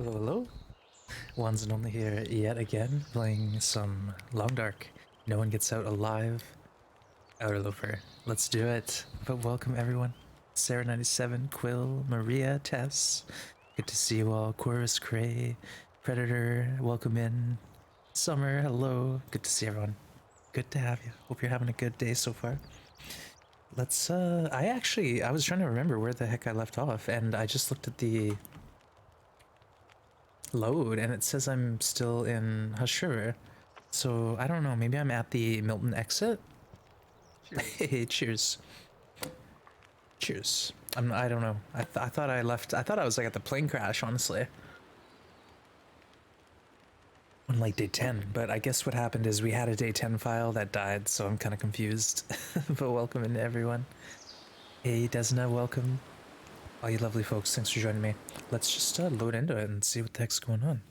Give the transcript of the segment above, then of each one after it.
Hello, hello. One's and only here yet again, playing some Long Dark. No one gets out alive. Outerloper. Let's do it. But welcome everyone. Sarah97, Quill, Maria, Tess. Good to see you all. Corvus, Cray, Predator, welcome in. Summer, hello. Good to see everyone. Good to have you. Hope you're having a good day so far. Let's, I was trying to remember where the heck I left off, and I just looked at the load and it says I'm still in Hush River. So I don't know, maybe I'm at the Milton exit? Cheers. Hey, cheers. Cheers. I don't know. I thought I left, I thought I was like at the plane crash, honestly. On like day 10, but I guess what happened is we had a day 10 file that died, so I'm kind of confused. But welcome in everyone. Hey, Desna, welcome. All you lovely folks, thanks for joining me. Let's just load into it and see what the heck's going on.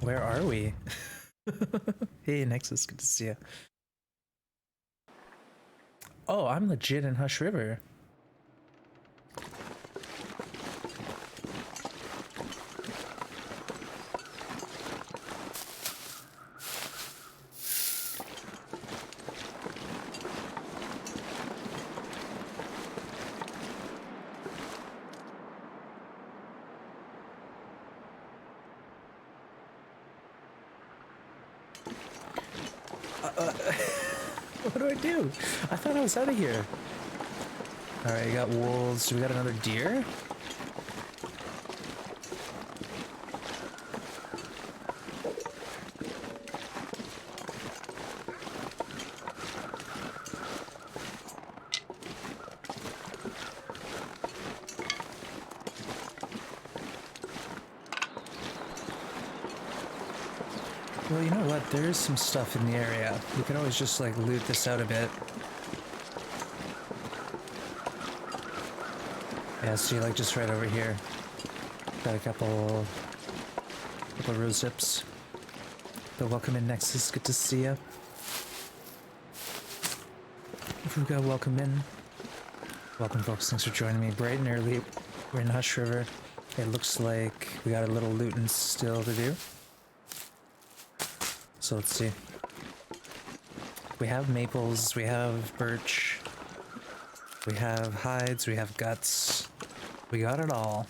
Where are we? Hey, Nexus, good to see you. Oh, I'm legit in Hush River. What do I do? I thought I was out of here. Alright, you got wolves. Do we got another deer? Well, you know what? There is some stuff in the area. We could always just like loot this out a bit. Yeah, see, like just right over here. Got a couple rose zips. But welcome in, Nexus. Good to see ya. We've got welcome in. Welcome, folks. Thanks for joining me. Bright and early. We're in Hush River. It looks like we got a little looting still to do. So let's see. We have maples, we have birch, we have hides, we have guts. We got it all.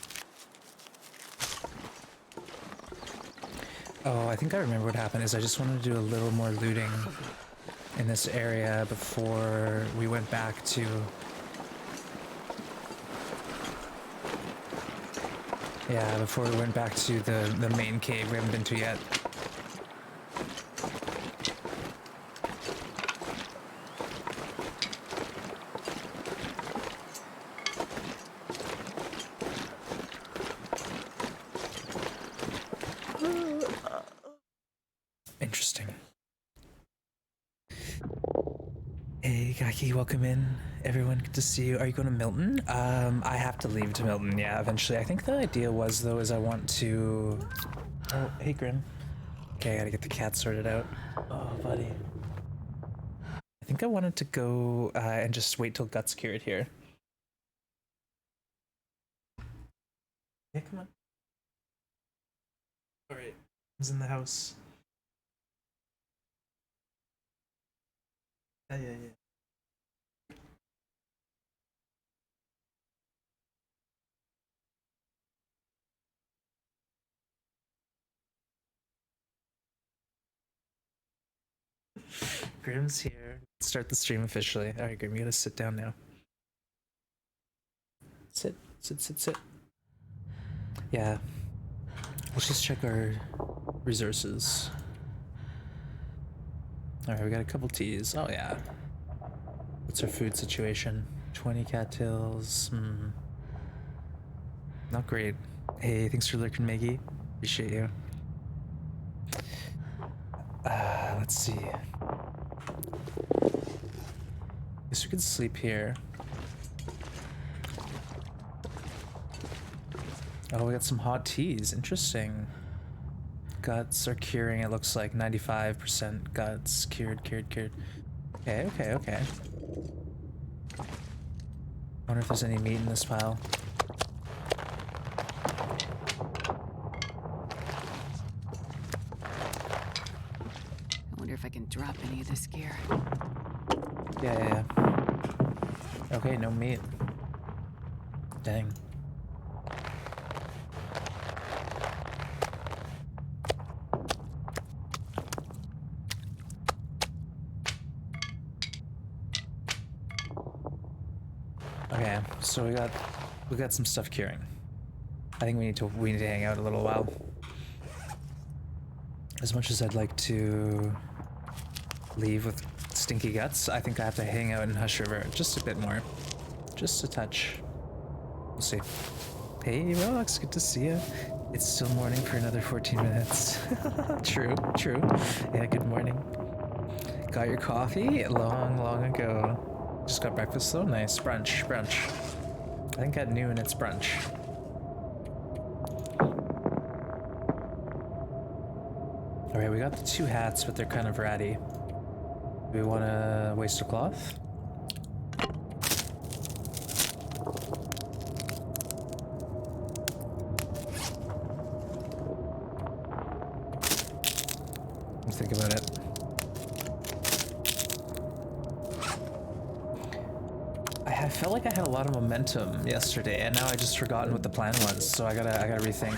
Oh, I think I remember what happened is I just wanted to do a little more looting in this area before we went back to... Yeah, before we went back to the main cave we haven't been to yet. Interesting. Hey, Gaki, welcome in. Everyone, good to see you. Are you going to Milton? I have to leave to Milton, yeah, eventually. I think the idea was, though, is I want to... Oh, hey, Grim. Okay, I gotta get the cat sorted out. Oh, buddy. I think I wanted to go and just wait till Guts cured here. Yeah, come on. Alright, he's in the house. Yeah. Grim's here. Let's start the stream officially. Alright, Grim, you gotta sit down now. Sit. Yeah. Let's just check our resources. Alright, we got a couple teas. Oh, yeah. What's our food situation? 20 cattails. Not great. Hey, thanks for lurking, Maggie. Appreciate you. Let's see. Guess we could sleep here. Oh, we got some hot teas. Interesting. Guts are curing. It looks like 95% guts. Cured. Okay, okay, okay. Wonder if there's any meat in this pile. I wonder if I can drop any of this gear. Yeah, yeah, yeah. Okay, no meat. Dang. Okay, so we got some stuff curing. I think we need to hang out a little while. As much as I'd like to leave with stinky guts, I think I have to hang out in Hush River just a bit more. Just a touch. We'll see. Hey, Rox, good to see you. It's still morning for another 14 minutes. True, true. Yeah, good morning. Got your coffee? Long ago. Just got breakfast though? Nice. Brunch, brunch. I think at noon it's brunch. Alright, we got the 2 hats, but they're kind of ratty. Do we want to waste a cloth? Let's think about it. I felt like I had a lot of momentum yesterday, and now I just forgotten what the plan was. So I gotta rethink.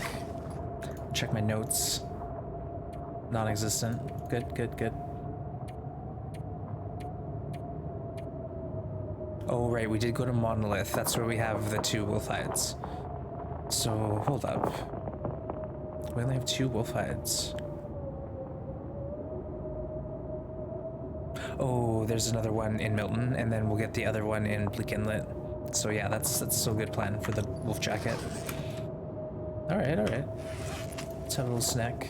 Check my notes. Non-existent. Good, good, good. Oh right, we did go to Monolith. That's where we have the 2 wolf hides. So hold up. We only have 2 wolf hides. Oh, there's another one in Milton, and then we'll get the other one in Bleak Inlet. So yeah, that's still a good plan for the wolf jacket. Alright, alright. Let's have a little snack.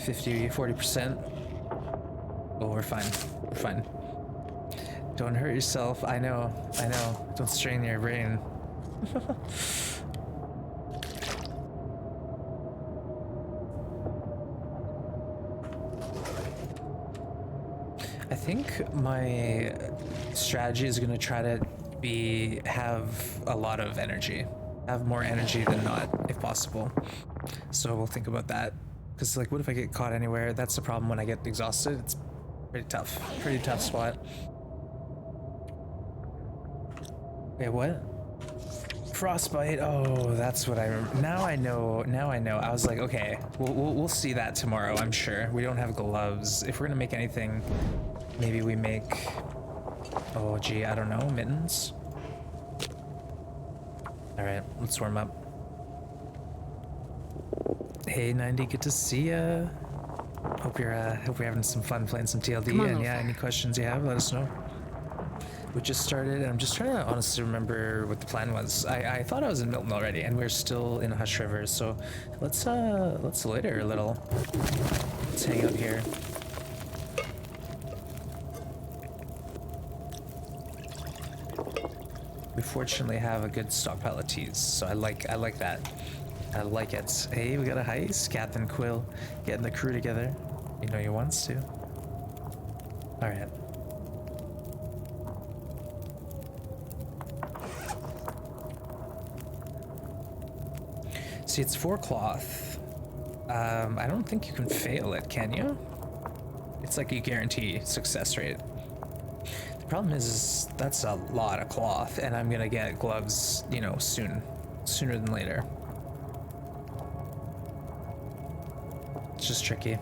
40%. Oh, we're fine. We're fine. Don't hurt yourself. I know. Don't strain your brain. I think my strategy is gonna try to have a lot of energy. Have more energy than not, if possible. So we'll think about that. Because, like, what if I get caught anywhere? That's the problem when I get exhausted. It's pretty tough. Pretty tough spot. Wait, what? Frostbite. Oh, that's what I remember. Now I know. I was like, okay, we'll see that tomorrow, I'm sure. We don't have gloves. If we're gonna make anything, maybe we make... Oh, gee, I don't know. Mittens? Alright, let's warm up. Hey 90, good to see ya. Hope you're having some fun playing some TLD. And yeah, any questions you have, let us know. We just started, and I'm just trying to honestly remember what the plan was. I thought I was in Milton already, and we're still in Hush River. So let's loiter a little. Let's hang out here. We fortunately have a good stockpile of teas, so I like that. I like it. Hey, we got a heist. Captain Quill getting the crew together. You know he wants to. Alright. See, it's 4 cloth. I don't think you can fail it, can you? It's like you guarantee success rate. The problem is that's a lot of cloth, and I'm gonna get gloves, you know, sooner than later. It's just tricky.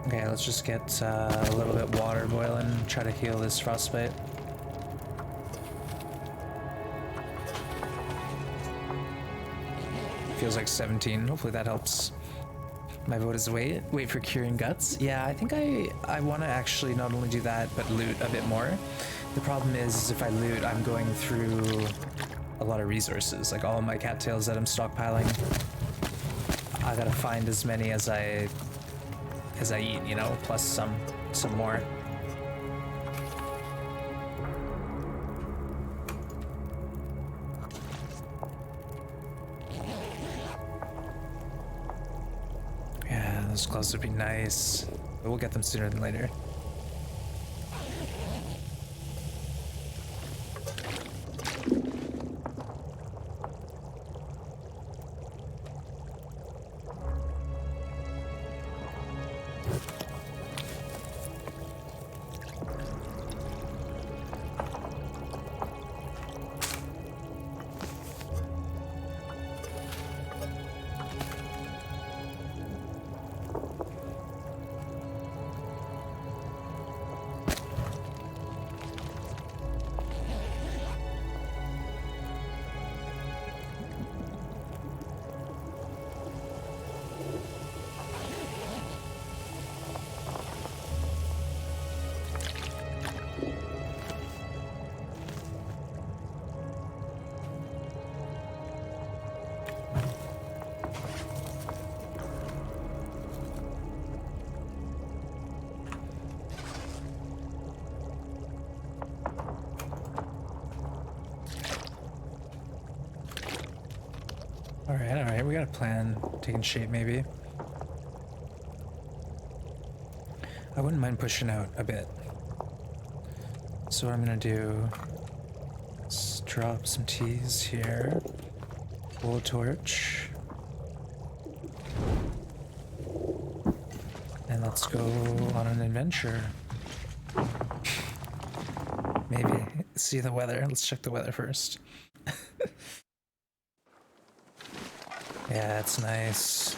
Okay, let's just get a little bit water boiling and try to heal this frostbite. Feels like 17. Hopefully that helps. My vote is wait for curing guts. Yeah, I think I want to actually not only do that, but loot a bit more. The problem is if I loot, I'm going through a lot of resources, like all my cattails that I'm stockpiling. I gotta find as many as I as I eat, you know, plus some more. Yeah, those gloves would be nice, but we'll get them sooner than later. All right, we got a plan taking shape maybe. I wouldn't mind pushing out a bit. So what I'm gonna do is drop some teas here, pull a torch, and let's go on an adventure. Maybe see the weather. Let's check the weather first. Yeah, it's nice.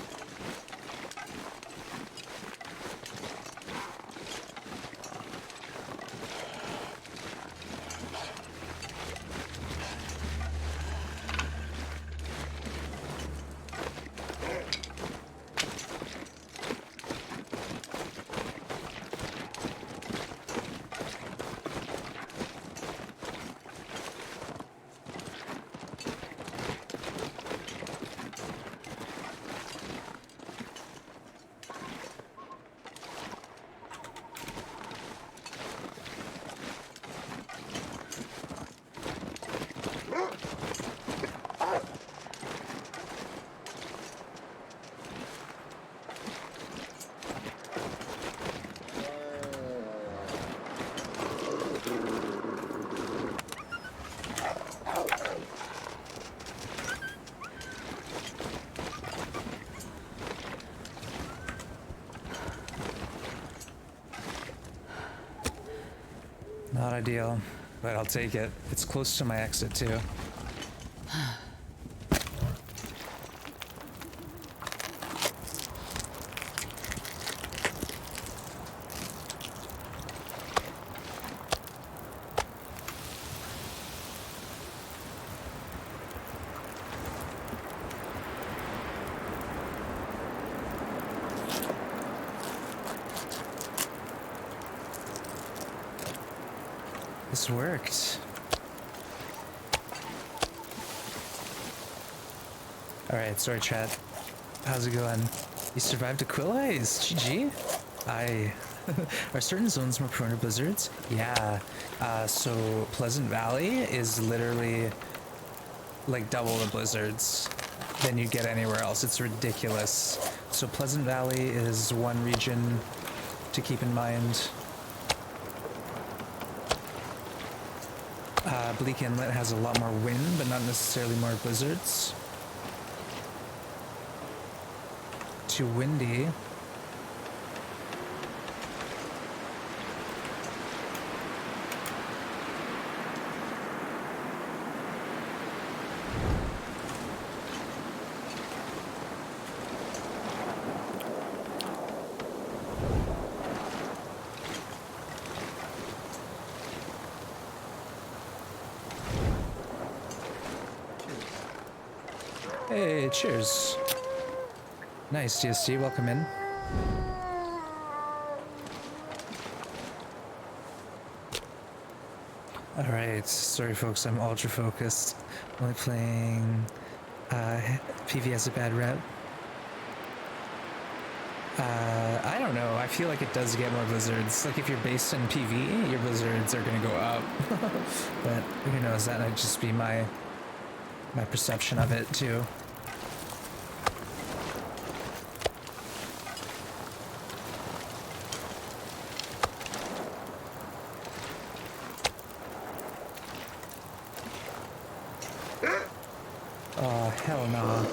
Not ideal, but I'll take it. It's close to my exit too. This worked. Alright, sorry chat. How's it going? You survived a quill eyes. GG. Aye. Are certain zones more prone to blizzards? Yeah. So Pleasant Valley is literally like double the blizzards than you get anywhere else. It's ridiculous. So Pleasant Valley is one region to keep in mind. Bleak Inlet has a lot more wind, but not necessarily more blizzards. Too windy. Hey, cheers. Nice, DST, welcome in. Alright, sorry folks, I'm ultra focused. Only playing PV has a bad rep. I don't know. I feel like it does get more blizzards. Like if you're based in PvE, your blizzards are gonna go up. But who knows? That might just be my perception of it too. Oh hell no.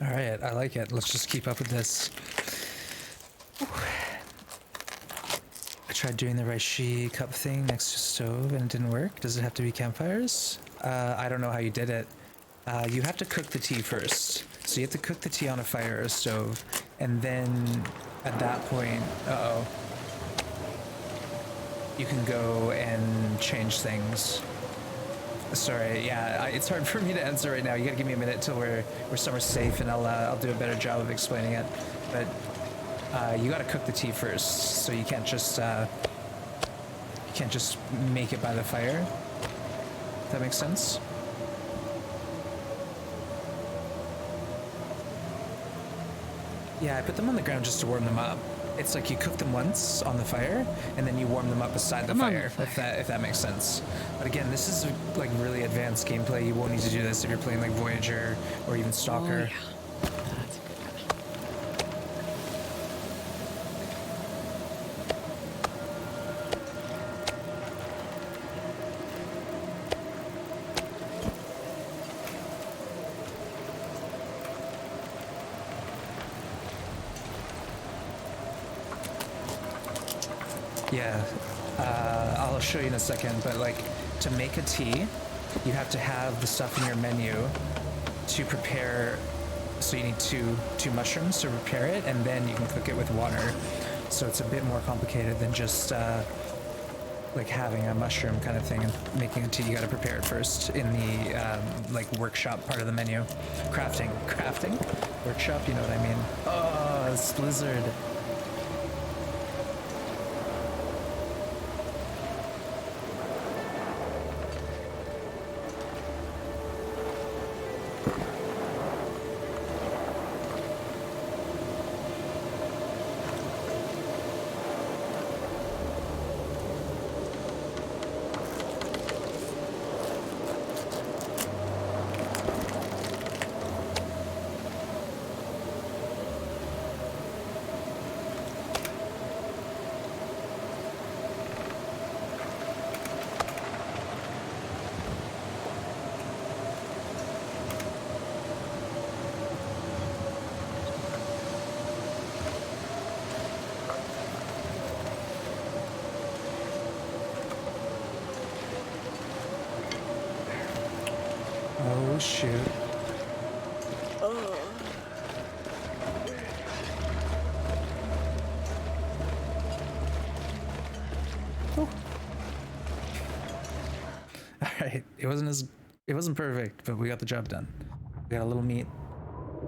All right, I like it. Let's just keep up with this. I tried doing the Reishi cup thing next to stove and it didn't work. Does it have to be campfires? I don't know how you did it. You have to cook the tea first. So you have to cook the tea on a fire or a stove, and then at that point, you can go and change things. Sorry, yeah, it's hard for me to answer right now. You gotta give me a minute till we're somewhere safe, and I'll do a better job of explaining it. But you gotta cook the tea first, so you can't just make it by the fire. If that makes sense. Yeah, I put them on the ground just to warm them up. It's like you cook them once on the fire, and then you warm them up beside the fire, if that makes sense. But again, this is like really advanced gameplay. You won't need to do this if you're playing like Voyager or even Stalker. Oh, yeah. That's a good one. Yeah, I'll show you in a second, but like to make a tea, you have to have the stuff in your menu to prepare. So you need two mushrooms to prepare it, and then you can cook it with water. So it's a bit more complicated than just like having a mushroom kind of thing and making a tea. You got to prepare it first in the like workshop part of the menu. Crafting workshop. You know what I mean? Oh, it's blizzard. Oh shoot. Alright, it wasn't perfect, but we got the job done. We got a little meat,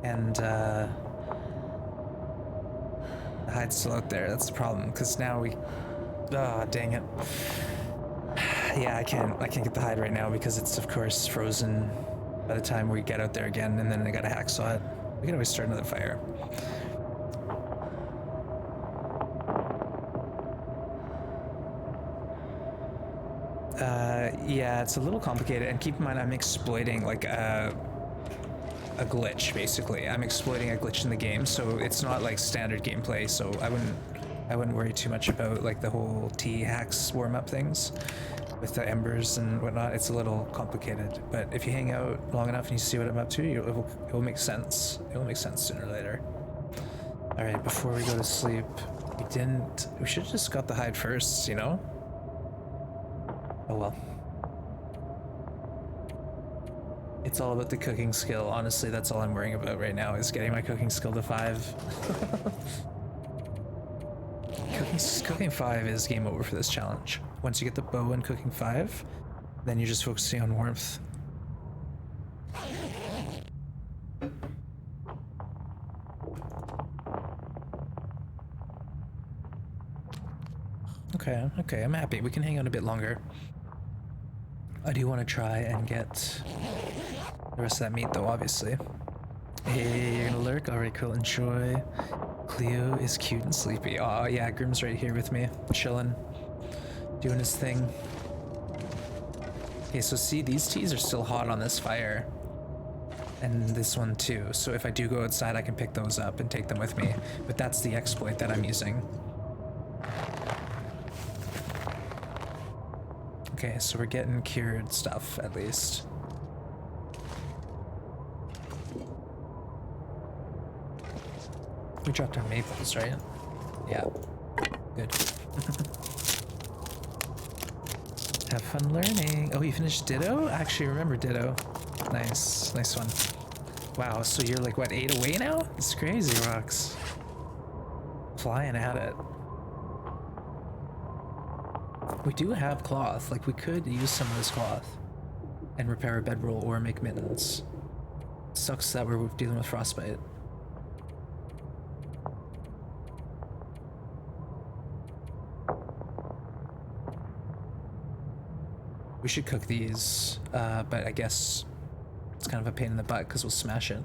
and the hide's still out there. That's the problem, because now we dang it. Yeah, I can't get the hide right now because it's of course frozen by the time we get out there again, and then I gotta hacksaw it. We can always start another fire. Yeah, it's a little complicated, and keep in mind I'm exploiting like a glitch basically. I'm exploiting a glitch in the game, so it's not like standard gameplay. So I wouldn't worry too much about like the whole T hacks warm up things with the embers and whatnot. It's a little complicated, but if you hang out long enough and you see what I'm up to, it will make sense. It will make sense sooner or later. All right, before we go to sleep, we should have just got the hide first, you know? Oh well. It's all about the cooking skill. Honestly, that's all I'm worrying about right now is getting my cooking skill to 5. Cooking 5 is game over for this challenge. Once you get the bow and cooking 5, then you're just focusing on warmth. Okay, I'm happy. We can hang out a bit longer. I do want to try and get the rest of that meat, though, obviously. Hey, you're gonna lurk? Alright, cool, enjoy. Cleo is cute and sleepy. Aw, yeah, Grim's right here with me, chilling, doing his thing. Okay, so see, these teas are still hot on this fire. And this one too, so if I do go outside, I can pick those up and take them with me. But that's the exploit that I'm using. Okay, so we're getting cured stuff, at least. We dropped our maples, right? Yeah. Good. Have fun learning. Oh, you finished Ditto? I actually remember Ditto. Nice. Nice one. Wow, so you're like, what, 8 away now? It's crazy, Rocks. Flying at it. We do have cloth. Like, we could use some of this cloth and repair a bedroll or make mittens. Sucks that we're dealing with frostbite. We should cook these, but I guess it's kind of a pain in the butt because we'll smash it.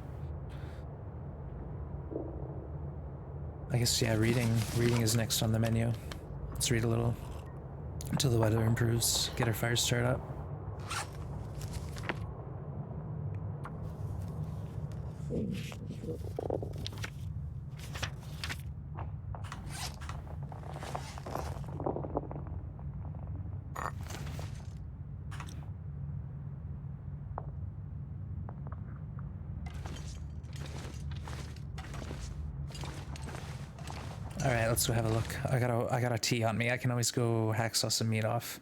I guess, yeah, reading is next on the menu. Let's read a little until the weather improves, get our fire started up. All right, let's go have a look. I got a tea on me. I can always go hacksaw some meat off.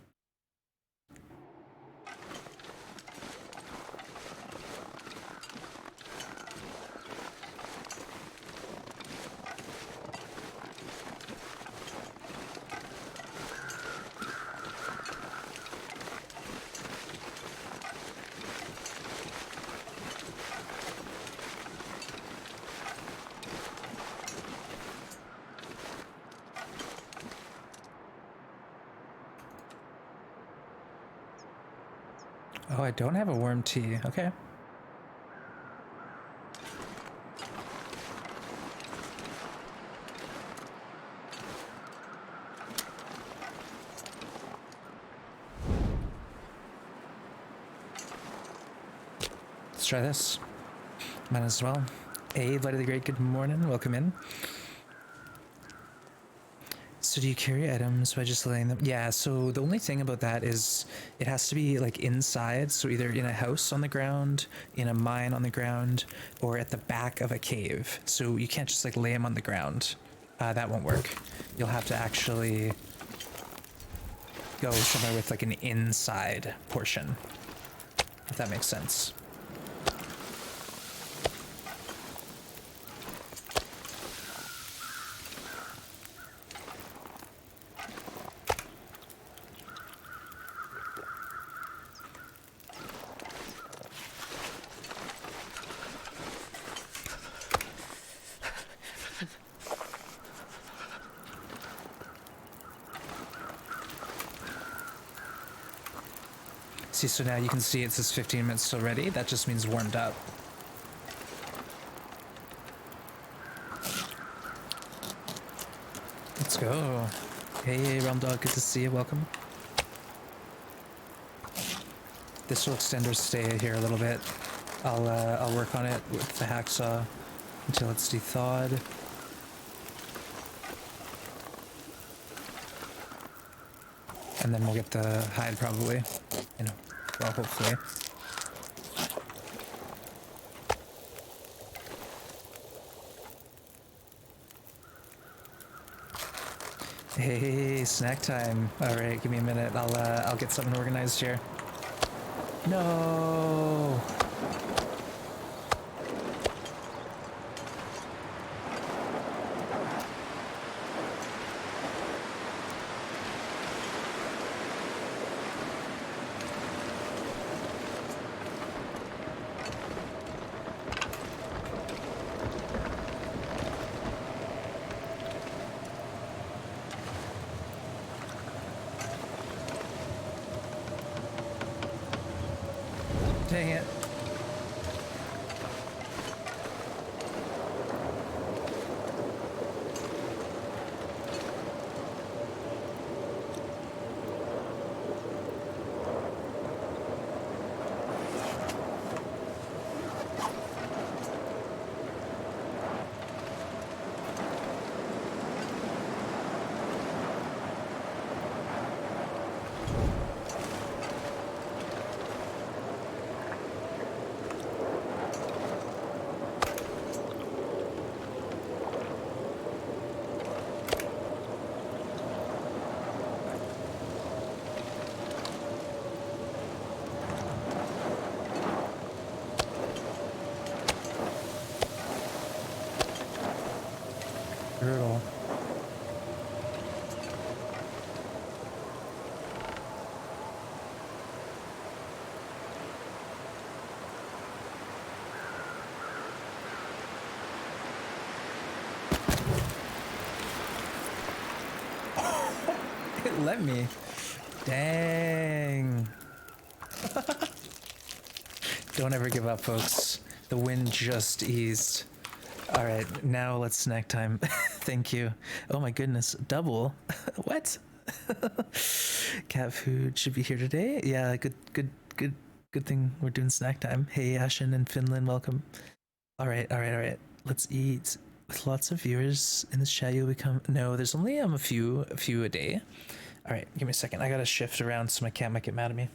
Oh, I don't have a worm tea. Okay. Let's try this. Might as well. Hey, Bloody the Great, good morning. Welcome in. So do you carry items by just laying them? Yeah, so the only thing about that is it has to be like inside, so either in a house on the ground, in a mine on the ground, or at the back of a cave. So you can't just like lay them on the ground. That won't work. You'll have to actually go somewhere with like an inside portion, if that makes sense. See, so now you can see it says 15 minutes already. That just means warmed up. Let's go. Hey, Realm Dog, good to see you. Welcome. This will extend our stay here a little bit. I'll work on it with the hacksaw until it's thawed. And then we'll get the hide probably. You know, well, hopefully. Hey, snack time. All right, give me a minute. I'll get something organized here. No. Dang it. Brutal. It let me. Dang. Don't ever give up, folks. The wind just eased. All right, now let's snack time. Thank you. Oh my goodness, double. What? Cat food should be here today. Yeah, good thing we're doing snack time. Hey, Ashen and Finland, welcome. All right. Let's eat. With lots of viewers in this chat, you'll become. No, there's only a few a day. All right, give me a second. I gotta shift around so my cat might get mad at me.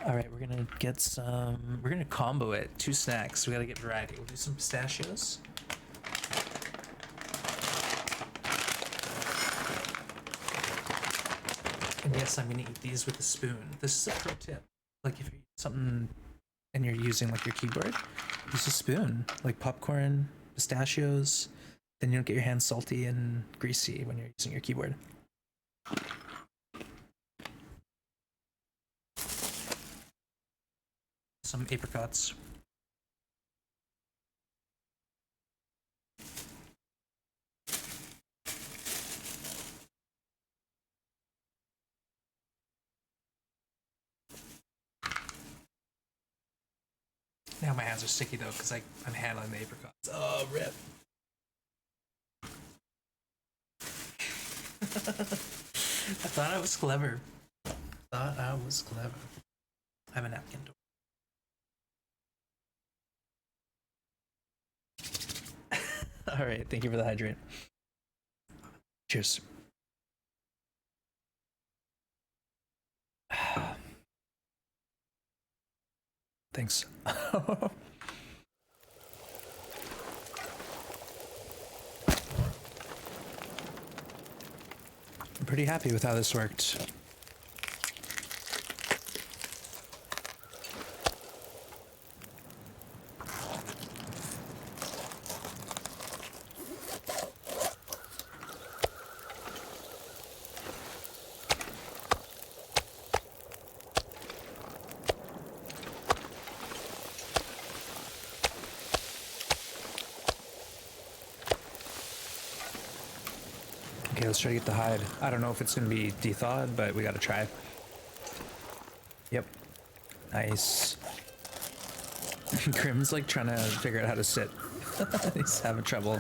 All right, we're gonna get some. We're gonna combo it. 2 snacks. We gotta get variety. We'll do some pistachios. And yes, I'm gonna eat these with a spoon. This is a pro tip. Like if you're something and you're using like your keyboard, use a spoon. Like popcorn, pistachios. Then you don't get your hands salty and greasy when you're using your keyboard. Some apricots. Now my hands are sticky though because I'm handling the apricots. Oh, rip. I thought I was clever. I have a napkin. All right, thank you for the hydrate. Cheers. Thanks. I'm pretty happy with how this worked. Okay, let's try to get the hide. I don't know if it's gonna be de-thawed, but we gotta try. Yep. Nice. Grim's like trying to figure out how to sit. He's having trouble.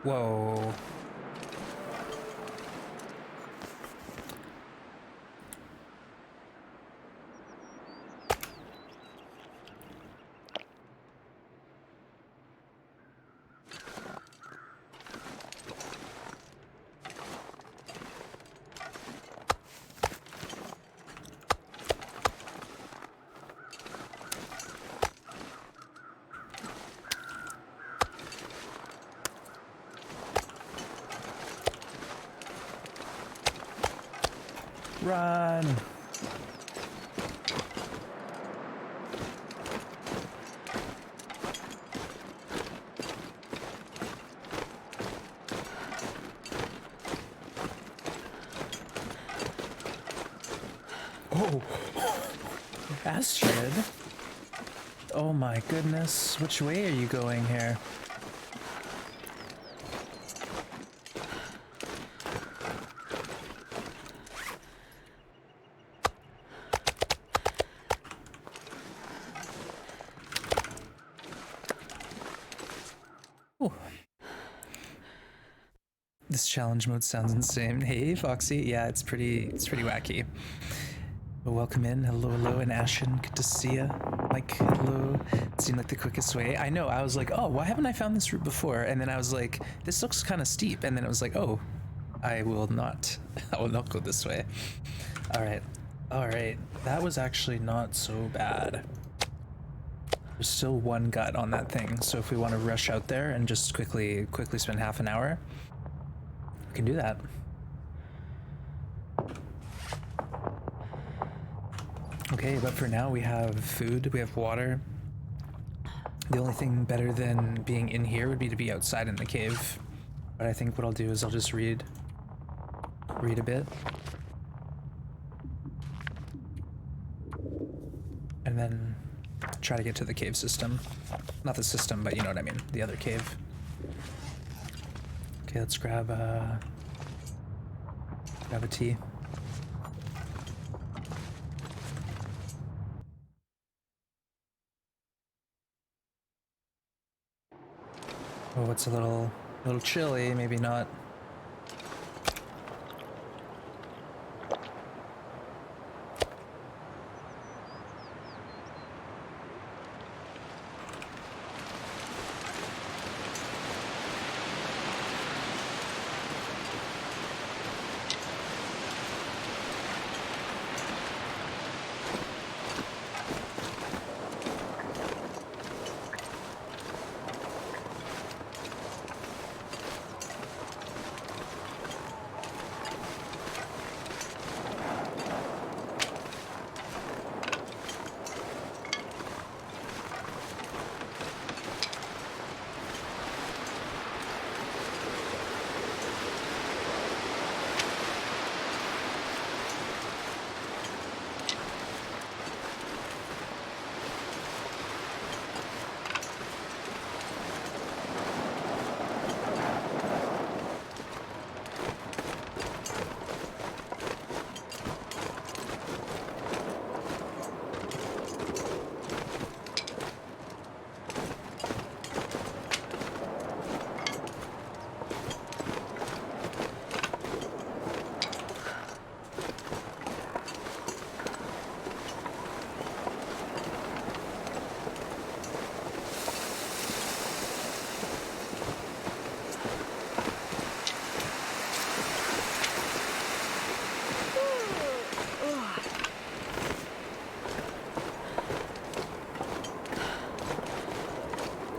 Whoa. Run! Oh! Astrid? Oh my goodness, which way are you going here? This challenge mode sounds insane. Hey, Foxy. Yeah, it's pretty wacky. Well, welcome in. Hello, and Ashen. Good to see ya. Mike, hello. It seemed like the quickest way. I know. I was like, oh, why haven't I found this route before? And then I was like, this looks kind of steep. And then it was like, oh, I will not go this way. All right. That was actually not so bad. There's still one gut on that thing. So if we want to rush out there and just quickly spend half an hour, we can do that. Okay, but for now we have food, we have water. The only thing better than being in here would be to be outside in the cave. But I think what I'll do is I'll just read a bit. And then try to get to the cave system. Not the system, but you know what I mean, the other cave. Okay, let's grab a tea. Oh, it's a little chilly, maybe not.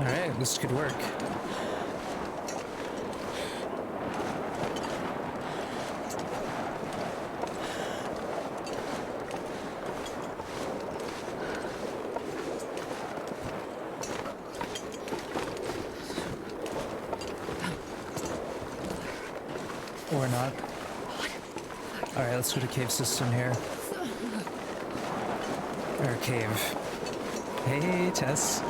Alright, this could work. Or not. Alright, let's go to cave system here. Or cave. Hey, Tess.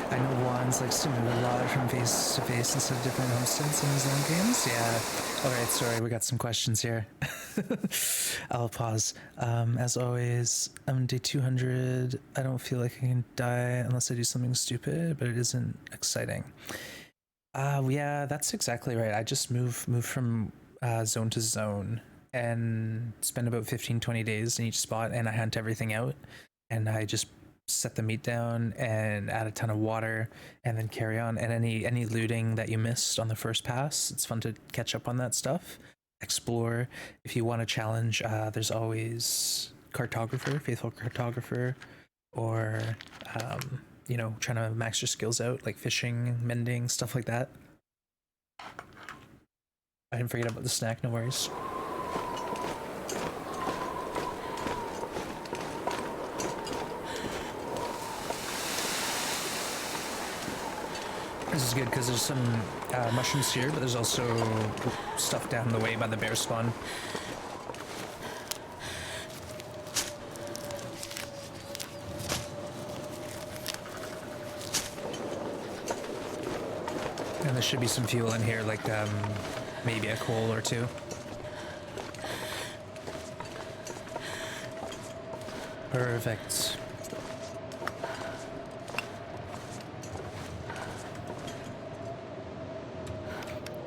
I know Juan's likes to move a lot from face to face instead of different homesteads in his own games. Yeah. Alright, sorry, we got some questions here. I'll pause. As always, I'm day 200. I don't feel like I can die unless I do something stupid, but it isn't exciting. Yeah, that's exactly right. I just move from zone to zone and spend about 15, 20 days in each spot, and I hunt everything out, and I just set the meat down and add a ton of water and then carry on. And any looting that you missed on the first pass, it's fun to catch up on that stuff. Explore. If you want to challenge, there's always cartographer, faithful cartographer, or you know, trying to max your skills out, like fishing, mending, stuff like that. I didn't forget about the snack, no worries. This is good because there's some mushrooms here, but there's also stuff down the way by the bear spawn. And there should be some fuel in here, like maybe a coal or two. Perfect.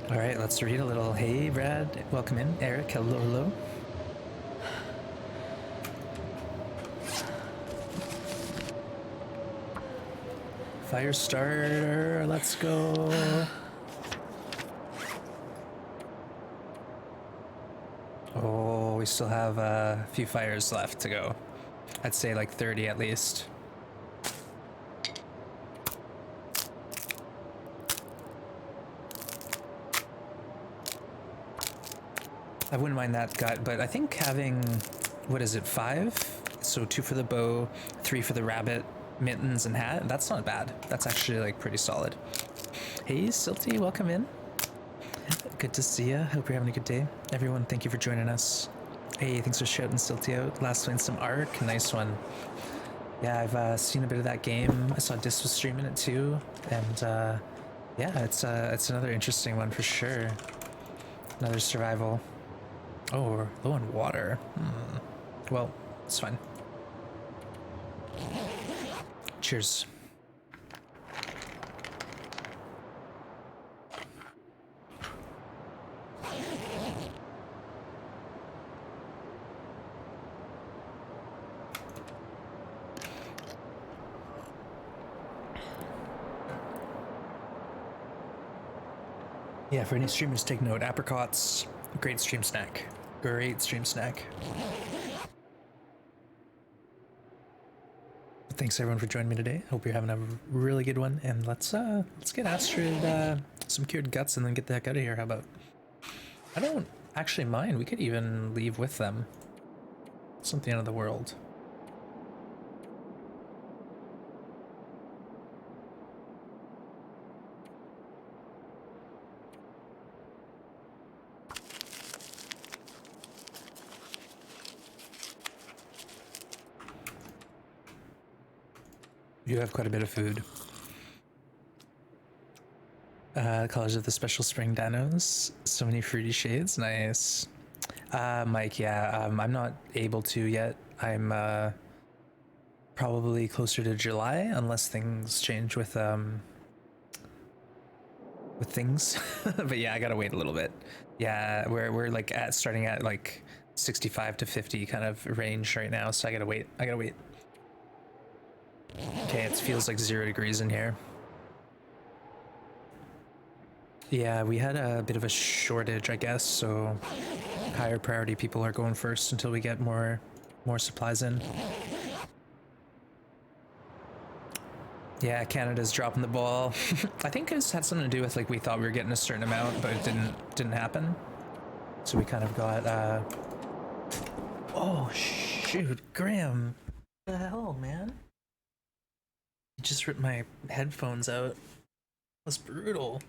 All right, let's read a little. Hey, Brad, welcome in. Eric, hello, hello. Fire starter, let's go. Oh, we still have a few fires left to go. I'd say like 30 at least. I wouldn't mind that gut, but I think having, what is it, 5? So 2 for the bow, 3 for the rabbit, mittens and hat, that's not bad. That's actually like pretty solid. Hey Silty, welcome in. Good to see ya. Hope you're having a good day. Everyone, thank you for joining us. Hey, thanks for shouting Silty out. Last win some Ark, nice one. Yeah, I've seen a bit of that game. I saw Dis was streaming it too, and yeah, it's another interesting one for sure. Another survival. Oh, we're low on water. Well, it's fine. Cheers. Yeah, for any streamers, take note. Apricots, great stream snack. Great stream snack. Thanks everyone for joining me today. Hope you're having a really good one, and let's get Astrid some cured guts and then get the heck out of here. How about? I don't actually mind. We could even leave with them. It's not the end of the world. You have quite a bit of food. Colors of the special spring dinos. So many fruity shades. Nice. Mike, yeah, I'm not able to yet. I'm probably closer to July unless things change with things. But yeah, I gotta wait a little bit. Yeah, we're like starting at like 65 to 50 kind of range right now, so I gotta wait. Okay, it feels like 0 degrees in here. Yeah, we had a bit of a shortage, I guess, so higher priority people are going first until we get more supplies in. Yeah, Canada's dropping the ball. I think it's had something to do with like we thought we were getting a certain amount, but it didn't happen. So we kind of got oh shoot, Graham. What the hell, man? You just ripped my headphones out. That's brutal.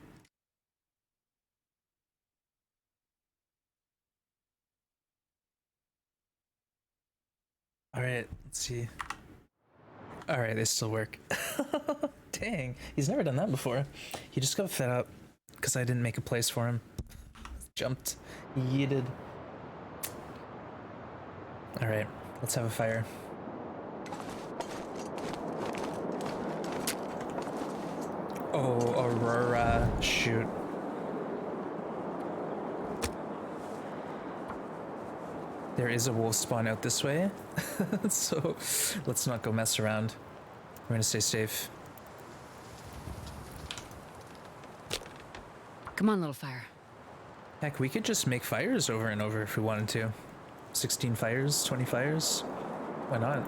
All right, let's see. All right, they still work. Dang, he's never done that before. He just got fed up because I didn't make a place for him. Jumped, yeeted. All right, let's have a fire. Oh, Aurora. Shoot. There is a wolf spawn out this way, so let's not go mess around. We're gonna stay safe. Come on, little fire. Heck, we could just make fires over and over if we wanted to. 16 fires, 20 fires. Why not?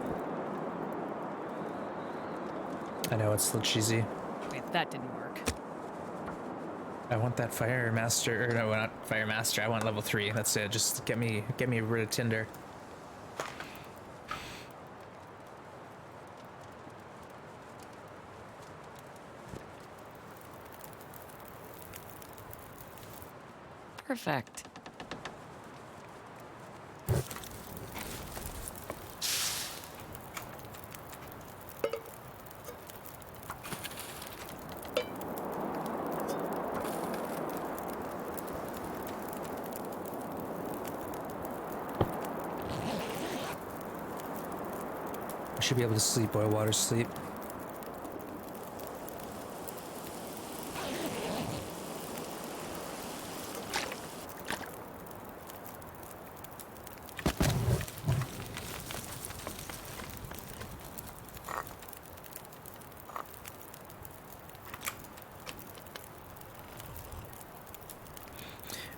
I know, it's a little cheesy. Wait, that didn't work. I want that fire master, or no, not fire master. I want level 3. That's it. Just get me rid of tinder. Perfect. I should be able to sleep while water sleep.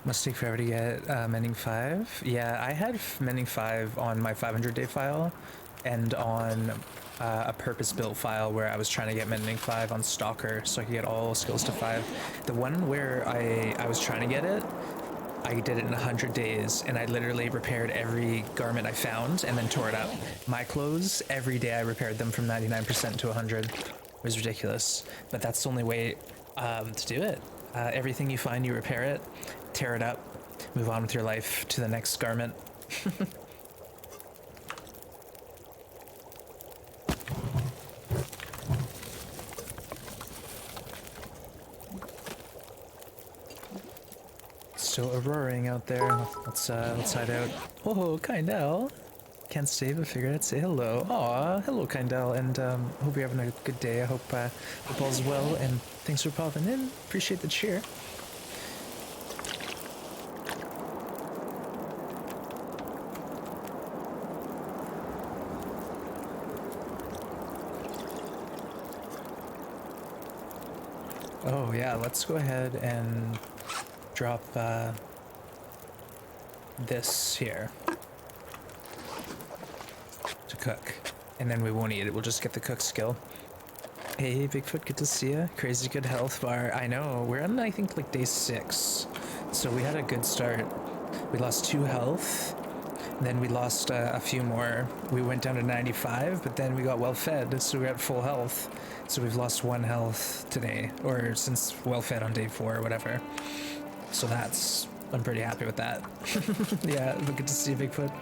Must take forever to get Mending 5. Yeah, I had Mending 5 on my 500-day file and on a purpose-built file where I was trying to get Mending 5 on Stalker so I could get all skills to 5. The one where I was trying to get it, I did it in 100 days, and I literally repaired every garment I found and then tore it up. My clothes, every day I repaired them from 99% to 100. It was ridiculous, but that's the only way to do it. Everything you find, you repair it, tear it up, move on with your life to the next garment. Still auroraing out there. Let's hide out. Oh, Kindell. Can't stay, but figured I'd say hello. Aw, hello, Kindell, and hope you're having a good day. I hope all's well, and thanks for popping in. Appreciate the cheer. Oh yeah, let's go ahead and drop this here to cook, and then we won't eat it. We'll just get the cook skill. Hey Bigfoot, good to see ya. Crazy good health bar. I know, we're on I think like day 6, so we had a good start. We lost 2 health, then we lost a few more. We went down to 95, but then we got well fed, so we're at full health. So we've lost 1 health today, or since well fed on day 4 or whatever. So I'm pretty happy with that. Yeah, but good to see you, Bigfoot.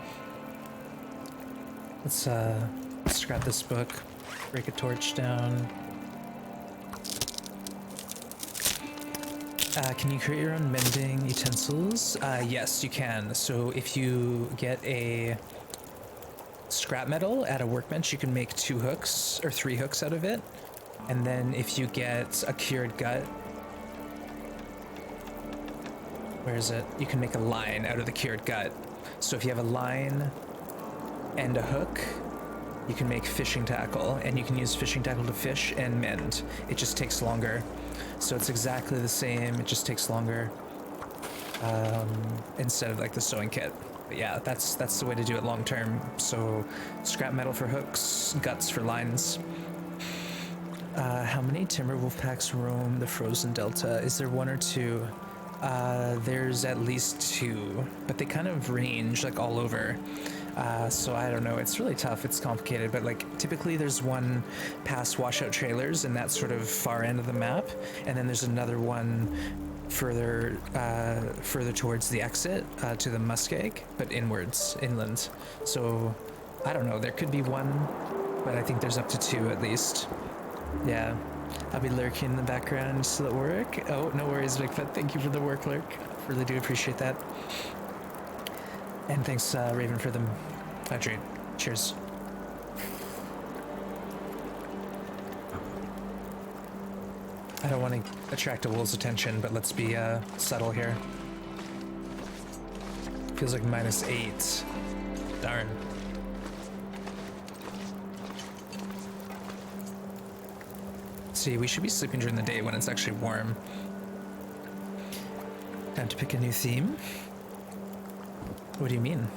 Let's grab this book, break a torch down. Can you create your own mending utensils? Yes, you can. So if you get a scrap metal at a workbench, you can make 2 hooks or 3 hooks out of it. And then if you get a cured gut, where is it? You can make a line out of the cured gut. So if you have a line and a hook, you can make fishing tackle, and you can use fishing tackle to fish and mend. It just takes longer. So it's exactly the same, it just takes longer instead of like the sewing kit. But yeah, that's the way to do it long term. So scrap metal for hooks, guts for lines. How many timber wolf packs roam the frozen delta? Is there 1 or 2? There's at least 2, but they kind of range like all over. So I don't know, it's really tough, it's complicated, but like typically there's one past washout trailers in that sort of far end of the map, and then there's another one further towards the exit to the muskeg, but inland. So I don't know, there could be 1, but I think there's up to 2 at least. Yeah, I'll be lurking in the background, still at work. Oh, no worries, Bigfoot. Thank you for the work lurk. Really do appreciate that. And thanks, Raven, for the hydrate. Cheers. I don't want to attract a wolf's attention, but let's be subtle here. Feels like -8. Darn. See, we should be sleeping during the day when it's actually warm. Time to pick a new theme? What do you mean?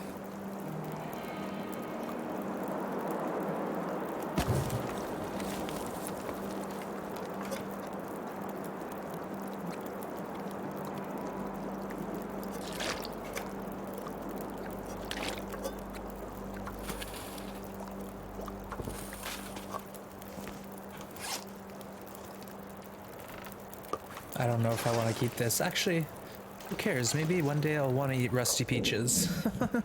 I don't know if I want to keep this. Actually, who cares? Maybe one day I'll want to eat rusty peaches.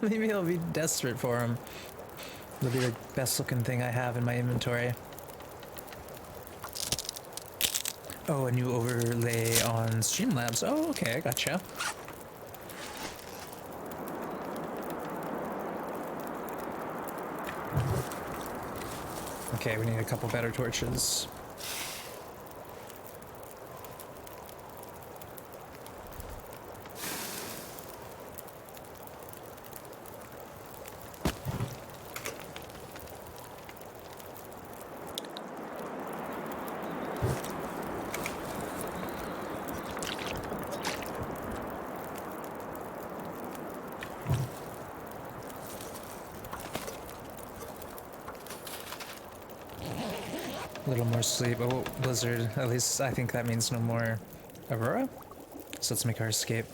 Maybe I'll be desperate for them. It'll be the best looking thing I have in my inventory. Oh, a new overlay on Streamlabs. Oh, okay, I gotcha. Okay, we need a couple better torches. A little more sleep. Oh, blizzard. At least I think that means no more Aurora. So let's make our escape.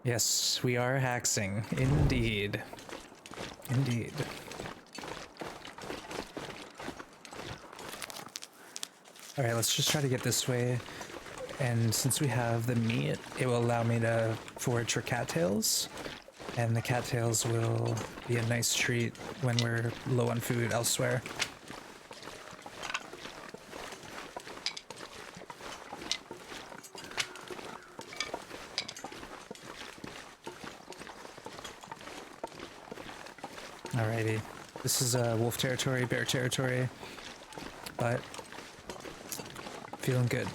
Yes, we are haxing. Indeed. Indeed. Alright, let's just try to get this way. And since we have the meat, it will allow me to forage for cattails. And the cattails will be a nice treat when we're low on food elsewhere. Alrighty, this is wolf territory, bear territory, but feeling good.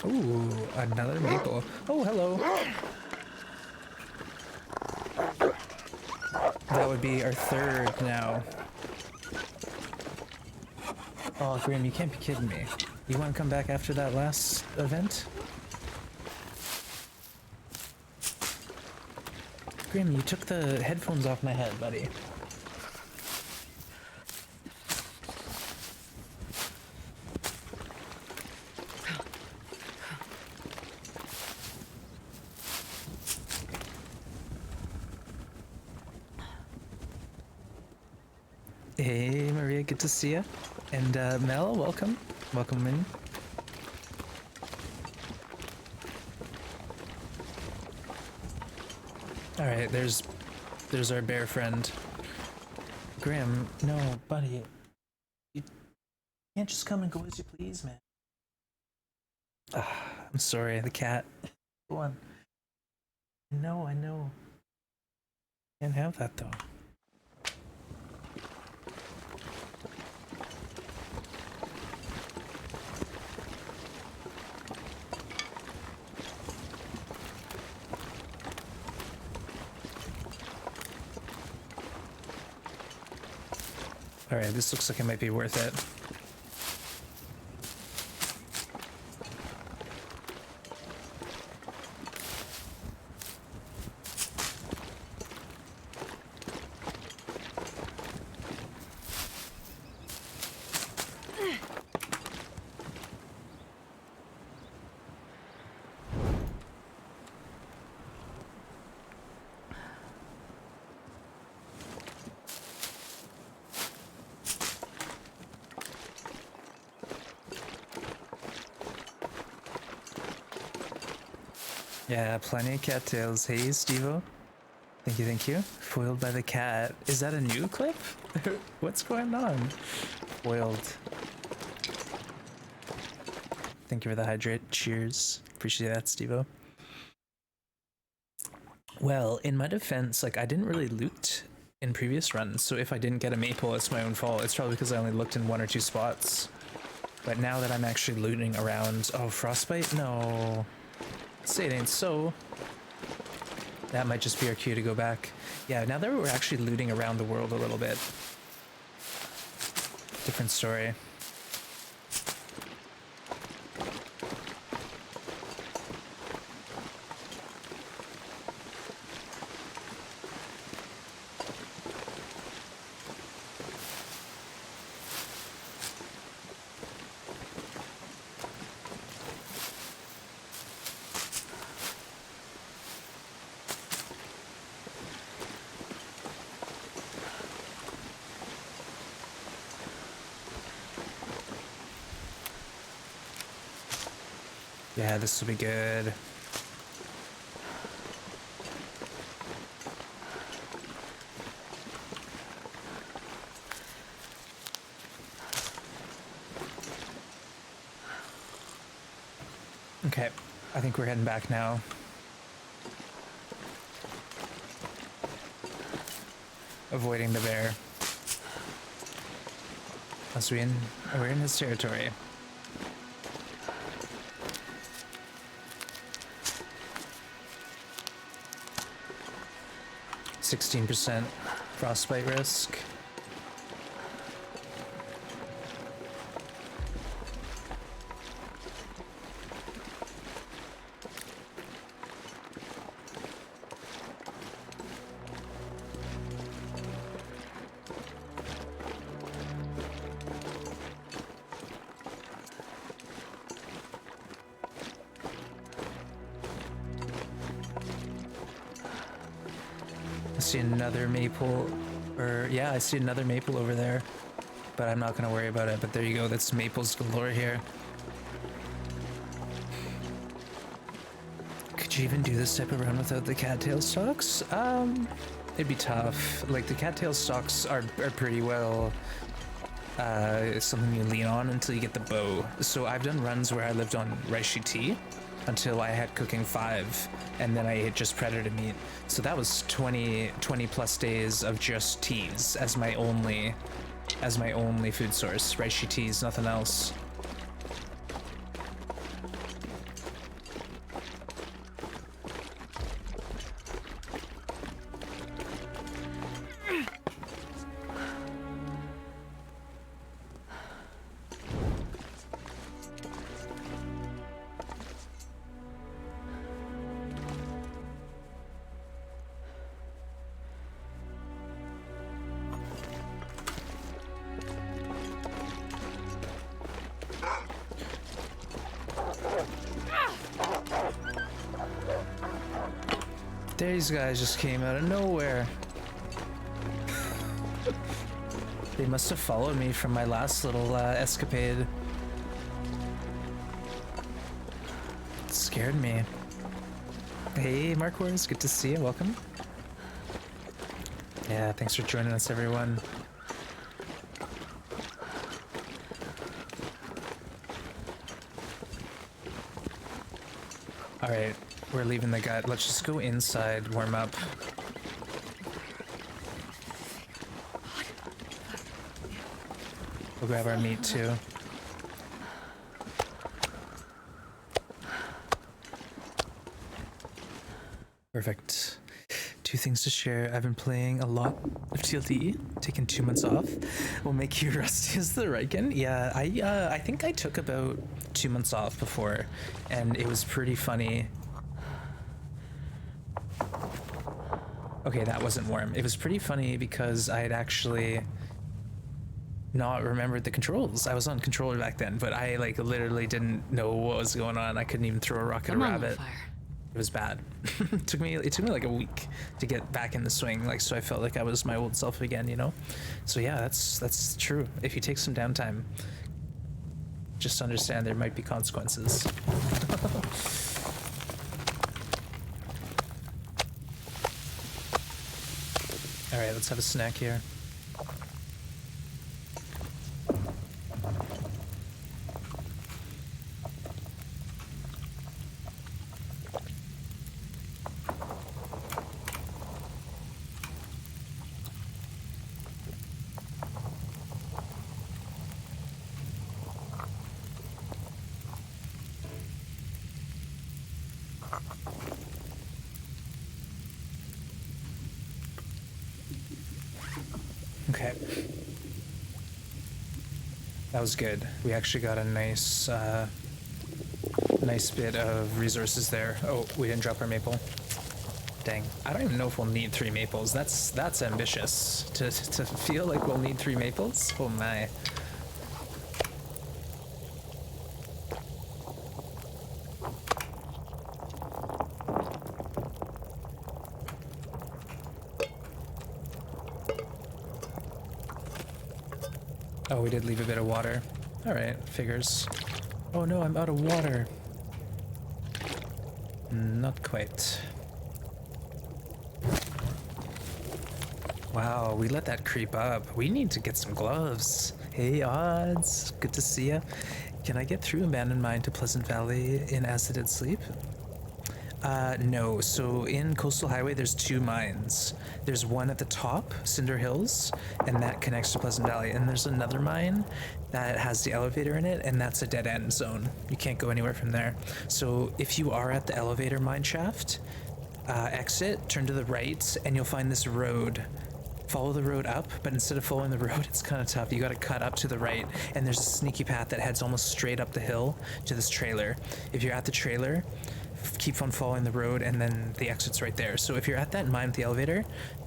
Ooh, another maple. Oh, hello. That would be our third now. Oh, Graham, you can't be kidding me. You want to come back after that last event? Grim, you took the headphones off my head, buddy. Hey, Maria, good to see you. And Mel, welcome. Welcome in. Alright, there's our bear friend. Grim, no, buddy. You can't just come and go as you please, man. I'm sorry, the cat. Go on. I know. Can't have that, though. Alright, this looks like it might be worth it. Yeah, plenty of cattails. Hey, Stevo. Thank you, thank you. Foiled by the cat. Is that a new clip? What's going on? Foiled. Thank you for the hydrate. Cheers. Appreciate that, Stevo. Well, in my defense, like, I didn't really loot in previous runs, so if I didn't get a maple, it's my own fault. It's probably because I only looked in 1 or 2 spots. But now that I'm actually looting around... Oh, frostbite? No. Say it ain't so. That might just be our cue to go back. Yeah, now that we're actually looting around the world a little bit. Different story. Yeah, this will be good. Okay, I think we're heading back now. Avoiding the bear. As we're in his territory. %16 frostbite risk. I see another maple, or yeah, I see another maple over there, but I'm not gonna worry about it. But there you go, that's maples galore here. Could you even do this type of run without the cattail stalks? It'd be tough. Like, the cattail stalks are pretty well something you lean on until you get the bow. So I've done runs where I lived on reishi tea until I had cooking 5, and then I ate just predator meat. So that was 20 plus days of just teas as my only food source. Reishi teas, nothing else. These guys just came out of nowhere. They must have followed me from my last little escapade. It scared me. Hey, Mark Wars, good to see you. Welcome. Yeah, thanks for joining us, everyone. All right. We're leaving the gut. Let's just go inside, warm up. We'll grab our meat too. Perfect. 2 things to share. I've been playing a lot of TLD, taking 2 months off. Will make you rusty as the Riken. Yeah, I think I took about 2 months off before, and it was pretty funny. Okay, that wasn't warm. It was pretty funny because I had actually not remembered the controls. I was on controller back then, but I like literally didn't know what was going on. I couldn't even throw a rock at a rabbit. It was bad. It took me like a week to get back in the swing, like, so I felt like I was my old self again, you know? So yeah, that's true. If you take some downtime, just understand there might be consequences. All right, let's have a snack here. Okay. That was good. We actually got a nice bit of resources there. Oh, we didn't drop our maple. Dang. I don't even know if we'll need 3 maples. That's ambitious. To feel like we'll need 3 maples? Oh my. Oh, we did leave a bit of water. Alright, figures. Oh no, I'm out of water. Not quite. Wow, we let that creep up. We need to get some gloves. Hey, Odds. Good to see ya. Can I get through Abandoned Mine to Pleasant Valley in As I Did Sleep? No. So in Coastal Highway, there's 2 mines. There's one at the top, Cinder Hills, and that connects to Pleasant Valley. And there's another mine that has the elevator in it, and that's a dead end zone. You can't go anywhere from there. So if you are at the elevator mine shaft, exit, turn to the right, and you'll find this road. Follow the road up, but instead of following the road, it's kind of tough. You gotta cut up to the right, and there's a sneaky path that heads almost straight up the hill to this trailer. If you're at the trailer, keep on following the road, and then the exit's right there. So if you're at that mine with the elevator,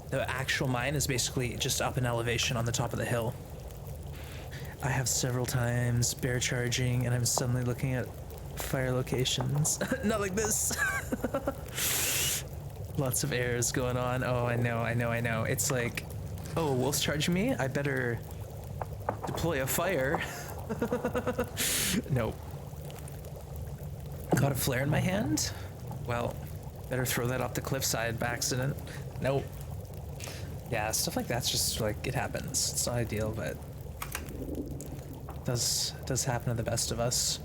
the actual mine is basically just up in elevation on the top of the hill. I have several times bear charging, and I'm suddenly looking at fire locations. Not like this. Lots of errors going on. Oh, I know. It's like, oh, wolf's charging me? I better deploy a fire. Nope. Got a flare in my hand? Well, better throw that off the cliffside by accident. Nope. Yeah, stuff like that's just like, it happens. It's not ideal, but does happen to the best of us.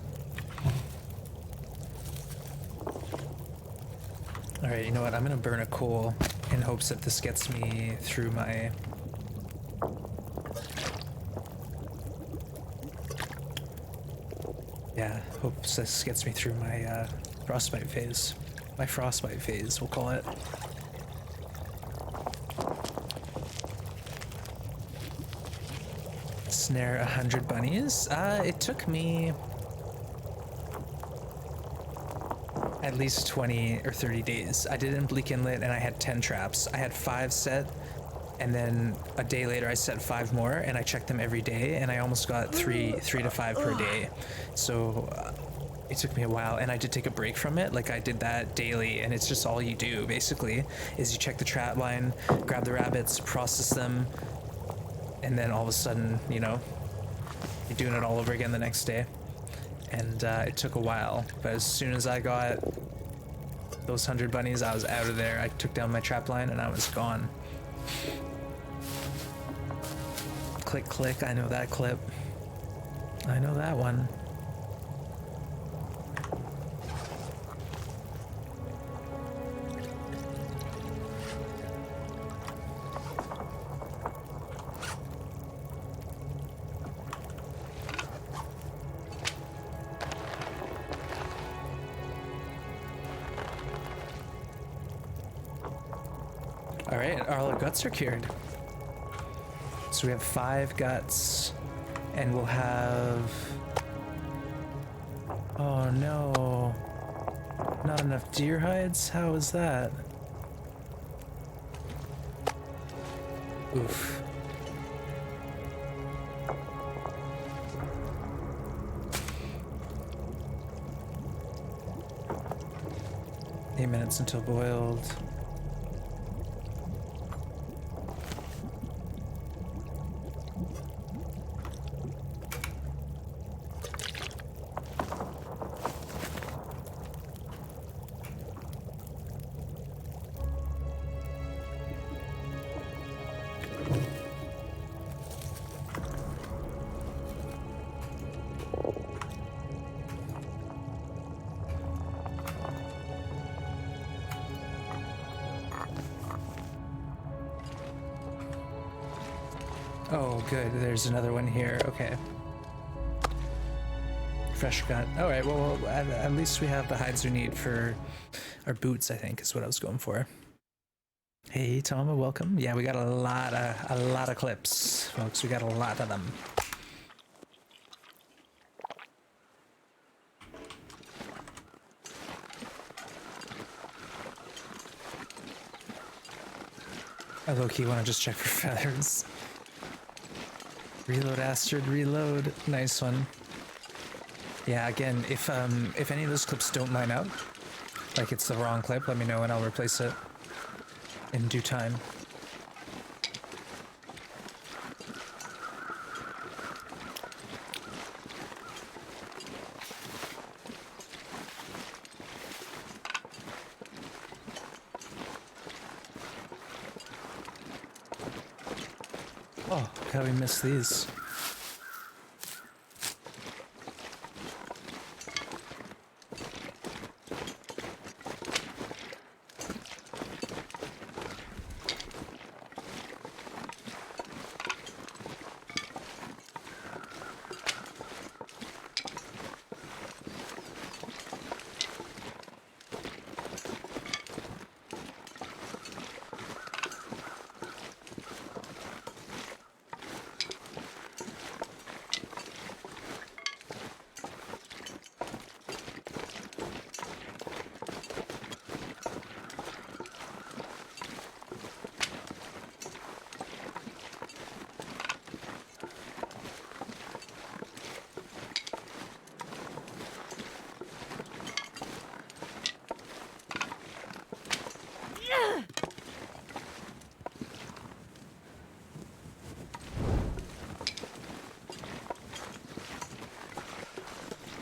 Alright, you know what? I'm gonna burn a coal in hopes that this gets me through my... Yeah, hopes this gets me through my frostbite phase. My frostbite phase, we'll call it. Snare 100 bunnies? It took me at least 20 or 30 days. I did it in Bleak Inlet and I had 10 traps. I had 5 set, and then a day later I set 5 more, and I checked them every day, and I almost got 3 to 5 per day. So it took me a while, and I did take a break from it. Like, I did that daily, and it's just all you do basically is you check the trap line, grab the rabbits, process them, and then all of a sudden, you know, you're doing it all over again the next day. And it took a while, but as soon as I got those 100 bunnies, I was out of there. I took down my trap line and I was gone. Click, click, I know that clip. I know that one. Alright, all our guts are cured. So we have 5 guts, and we'll have... Oh no. Not enough deer hides? How is that? Oof. Eight minutes until boiled. Oh, good. There's another one here. Okay. Fresh cut. All right. Well, at least we have the hides we need for our boots, I think, is what I was going for. Hey, Toma, welcome. Yeah, we got a lot of clips, folks. We got a lot of them. I low-key want to just check for feathers. Reload, Astrid, reload. Nice one. Yeah, again, if any of those clips don't line up, like it's the wrong clip, let me know and I'll replace it in due time. Oh, how we missed these.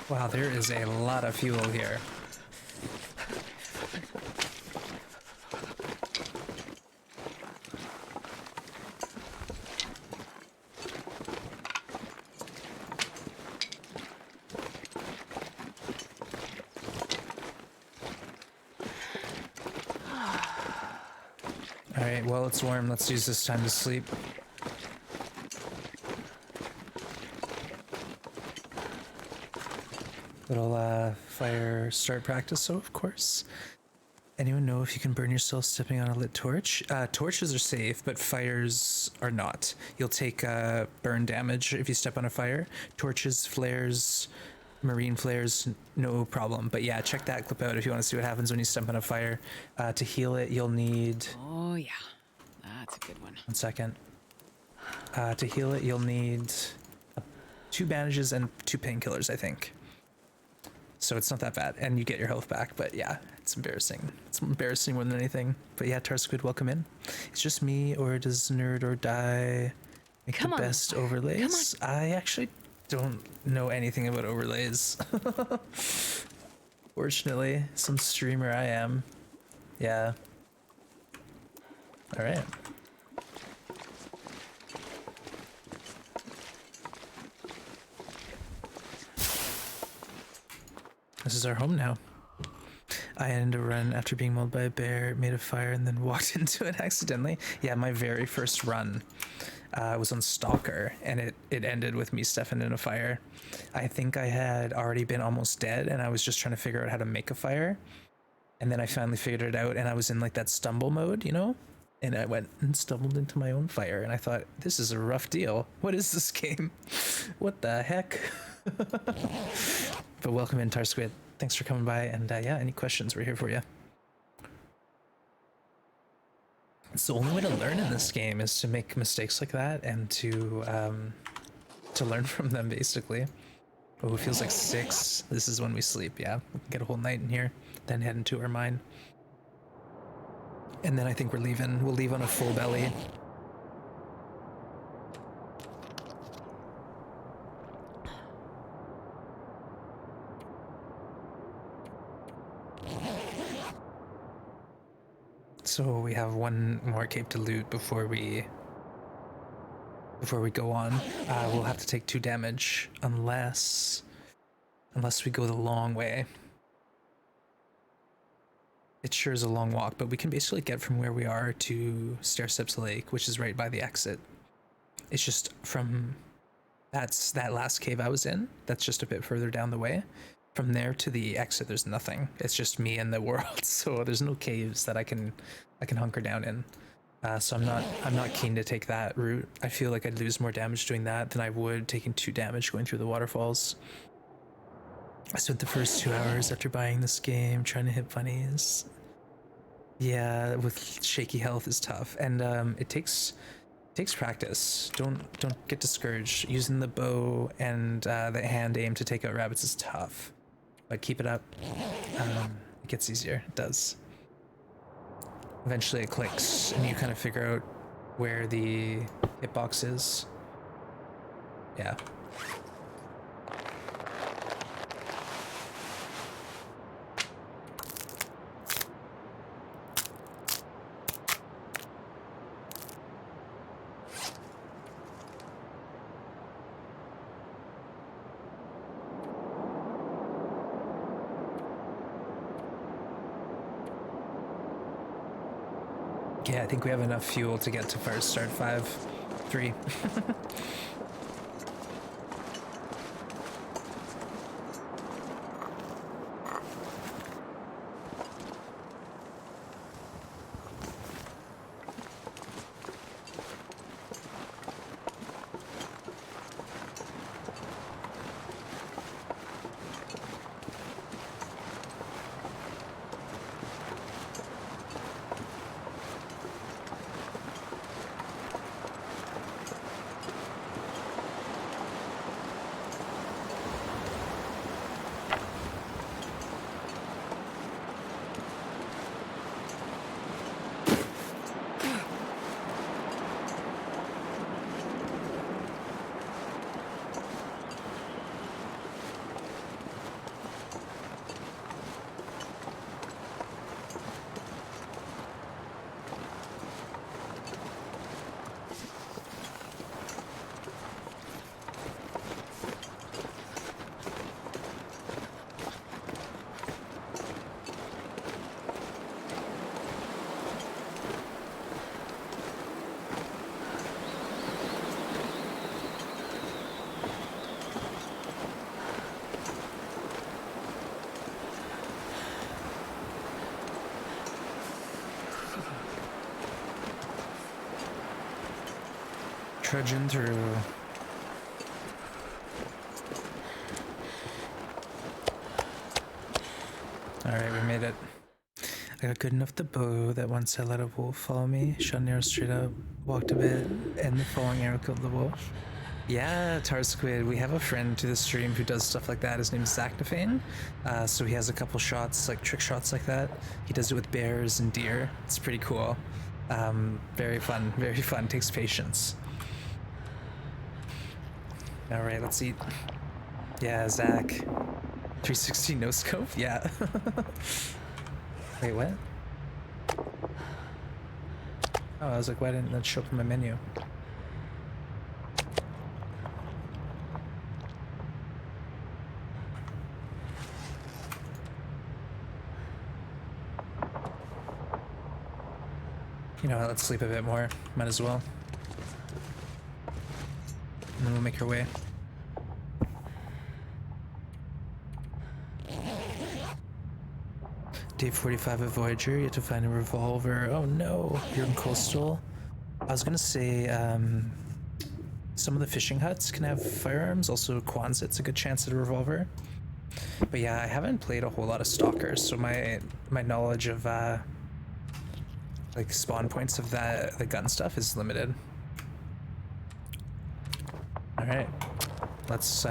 Wow, there is a lot of fuel here. Alright, well, it's warm. Let's use this time to sleep. Little fire start practice, so of course. Anyone know if you can burn yourself stepping on a lit torch? Torches are safe, but fires are not. You'll take burn damage if you step on a fire. Torches, flares, marine flares, no problem. But yeah, check that clip out if you want to see what happens when you step on a fire. To heal it, you'll need... Oh, yeah. That's a good one. 1 second. To heal it, you'll need 2 bandages and 2 painkillers, I think. So it's not that bad, and you get your health back, but yeah, it's embarrassing. It's embarrassing more than anything. But yeah, Tarsquid, welcome in. It's just me, or does Nerd or Die make the best overlays? I actually don't know anything about overlays. Fortunately, some streamer I am. Yeah. All right. This is our home now. I ended a run after being mauled by a bear, made a fire, and then walked into it accidentally. Yeah, my very first run was on Stalker, and it ended with me stepping in a fire. I think I had already been almost dead, and I was just trying to figure out how to make a fire. And then I finally figured it out, and I was in like that stumble mode, you know? And I went and stumbled into my own fire, and I thought, this is a rough deal. What is this game? What the heck? But welcome in, Tarsquid. Thanks for coming by, and yeah, any questions, we're here for you. It's the only way to learn in this game is to make mistakes like that and to learn from them, basically. Oh, it feels like 6. This is when we sleep, yeah. We can get a whole night in here, then head into our mine. And then I think we're leaving. We'll leave on a full belly. So we have one more cape to loot before we go on. We'll have to take 2 damage unless we go the long way. It sure is a long walk, but we can basically get from where we are to Stairsteps Lake, which is right by the exit. It's just from that last cave I was in. That's just a bit further down the way. From there to the exit, there's nothing. It's just me and the world. So there's no caves that I can hunker down in. So I'm not keen to take that route. I feel like I'd lose more damage doing that than I would taking 2 damage going through the waterfalls. I spent the first 2 hours after buying this game trying to hit bunnies. Yeah, with shaky health is tough, and it takes practice. Don't get discouraged. Using the bow and the hand aim to take out rabbits is tough, but keep it up. It gets easier. It does. Eventually it clicks, and you kind of figure out where the hitbox is. Yeah. Yeah, I think we have enough fuel to get to fire start 5-3. Trudging through. Alright, we made it. I got good enough to bow that once I let a wolf follow me, shot an arrow straight up, walked a bit, and the following arrow killed the wolf. Yeah, Tar Squid, we have a friend to the stream who does stuff like that. His name's Zactafane. So he has a couple shots, like trick shots like that. He does it with bears and deer. It's pretty cool. Very fun, takes patience. Alright, let's eat. Yeah, Zach. 360 no scope? Yeah. Wait, what? Oh, I was like, why didn't that show up in my menu? You know what, let's sleep a bit more. Might as well. And then we'll make our way. Day 45 of Voyager, you have to find a revolver. Oh no, you're in Coastal. I was gonna say, some of the fishing huts can have firearms, also Quonsit's a good chance at a revolver. But yeah, I haven't played a whole lot of Stalkers, so my knowledge of like spawn points of the gun stuff is limited. Alright. Let's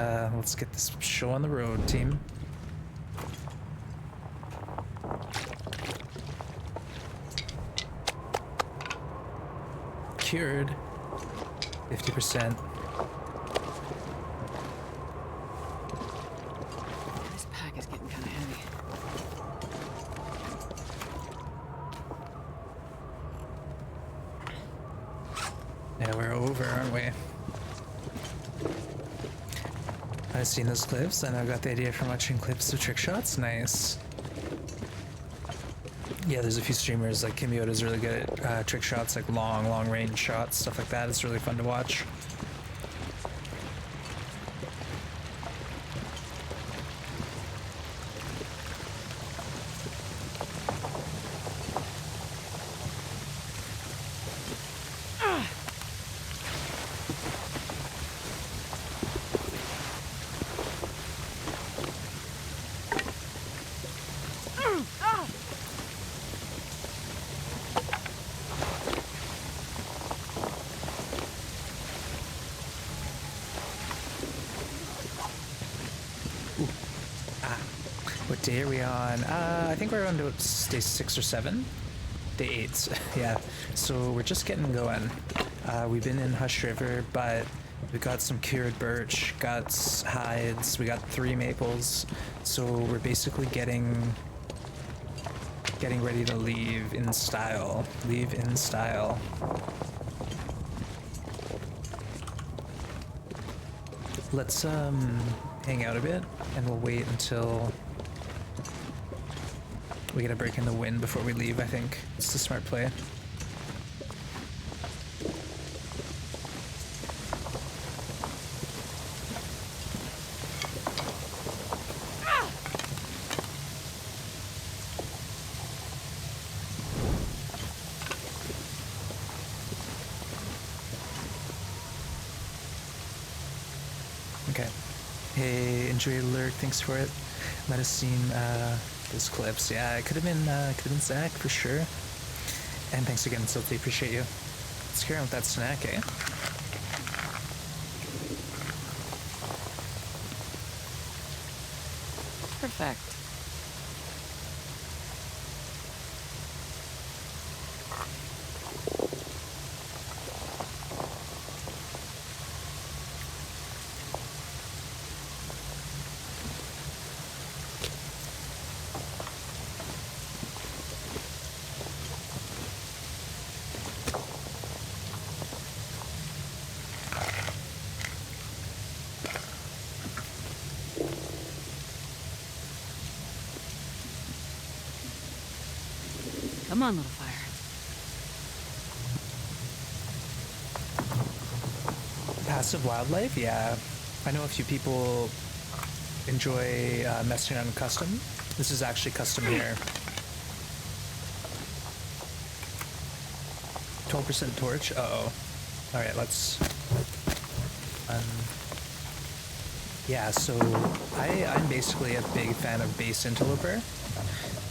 get this show on the road, team. Cured. 50%. This pack is getting kind of heavy. Yeah, we're over, aren't we? I've seen those clips, and I got the idea from watching clips of trick shots. Nice. Yeah, there's a few streamers, like Kimyota's really good at trick shots, like long range shots, stuff like that. It's really fun to watch. What day are we on? I think we're on to day 6 or 7. Day 8, yeah. So we're just getting going. We've been in Hush River, but we got some cured birch, got hides, we got 3 maples. So we're basically getting ready to leave in style. Leave in style. Let's hang out a bit, and we'll wait until we get a break in the wind before we leave. I think it's the smart play. Okay. Hey, enjoy the lurk. Thanks for it. Might have seen those clips. Yeah, it could have been Zach for sure. And thanks again, Silty. Appreciate you. Let's carry on with that snack, eh? Perfect. Come on, little fire. Passive wildlife, yeah. I know a few people enjoy messing around in custom. This is actually custom here. 12% torch. Uh-oh. All right, let's. Yeah, so I'm basically a big fan of base interloper,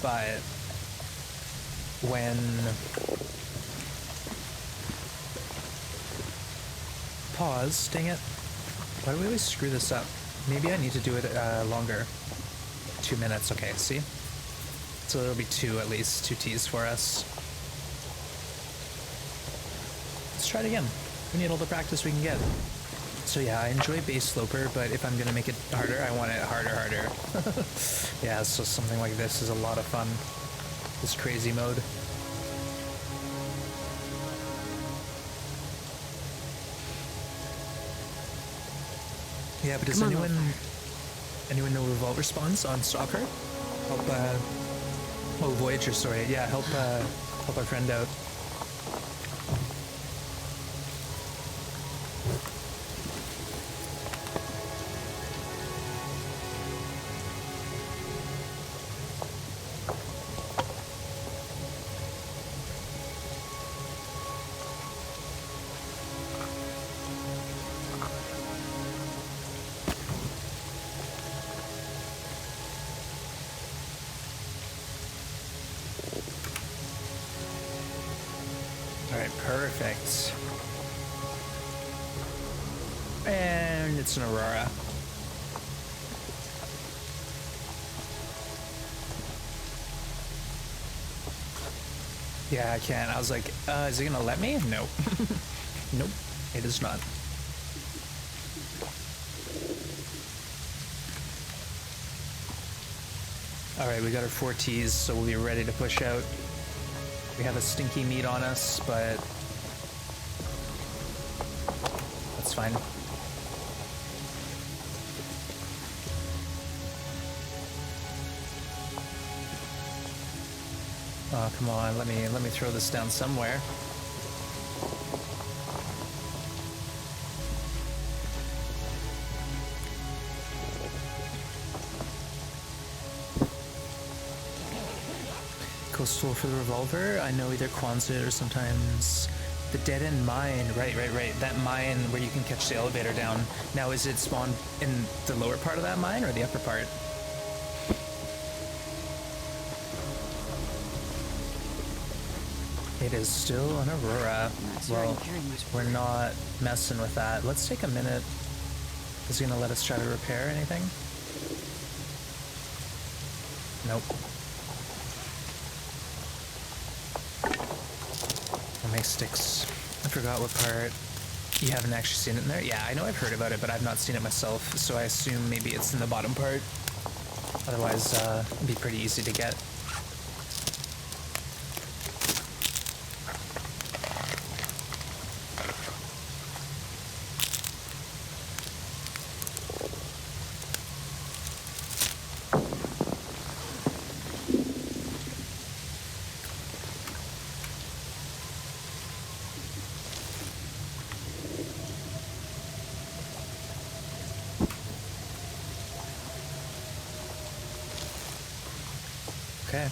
but when pause, dang it. Why do we always screw this up? Maybe I need to do it longer. 2 minutes, okay, see? So it'll be 2 at least, 2 T's for us. Let's try it again. We need all the practice we can get. So yeah, I enjoy base sloper, but if I'm gonna make it harder, I want it harder. Yeah, so something like this is a lot of fun. This crazy mode. Yeah, but does anyone know Revolver spawns on Stalker? Help oh, Voyager, sorry. Yeah, help our friend out. Alright, perfect. And it's an Aurora. Yeah, I can. I was like, is it gonna let me? Nope. Nope, it is not. Alright, we got our 4 T's, so we'll be ready to push out. We have a stinky meat on us, but that's fine. Oh, come on, let me throw this down somewhere. Coastal for the revolver. I know either Quonset or sometimes the dead end mine. Right. That mine where you can catch the elevator down. Now, is it spawned in the lower part of that mine or the upper part? It is still an Aurora. Well, we're not messing with that. Let's take a minute. Is he gonna let us try to repair anything? Nope. We'll make sticks. I forgot what part. You haven't actually seen it in there? Yeah, I know I've heard about it, but I've not seen it myself, so I assume maybe it's in the bottom part. Otherwise, it'd be pretty easy to get. Okay.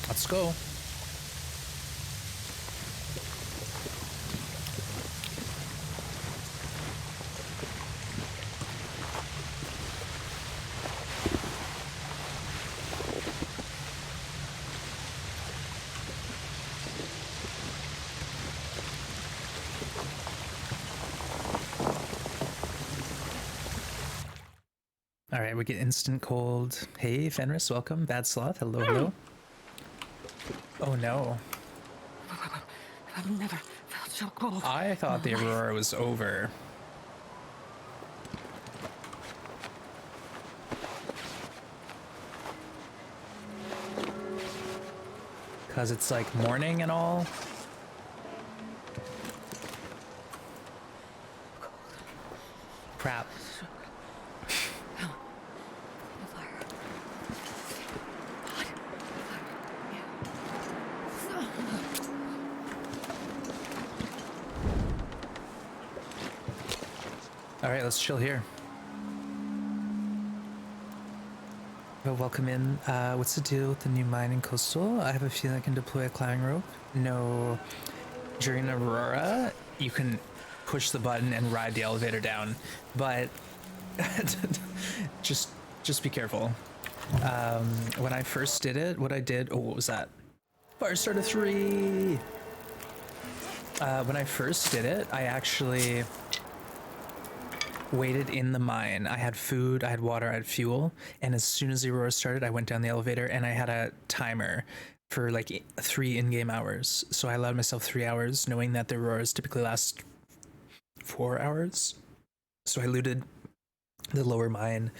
Let's go. All right, we get instant cold. Hey, Fenris, welcome. Bad Sloth, hello, hello. Oh no. I've never felt so cold. I thought the Aurora was over. Cause it's like morning and all. Crap. All right, let's chill here. Well, welcome in. What's the deal with the new mine in Coastal? I have a feeling I can deploy a climbing rope. No, during Aurora, you can push the button and ride the elevator down, but just be careful. When I first did it, what I did, oh, what was that? Fire starter 3. When I first did it, I actually waited in the mine. I had food, I had water, I had fuel, and as soon as the Aurora started, I went down the elevator and I had a timer for like 3 in-game hours. So I allowed myself 3 hours, knowing that the Auroras typically last 4 hours. So I looted the lower mine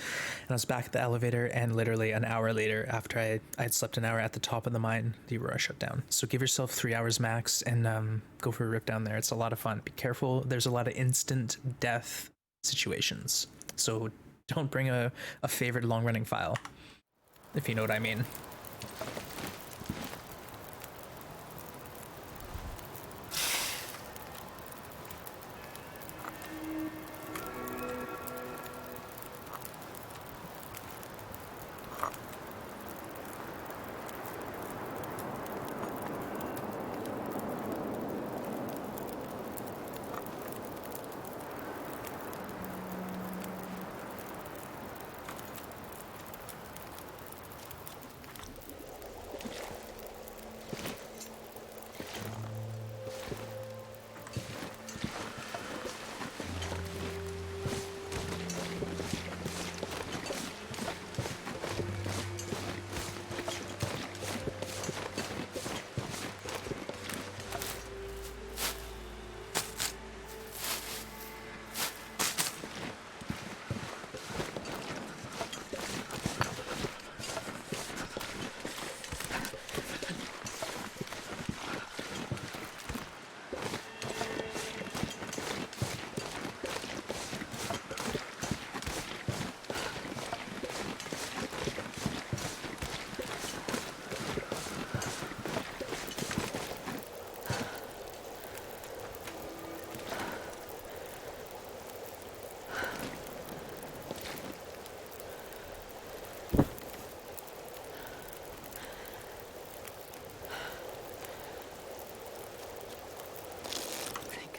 and I was back at the elevator, and literally an hour later, after I had slept an hour at the top of the mine, the Aurora shut down. So give yourself 3 hours max and go for a rip down there. It's a lot of fun. Be careful, there's a lot of instant death situations, so don't bring a favorite long-running file, if you know what I mean.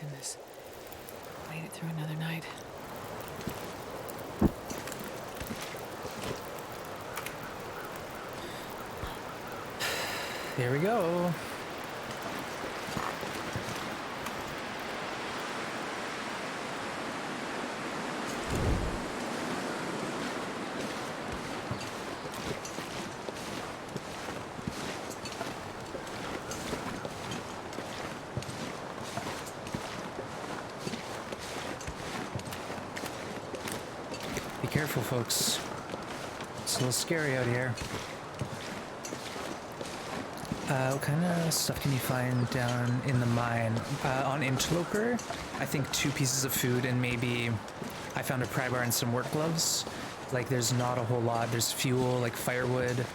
Goodness. Made it through another night. Here we go. careful, folks. It's a little scary out here. What kind of stuff can you find down in the mine? On Interloper, I think 2 pieces of food and maybe I found a pry bar and some work gloves. Like, there's not a whole lot. There's fuel, like firewood.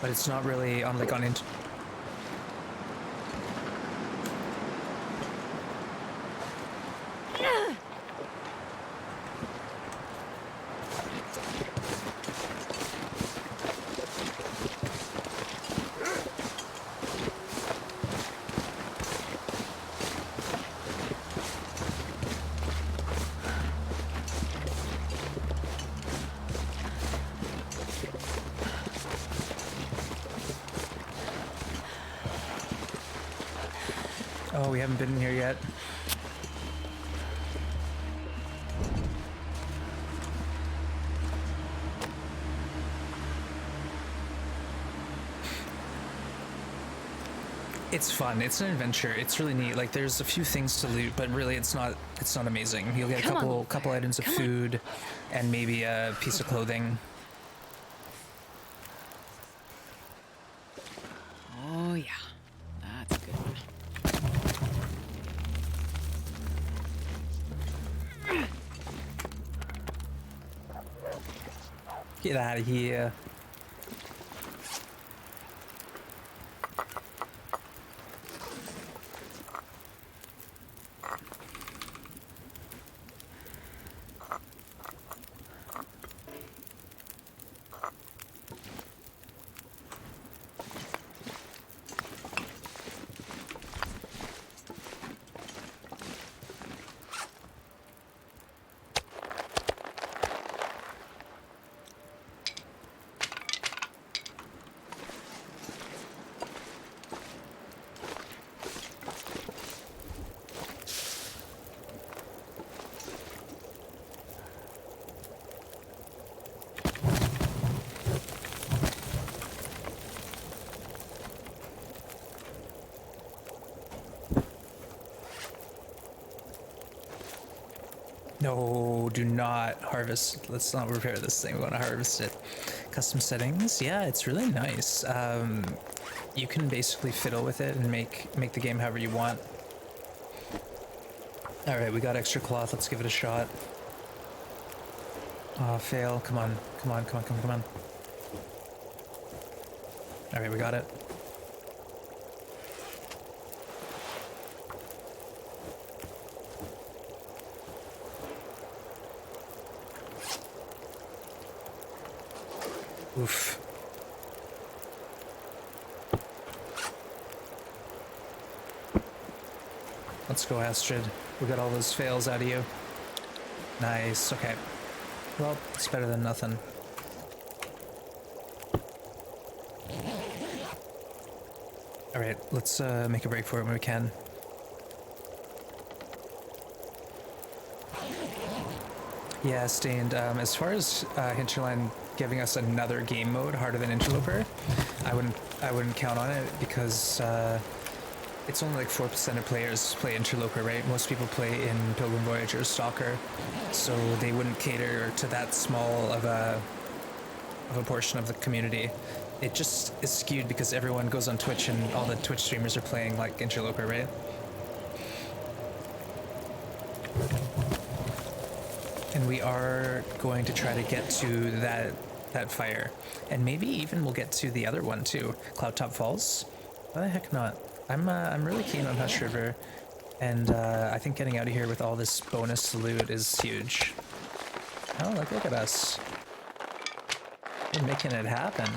But it's not really on, like, on Oh, we haven't been in here yet. It's fun. It's an adventure. It's really neat. Like, there's a few things to loot, but really it's not amazing. You'll get a couple items of food and maybe a piece of clothing. Oh yeah, that's a good one. Get out of here. No, do not harvest. Let's not repair this thing. We want to harvest it. Custom settings. Yeah, it's really nice. You can basically fiddle with it and make the game however you want. All right, we got extra cloth. Let's give it a shot. Oh, fail. Come on. Come on, come on, come on, come on. All right, we got it. Oof. Let's go, Astrid. We got all those fails out of you. Nice, okay. Well, it's better than nothing. Alright, let's make a break for it when we can. Yeah, Stained. As far as Hinterland giving us another game mode harder than Interloper, I wouldn't count on it because it's only like 4% of players play Interloper, right? Most people play in Pilgrim Voyage or Stalker, so they wouldn't cater to that small of a portion of the community. It just is skewed because everyone goes on Twitch and all the Twitch streamers are playing like Interloper, right? And we are going to try to get to that fire, and maybe even we'll get to the other one too, Cloudtop Falls. Why the heck not? I'm really keen on Hush River, and I think getting out of here with all this bonus loot is huge. Oh, look at us. We're making it happen.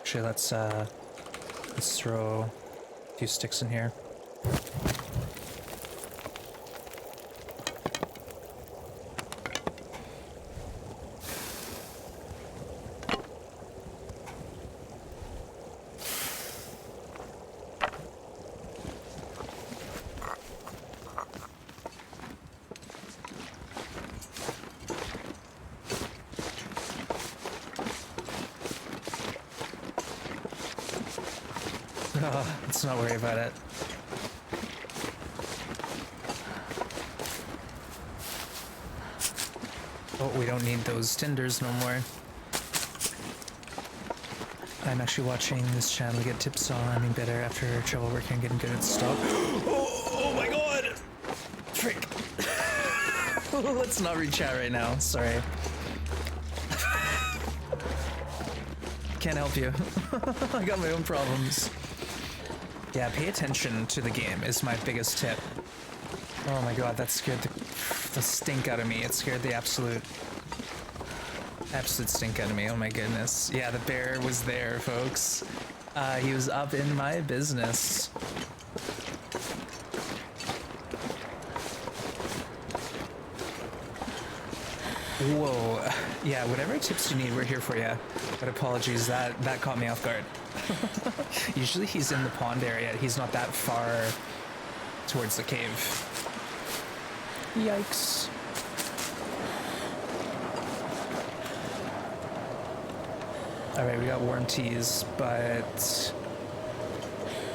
Actually, let's throw a few sticks in here. Let's not worry about it. Oh, we don't need those tinders no more. I'm actually watching this channel get tips on landing better after trouble working and getting good at stop. Oh my god! Frick. Let's not read chat right now, sorry. Can't help you. I got my own problems. Yeah, pay attention to the game is my biggest tip. Oh my god, that scared the stink out of me. It scared the absolute stink out of me. Oh my goodness. Yeah, the bear was there, folks. He was up in my business. Whoa. Yeah, whatever tips you need, we're here for you. But apologies, that caught me off guard. Usually he's in the pond area. He's not that far towards the cave. Yikes. Alright, we got warm teas, but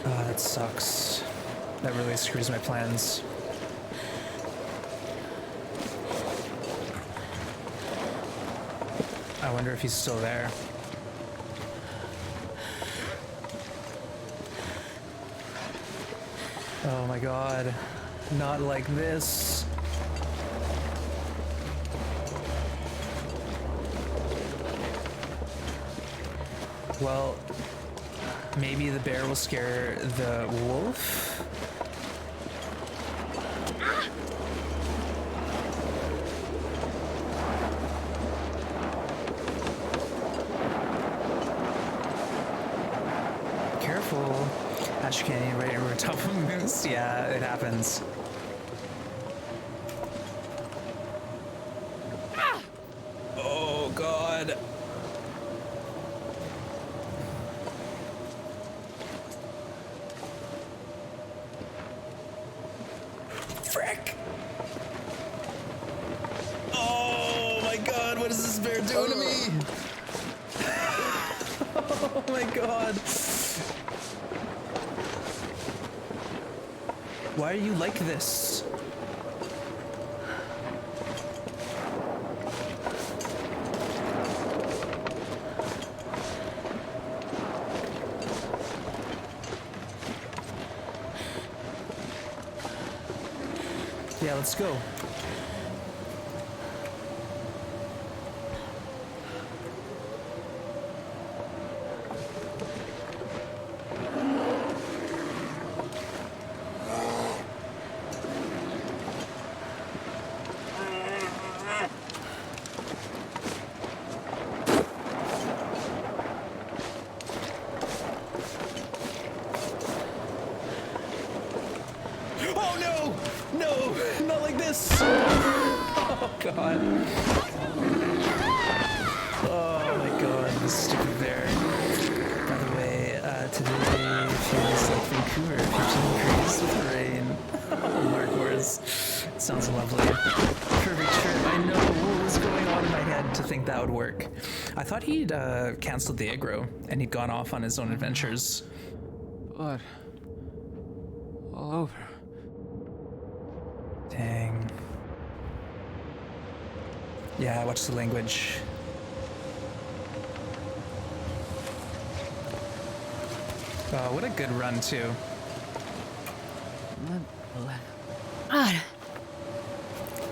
that sucks. That really screws my plans. I wonder if he's still there. Oh my god. Not like this. Well, maybe the bear will scare the wolf? Careful. Ash Canyon right over top of a moose. Yeah, it happens. Oh god. Frick! Oh my god, what is this bear doing to me? Oh my god. Why are you like this? Yeah, let's go. Oh god. Oh my god, this stupid bear. By the way, today feels like Vancouver, 15 degrees with rain. Oh, Mark Wars. Sounds lovely. Perfect trip. I know what was going on in my head to think that would work. I thought he'd canceled the aggro and he'd gone off on his own adventures. Blood. All over. Dang. Yeah, watch the language. Oh, what a good run, too. God. I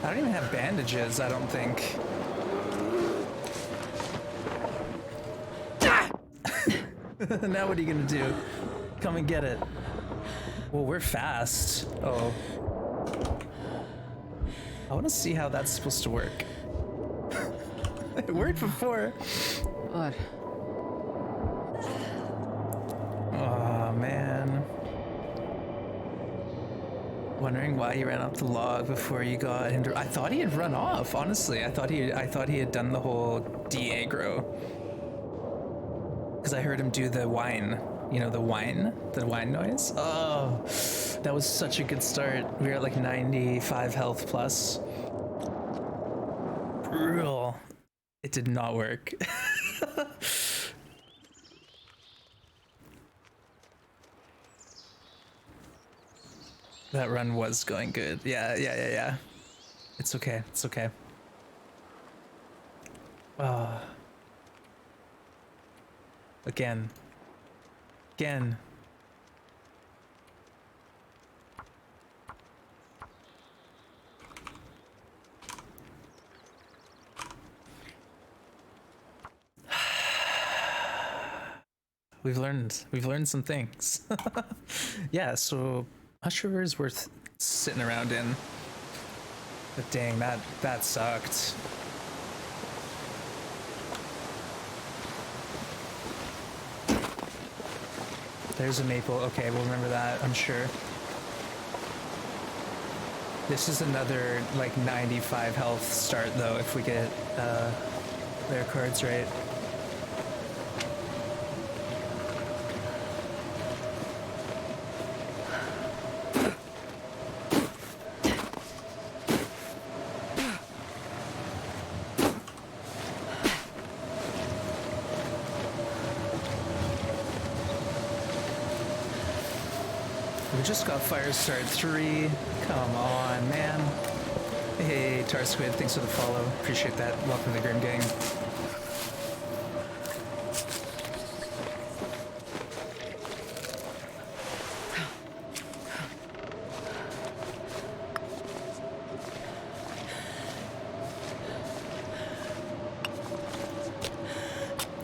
don't even have bandages, I don't think. Now what are you gonna do? Come and get it. Well, we're fast. Oh. I want to see how that's supposed to work. It worked before. Blood. Oh man. Wondering why you ran up the log before you got him to. I thought he had run off. Honestly, I thought he had done the whole de-aggro. Because I heard him do the whine. You know, the whine noise. Oh, that was such a good start. We were at like 95 health plus. Brutal. It did not work. That run was going good. Yeah. It's okay. It's okay. Again. Again. We've learned some things. Yeah, so HRV is worth sitting around in. But dang, that sucked. There's a maple. Okay, we'll remember that, I'm sure. This is another like 95 health start though if we get their cards right. We just got fire start 3. Come on, man. Hey, Tar Squid, thanks for the follow. Appreciate that. Welcome to the Grim Gang.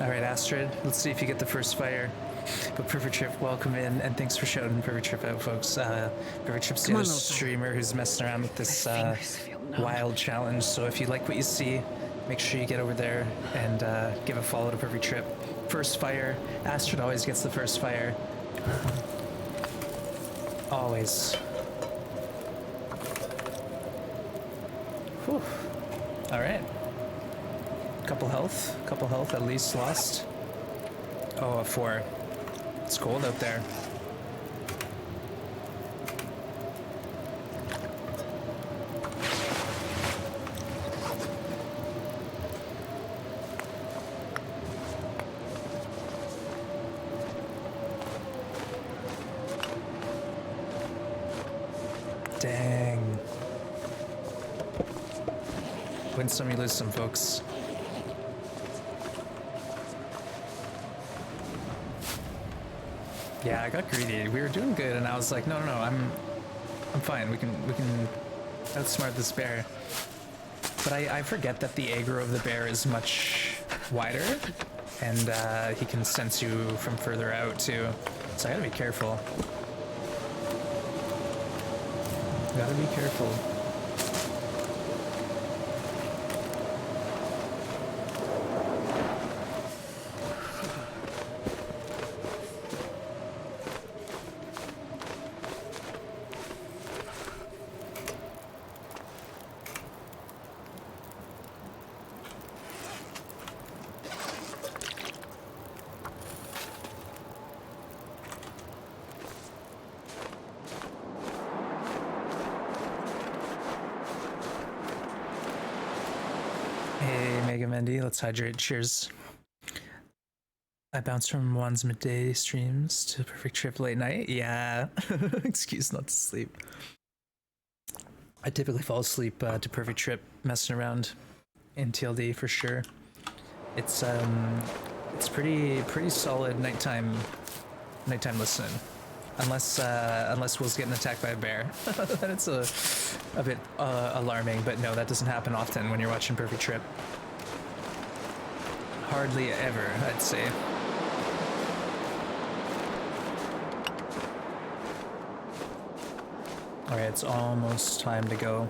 All right, Astrid, let's see if you get the first fire. But Perfect Trip, welcome in, and thanks for shouting Perfect Trip out, folks. Perfect Trip's the other streamer who's messing around with this wild challenge, so if you like what you see, make sure you get over there and give a follow to Perfect Trip. First fire, Astrid always gets the first fire. Always. Whew. All right. Couple health at least lost. Oh, a 4. It's cold out there. Dang. Win some, you lose some, folks. Yeah, I got greedy. We were doing good, and I was like, no, I'm fine. We can outsmart this bear. But I forget that the aggro of the bear is much wider, and he can sense you from further out too. So I gotta be careful. Gotta be careful. Let's hydrate. Cheers. I bounced from Juan's midday streams to Perfect Trip late night. Yeah. Excuse not to sleep. I typically fall asleep to Perfect Trip messing around in TLD for sure. It's pretty solid nighttime listening. Unless Will's getting attacked by a bear. Then it's a bit alarming, but no, that doesn't happen often when you're watching Perfect Trip. Hardly ever, I'd say. Alright, it's almost time to go.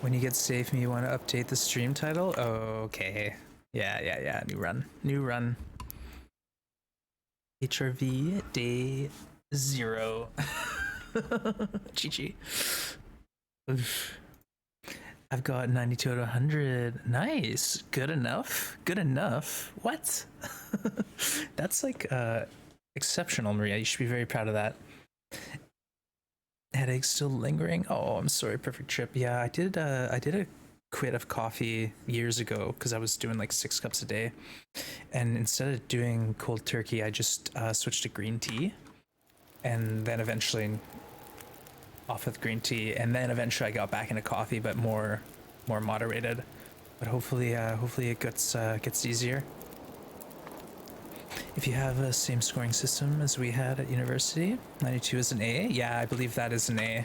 When you get safe and you want to update the stream title? Okay. Yeah. New run. HRV day 0. Chi. I've got 92 out of 100. Nice. Good enough. What? That's like Exceptional, Maria. You should be very proud of that. Headache still lingering. Oh, I'm sorry. Perfect trip. Yeah, I did a quit of coffee years ago because I was doing like 6 cups a day, and instead of doing cold turkey, I just switched to green tea, and then eventually off with green tea, and then eventually I got back into coffee, but more moderated. But hopefully it gets easier. If you have a same scoring system as we had at university, 92 is an A. Yeah, I believe that is an A.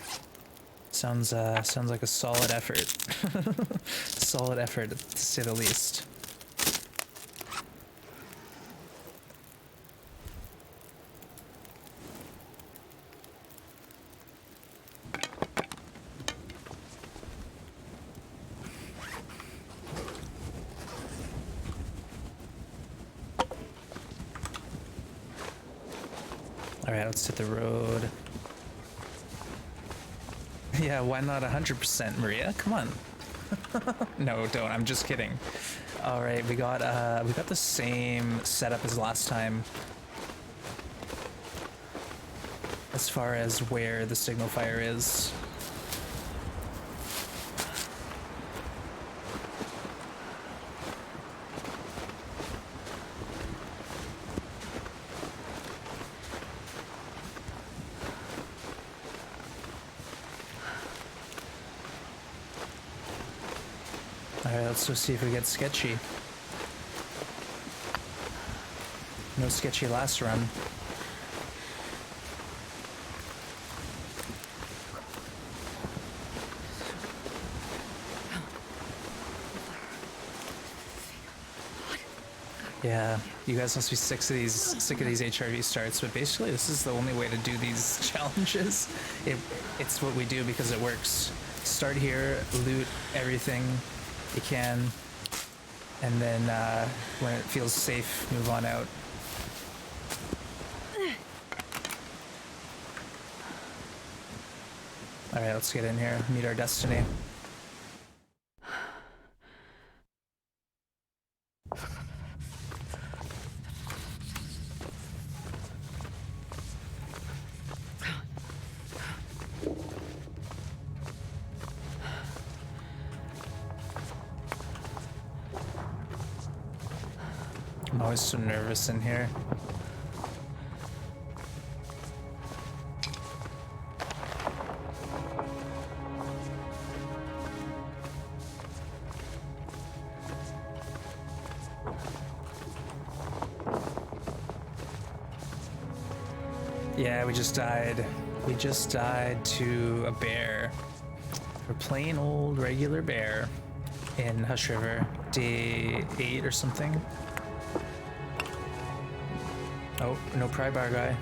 Sounds like a solid effort. Solid effort, to say the least. All right, let's hit the road. Yeah, why not 100%, Maria? Come on. No, don't. I'm just kidding. All right, we got the same setup as last time, as far as where the signal fire is. Alright, let's go see if we get sketchy. No sketchy last run. Yeah, you guys must be sick of these HRV starts, but basically this is the only way to do these challenges. It's what we do because it works. Start here, loot everything you can, and then when it feels safe, move on out. All right, let's get in here, meet our destiny. I'm always so nervous in here. Yeah, we just died. We just died to a bear. A plain old regular bear in Hush River. Day 8 or something. Oh, no pry bar guy.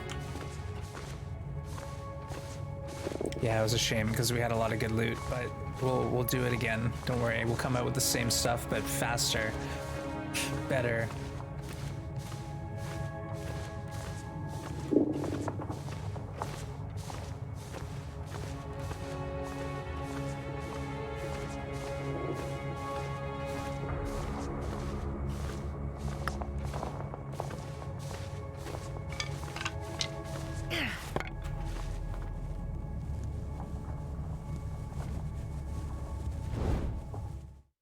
Yeah, it was a shame because we had a lot of good loot, but we'll do it again. Don't worry, we'll come out with the same stuff, but faster, better.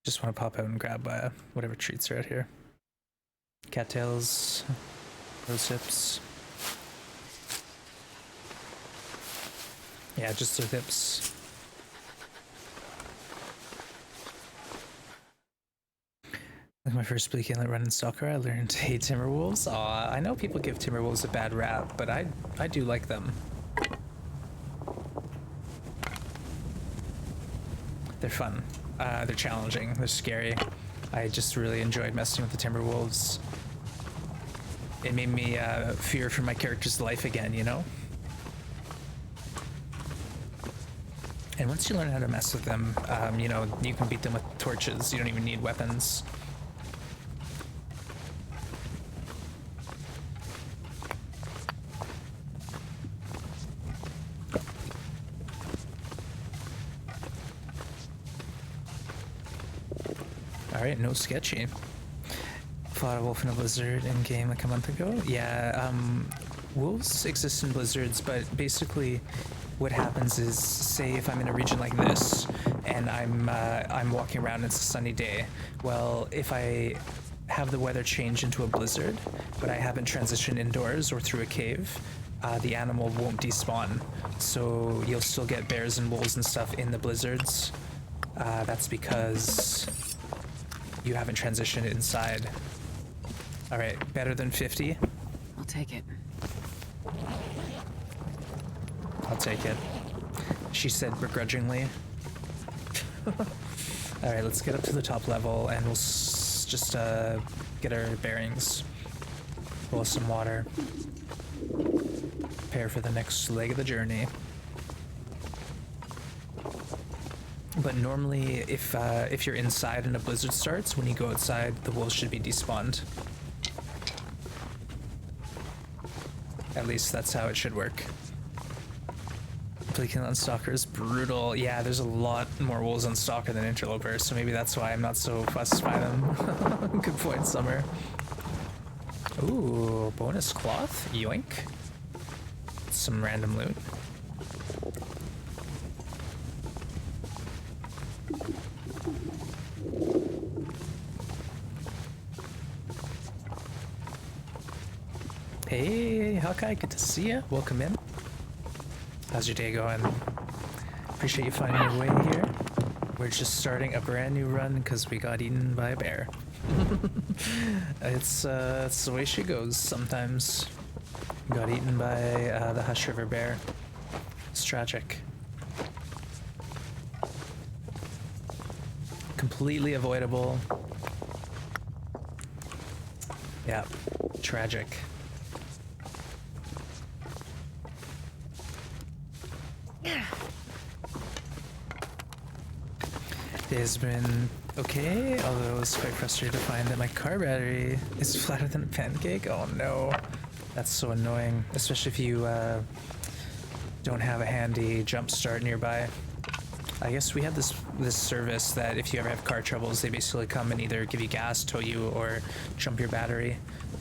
Just want to pop out and grab whatever treats are out here. Cattails, rose hips. Yeah, just the hips. Like my first bleak inlet run in soccer, I learned to hate Timberwolves. Aw, I know people give Timberwolves a bad rap, but I do like them. They're fun. They're challenging. They're scary. I just really enjoyed messing with the Timberwolves. It made me fear for my character's life again, you know? And once you learn how to mess with them, you know, you can beat them with torches. You don't even need weapons. Alright, no sketchy. Fought a wolf and a lizard in game like a month ago. Yeah, wolves exist in blizzards, but basically what happens is, say if I'm in a region like this and I'm walking around, it's a sunny day. Well, if I have the weather change into a blizzard, but I haven't transitioned indoors or through a cave, the animal won't despawn. So you'll still get bears and wolves and stuff in the blizzards. That's because you haven't transitioned inside. All right, better than 50. I'll take it. I'll take it. She said begrudgingly. All right, let's get up to the top level and we'll just get our bearings. Boil some water. Prepare for the next leg of the journey. But normally, if you're inside and a blizzard starts, when you go outside, the wolves should be despawned. At least that's how it should work. Playing on Stalker is brutal. Yeah, there's a lot more wolves on Stalker than Interloper, so maybe that's why I'm not so fussed by them. Good point, Summer. Ooh, bonus cloth? Yoink. Some random loot. Hey, Hawkeye, good to see you. Welcome in. How's your day going? Appreciate you finding your way here. We're just starting a brand new run because we got eaten by a bear. It's the way she goes sometimes. Got eaten by the Hush River bear. It's tragic. Completely avoidable. Yeah, tragic. Day's been okay, although I was quite frustrated to find that my car battery is flatter than a pancake. Oh no, that's so annoying, especially if you don't have a handy jump start nearby. I guess we have this service that if you ever have car troubles, they basically come and either give you gas, tow you, or jump your battery.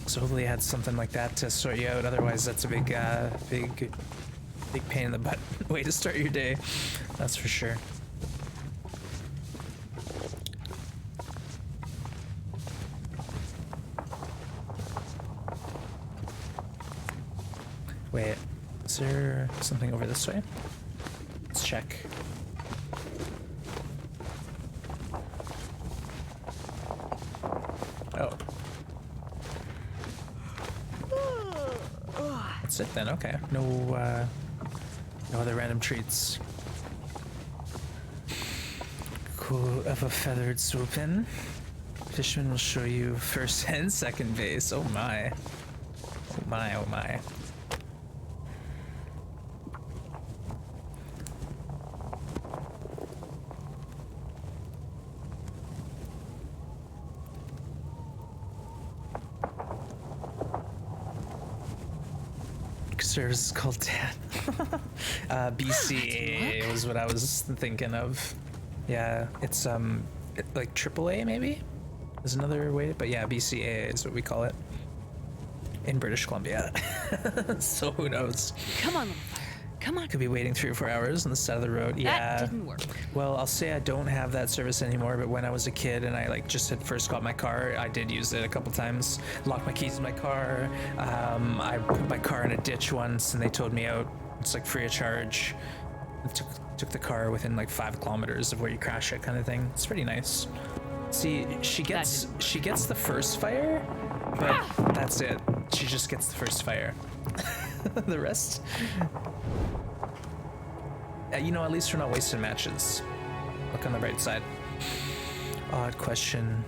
So hopefully it had something like that to sort you out. Otherwise, that's a big pain in the butt way to start your day. That's for sure. Wait, is there something over this way? Let's check. Oh. That's it then, okay. No other random treats. Cool of a feathered swoop in. Fishman will show you first and second base. Oh my. Oh my, oh my. Service is called Dan. BCA was what I was thinking of. Yeah, it's like AAA maybe is another way, but yeah, BCA is what we call it in British Columbia. So who knows? Come on, little fire. Come on. Could be waiting 3 or 4 hours on the side of the road. Yeah. That didn't work. Well, I'll say I don't have that service anymore, but when I was a kid and I like just had first got my car, I did use it a couple times. Locked my keys in my car. I put my car in a ditch once and they towed me out. It's like free of charge. It took the car within like 5 kilometers of where you crash it, kind of thing. It's pretty nice. See, she gets the first fire, but that's it. She just gets the first fire. The rest, you know, at least we're not wasting matches. Look on the bright side. Odd question.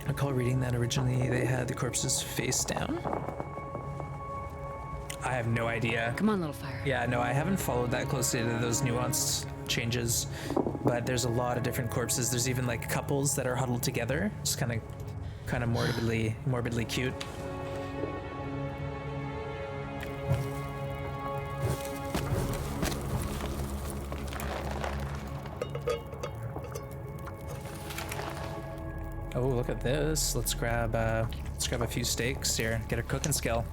I recall reading that originally they had the corpses face down. I have no idea. Come on, little fire. Yeah, no, I haven't followed that closely to those nuanced changes, but there's a lot of different corpses. There's even like couples that are huddled together. It's kind of morbidly cute. Oh, look at this. Let's grab a few steaks here. Get a cooking skill.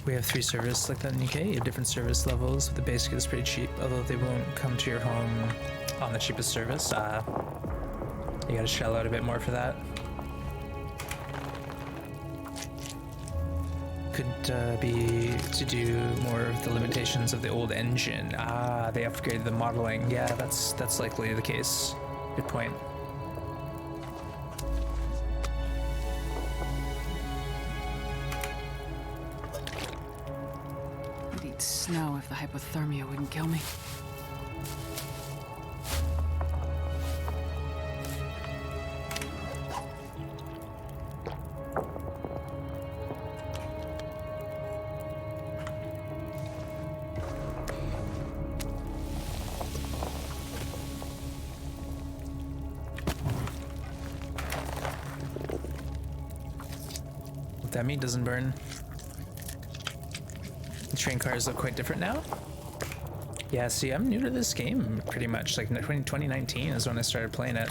We have 3 service like that in the UK. You have different service levels. The basic is pretty cheap, although they won't come to your home on the cheapest service. You gotta shell out a bit more for that. Could be to do more of the limitations of the old engine. They upgraded the modeling. Yeah, that's likely the case. Good point. I'd eat snow if the hypothermia wouldn't kill me. That meat doesn't burn. The train cars look quite different now. Yeah, see, I'm new to this game pretty much. Like 2019 is when I started playing it.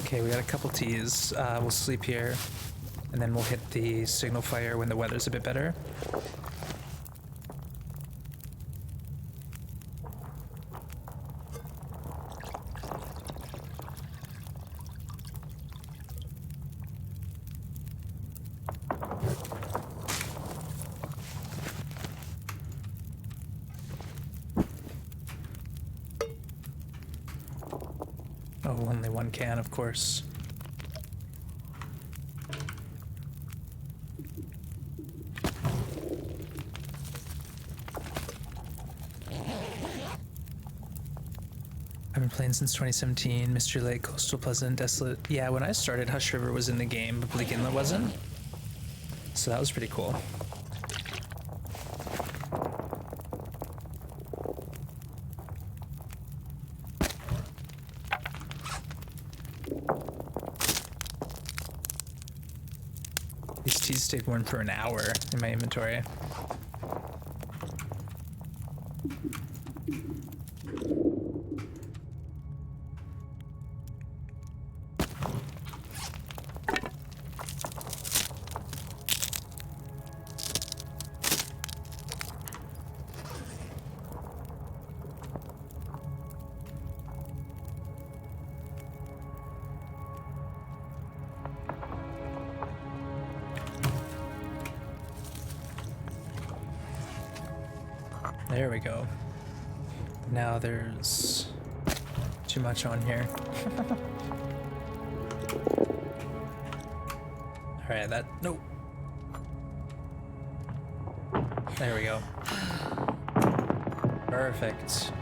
Okay, we got a couple teas. We'll sleep here, and then we'll hit the signal fire when the weather's a bit better. Oh, only one can, of course. I've been playing since 2017. Mystery Lake, Coastal Pleasant, Desolate. Yeah, when I started, Hush River was in the game, but Bleak Inlet wasn't. So that was pretty cool. These teas stayed warm for an hour in my inventory. There we go. Now there's too much on here. Alright, that... Nope. There we go. Perfect.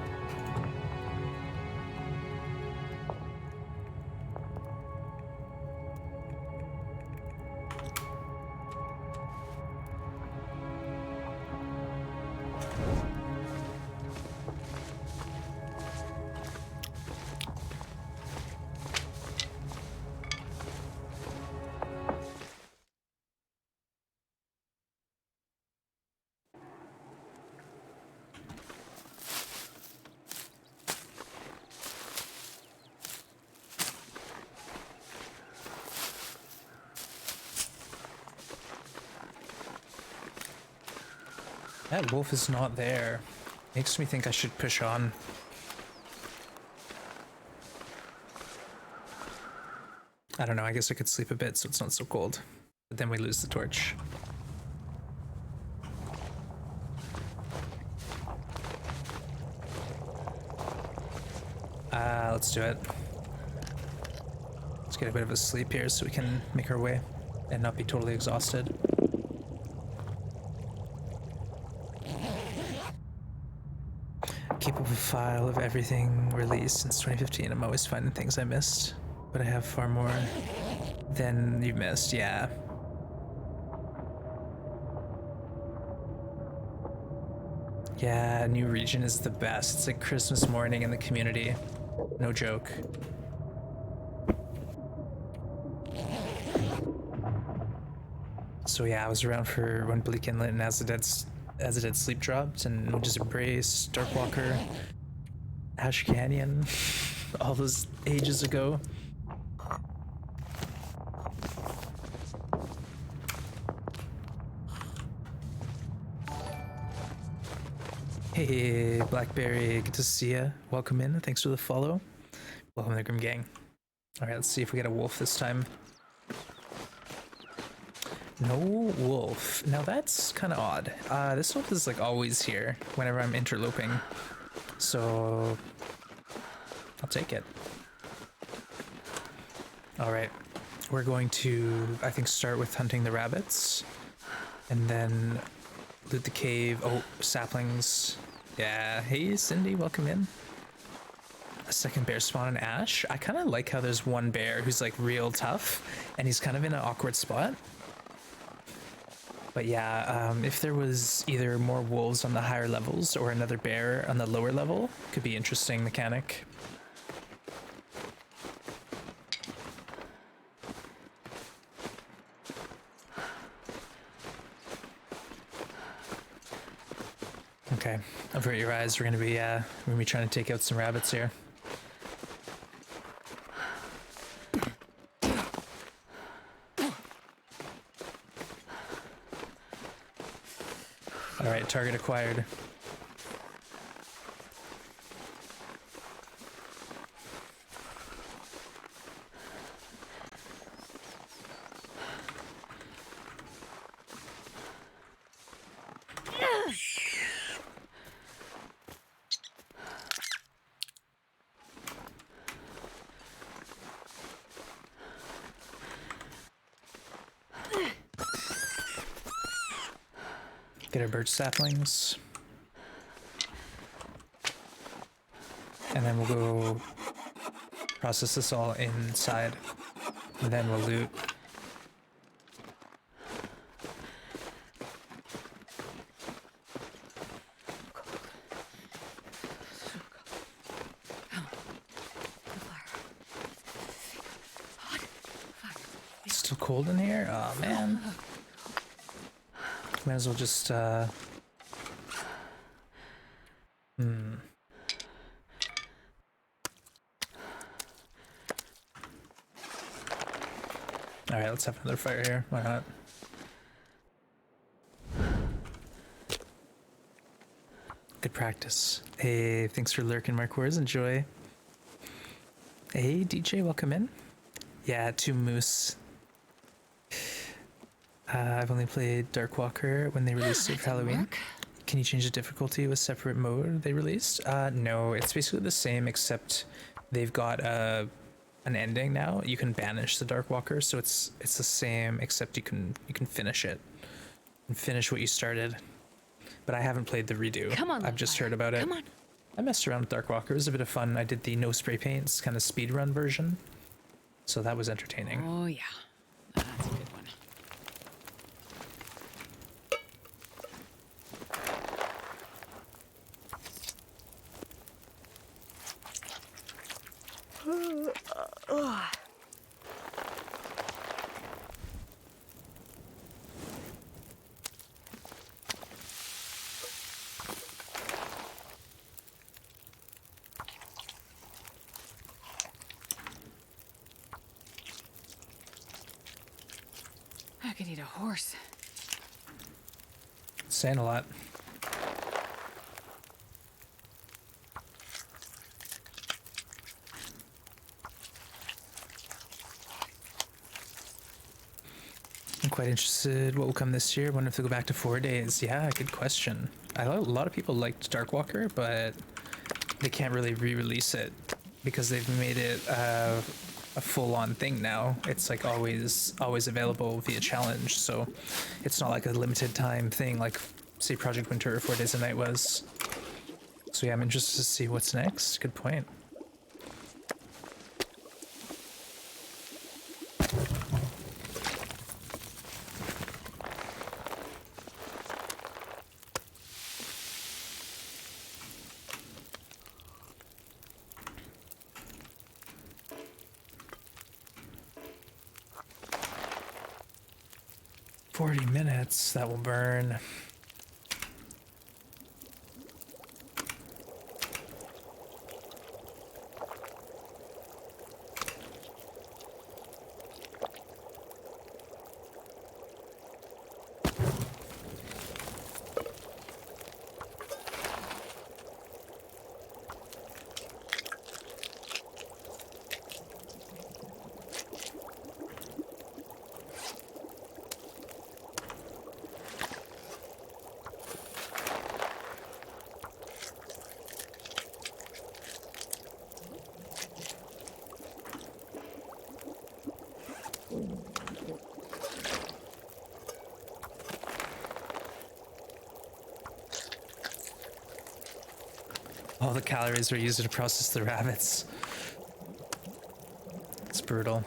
That wolf is not there. Makes me think I should push on. I don't know, I guess I could sleep a bit so it's not so cold. But then we lose the torch. Let's do it. Let's get a bit of a sleep here so we can make our way and not be totally exhausted. Keep up a file of everything released since 2015. I'm always finding things I missed, but I have far more than you missed, yeah. Yeah, a new region is the best. It's like Christmas morning in the community. No joke. So yeah, I was around for when Bleak Inlet and As the Dead Sleep dropped, and Witch's Embrace, Darkwalker, Ash Canyon, all those ages ago. Hey, Blackberry, good to see ya. Welcome in. Thanks for the follow. Welcome to the Grim Gang. All right, let's see if we get a wolf this time. No wolf. Now that's kind of odd. This wolf is like always here whenever I'm interloping. So I'll take it. All right, we're going to, I think, start with hunting the rabbits and then loot the cave. Oh, saplings. Yeah, hey Cindy, welcome in. A second bear spawn in Ash. I kind of like how there's one bear who's like real tough and he's kind of in an awkward spot. But yeah, if there was either more wolves on the higher levels or another bear on the lower level, could be interesting mechanic. Okay, avert your eyes. We're gonna be trying to take out some rabbits here. All right, target acquired. Get our birch saplings. And then we'll go process this all inside. And then we'll loot. It's still cold in here? Oh man. Might as well just Alright, let's have another fire here. Why not? Good practice. Hey, thanks for lurking, Marquez. Enjoy. Hey, DJ, welcome in. Yeah, 2 moose. I've only played Darkwalker when they released it for Halloween. Work. Can you change the difficulty with separate mode they released? No, it's basically the same except they've got an ending now. You can banish the Darkwalker, so it's the same except you can finish it and finish what you started. But I haven't played the redo. Come on, I've just fire. heard about it. Come on. I messed around with Darkwalker. It was a bit of fun. I did the no spray paints kind of speed run version, so that was entertaining. Oh yeah, that's a good one. I could eat a horse. Saying a lot. I'm quite interested what will come this year. Wonder if they'll go back to 4 days. Yeah, good question. A lot of people liked Darkwalker, but they can't really re-release it because they've made it a full-on thing now. It's like always available via challenge, so it's not like a limited time thing like say Project Winter or 4 Days a Night was. So yeah, I'm interested to see what's next. Good point. 40 minutes, that will burn. All the calories are used to process the rabbits. It's brutal.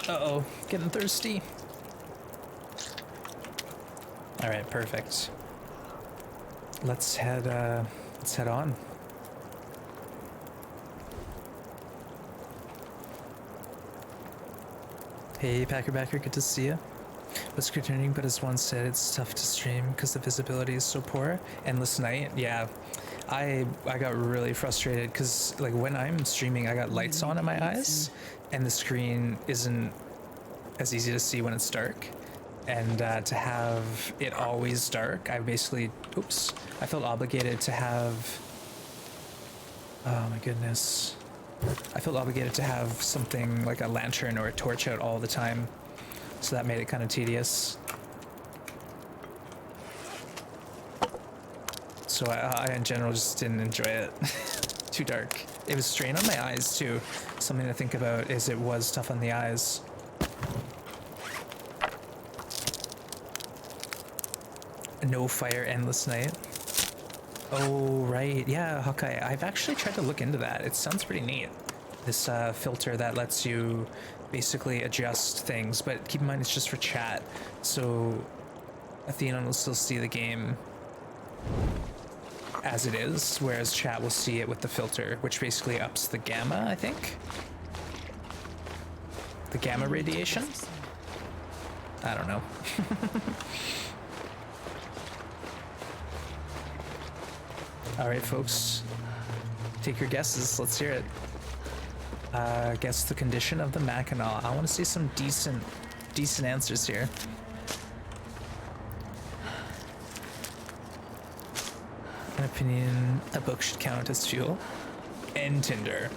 Uh-oh, getting thirsty. All right, perfect. Let's head on. Hey, Packerbacker, good to see you. Was returning, but as one said, it's tough to stream because the visibility is so poor. Endless night, yeah. I got really frustrated because like when I'm streaming, I got lights on in my eyes, and the screen isn't as easy to see when it's dark. And to have it always dark, I basically, oops, I felt obligated to have. Oh my goodness. I felt obligated to have something like a lantern or a torch out all the time, so that made it kind of tedious. So I in general just didn't enjoy it. Too dark. It was strain on my eyes too. Something to think about is it was tough on the eyes. No fire, endless night. Oh, right. Yeah, Hawkeye. I've actually tried to look into that. It sounds pretty neat. This filter that lets you basically adjust things, but keep in mind it's just for chat. So Athena will still see the game as it is, whereas chat will see it with the filter, which basically ups the gamma, I think. The gamma radiation? I don't know. All right, folks, take your guesses. Let's hear it. Guess the condition of the Mackinaw. I want to see some decent answers here. In my opinion, a book should count as fuel. And Tinder.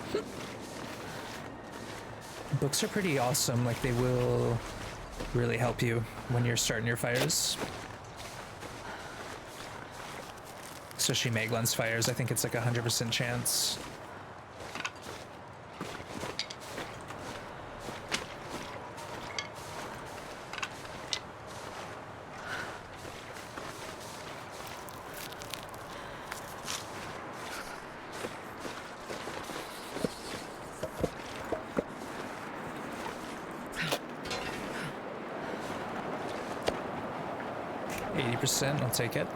Books are pretty awesome. Like, they will really help you when you're starting your fires. Especially Meglin's fires, I think it's like 100% chance. I'll take it.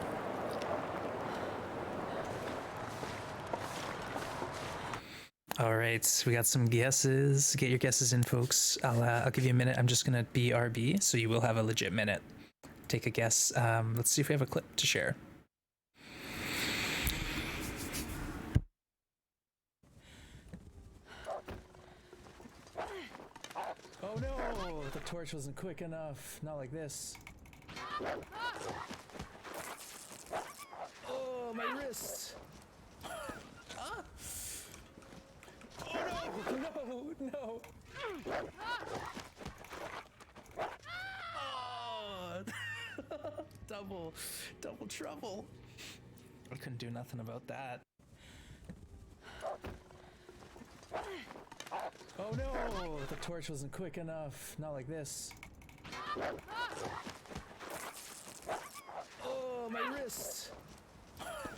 All right, we got some guesses. Get your guesses in, folks. I'll give you a minute. I'm just gonna BRB, so you will have a legit minute. Take a guess. Let's see if we have a clip to share. Oh no, the torch wasn't quick enough. Not like this. Oh, my wrist. Ah. Oh no, no. Oh. double trouble. I couldn't do nothing about that. Oh no, the torch wasn't quick enough. Not like this. Oh, my wrist. Ah.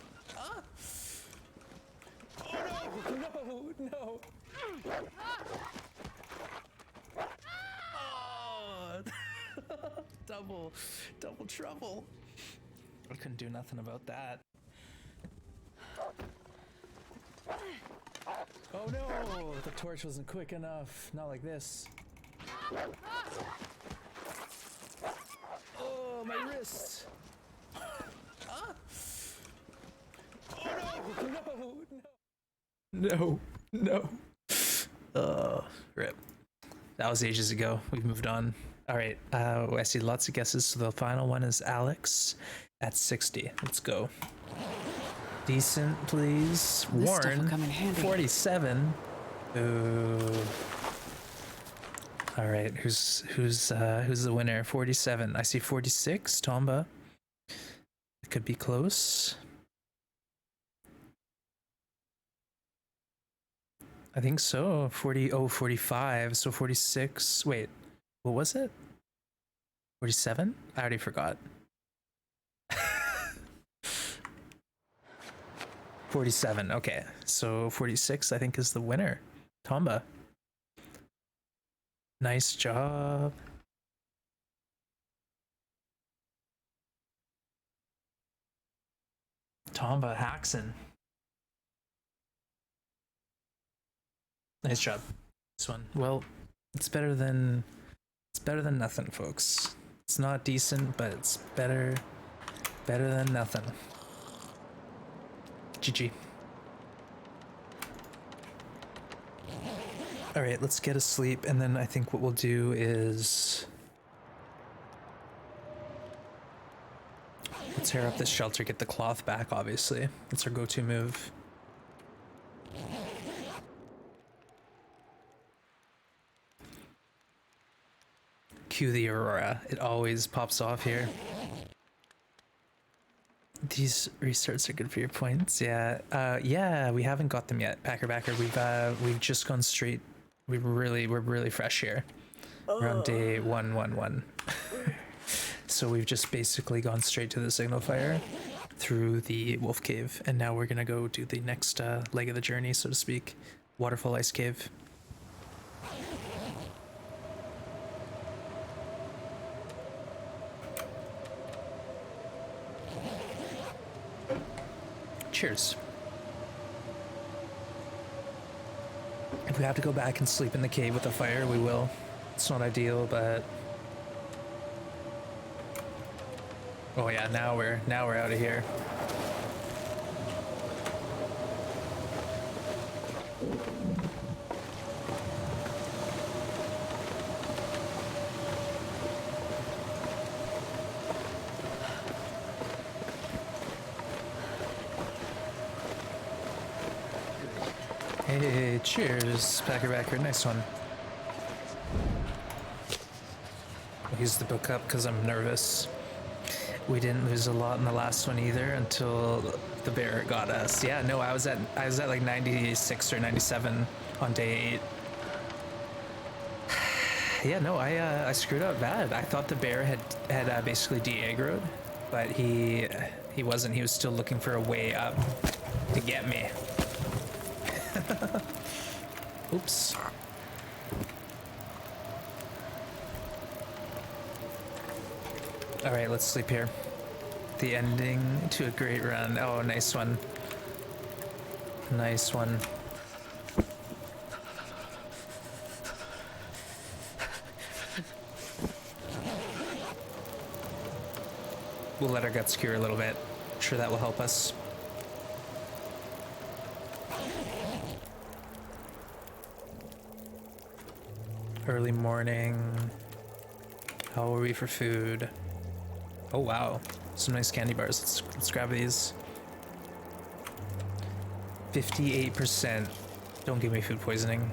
Oh no, no. Oh. double trouble. I couldn't do nothing about that. Oh no! The torch wasn't quick enough. Not like this. Oh, my wrist! Ah! Oh no! No! Rip. That was ages ago. We've moved on. All right. I see lots of guesses. So the final one is Alex at 60. Let's go. Decent, please. This stuff will Warren, come in handy. 47. Ooh. All right. Who's the winner? 47. I see 46. Tomba. It could be close. I think so. 45. So 46. Wait, what was it? 47? I already forgot. 47. Okay. So 46, I think, is the winner. Tomba. Nice job. Tomba Haxon. Nice job. This one. Well, it's better than nothing, folks. It's not decent, but it's better than nothing. GG. All right, let's get asleep, and then I think what we'll do is let's tear up this shelter, get the cloth back. Obviously, that's our go-to move. Cue the Aurora. It always pops off here. These restarts are good for your points. Yeah. Yeah, we haven't got them yet. Backer. We've just gone straight. We're really fresh here. We're on day 111. So we've just basically gone straight to the signal fire through the wolf cave, and now we're gonna go do the next leg of the journey, so to speak. Waterfall Ice Cave. Cheers. If we have to go back and sleep in the cave with the fire, we will. It's not ideal, but oh yeah, now we're out of here. Hey, cheers, Backer. Nice one. I'll use the book up because I'm nervous. We didn't lose a lot in the last one either until the bear got us. Yeah, no, I was at like 96 or 97 on day 8. Yeah, no, I screwed up bad. I thought the bear had basically de-aggroed, but he wasn't. He was still looking for a way up to get me. Oops. All right, let's sleep here. The ending to a great run. Oh, nice one. Nice one. We'll let our guts cure a little bit. I'm sure that will help us. Early morning. How are we for food? Oh wow, some nice candy bars. Let's grab these. 58%. Don't give me food poisoning.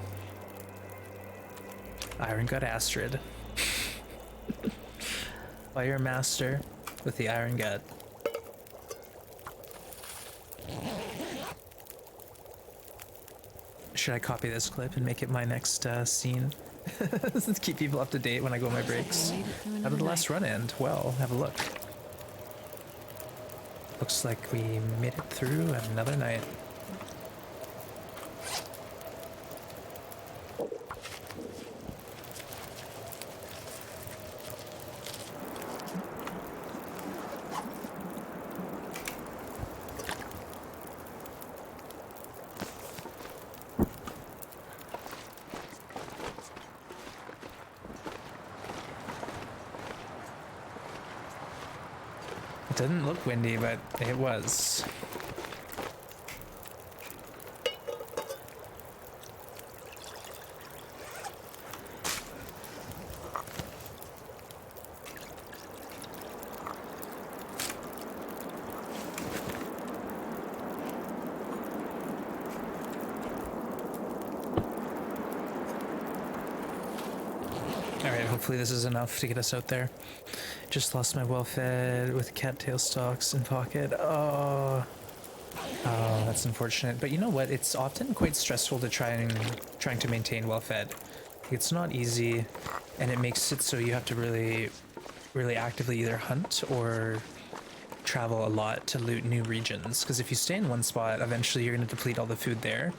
Iron Gut Astrid. Fire Master with the Iron Gut. Should I copy this clip and make it my next scene? Keep people up to date when I go on my breaks. How did the last run end? Well, have a look. Looks like we made it through another night. didn't look windy, but it was. Alright, hopefully this is enough to get us out there. Just lost my well-fed with cattail stalks in pocket. Oh, that's unfortunate. But you know what? It's often quite stressful to trying to maintain well-fed. It's not easy, and it makes it so you have to really actively either hunt or travel a lot to loot new regions. Because if you stay in one spot, eventually you're going to deplete all the food there,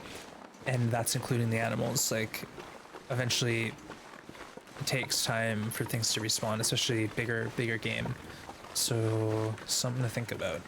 and that's including the animals. Like, eventually it takes time for things to respawn, especially bigger game. So something to think about.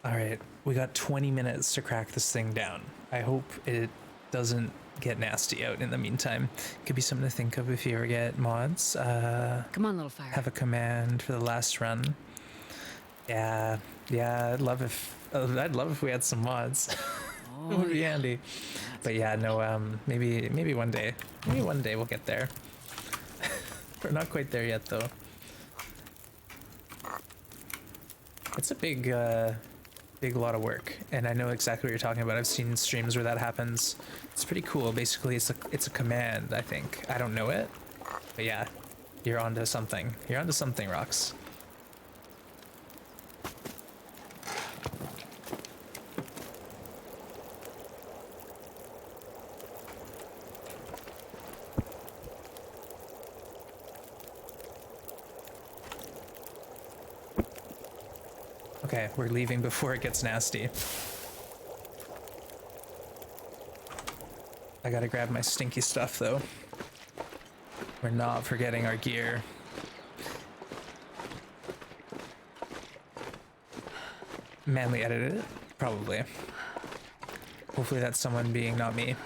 All right, we got 20 minutes to crack this thing down. I hope it doesn't get nasty out in the meantime. Could be something to think of if you ever get mods. Come on, little fire. Have a command for the last run. Yeah, I'd love if we had some mods. Oh, It would be yeah. handy. But yeah, no, maybe one day. Maybe one day we'll get there. We're not quite there yet though. It's a big lot of work, and I know exactly what you're talking about. I've seen streams where that happens. It's pretty cool. Basically, it's a command, I think. I don't know it, but yeah, you're onto something. You're onto something, Rox. Okay, we're leaving before it gets nasty. I gotta grab my stinky stuff though. We're not forgetting our gear. Manly edited it? Probably. Hopefully that's someone being not me.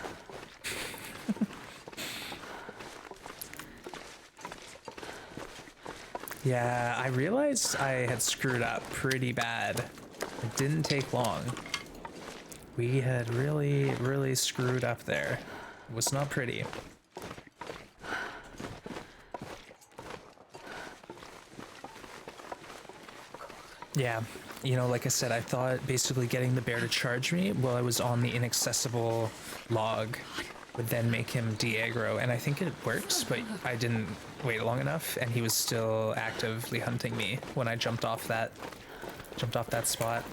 Yeah, I realized I had screwed up pretty bad. It didn't take long. We had really screwed up there. It was not pretty. Yeah, you know, like I said, I thought basically getting the bear to charge me while I was on the inaccessible log would then make him de-aggro, and I think it works, but I didn't wait long enough, and he was still actively hunting me when I jumped off that spot.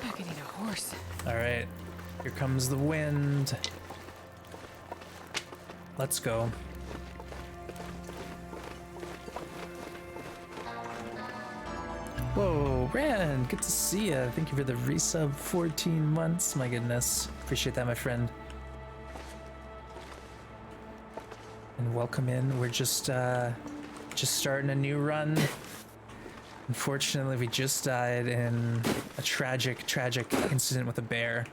I could eat a horse. All right, here comes the wind. Let's go. Whoa, Rand, good to see ya. Thank you for the resub, 14 months. My goodness, appreciate that, my friend. And welcome in. We're just starting a new run. Unfortunately, we just died in a tragic incident with a bear.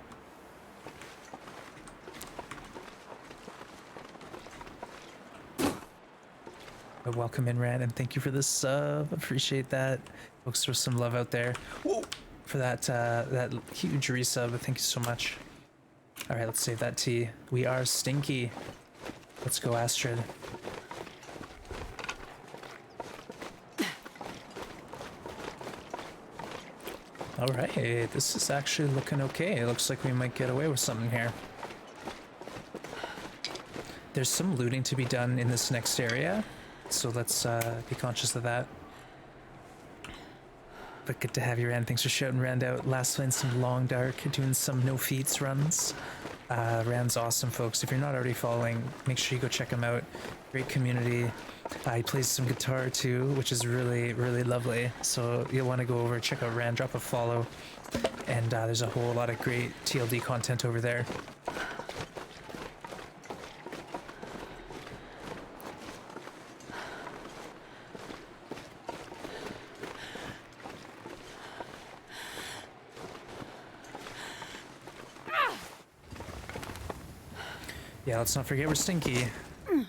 But welcome in, Rand, and thank you for the sub. Appreciate that. Folks, throw some love out there. Whoa! For that that huge resub. Thank you so much. All right, let's save that tea. We are stinky. Let's go, Astrid. All right, this is actually looking okay. It looks like we might get away with something here. There's some looting to be done in this next area, so let's be conscious of that. But good to have you, Rand. Thanks for shouting Rand out. Last playing some Long Dark, doing some no feats runs. Rand's awesome, folks. If you're not already following, make sure you go check him out. Great community. He plays some guitar too, which is really, really lovely. So you'll want to go over, check out Rand, drop a follow. And there's a whole lot of great TLD content over there. Yeah, let's not forget we're stinky.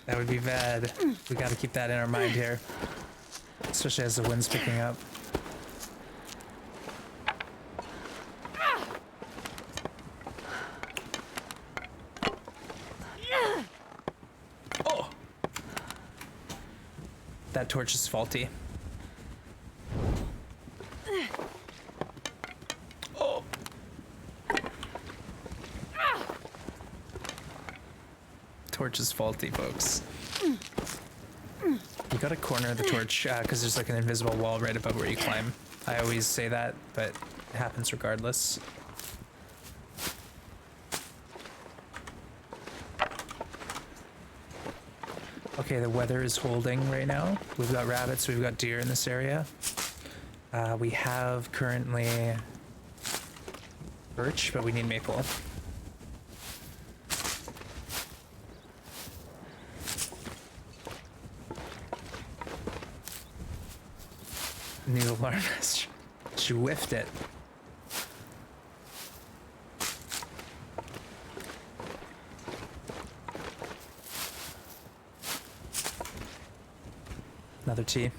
That would be bad. We gotta keep that in our mind here. Especially as the wind's picking up. Oh! That torch is faulty. Oh! Torch is faulty, folks. You gotta corner the torch because there's like an invisible wall right above where you climb. I always say that, but it happens regardless. Okay, the weather is holding right now. We've got rabbits, we've got deer in this area. We have currently birch, but we need maple. New alarm message. She whiffed it. Another tea.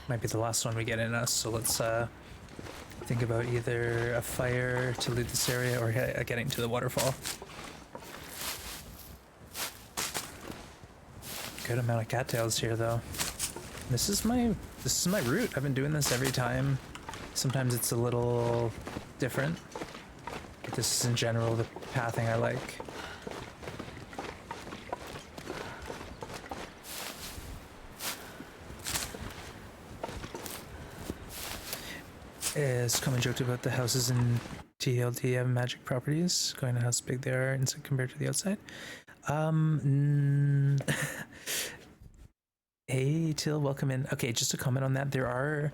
Might be the last one we get in us, so let's think about either a fire to loot this area or getting to the waterfall. Good amount of cattails here though. This is my route. I've been doing this every time. Sometimes it's a little different, but this is in general the pathing I like. Is Common joked about the houses in TLD have magic properties, going to how big they are inside compared to the outside. Hey Till, welcome in. Okay, just a comment on that. There are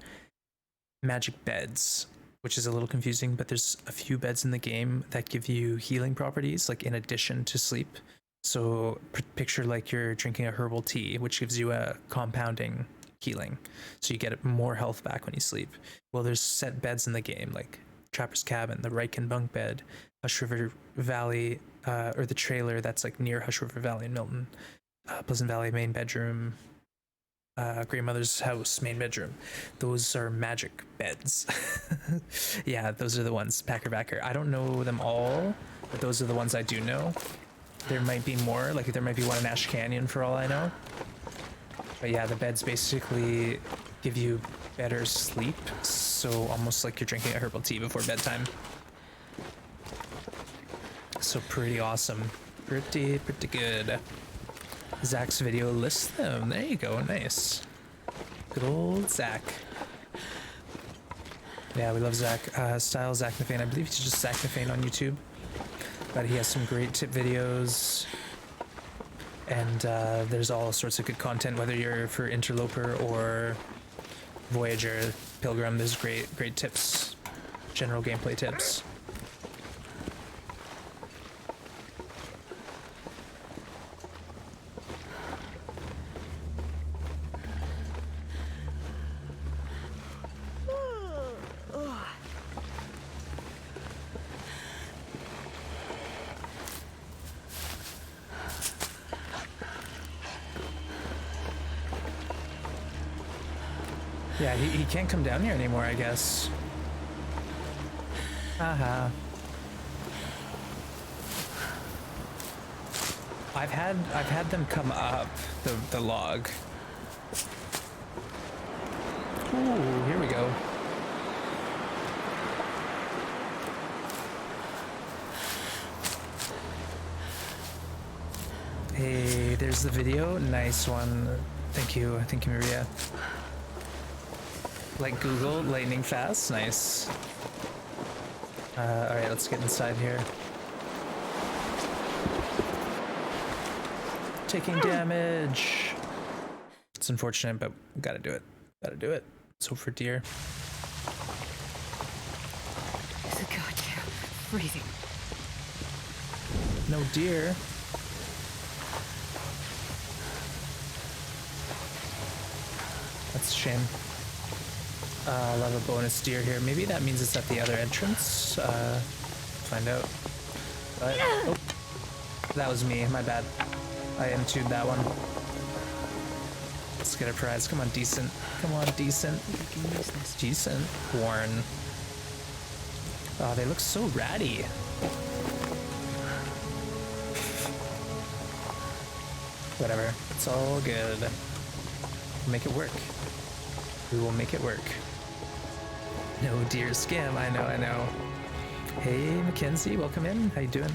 magic beds, which is a little confusing, but there's a few beds in the game that give you healing properties, like in addition to sleep. So picture like you're drinking a herbal tea, which gives you a compounding healing. So you get more health back when you sleep. Well, there's set beds in the game, like Trapper's Cabin, the Riken bunk bed, Hush River Valley, or the trailer that's like near Hush River Valley in Milton, Pleasant Valley main bedroom, grandmother's house main bedroom. Those are magic beds. Yeah, those are the ones. Packer. I don't know them all, but those are the ones I do know. There might be more, like there might be one in Ash Canyon for all I know. But yeah, the beds basically give you better sleep, so almost like you're drinking a herbal tea before bedtime. So pretty awesome. Pretty good. Zach's video lists them. There you go, nice. Good old Zach. Yeah, we love Zach. Style Zach Nafane. I believe he's just Zach Nafane on YouTube. But he has some great tip videos. And there's all sorts of good content, whether you're for Interloper or Voyager, Pilgrim. There's great tips, general gameplay tips. Yeah, he can't come down here anymore, I guess. Haha. I've had them come up the log. Ooh, here we go. Hey, there's the video. Nice one. Thank you, Maria. Like Google, lightning fast, nice. Alright, let's get inside here. taking damage. It's unfortunate, but gotta do it. Gotta do it. Let's hope for deer. Gotcha. Freezing. No deer. That's a shame. I'll have a bonus deer here. Maybe that means it's at the other entrance. Find out. But, oh, that was me. My bad. I M2'd that one. Let's get a prize. Come on, decent. Come on, decent. I can use this. Decent. Warren. Oh, they look so ratty. Whatever. It's all good. Make it work. We will make it work. No deer scam. I know. Hey, Mackenzie, welcome in. How you doing?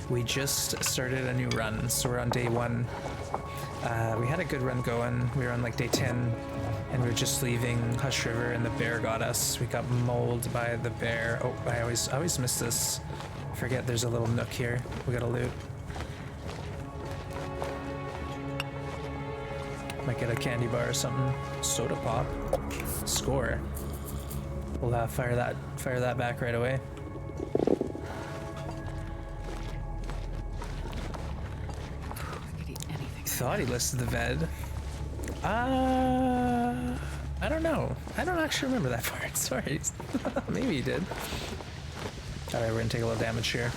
We just started a new run, so we're on day 1. We had a good run going. We were on like day 10, and we were just leaving Hush River, and the bear got us. We got mauled by the bear. Oh, I always miss this. I forget there's a little nook here. We gotta loot. Might get a candy bar or something. Soda pop. Score. We'll fire that back right away. I could eat anything. Thought he listed the ved. I don't know. I don't actually remember that part. Sorry. Maybe he did. Alright, we're gonna take a little damage here.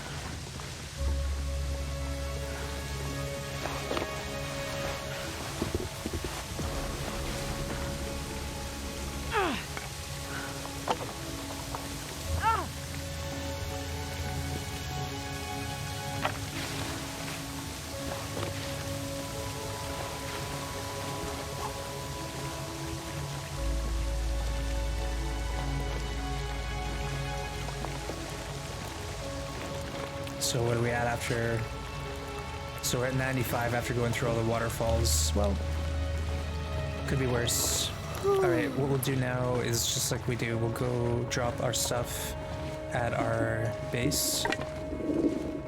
So what are we at after? So we're at 95 after going through all the waterfalls. Well, could be worse. All right, what we'll do now is just like we do. We'll go drop our stuff at our base,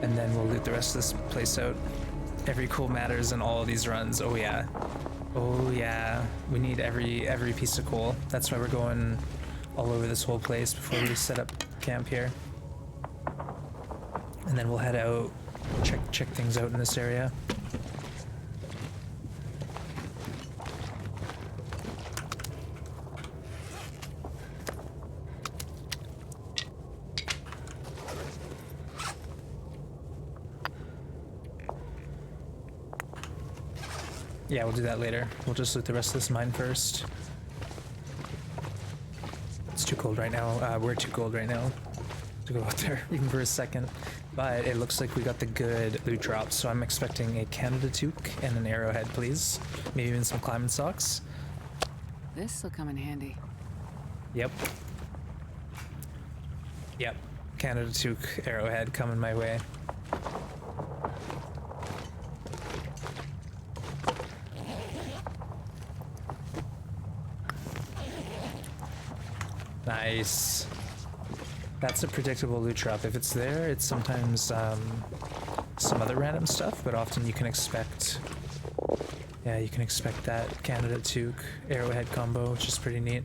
and then we'll loot the rest of this place out. Every cool matters in all of these runs. Oh yeah. Oh yeah. We need every piece of coal. That's why we're going all over this whole place before we set up camp here. And then we'll head out, check things out in this area. Yeah, we'll do that later. We'll just loot the rest of this mine first. It's too cold right now. We're too cold right now to go out there even for a second. But it looks like we got the good loot drops, so I'm expecting a Canada toque and an arrowhead, please. Maybe even some climbing socks. This'll come in handy. Yep. Yep. Canada toque, arrowhead coming my way. Nice. That's a predictable loot drop. If it's there, it's sometimes some other random stuff, but often you can expect, yeah, you can expect that Canada toque arrowhead combo, which is pretty neat.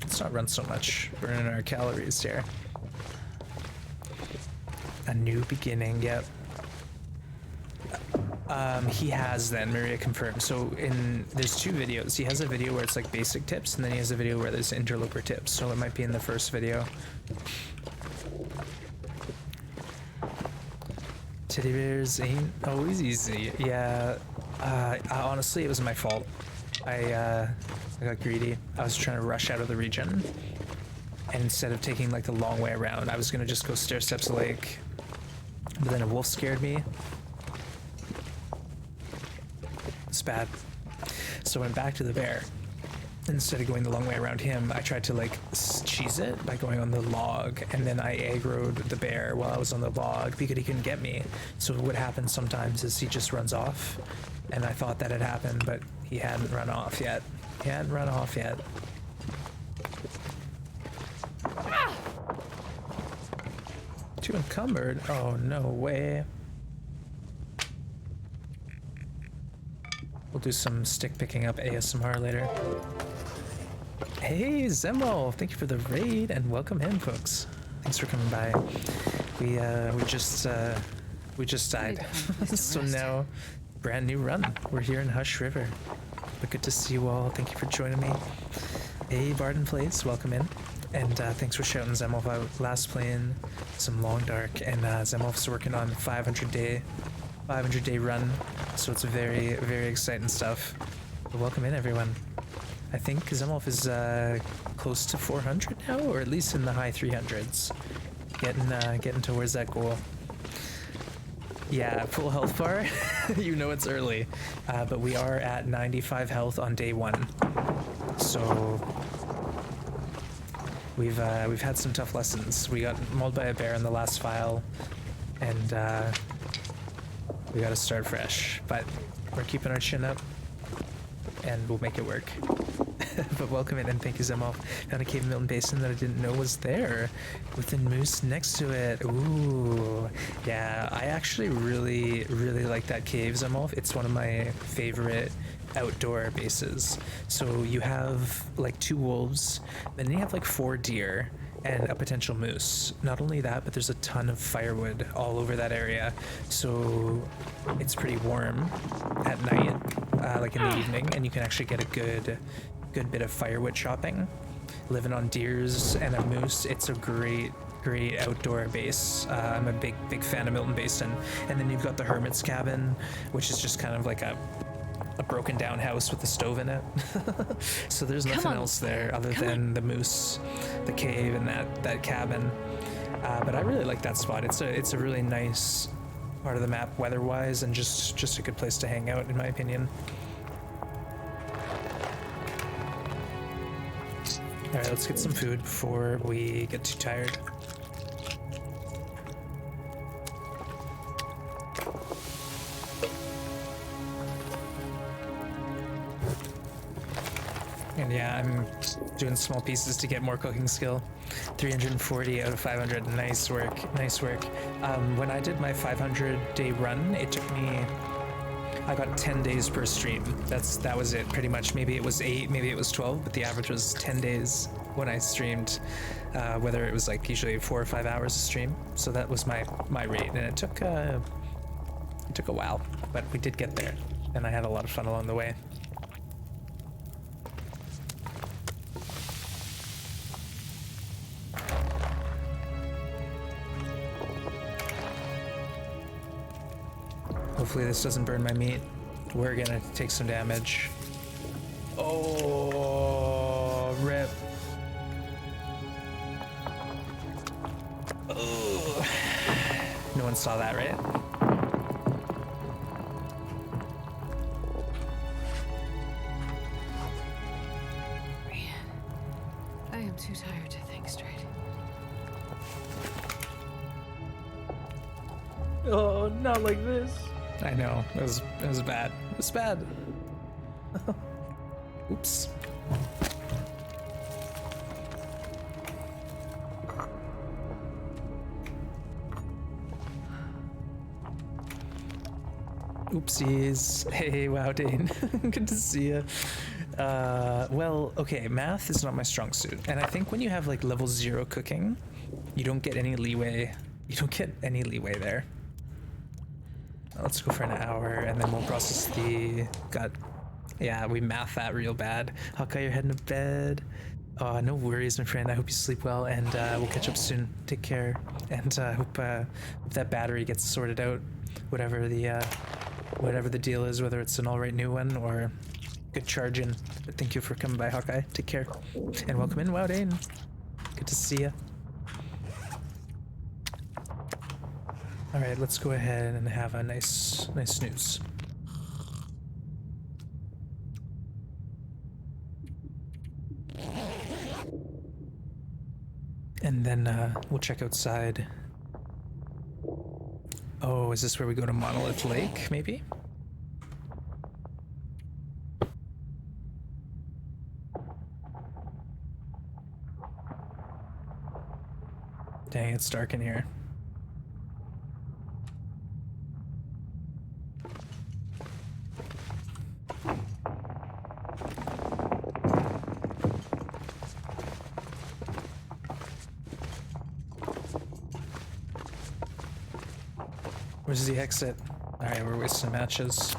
Let's not run so much, burning our calories here. A new beginning, yep. He has then, Maria confirmed. So there's 2 videos. He has a video where it's like basic tips, and then he has a video where there's interloper tips. So it might be in the first video. Teddy bears ain't always easy. Yeah, honestly, it was my fault. I got greedy. I was trying to rush out of the region, and instead of taking like the long way around, I was gonna just go stair steps the lake. But then a wolf scared me. It's bad. So I went back to the bear. Instead of going the long way around him, I tried to like cheese it by going on the log, and then I aggroed the bear while I was on the log because he couldn't get me. So what happens sometimes is he just runs off, and I thought that had happened, but he hadn't run off yet. He hadn't run off yet. Too you encumbered? Oh, no way. We'll do some stick picking up ASMR later. Hey, Zemo! Thank you for the raid and welcome in, folks. Thanks for coming by. We just died. So now, brand new run. We're here in Hush River. But good to see you all. Thank you for joining me. Hey, Barden Plays, welcome in. And thanks for shouting Zemov out. Last playing some Long Dark, and Zemov's working on 500 day run. So it's very, very exciting stuff. But welcome in, everyone. I think Zemov is close to 400 now, or at least in the high 300s. Getting towards that goal. Yeah, full health bar. You know it's early, but we are at 95 health on day 1. So we've had some tough lessons. We got mauled by a bear in the last file, and we got to start fresh. But we're keeping our chin up, and we'll make it work. But welcome in and thank you, Zemov. Found a cave in Milton Basin that I didn't know was there, with a moose next to it. Ooh, yeah, I actually really, really like that cave, Zemov. It's one of my favorite outdoor bases. So you have like 2 wolves, then you have like 4 deer and a potential moose. Not only that, but there's a ton of firewood all over that area. So it's pretty warm at night, like in the evening, and you can actually get a good bit of firewood chopping. Living on deers and a moose, it's a great outdoor base. I'm a big fan of Milton Basin. And then you've got the Hermit's Cabin, which is just kind of like a broken down house with a stove in it. So there's nothing else there other than the moose, the cave, and that cabin. But I really like that spot. It's a really nice part of the map weather-wise, and just a good place to hang out, in my opinion. All right, let's get some food before we get too tired. And yeah, I'm doing small pieces to get more cooking skill. 340 out of 500, nice work. When I did my 500-day run, it took me, I got 10 days per stream. That was it, pretty much. Maybe it was 8, maybe it was 12, but the average was 10 days when I streamed, whether it was like usually 4 or 5 hours a stream. So that was my rate, and it took a while, but we did get there, and I had a lot of fun along the way. Hopefully this doesn't burn my meat. We're gonna take some damage. Oh, rip. Oh. No one saw that, right? Man, I am too tired to think straight. Oh, not like this. I know, it was bad. It was bad. Oops. Oopsies. Hey, wow, Dane. Good to see you. Well, okay, math is not my strong suit. And I think when you have like level 0 cooking, you don't get any leeway. You don't get any leeway there. Let's go for an hour, and then we'll process the gut. Yeah, we math that real bad. Hawkeye, you're heading to bed. No worries, my friend. I hope you sleep well, and we'll catch up soon. Take care, and hope that battery gets sorted out. Whatever the deal is, whether it's an all right new one or good charging. But thank you for coming by, Hawkeye. Take care, and welcome in, Wow Dane. Good to see you. All right, let's go ahead and have a nice snooze. And then we'll check outside. Oh, is this where we go to Monolith Lake, maybe? Dang, it's dark in here. Where's the exit? Alright, we're wasting matches.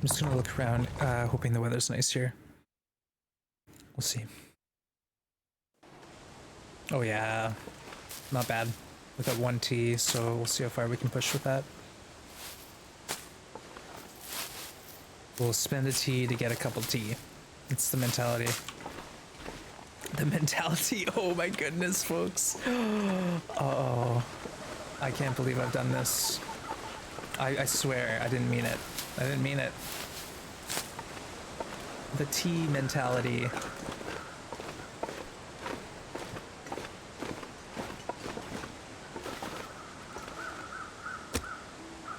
I'm just gonna look around, hoping the weather's nice here. We'll see. Oh yeah, not bad. We got 1T, so we'll see how far we can push with that. We'll spend a T to get a couple T. It's the mentality. The mentality, oh my goodness, folks. Uh-oh. I can't believe I've done this. I swear, I didn't mean it. I didn't mean it. The T mentality.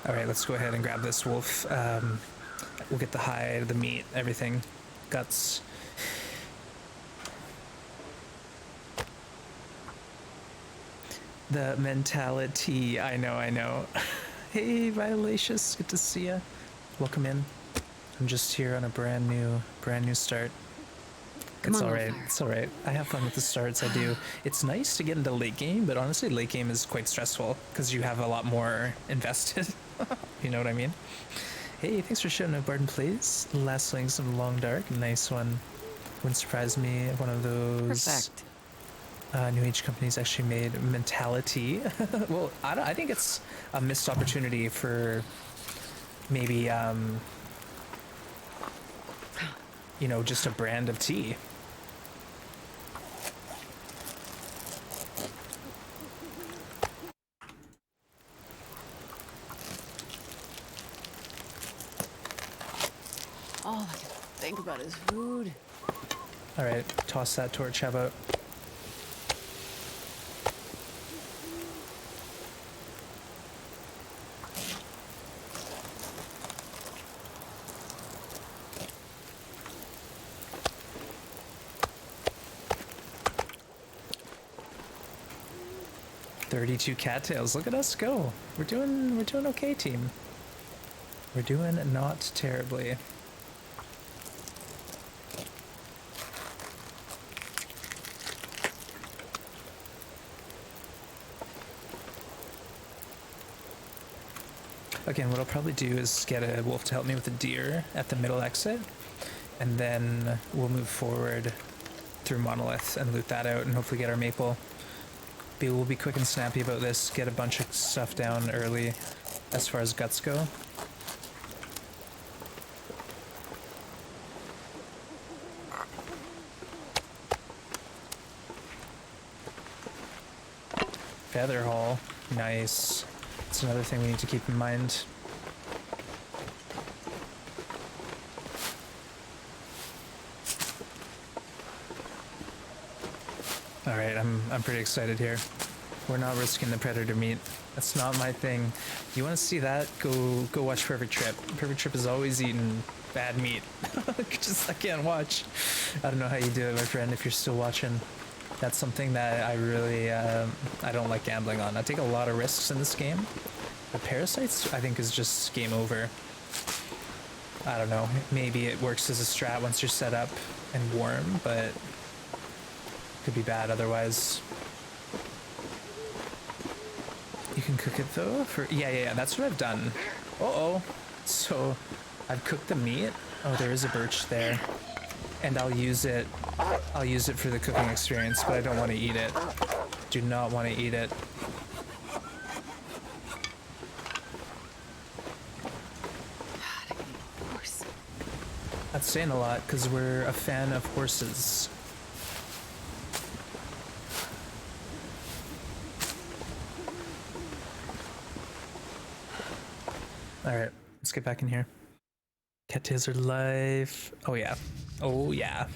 Alright, let's go ahead and grab this wolf. We'll get the hide, the meat, everything. Guts. The mentality. I know, I know. Hey, Violacious, good to see ya. Welcome in. I'm just here on a brand new start. It's alright, it's alright. I have fun with the starts, I do. It's nice to get into late game, but honestly, late game is quite stressful because you have a lot more invested. You know what I mean? Hey, thanks for showing up, Barton Plays. Last Links of Long Dark, nice one. Wouldn't surprise me if one of those new age companies actually made mentality. Well, I think it's a missed opportunity for maybe, you know, just a brand of tea. All I can think about is food. Alright, toss that torch, how about? "32 cattails." Look at us go. We're doing okay, team. We're doing not terribly. Again, what I'll probably do is get a wolf to help me with the deer at the middle exit, and then we'll move forward through Monolith and loot that out and hopefully get our maple. We'll be quick and snappy about this, get a bunch of stuff down early as far as guts go. Feather haul, nice. That's another thing we need to keep in mind. Alright, I'm pretty excited here. We're not risking the predator meat. That's not my thing. You want to see that? Go watch Perfect Trip. Perfect Trip is always eating bad meat. Just I can't watch. I don't know how you do it, my friend, if you're still watching. That's something that I really I don't like gambling on. I take a lot of risks in this game. The parasites, I think, is just game over. I don't know. Maybe it works as a strat once you're set up and warm, but could be bad otherwise. You can cook it though? For yeah, that's what I've done. Uh-oh. So I've cooked the meat. Oh, there is a birch there. And I'll use it for the cooking experience, but I don't want to eat it. Do not want to eat it. That's saying a lot, because we're a fan of horses. Alright, let's get back in here. Cattails are live. Oh yeah. Oh yeah.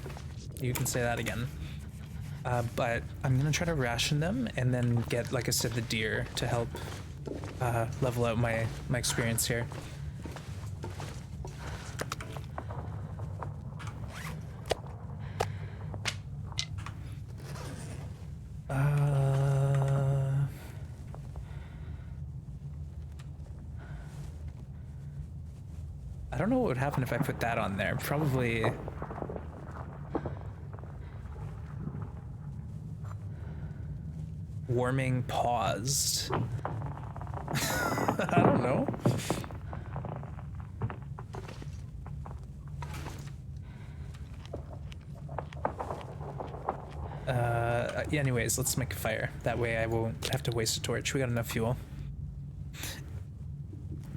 You can say that again. But I'm gonna try to ration them and then get, like I said, the deer to help level out my experience here. don't know what would happen if I put that on there. Probably... Warming paused. I don't know. Yeah, anyways, let's make a fire. That way I won't have to waste a torch. We got enough fuel.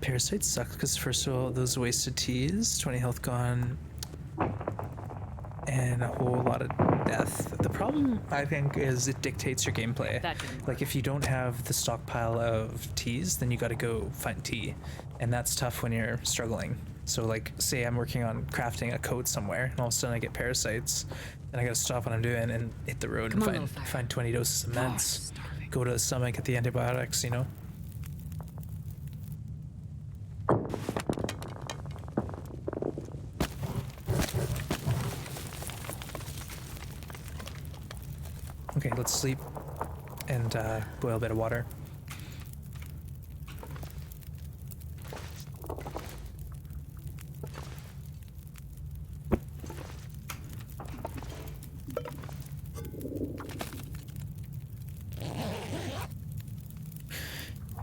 Parasites suck because first of all, those wasted teas, 20 health gone, and a whole lot of death. The problem, I think, is it dictates your gameplay. Like, if you don't have the stockpile of teas, then you gotta go find tea. And that's tough when you're struggling. So, like, say I'm working on crafting a coat somewhere, and all of a sudden I get parasites, and I gotta stop what I'm doing and hit the road and find 20 doses of meds. Go to the stomach, get the antibiotics, you know? Okay, let's sleep and boil a bit of water.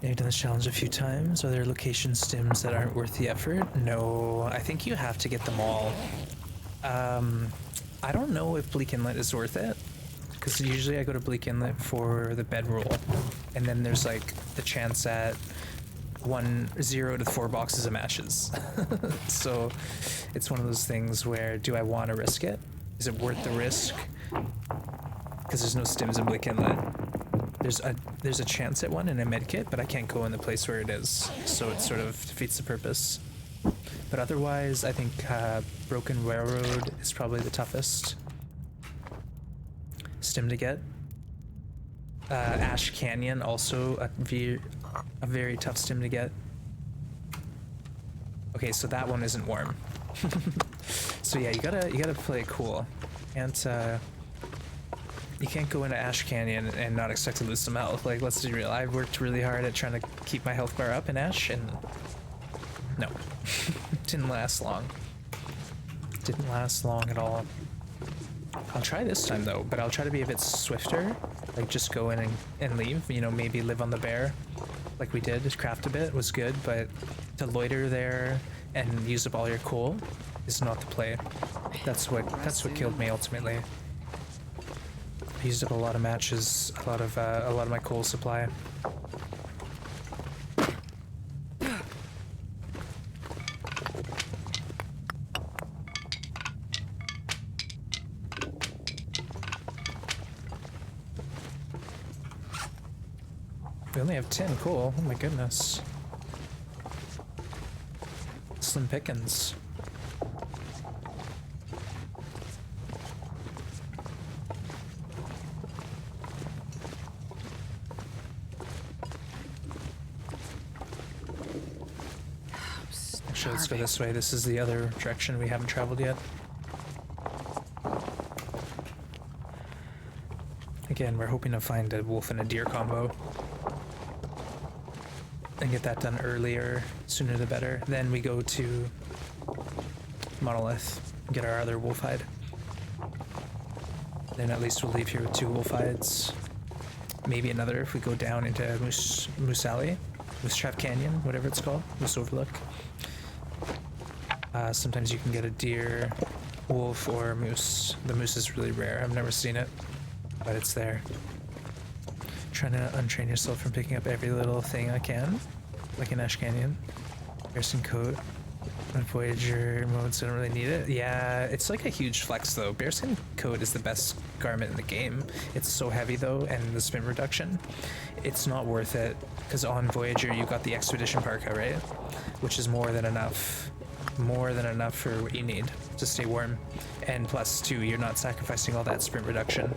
You've done this challenge a few times. Are there location stims that aren't worth the effort? No, I think you have to get them all. I don't know if Bleak Inlet is worth it. Because usually I go to Bleak Inlet for the bedroll, and then there's like the chance at 0 to 4 boxes of matches. So it's one of those things where, do I want to risk it? Is it worth the risk? Because there's no stims in Bleak Inlet. There's a chance at one in a medkit, but I can't go in the place where it is, so it sort of defeats the purpose. But otherwise, I think Broken Railroad is probably the toughest stim to get. Ash Canyon, also a very tough stim to get. Okay, so that one isn't warm. So yeah, you gotta play it cool. And you can't go into Ash Canyon and not expect to lose some health. Like, let's be real, I've worked really hard at trying to keep my health bar up in Ash, and no. Didn't last long. Didn't last long at all. I'll try this time though, but I'll try to be a bit swifter. Like, just go in and leave, you know, maybe live on the bear like we did. Craft a bit was good, but to loiter there and use up all your coal is not the play. That's what killed me ultimately. I used up a lot of matches, a lot of my coal supply. We only have 10 coal. Oh my goodness. Slim pickings. Actually, let's go this way. This is the other direction we haven't traveled yet. Again, we're hoping to find a wolf and a deer combo. And get that done earlier, sooner the better. Then we go to Monolith and get our other wolf hide. Then at least we'll leave here with 2 wolf hides. Maybe another if we go down into Moose Alley, Moose Trap Canyon, whatever it's called, Moose Overlook. Sometimes you can get a deer, wolf, or moose. The moose is really rare. I've never seen it, but it's there. Trying to untrain yourself from picking up every little thing I can, like in Ash Canyon. Bearskin coat. On Voyager modes, I don't really need it. Yeah, it's like a huge flex though. Bearskin coat is the best garment in the game. It's so heavy though, and the spin reduction, it's not worth it. Because on Voyager you got the Expedition Parka, right? Which is more than enough for what you need to stay warm. And plus 2, you're not sacrificing all that sprint reduction.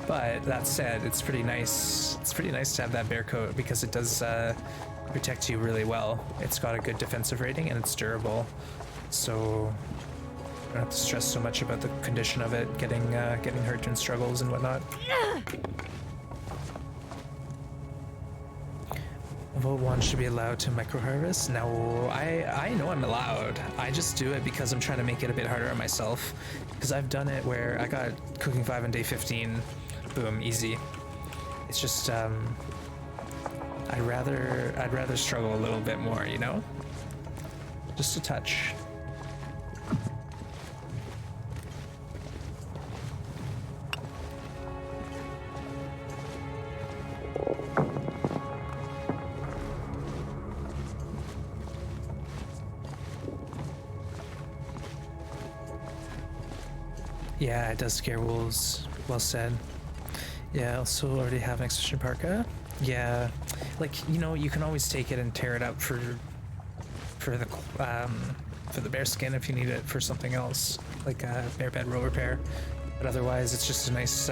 But that said, it's pretty nice. It's pretty nice to have that bear coat because it does protect you really well. It's got a good defensive rating and it's durable, so you don't have to stress so much about the condition of it getting hurt in struggles and whatnot. Vote 1 should be allowed to micro harvest. No, I know I'm allowed. I just do it because I'm trying to make it a bit harder on myself. Because I've done it where I got cooking 5 on day 15. Boom, easy. It's just I'd rather struggle a little bit more, you know? Just a touch. Yeah, it does scare wolves. Well said. Yeah, also already have an exhibition parka. Yeah, like, you know, you can always take it and tear it up for the bear skin if you need it for something else, like a bear bed row repair. But otherwise, it's just a nice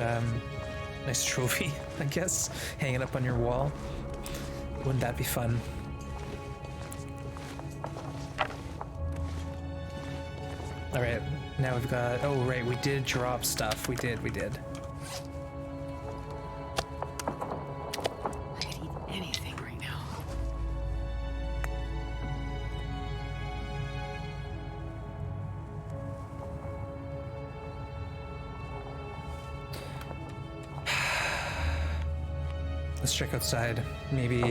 nice trophy, I guess, hanging up on your wall. Wouldn't that be fun? All right, now we've got. Oh right, we did drop stuff. We did. I could eat anything right now. Let's check outside. Maybe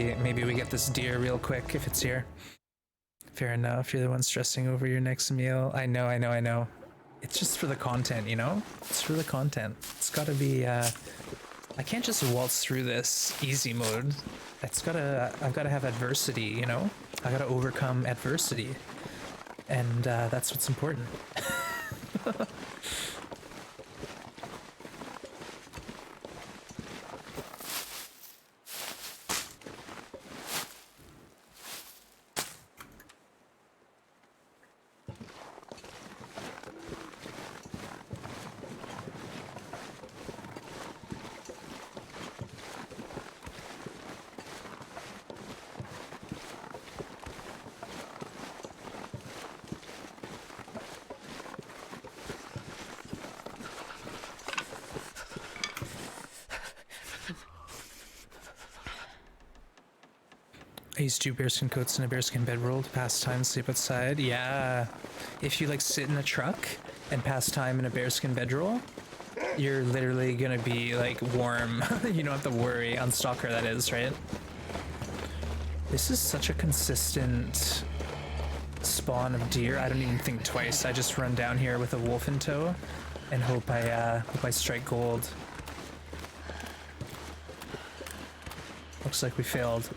we get this deer real quick if it's here. Fair enough. You're the one stressing over your next meal. I know. It's just for the content, you know? It's for the content. It's gotta be, I can't just waltz through this easy mode. I've gotta have adversity, you know? I gotta overcome adversity. And, that's what's important. I use 2 bearskin coats and a bearskin bedroll to pass time and sleep outside. Yeah. If you like sit in a truck and pass time in a bearskin bedroll, you're literally gonna be like warm. You don't have to worry. On Stalker, that is, right? This is such a consistent spawn of deer. I don't even think twice. I just run down here with a wolf in tow and hope I strike gold. Looks like we failed.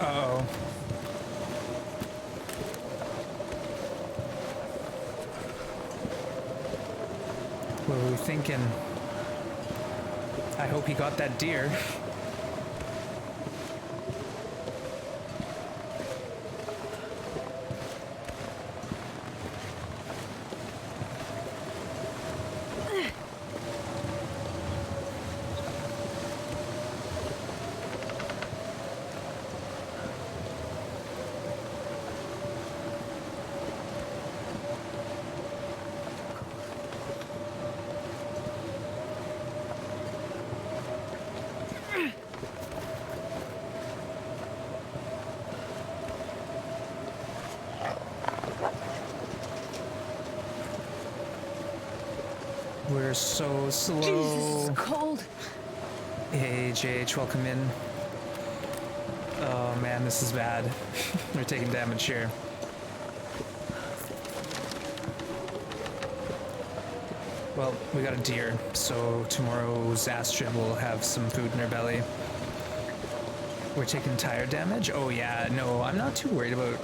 Uh-oh. What were we thinking? I hope he got that deer. We're so slow. Jesus, it's cold. Hey, JH, welcome in. Oh man, this is bad. We're taking damage here. Well, we got a deer, so tomorrow's Astrid will have some food in her belly. We're taking tire damage? Oh yeah, no, I'm not too worried about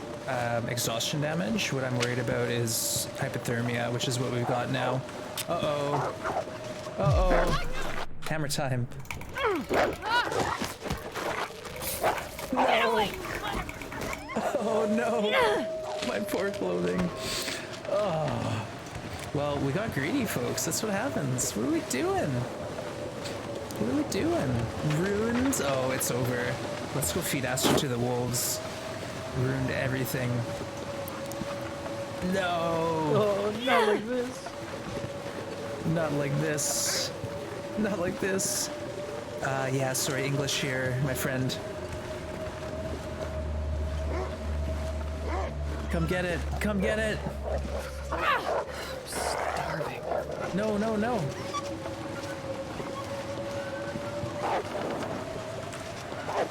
exhaustion damage. What I'm worried about is hypothermia, which is what we've got now. Uh-oh. Uh-oh. Hammer time. No. Oh no. My poor clothing. Oh. Well, we got greedy, folks. That's what happens. What are we doing? What are we doing? Ruined? Oh, it's over. Let's go feed Astrid to the wolves. Ruined everything. No! Oh, not like this. Not like this. Not like this. Yeah, sorry, English here, my friend. Come get it. Come get it. Starving. No, no, no.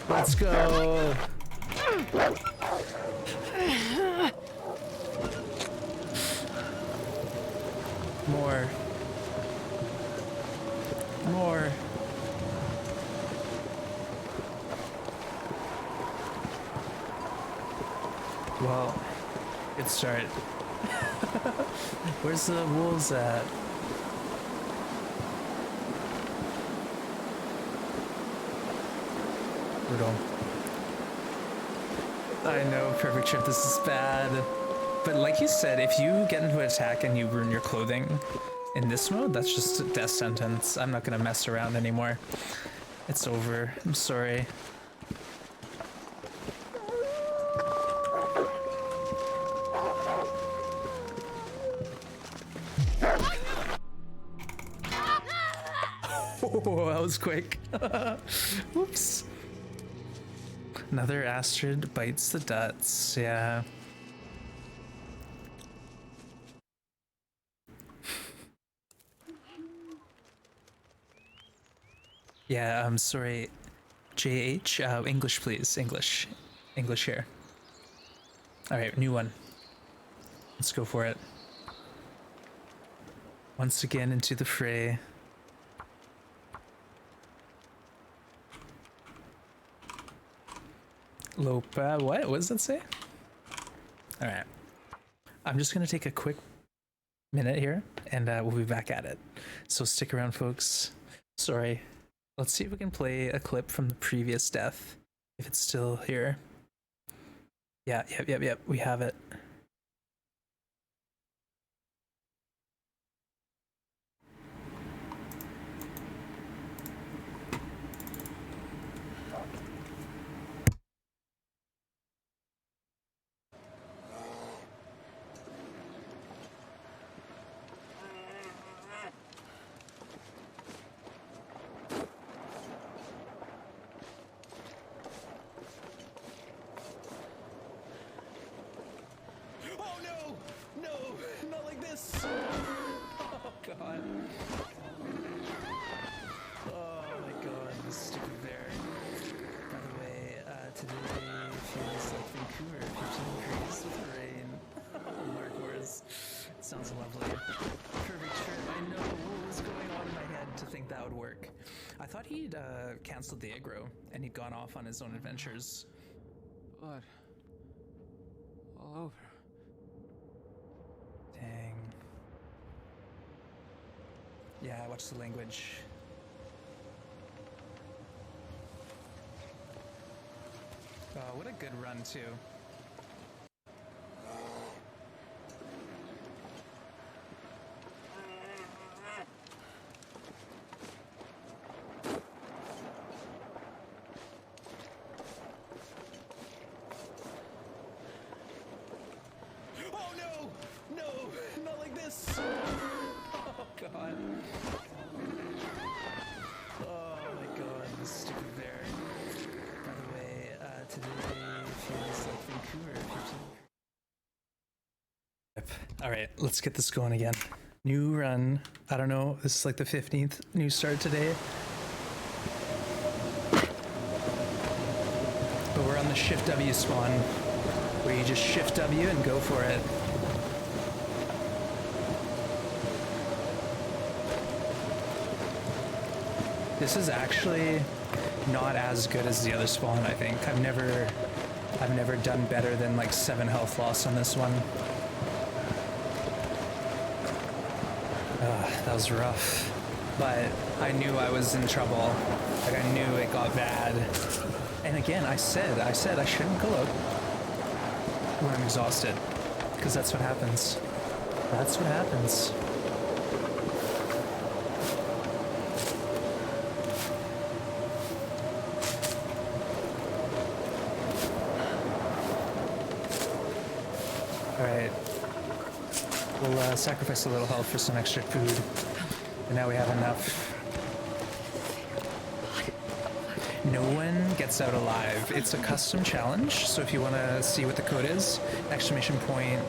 Let's go. More. More. Well, good start. Where's the wolves at? Brutal. I know, perfect trip, this is bad. But like you said, if you get into an attack and you ruin your clothing in this mode, that's just a death sentence. I'm not gonna mess around anymore. It's over. I'm sorry. Oh, that was quick. Whoops. Another Astrid bites the duts. Yeah. Yeah, I'm sorry. JH, English please. English. English here. Alright, new one. Let's go for it. Once again into the fray. Lopa, what? What does that say? Alright. I'm just gonna take a quick minute here and we'll be back at it. So stick around, folks. Sorry. Let's see if we can play a clip from the previous death. If it's still here. Yeah, yep. We have it. Sounds lovely. Perfect shirt. I know what was going on in my head to think that would work. I thought he'd canceled the aggro and he'd gone off on his own adventures. Blood. All over. Dang. Yeah, watch the language. Oh, what a good run too. All right, let's get this going again. New run. I don't know. This is like the 15th new start today. But we're on the Shift W spawn, where you just Shift W and go for it. This is actually not as good as the other spawn, I think. I've never I've never done better than like 7 health loss on this one. That was rough. But I knew I was in trouble. Like I knew it got bad. And again, I said I shouldn't go out when I'm exhausted. Because that's what happens. That's what happens. Alright. We'll sacrifice a little health for some extra food. And now we have enough. No one gets out alive. It's a custom challenge, so if you want to see what the code is, exclamation point,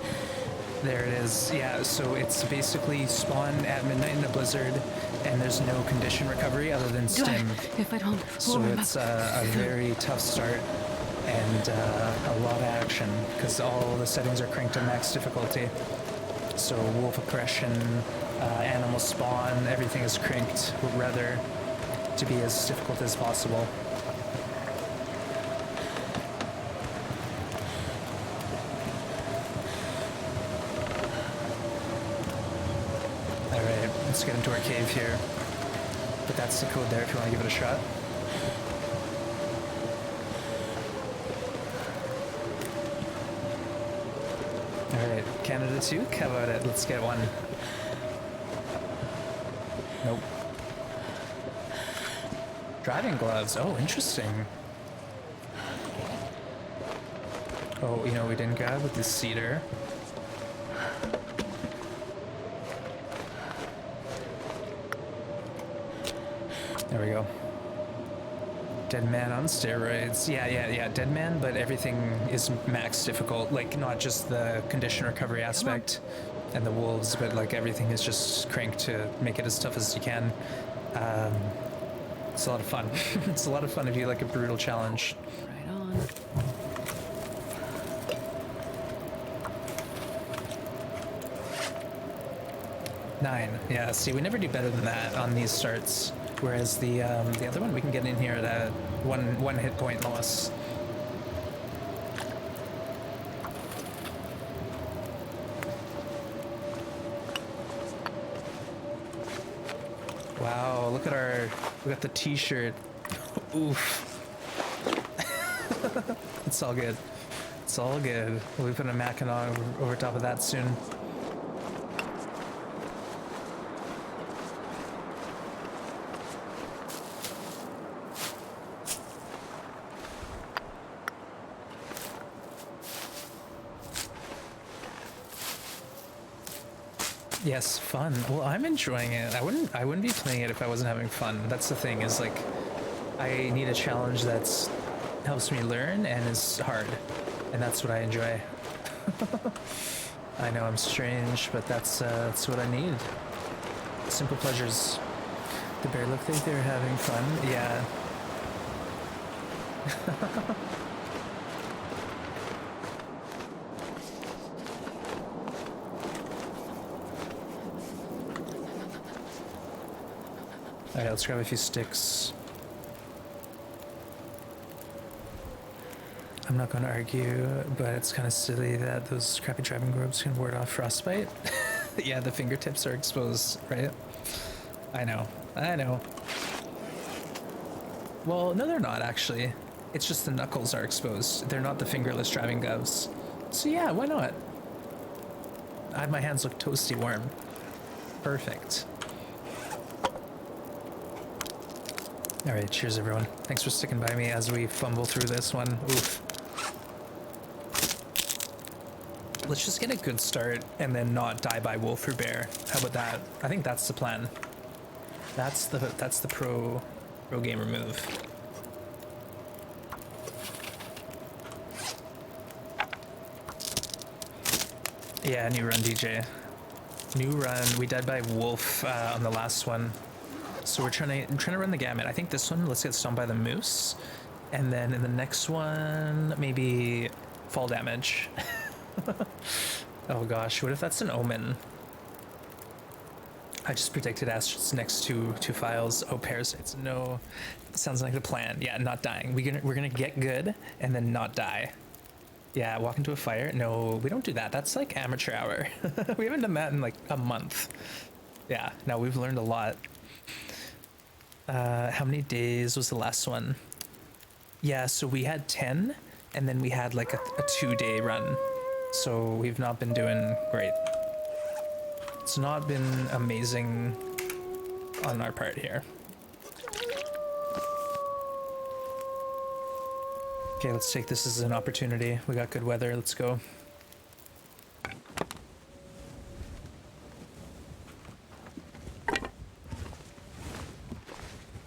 there it is. Yeah, so it's basically spawn at midnight in a blizzard, and there's no condition recovery other than stim. If I don't, So it's a very tough start and a lot of action because all the settings are cranked to max difficulty. So wolf aggression, animal spawn, everything is cranked rather to be as difficult as possible. Alright, let's get into our cave here. But that's the code there if you want to give it a shot. Alright, Canada 2, how about it? Let's get one. Nope. Driving gloves, oh, interesting. Oh, you know what we didn't grab with the cedar? There we go. Dead man on steroids. Yeah, dead man, but everything is max difficult. Like, not just the condition recovery aspect and the wolves, but like everything is just cranked to make it as tough as you can. It's a lot of fun. It's a lot of fun if you like a brutal challenge. Right on. Nine. Yeah, see, we never do better than that on these starts. Whereas the other one, we can get in here at one hit point loss. Wow, look at we got the t-shirt. Oof. It's all good. It's all good. We'll be putting a Mackinac over top of that soon. Yes, fun. Well, I'm enjoying it. I wouldn't be playing it if I wasn't having fun. That's the thing, is like I need a challenge that's helps me learn and is hard. And that's what I enjoy. I know I'm strange, but that's what I need. Simple pleasures. The bear looked like they were having fun. Yeah. Alright, let's grab a few sticks. I'm not going to argue, but it's kind of silly that those crappy driving robes can ward off frostbite. Yeah, the fingertips are exposed, right? I know. Well, no, they're not actually. It's just the knuckles are exposed. They're not the fingerless driving gloves. So yeah, why not? I have my hands look toasty warm. Perfect. All right, cheers everyone. Thanks for sticking by me as we fumble through this one. Oof. Let's just get a good start and then not die by wolf or bear. How about that? I think that's the plan. That's the pro gamer move. Yeah, new run, DJ. New run. We died by wolf on the last one. So we're trying to run the gamut. I think this one, let's get stoned by the moose. And then in the next one, maybe fall damage. Oh gosh, what if that's an omen? I just predicted Astrid's next two files. Oh, parasites. No, sounds like the plan. Yeah, not dying. We're gonna get good and then not die. Yeah, walk into a fire. No, we don't do that. That's like amateur hour. We haven't done that in like a month. Yeah, no, we've learned a lot. How many days was the last one? Yeah, so we had 10, and then we had like a 2-day run. So we've not been doing great. It's not been amazing on our part here. Okay, let's take this as an opportunity. We got good weather. Let's go.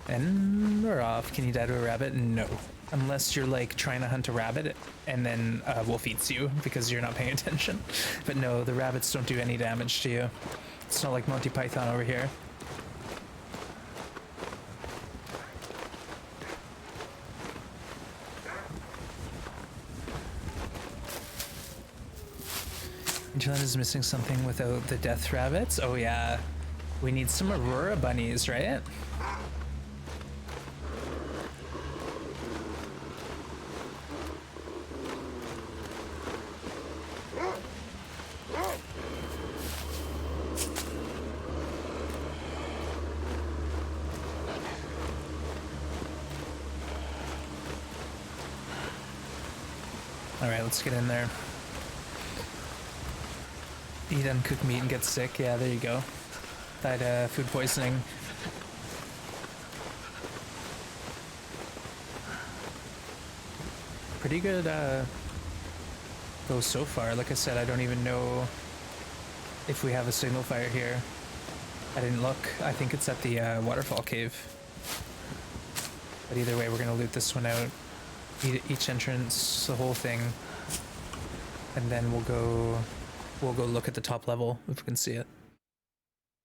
And we're off. Can you die to a rabbit? No. Unless you're like trying to hunt a rabbit and then a wolf eats you because you're not paying attention. But no, the rabbits don't do any damage to you. It's not like Monty Python over here. Interland is missing something without the death rabbits. Oh yeah. We need some Aurora bunnies, right? Alright, let's get in there. Eat uncooked meat and get sick. Yeah, there you go. Died food poisoning. Pretty good go so far. Like I said, I don't even know if we have a signal fire here. I didn't look. I think it's at the waterfall cave. But either way, we're gonna loot this one out. Each entrance, the whole thing, and then we'll go look at the top level if we can see it.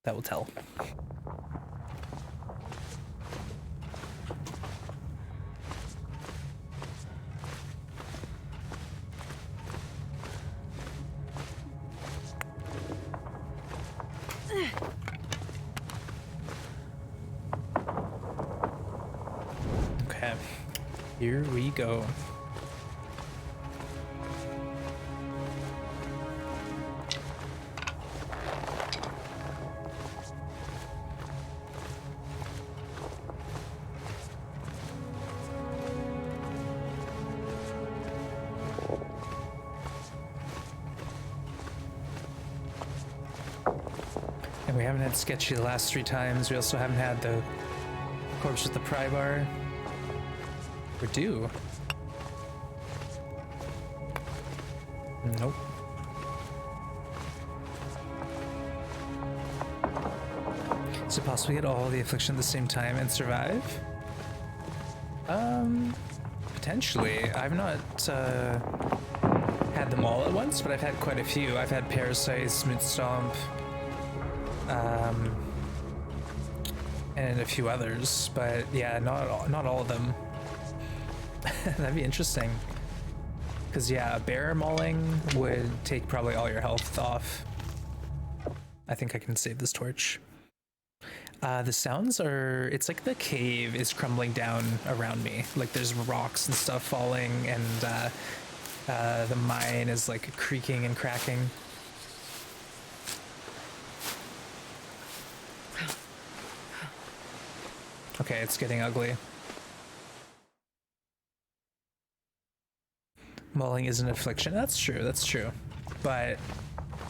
That will tell. Okay, here we go. And we haven't had sketchy the last 3 times. We also haven't had the corpse with the pry bar. We're due. Nope. Is it possible to get all the affliction at the same time and survive? Potentially. I've not had them all at once, but I've had quite a few. I've had Parasite, Smooth Stomp, and a few others, but yeah, not all of them. That'd be interesting. Because yeah, bear mauling would take probably all your health off. I think I can save this torch. The sounds are, it's like the cave is crumbling down around me. Like there's rocks and stuff falling, and the mine is like creaking and cracking. Okay, it's getting ugly. Mauling is an affliction. That's true, that's true. But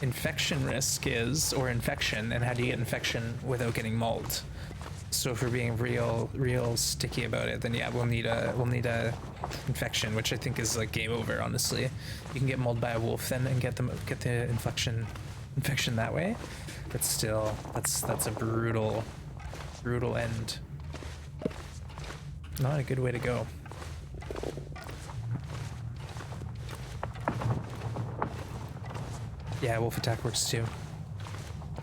infection risk is, or infection, and how do you get infection without getting mauled? So if we're being real sticky about it, then yeah, we'll need a infection, which I think is like game over, honestly. You can get mauled by a wolf then and get the infection that way. But still, that's a brutal end. Not a good way to go. Yeah, wolf attack works too.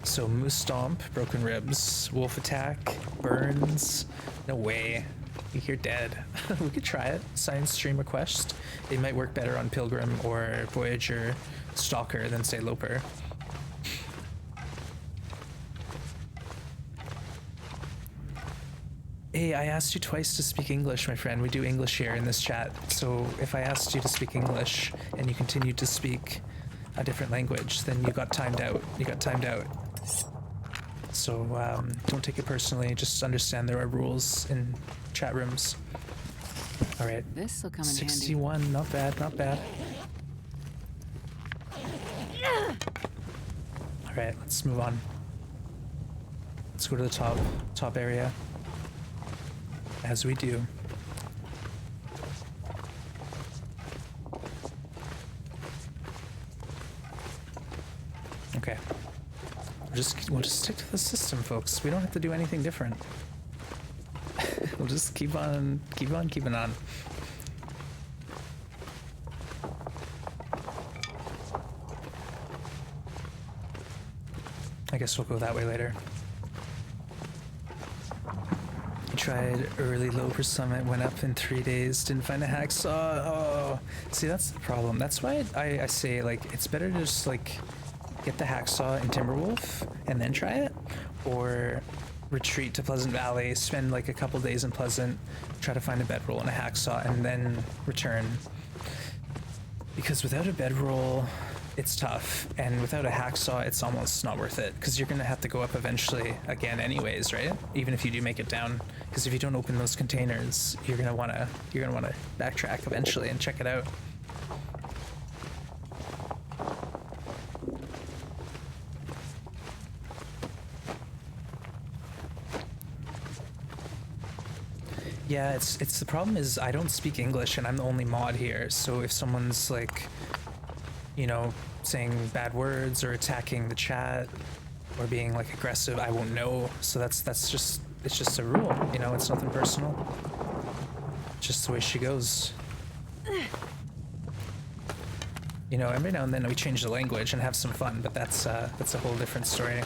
So moose stomp, broken ribs, wolf attack, burns. No way. You're dead. We could try it. Science stream request. It might work better on Pilgrim or Voyager Stalker than say Loper. Hey, I asked you twice to speak English, my friend. We do English here in this chat. So if I asked you to speak English and you continued to speak a different language, then you got timed out. You got timed out. So don't take it personally. Just understand there are rules in chat rooms. All right. This'll come in handy. 61, not bad, not bad. All right, let's move on. Let's go to the top area. As we do. Okay. We'll just stick to the system, folks. We don't have to do anything different. We'll just keep on keeping on. I guess we'll go that way later. Tried early Loper Summit, went up in 3 days, didn't find a hacksaw. Oh, see, that's the problem. That's why I say, like, it's better to just, like, get the hacksaw in Timberwolf and then try it, or retreat to Pleasant Valley, spend like a couple days in Pleasant, try to find a bedroll and a hacksaw, and then return. Because without a bedroll, it's tough, and without a hacksaw, it's almost not worth it, because you're gonna have to go up eventually again anyways, right? Even if you do make it down, because if you don't open those containers, you're gonna wanna backtrack eventually and check it out. Yeah, it's the problem is I don't speak English and I'm the only mod here, so if someone's like, you know, saying bad words or attacking the chat or being like aggressive, I won't know. So that's just, it's just a rule, you know, it's nothing personal. Just the way she goes. You know, every now and then we change the language and have some fun, but that's a whole different story.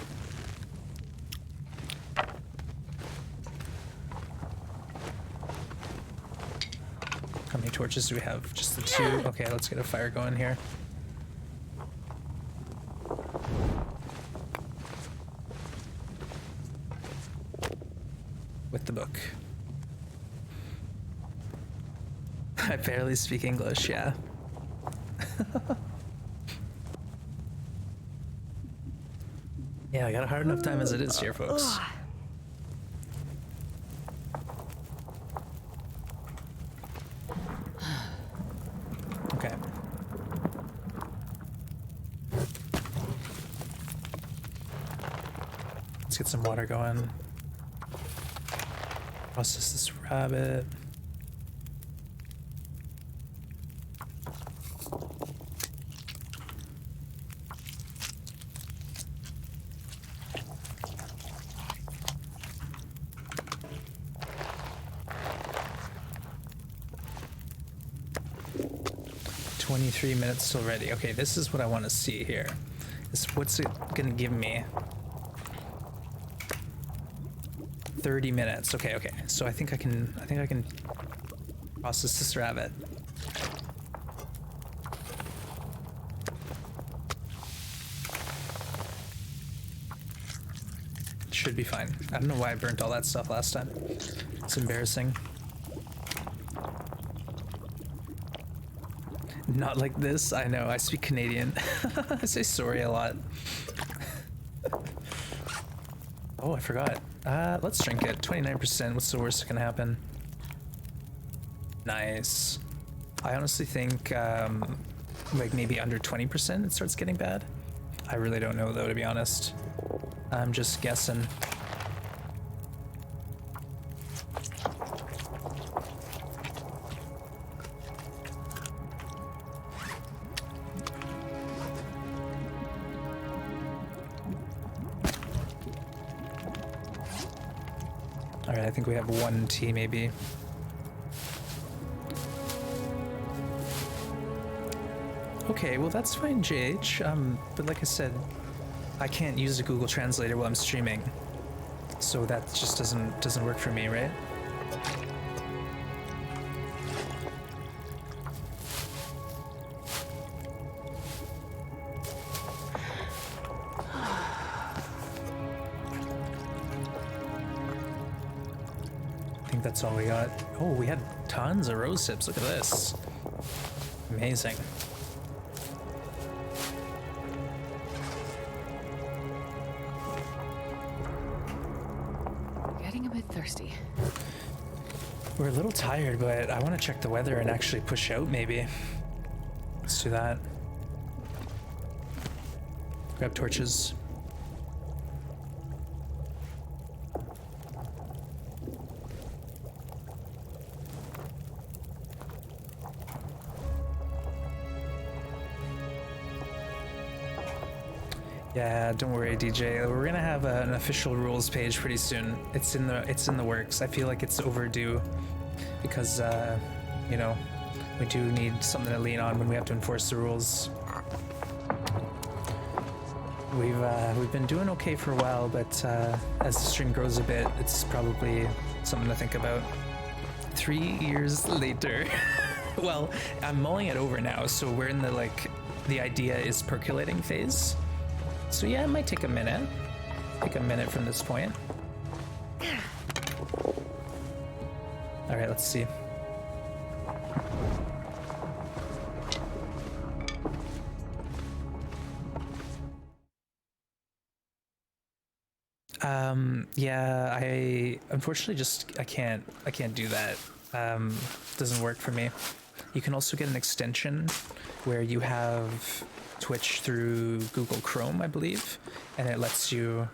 How many torches do we have? Just the 2? Okay, let's get a fire going here. With the book. I barely speak English, yeah. Yeah, I got a hard enough time as it is here, folks. Okay. Let's get some water going. Process this rabbit. $23 already. Okay, this is what I want to see here. What's it gonna give me? 30 minutes. Okay. So I think I can process this rabbit. Should be fine. I don't know why I burnt all that stuff last time. It's embarrassing. Not like this. I know. I speak Canadian. I say sorry a lot. Oh, I forgot. Let's drink it. 29%. What's the worst that can happen? Nice. I honestly think, like maybe under 20% it starts getting bad. I really don't know though, to be honest. I'm just guessing. Alright, I think we have 1 tea maybe. Okay, well that's fine, JH. But like I said, I can't use a Google Translator while I'm streaming. So that just doesn't work for me, right? that's all we got. Oh, we had tons of rose hips. Look at this. Amazing. Getting a bit thirsty. We're a little tired, but I want to check the weather and actually push out maybe. Let's do that. Grab torches. Yeah, don't worry, DJ. We're gonna have an official rules page pretty soon. It's in the works. I feel like it's overdue because you know, we do need something to lean on when we have to enforce the rules. We've been doing okay for a while, but as the string grows a bit, it's probably something to think about. 3 years later. Well, I'm mulling it over now, so we're in the idea is percolating phase. So yeah, it might take a minute. Take a minute from this point. All right, let's see. Yeah, I unfortunately I can't do that. Doesn't work for me. You can also get an extension where you have Twitch through Google Chrome, I believe, and it lets you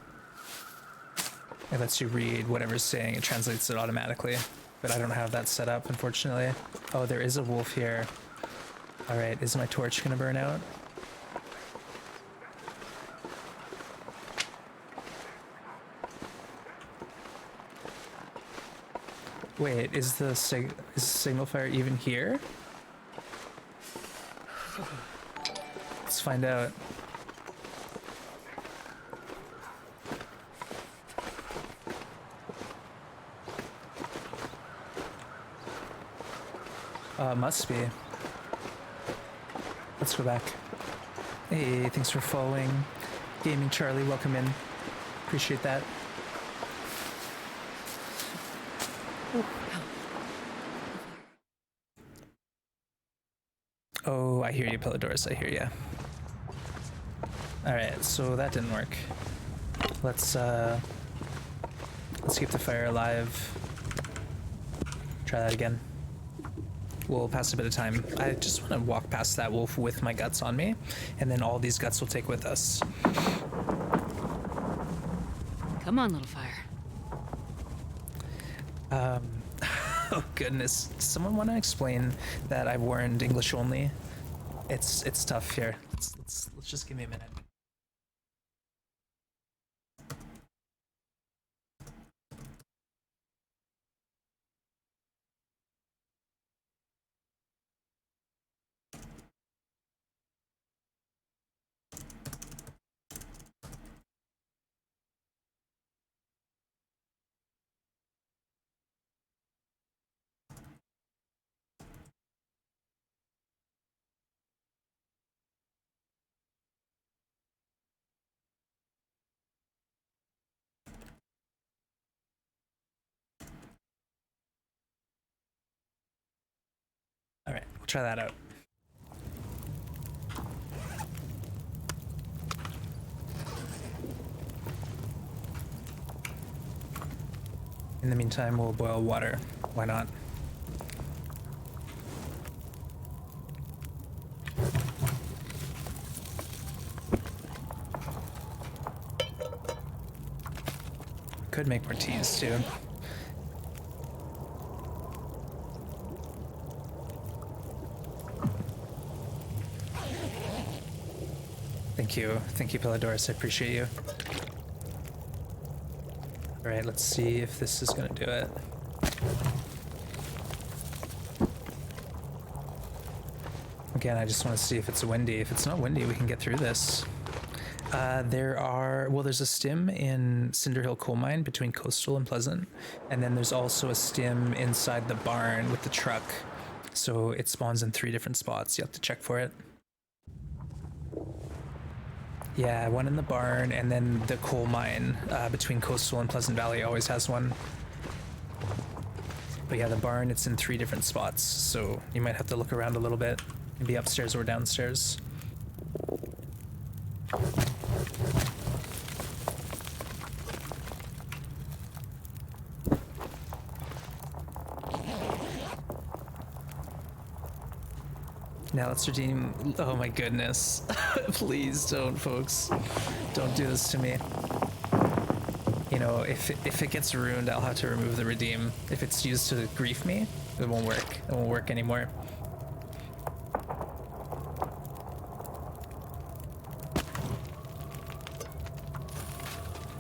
read whatever's saying. It translates it automatically, but I don't have that set up, unfortunately. Oh, there is a wolf here. All right, is my torch gonna burn out? Wait, is the signal fire even here? Let's find out. Must be. Let's go back. Hey, thanks for following. Gaming Charlie, welcome in. Appreciate that. Oh, I hear you, Pelodorus, I hear you. Alright, so that didn't work. Let's keep the fire alive. Try that again. We'll pass a bit of time. I just want to walk past that wolf with my guts on me, and then all these guts will take with us. Come on, little fire. Oh goodness, does someone want to explain that I warned English only? It's tough here. Let's just give me a minute. All right, we'll try that out. In the meantime, we'll boil water. Why not? Could make more teas too. Thank you, Pelodorus. I appreciate you. All right, let's see if this is gonna do it. Again, I just want to see if it's windy. If it's not windy, we can get through this. There's a stim in Cinder Hill Coal Mine between Coastal and Pleasant, and then there's also a stim inside the barn with the truck. So it spawns in 3 different spots. You have to check for it. Yeah, one in the barn, and then the coal mine between Coastal and Pleasant Valley always has one. But yeah, the barn, it's in 3 different spots, so you might have to look around a little bit and be upstairs or downstairs. Now let's redeem. Oh my goodness. Please don't, folks. Don't do this to me. You know, if it gets ruined, I'll have to remove the redeem. If it's used to grief me, it won't work. It won't work anymore.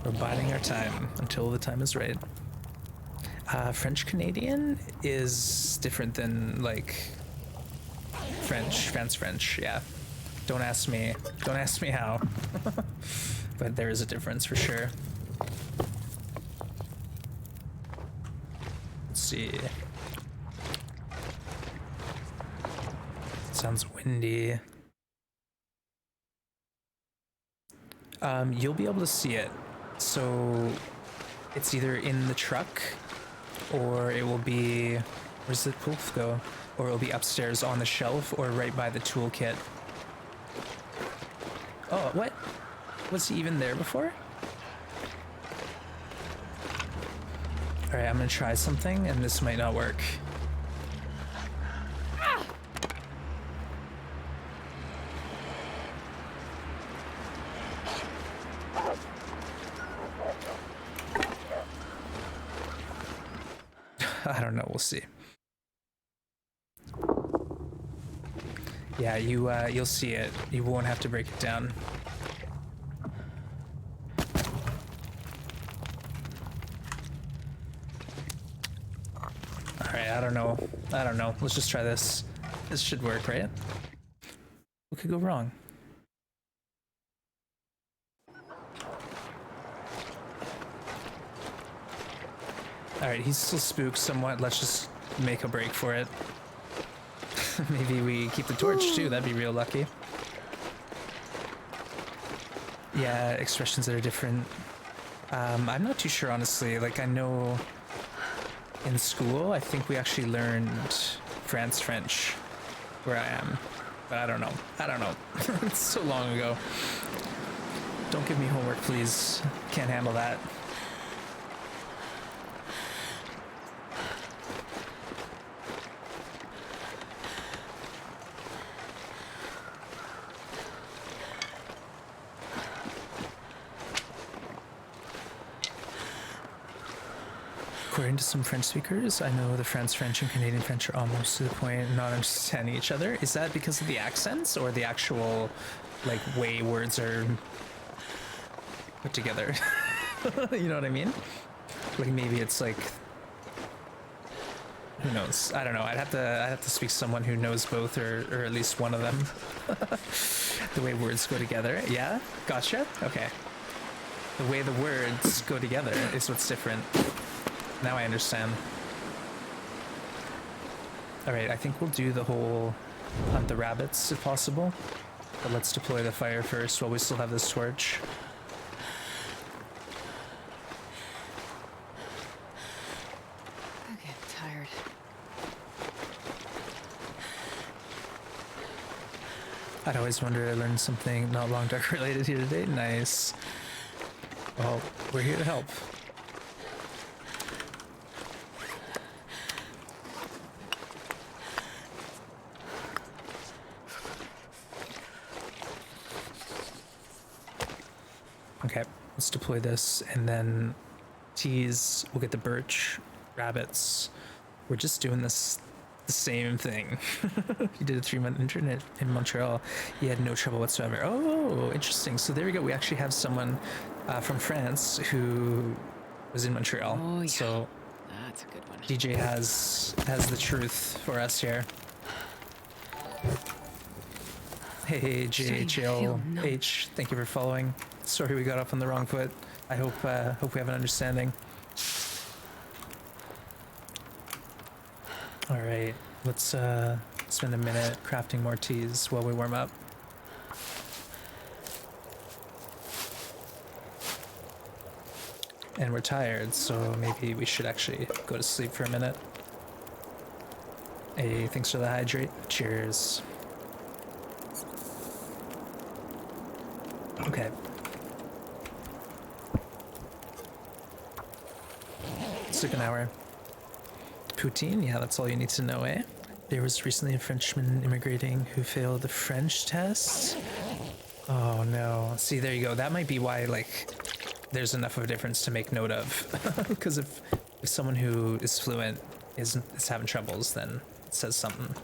We're biding our time until the time is right. French Canadian is different than like France French, yeah. Don't ask me how. But there is a difference for sure. Let's see. Sounds windy. You'll be able to see it. So it's either in the truck or it will be, where's the poof go? Or it'll be upstairs on the shelf or right by the toolkit. Oh, what? Was he even there before? Alright, I'm gonna try something and this might not work. I don't know, we'll see. Yeah, you'll see it. You won't have to break it down. Alright, I don't know. Let's just try this. This should work, right? What could go wrong? Alright, he's still spooked somewhat. Let's just make a break for it. Maybe we keep the torch too, that'd be real lucky. Yeah, expressions that are different. I'm not too sure, honestly. Like, I know in school, I think we actually learned France French where I am. But I don't know. It's so long ago. Don't give me homework, please. Can't handle that. According to some French speakers, I know the French and Canadian French are almost to the point of not understanding each other. Is that because of the accents or the actual, like, way words are put together? You know what I mean? Like, maybe it's like, who knows? I don't know. I'd have to speak to someone who knows both or at least one of them. The way words go together. Yeah? Gotcha? Okay. The way the words go together is what's different. Now I understand. Alright, I think we'll do the whole hunt the rabbits if possible. But let's deploy the fire first while we still have this torch. I'm getting tired. I'd always wondered I learned something not long dark related here today. Nice. Well, we're here to help. Okay, let's deploy this and then tease. We'll get the birch, rabbits. We're just doing this the same thing. He did a 3-month intern in Montreal. He had no trouble whatsoever. Oh, interesting. So there we go. We actually have someone from France who was in Montreal. Oh, yeah. So That's a good one. DJ has the truth for us here. Hey, JHLH, thank you for following. Sorry we got off on the wrong foot. I hope we have an understanding. All right, let's spend a minute crafting more teas while we warm up. And we're tired, so maybe we should actually go to sleep for a minute. Hey, thanks for the hydrate. Cheers. Okay. It's like an hour. Poutine? Yeah, that's all you need to know, eh? There was recently a Frenchman immigrating who failed the French test. Oh no. See, there you go. That might be why, like, there's enough of a difference to make note of. Because if someone who is fluent is having troubles, then it says something.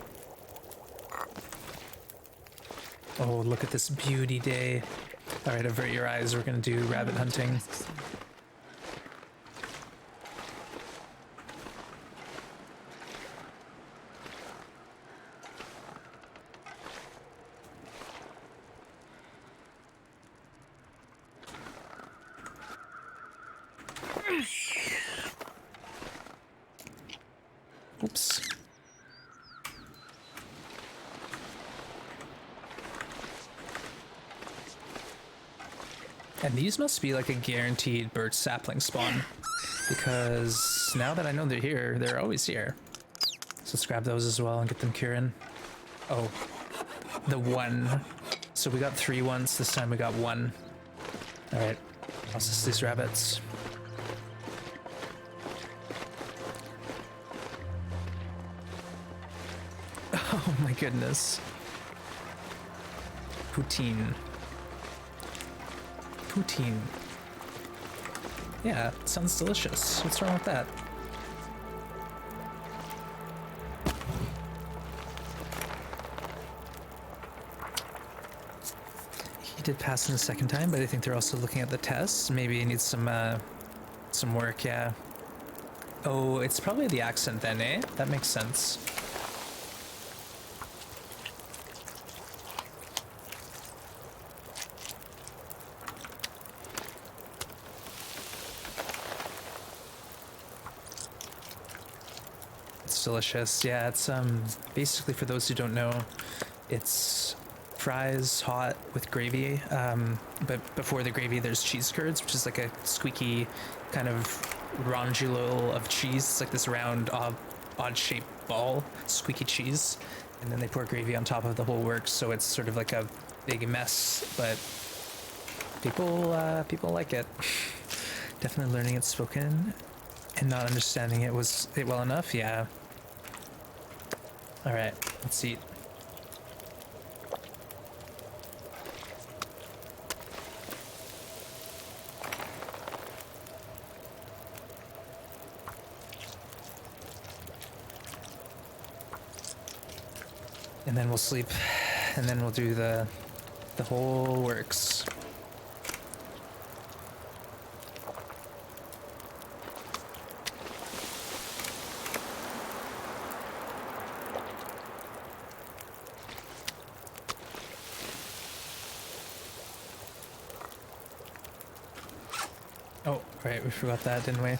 Oh, look at this beauty day. All right, avert your eyes. We're gonna do rabbit hunting. Oops. And these must be like a guaranteed birch sapling spawn, because now that I know they're here, they're always here. So let's grab those as well and get them curing. Oh, the one. So we got 3 once, this time we got 1. All right, process these rabbits. Oh my goodness. Poutine. Poutine. Yeah, sounds delicious. What's wrong with that? He did pass in the second time, but I think they're also looking at the tests. Maybe he needs some work, yeah. Oh, it's probably the accent then, eh? That makes sense. Delicious. Yeah, it's basically, for those who don't know, it's fries hot with gravy, but before the gravy there's cheese curds, which is like a squeaky kind of rondule of cheese. It's like this round odd shaped ball, squeaky cheese, and then they pour gravy on top of the whole works, so it's sort of like a big mess, but people like it. Definitely learning it spoken and not understanding it well enough. Yeah. All right, let's eat. And then we'll sleep, and then we'll do the whole works. Oh, right, we forgot that, didn't we?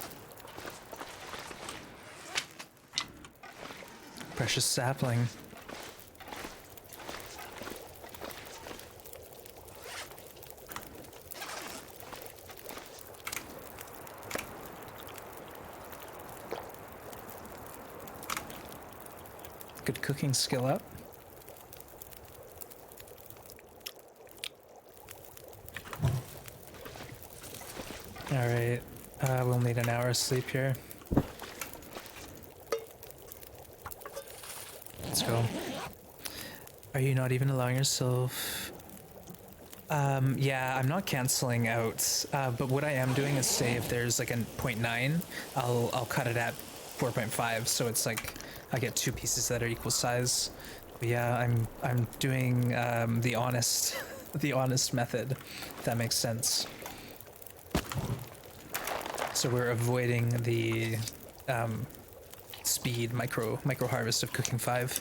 Precious sapling. Good cooking skill up. All right, we'll need an hour of sleep here. Let's go. Are you not even allowing yourself? Yeah, I'm not canceling out, but what I am doing is, say if there's like a 0.9, I'll cut it at 4.5, so it's like I get 2 pieces that are equal size. But yeah, I'm doing the honest the honest method, if that makes sense. So we're avoiding the speed micro harvest of cooking 5.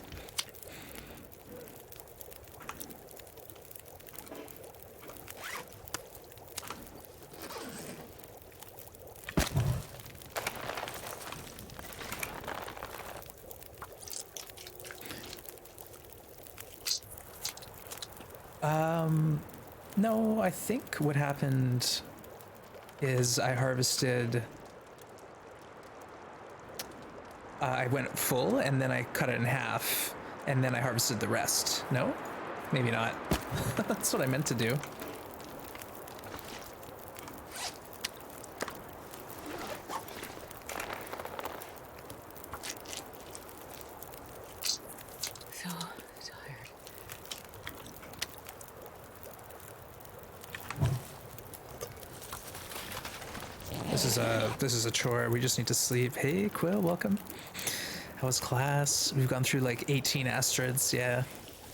No, I think what happened is I harvested I went full and then I cut it in half and then I harvested the rest. No? Maybe not. That's what I meant to do. So tired. This is a chore. We just need to sleep. Hey, Quill, welcome. How was class? We've gone through like 18 asteroids. Yeah,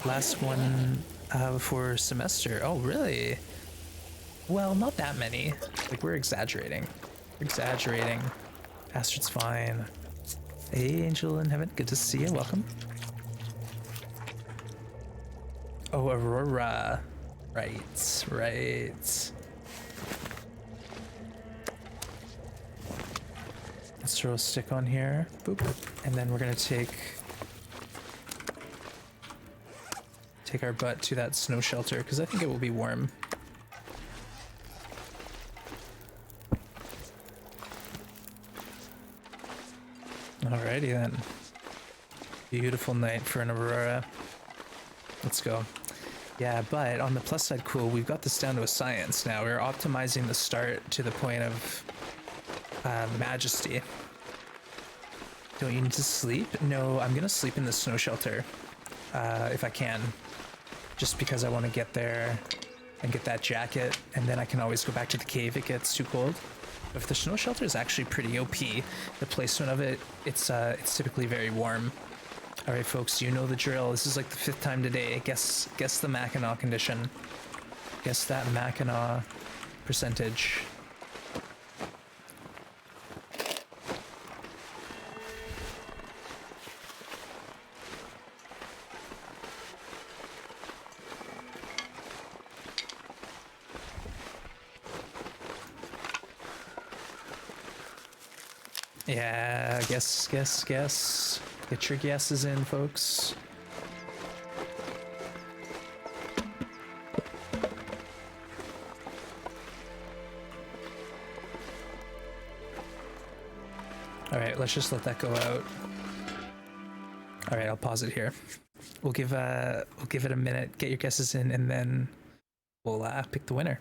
last one before semester. Oh, really? Well, not that many. Like we're exaggerating. Exaggerating. Asteroid's fine. Hey, Angel in Heaven. Good to see you. Welcome. Oh, Aurora. Right. Right. Let's throw a stick on here. Boop. And then we're gonna take our butt to that snow shelter because I think it will be warm. Alrighty then. Beautiful night for an aurora. Let's go. Yeah, but on the plus side, cool, we've got this down to a science now. We're optimizing the start to the point of majesty. Don't you need to sleep? No, I'm gonna sleep in the snow shelter if I can, just because I want to get there and get that jacket, and then I can always go back to the cave if it gets too cold. But if the snow shelter is actually pretty OP, the placement of it, it's typically very warm. All right, folks, you know the drill. This is like the 5th time today. Guess the Mackinac condition. Guess that Mackinac percentage. Yeah, guess. Get your guesses in, folks. All right, let's just let that go out. All right, I'll pause it here. We'll give it a minute, get your guesses in, and then we'll pick the winner.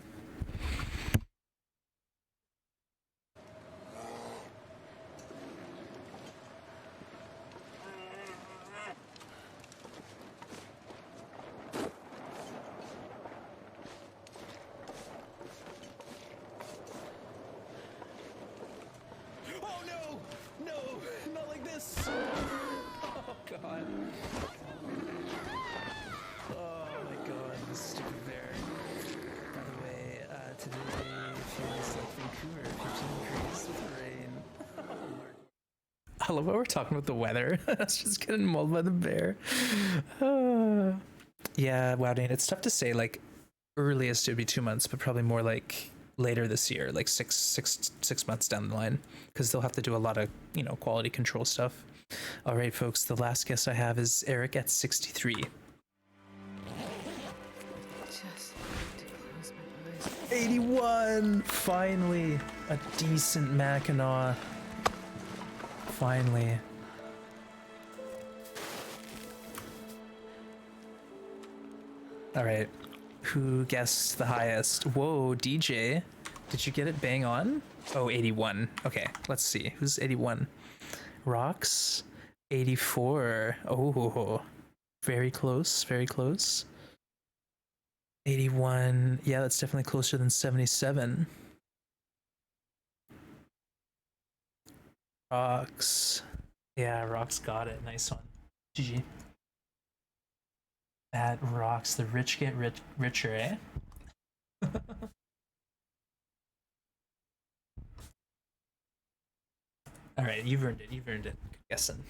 I love how we're talking about the weather. It's just getting mauled by the bear. Yeah, wow, Dane, it's tough to say. Like, earliest it would be 2 months, but probably more like later this year, like six months down the line, because they'll have to do a lot of quality control stuff. All right, folks, the last guess I have is Eric at 63. Just to close my eyes. 81. Finally, a decent Mackinac. Finally. All right, who guessed the highest? Whoa, DJ, did you get it bang on? Oh, 81. Okay, let's see. Who's 81? Rocks, 84. Oh, very close, very close. 81. Yeah, that's definitely closer than 77. Rocks. Yeah, Rocks got it. Nice one. GG. That rocks. The rich get richer, eh? All right, you've earned it. You've earned it. Good guessing.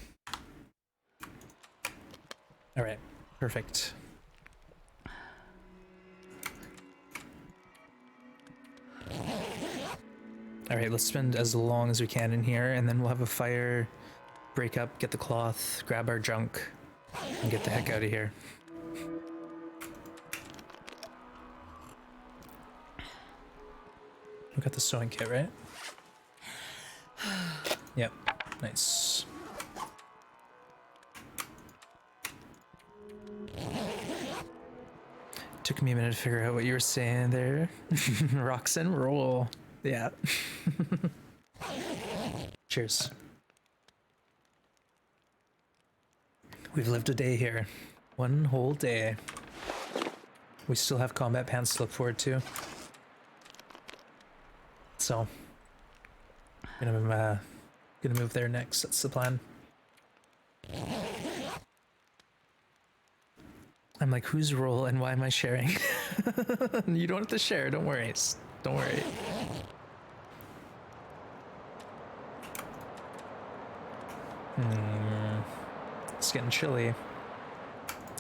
All right, perfect. All right, let's spend as long as we can in here, and then we'll have a fire, break up, get the cloth, grab our junk, and get the heck out of here. We got the sewing kit, right? Yep, nice. me a minute to figure out what you were saying there. Rocks and roll. Yeah. Cheers. We've lived a day here. One whole day. We still have combat pants to look forward to. So, gonna move there next. That's the plan. I'm like, whose role and why am I sharing? You don't have to share. Don't worry. Don't worry. It's getting chilly.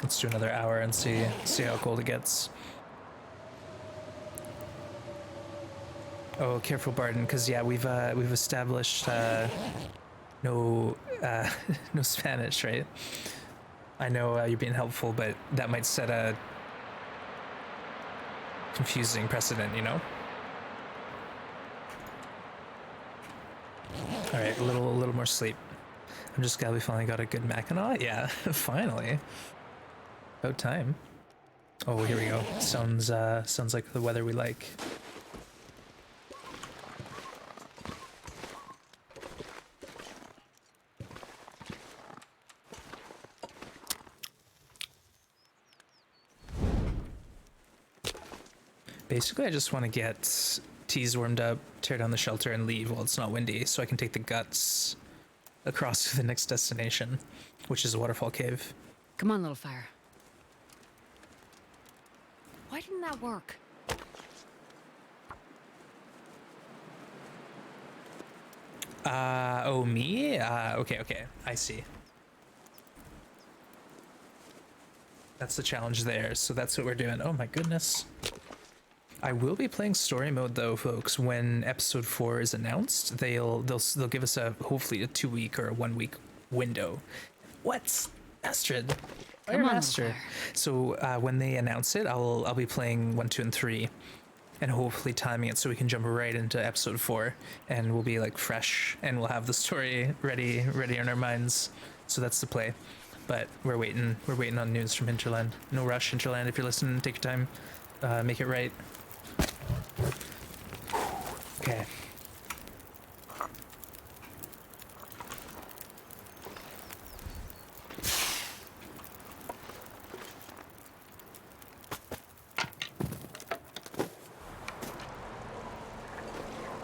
Let's do another hour and see how cold it gets. Oh, careful, Barton, because yeah, we've established no no Spanish, right? I know you're being helpful, but that might set a confusing precedent, you know? All right, a little more sleep. I'm just glad we finally got a good Mackinac. Yeah, finally. About time. Oh, here we go. Sounds like the weather we like. Basically, I just want to get teas warmed up, tear down the shelter, and leave while it's not windy, so I can take the guts across to the next destination, which is a waterfall cave. Come on, little fire. Why didn't that work? Oh, me? Okay, I see. That's the challenge there, so that's what we're doing. Oh my goodness. I will be playing story mode though, folks. When episode 4 is announced, they'll give us hopefully a 2-week or a 1-week window. What, Astrid? Fire Master. So when they announce it, I'll be playing 1, 2, and 3, and hopefully timing it so we can jump right into episode 4, and we'll be like fresh, and we'll have the story ready in our minds. So that's the play. But we're waiting on news from Hinterland. No rush, Hinterland. If you're listening, take your time. Make it right. Okay.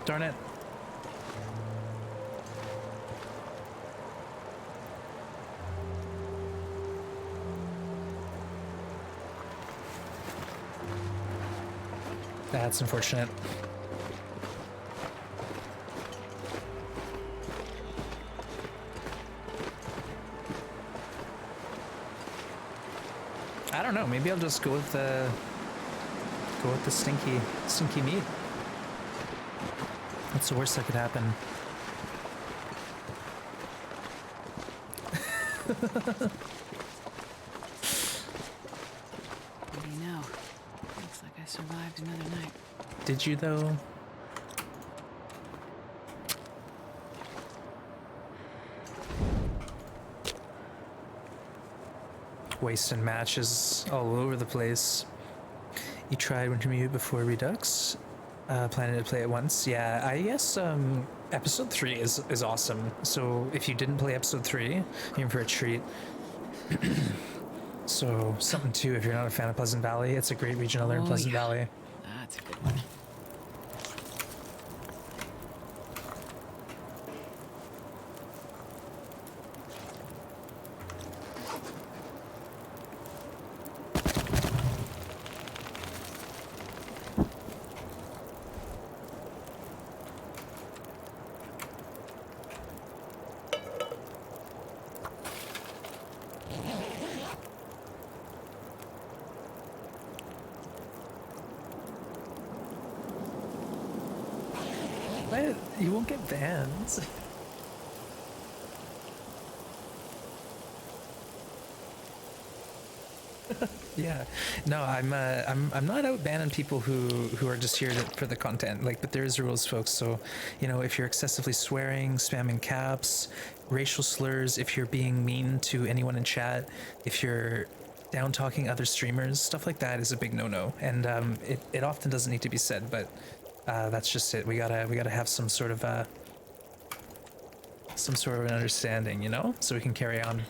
Darn it. That's unfortunate. I don't know. Maybe I'll just go with the stinky meat. What's the worst that could happen? What do you know? Looks like I survived another night. Did you though? Wasting matches all over the place. You tried Wintermute before Redux? Planning to play it once? Yeah, I guess episode 3 is awesome. So if you didn't play episode 3, you're in for a treat. So something too, if you're not a fan of Pleasant Valley, it's a great region to learn Pleasant Valley. That's a good one. What? You won't get banned. Yeah, no, I'm not out banning people who are just here for the content. Like, but there is rules, folks. So, you know, if you're excessively swearing, spamming caps, racial slurs, if you're being mean to anyone in chat, if you're down talking other streamers, stuff like that is a big no-no, and it often doesn't need to be said, but that's just it. We gotta have some sort of an understanding, you know, so we can carry on.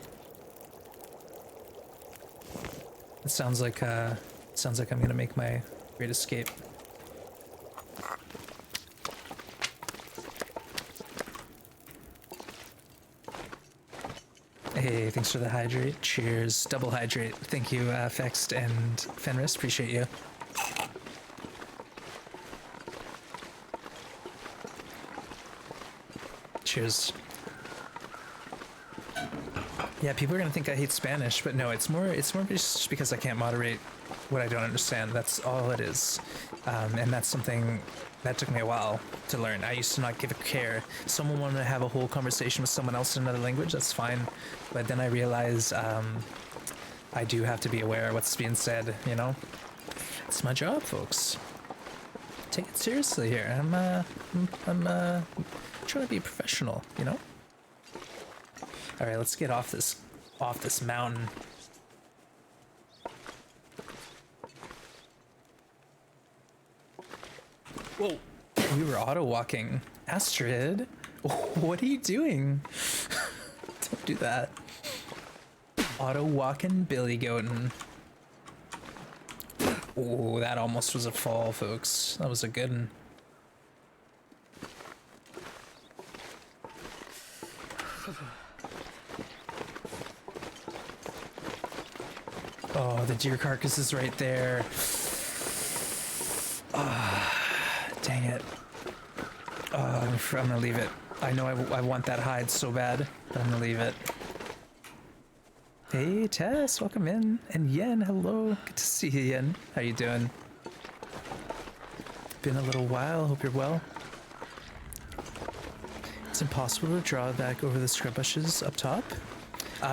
It sounds like I'm gonna make my great escape. Hey, thanks for the hydrate. Cheers. Double hydrate. Thank you, Fext and Fenris. Appreciate you. Cheers. Yeah, people are gonna think I hate Spanish, but no, it's more just because I can't moderate what I don't understand. That's all it is. And that's something that took me a while to learn. I used to not give a care. Someone wanted to have a whole conversation with someone else in another language, that's fine. But then I realized I do have to be aware of what's being said, you know? It's my job, folks. Take it seriously here. I'm trying to be professional, you know? All right, let's get off this mountain. Whoa, we were auto walking. Astrid, what are you doing? Don't do that. Auto walking, billy goating. Oh, that almost was a fall, folks. That was a good one. Oh, the deer carcass is right there. Dang it. I'm gonna leave it. I know I want that hide so bad, but I'm gonna leave it. Hey, Tess, welcome in. And Yen, hello. Good to see you, Yen. How you doing? Been a little while. Hope you're well. It's impossible to draw back over the scrub bushes up top.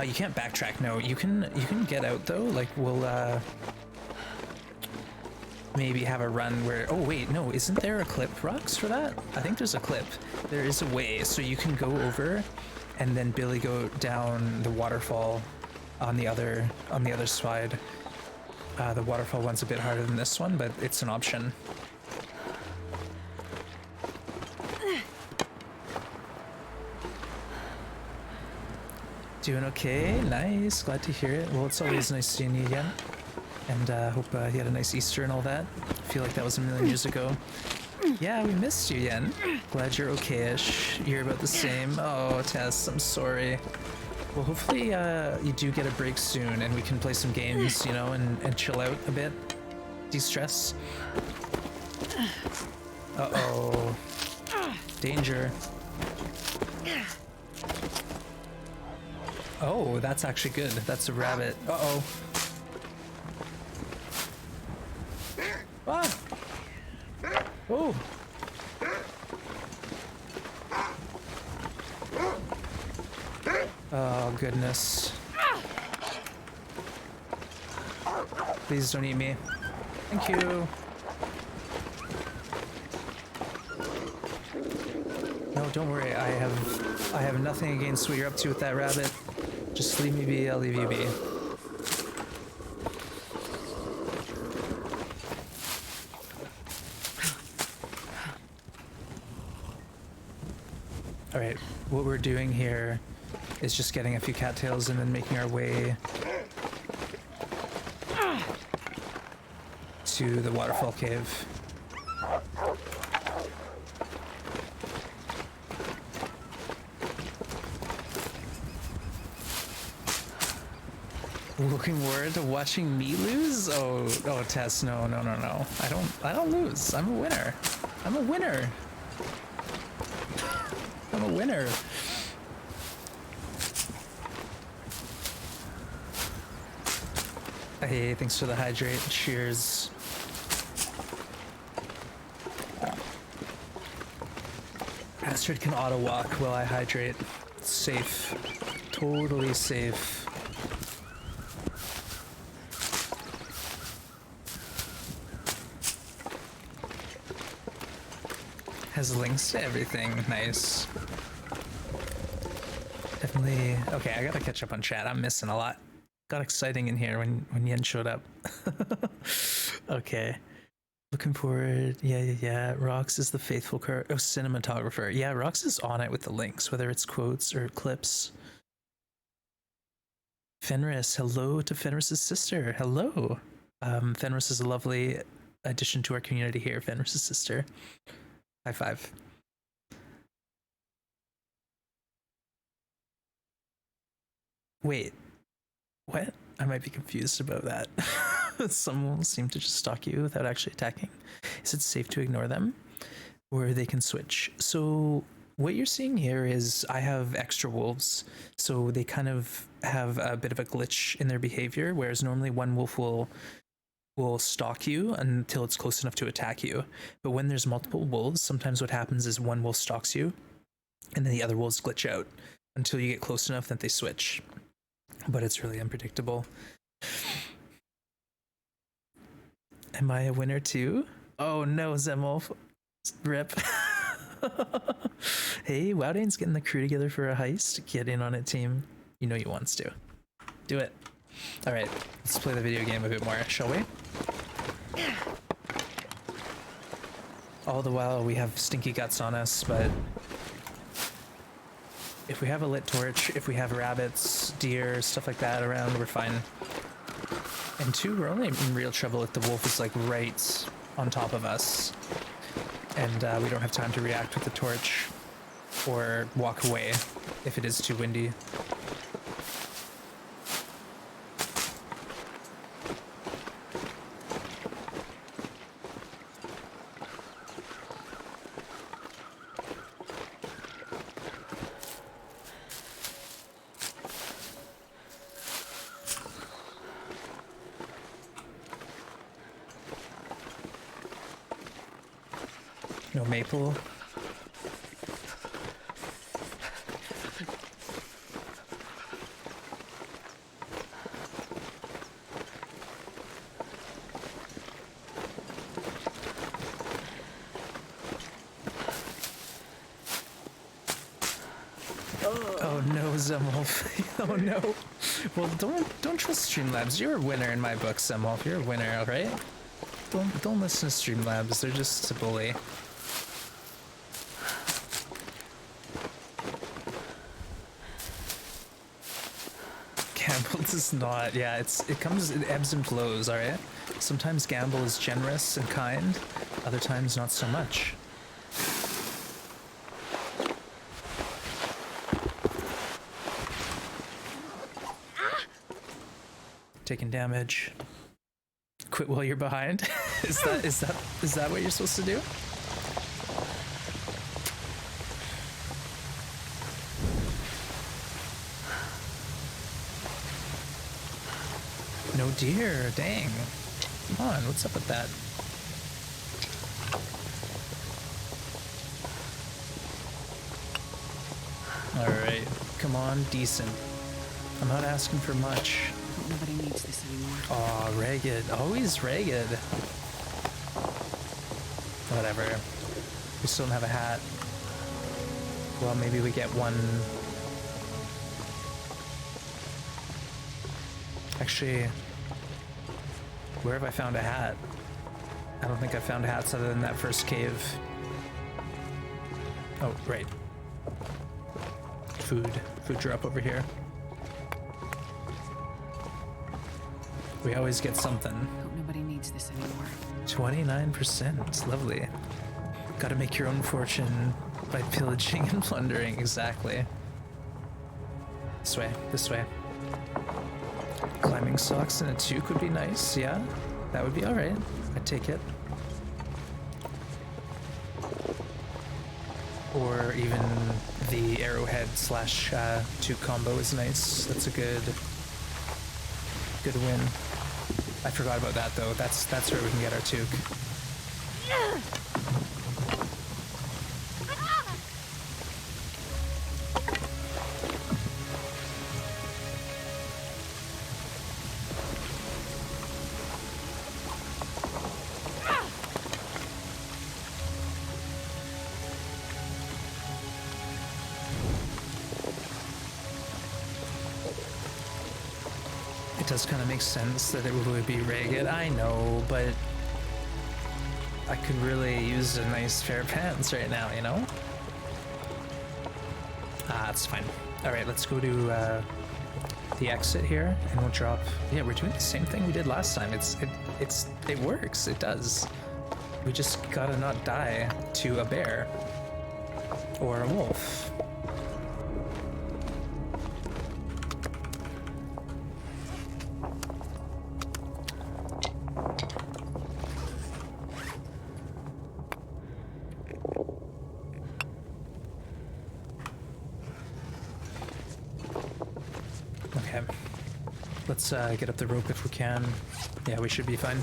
You can't backtrack. No, you can get out though. Like we'll maybe have a run where. Oh wait, no, isn't there a clip rocks for that? I think there's a clip. There is a way, so you can go over, and then Billy go down the waterfall on the other side. The waterfall one's a bit harder than this one, but it's an option. Doing okay, nice, glad to hear it. Well, it's always nice seeing you again, and hope you had a nice Easter and all that. I feel like that was a million years ago. Yeah, we missed you, Yen. Glad you're okay-ish. You're about the same. Oh, Tess, I'm sorry. Well, hopefully you do get a break soon, and we can play some games, you know, and chill out a bit, de-stress. Uh-oh. Danger. Oh, that's actually good. That's a rabbit. Uh-oh. Ah! Oh! Oh, goodness. Please don't eat me. Thank you. No, don't worry. I have nothing against what you're up to with that rabbit. Just leave me be, I'll leave you be. Alright, what we're doing here is just getting a few cattails and then making our way to the waterfall cave. Looking forward to watching me lose? Oh, Tess, no. I don't lose. I'm a winner. I'm a winner. I'm a winner. Hey, thanks for the hydrate. Cheers. Astrid can auto walk while I hydrate. Safe. Totally safe. Has links to everything. Nice. Definitely. Okay, I gotta catch up on chat. I'm missing a lot. Got exciting in here when Yen showed up. Okay. Looking forward. Yeah. Rox is the faithful cinematographer. Yeah, Rox is on it with the links, whether it's quotes or clips. Fenris, hello to Fenris's sister. Hello. Fenris is a lovely addition to our community here. Fenris's sister. High five. Wait, what? I might be confused about that. Some will seem to just stalk you without actually attacking. Is it safe to ignore them? Or they can switch? So what you're seeing here is I have extra wolves, so they kind of have a bit of a glitch in their behavior, whereas normally one wolf will stalk you until it's close enough to attack you. But when there's multiple wolves, sometimes what happens is one wolf stalks you, and then the other wolves glitch out until you get close enough that they switch. But it's really unpredictable. Am I a winner too? Oh no, Zemolf. Rip. Hey, Wowdane's getting the crew together for a heist. Get in on it, team. You know he wants to. Do it. Alright, let's play the video game a bit more, shall we? All the while we have stinky guts on us, but if we have a lit torch, if we have rabbits, deer, stuff like that around, we're fine. And two, we're only in real trouble if the wolf is like right on top of us and we don't have time to react with the torch or walk away if it is too windy. No maple. Oh no, Zemolf. Oh no. Well, don't trust Streamlabs. You're a winner in my book, Zemolf. You're a winner, alright? Don't listen to Streamlabs. They're just a bully. Gamble does not. Yeah, it ebbs and flows, alright? Sometimes Gamble is generous and kind, other times not so much. Taking damage. Quit while you're behind. Is that what you're supposed to do? No deer, dang. Come on, what's up with that? Alright, come on, decent. I'm not asking for much. Nobody needs this anymore. Aw, ragged. Always ragged. Whatever. We still don't have a hat. Well, maybe we get one. Actually, where have I found a hat? I don't think I found hats other than that first cave. Oh, right. Food drop over here. We always get something. Hope nobody needs this anymore. 29%, lovely. Gotta make your own fortune by pillaging and plundering, exactly. This way. Climbing socks and a toque would be nice, yeah? That would be alright. I'd take it. Or even the arrowhead slash toque combo is nice. That's a good win. I forgot about that though. That's where we can get our toque. It does kind of make sense that it would be ragged, I know, but I could really use a nice pair of pants right now, you know? Ah, it's fine. All right, let's go to the exit here, and we'll drop. Yeah, we're doing the same thing we did last time. It works. It does. We just gotta not die to a bear or a wolf. Okay, let's get up the rope if we can. Yeah, we should be fine.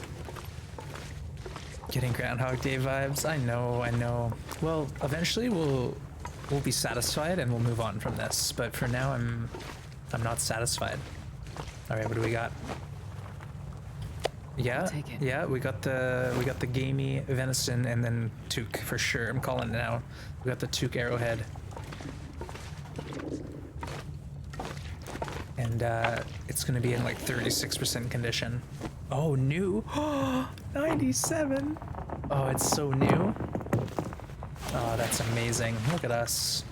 Getting Groundhog Day vibes. I know. Well, eventually we'll be satisfied and we'll move on from this. But for now, I'm not satisfied. All right, what do we got? Yeah, Take it. yeah, we got the gamey venison and then toque for sure. I'm calling it now. We got the toque arrowhead. And it's gonna be in like 36% condition. Oh, new. 97. Oh, it's so new. Oh, that's amazing. Look at us.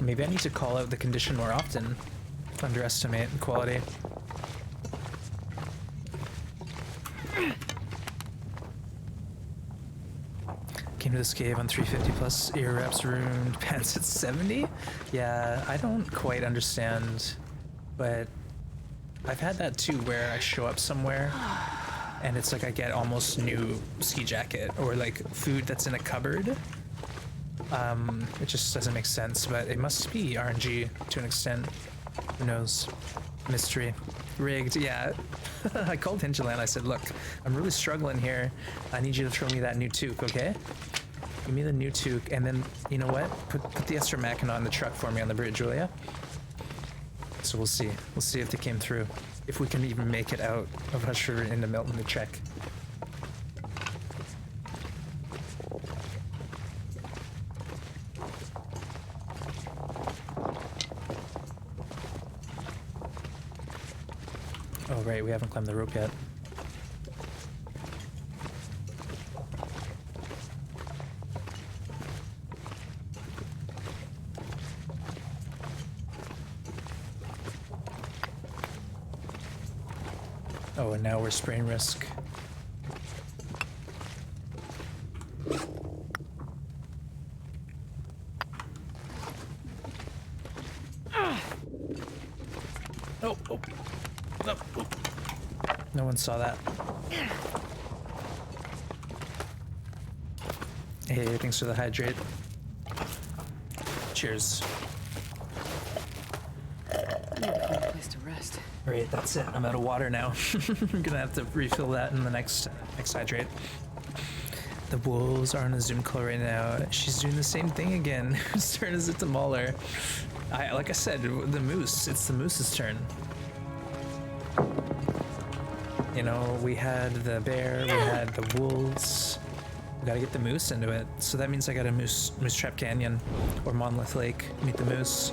Maybe I need to call out the condition more often. Underestimate the quality. Came to this cave on 350 plus ear wraps, ruined pants at 70. Yeah, I don't quite understand, but I've had that too, where I show up somewhere and it's like I get almost new ski jacket or like food that's in a cupboard. It just doesn't make sense, but it must be RNG to an extent. Who knows? Mystery. Rigged, yeah. I called Hinterland. I said, look, I'm really struggling here. I need you to throw me that new toque, okay? Give me the new toque, and then, you know what? Put the extra Mackinac on the truck for me on the bridge, will ya? So we'll see. We'll see if they came through. If we can even make it out of Hush River into Milton to check. Oh, right, we haven't climbed the rope yet. Oh, and now we're spraying risk. Oh, oh. No, oh. No one saw that. Hey, thanks for the hydrate. Cheers. I need to find a place to rest. Alright, that's it. I'm out of water now. I'm gonna have to refill that in the next hydrate. The wolves are on a Zoom call right now. She's doing the same thing again. Whose turn is it to maul her? Like I said, the moose. It's the moose's turn. You know, we had the bear, we had the wolves. We gotta get the moose into it. So that means I got a Moose Trap Canyon or Monolith Lake. Meet the moose.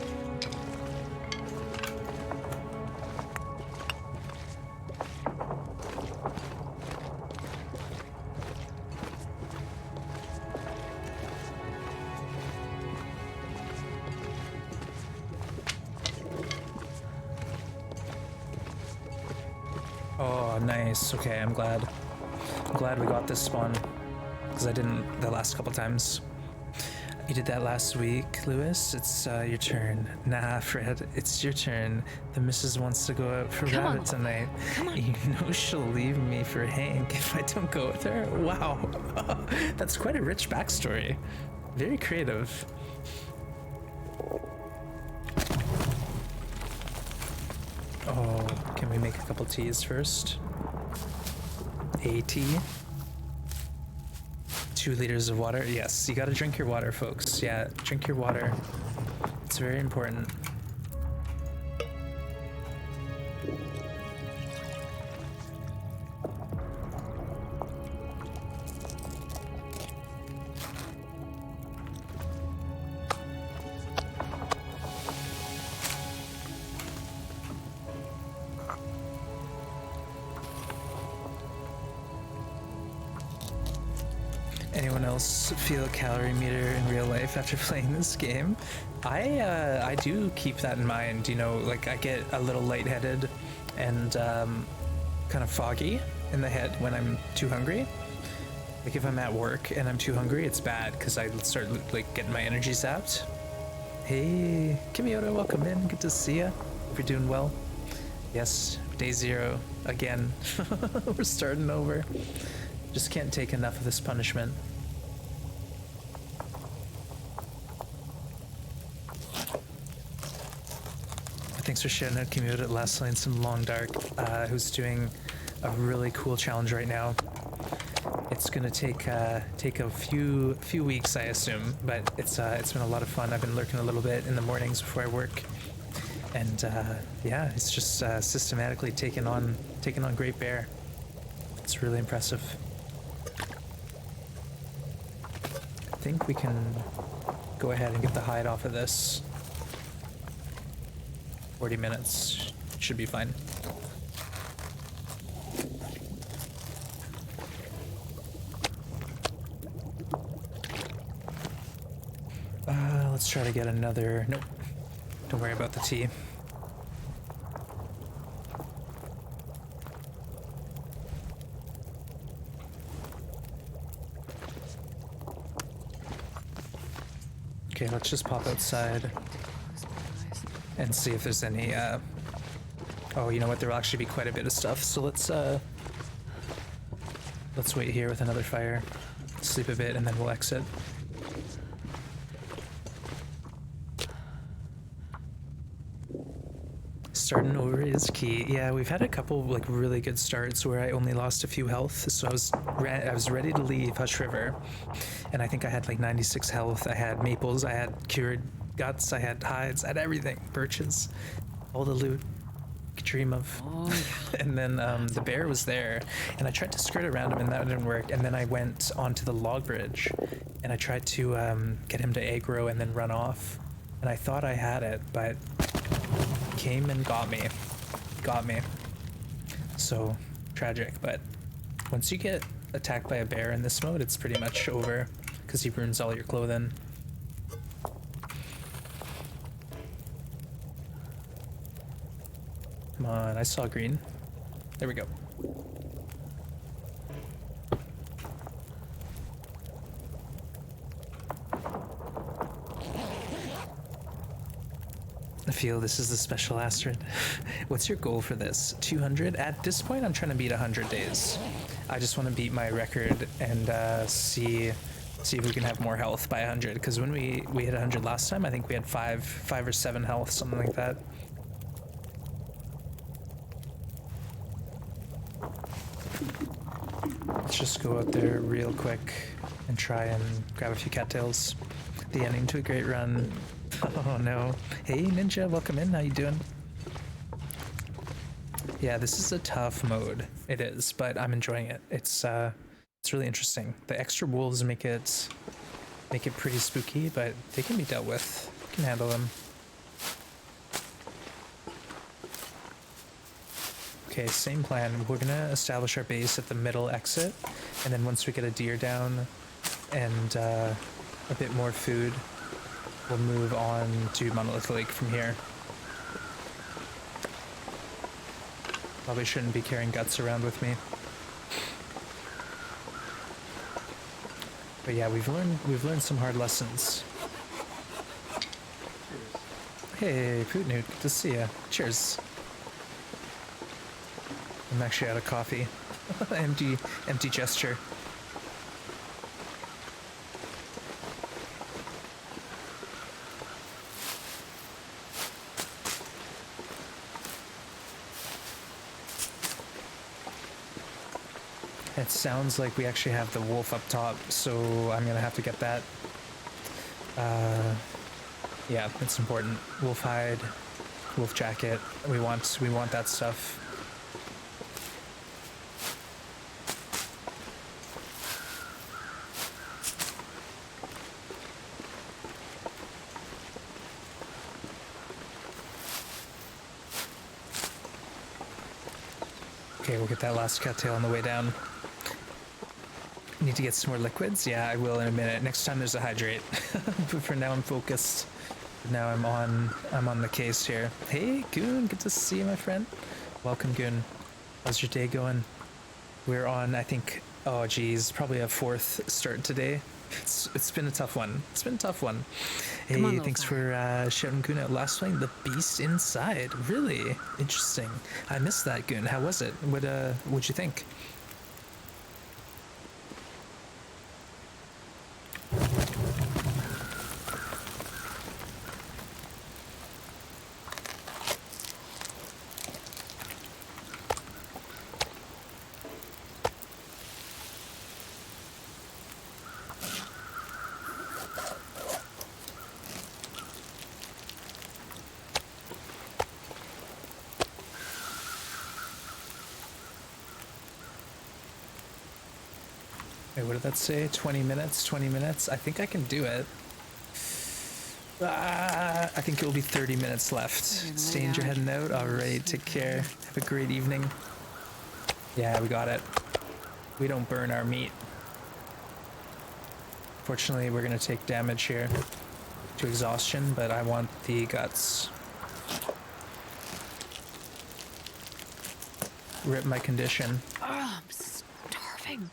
Oh, nice. Okay, I'm glad we got this spawn, because I didn't the last couple times. You did that last week, Lewis. It's your turn. Nah, Fred, it's your turn. The missus wants to go out for Come rabbit on. tonight. Come on. You know she'll leave me for Hank if I don't go with her. Wow, that's quite a rich backstory. Very creative. Oh, can we make a couple teas first? A tea. 2 liters of water. Yes, you gotta drink your water, folks. Yeah, drink your water. It's very important. else feel calorie meter in real life after playing this game, I do keep that in mind. You know, like I get a little lightheaded and kind of foggy in the head when I'm too hungry. Like if I'm at work and I'm too hungry, it's bad because I start like getting my energy zapped. Hey, Kimiota, welcome in. Good to see ya. Hope you're doing well. Yes, day 0 again. We're starting over. Just can't take enough of this punishment. Thanks for sharing out, Kimiota. Last Lane, some Long Dark, who's doing a really cool challenge right now. It's gonna take a few weeks, I assume, but it's been a lot of fun. I've been lurking a little bit in the mornings before I work, and yeah, it's just systematically taking on Great Bear. It's really impressive. I think we can go ahead and get the hide off of this. 40 minutes should be fine. Let's try to get another. Nope. Don't worry about the tea. Okay, let's just pop outside and see if there's any. Oh, you know what? There will actually be quite a bit of stuff. So let's wait here with another fire, sleep a bit, and then we'll exit. Starting over is key. Yeah, we've had a couple like really good starts where I only lost a few health, so I was ready to leave Hush River, and I think I had like 96 health. I had maples, I had cured guts, I had hides, I had everything, birches, all the loot you could dream of. Oh, yeah. And then the bear was there, and I tried to skirt around him, and that didn't work. And then I went onto the log bridge, and I tried to get him to aggro and then run off, and I thought I had it, but came and got me. So tragic, but once you get attacked by a bear in this mode, it's pretty much over because he ruins all your clothing. Come on, I saw green. There we go. I feel this is the special Astrid. What's your goal for this? 200? At this point, I'm trying to beat 100 days. I just want to beat my record and see if we can have more health by 100. Because when we hit 100 last time, I think we had five or 7 health, something like that. Let's just go out there real quick and try and grab a few cattails. The ending to a great run. Oh no. Hey Ninja, welcome in. How you doing? Yeah, this is a tough mode. It is, but I'm enjoying it. It's really interesting. The extra wolves make it pretty spooky, but they can be dealt with. You can handle them. Okay, same plan. We're gonna establish our base at the middle exit, and then once we get a deer down and a bit more food, we'll move on to Monolith Lake from here. Probably shouldn't be carrying guts around with me. But yeah, we've learned some hard lessons. Hey, Pootnoot, good to see ya. Cheers. I'm actually out of coffee. empty gesture. It sounds like we actually have the wolf up top, so I'm gonna have to get that. Yeah, it's important. Wolf hide, wolf jacket. We want that stuff. Okay, we'll get that last cattail on the way down. Need to get some more liquids? Yeah, I will in a minute. Next time there's a hydrate. But for now I'm focused. Now I'm on the case here. Hey Goon, good to see you, my friend. Welcome, Goon. How's your day going? We're on, I think, oh geez, probably a 4th start today. It's been a tough one. It's been a tough one. Hey, Come on, thanks fella. for shouting Goon out. Last one, the beast inside. Really interesting. I missed that, Goon. How was it? What'd you think? Wait, what did that say? 20 minutes? 20 minutes? I think I can do it. I think it will be 30 minutes left. Stains, you're heading out? Alright, take care. Have a great evening. Yeah, we got it. We don't burn our meat. Fortunately, we're going to take damage here to exhaustion, but I want the guts. Rip my condition. Oh, I'm starving.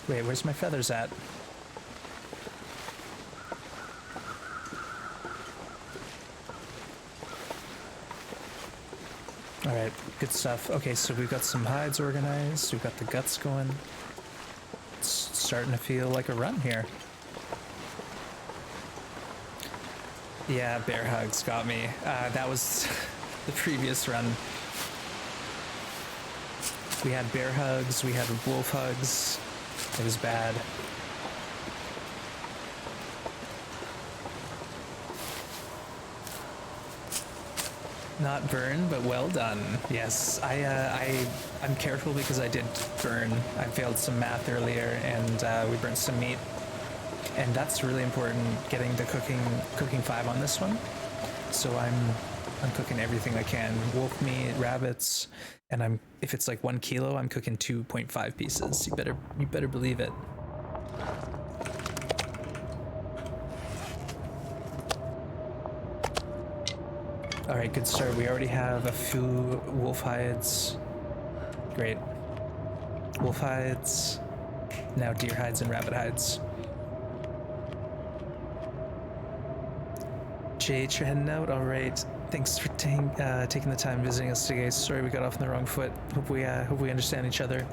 Wait, where's my feathers at? Alright, good stuff. Okay, so we've got some hides organized, we've got the guts going. It's starting to feel like a run here. Yeah, bear hugs got me. That was the previous run. We had bear hugs, we had wolf hugs. It was bad. Not burn, but well done. Yes, I'm careful because I did burn. I failed some math earlier, and we burnt some meat. And that's really important, getting the cooking 5 on this one. So I'm cooking everything I can. Wolf meat, rabbits, and if it's like 1 kilo, I'm cooking 2.5 pieces. You better believe it. All right, good start. We already have a few wolf hides. Great. Wolf hides. Now deer hides and rabbit hides. JH, you're heading out? All right. Thanks for taking the time visiting us today. Sorry we got off on the wrong foot. Hope we understand each other.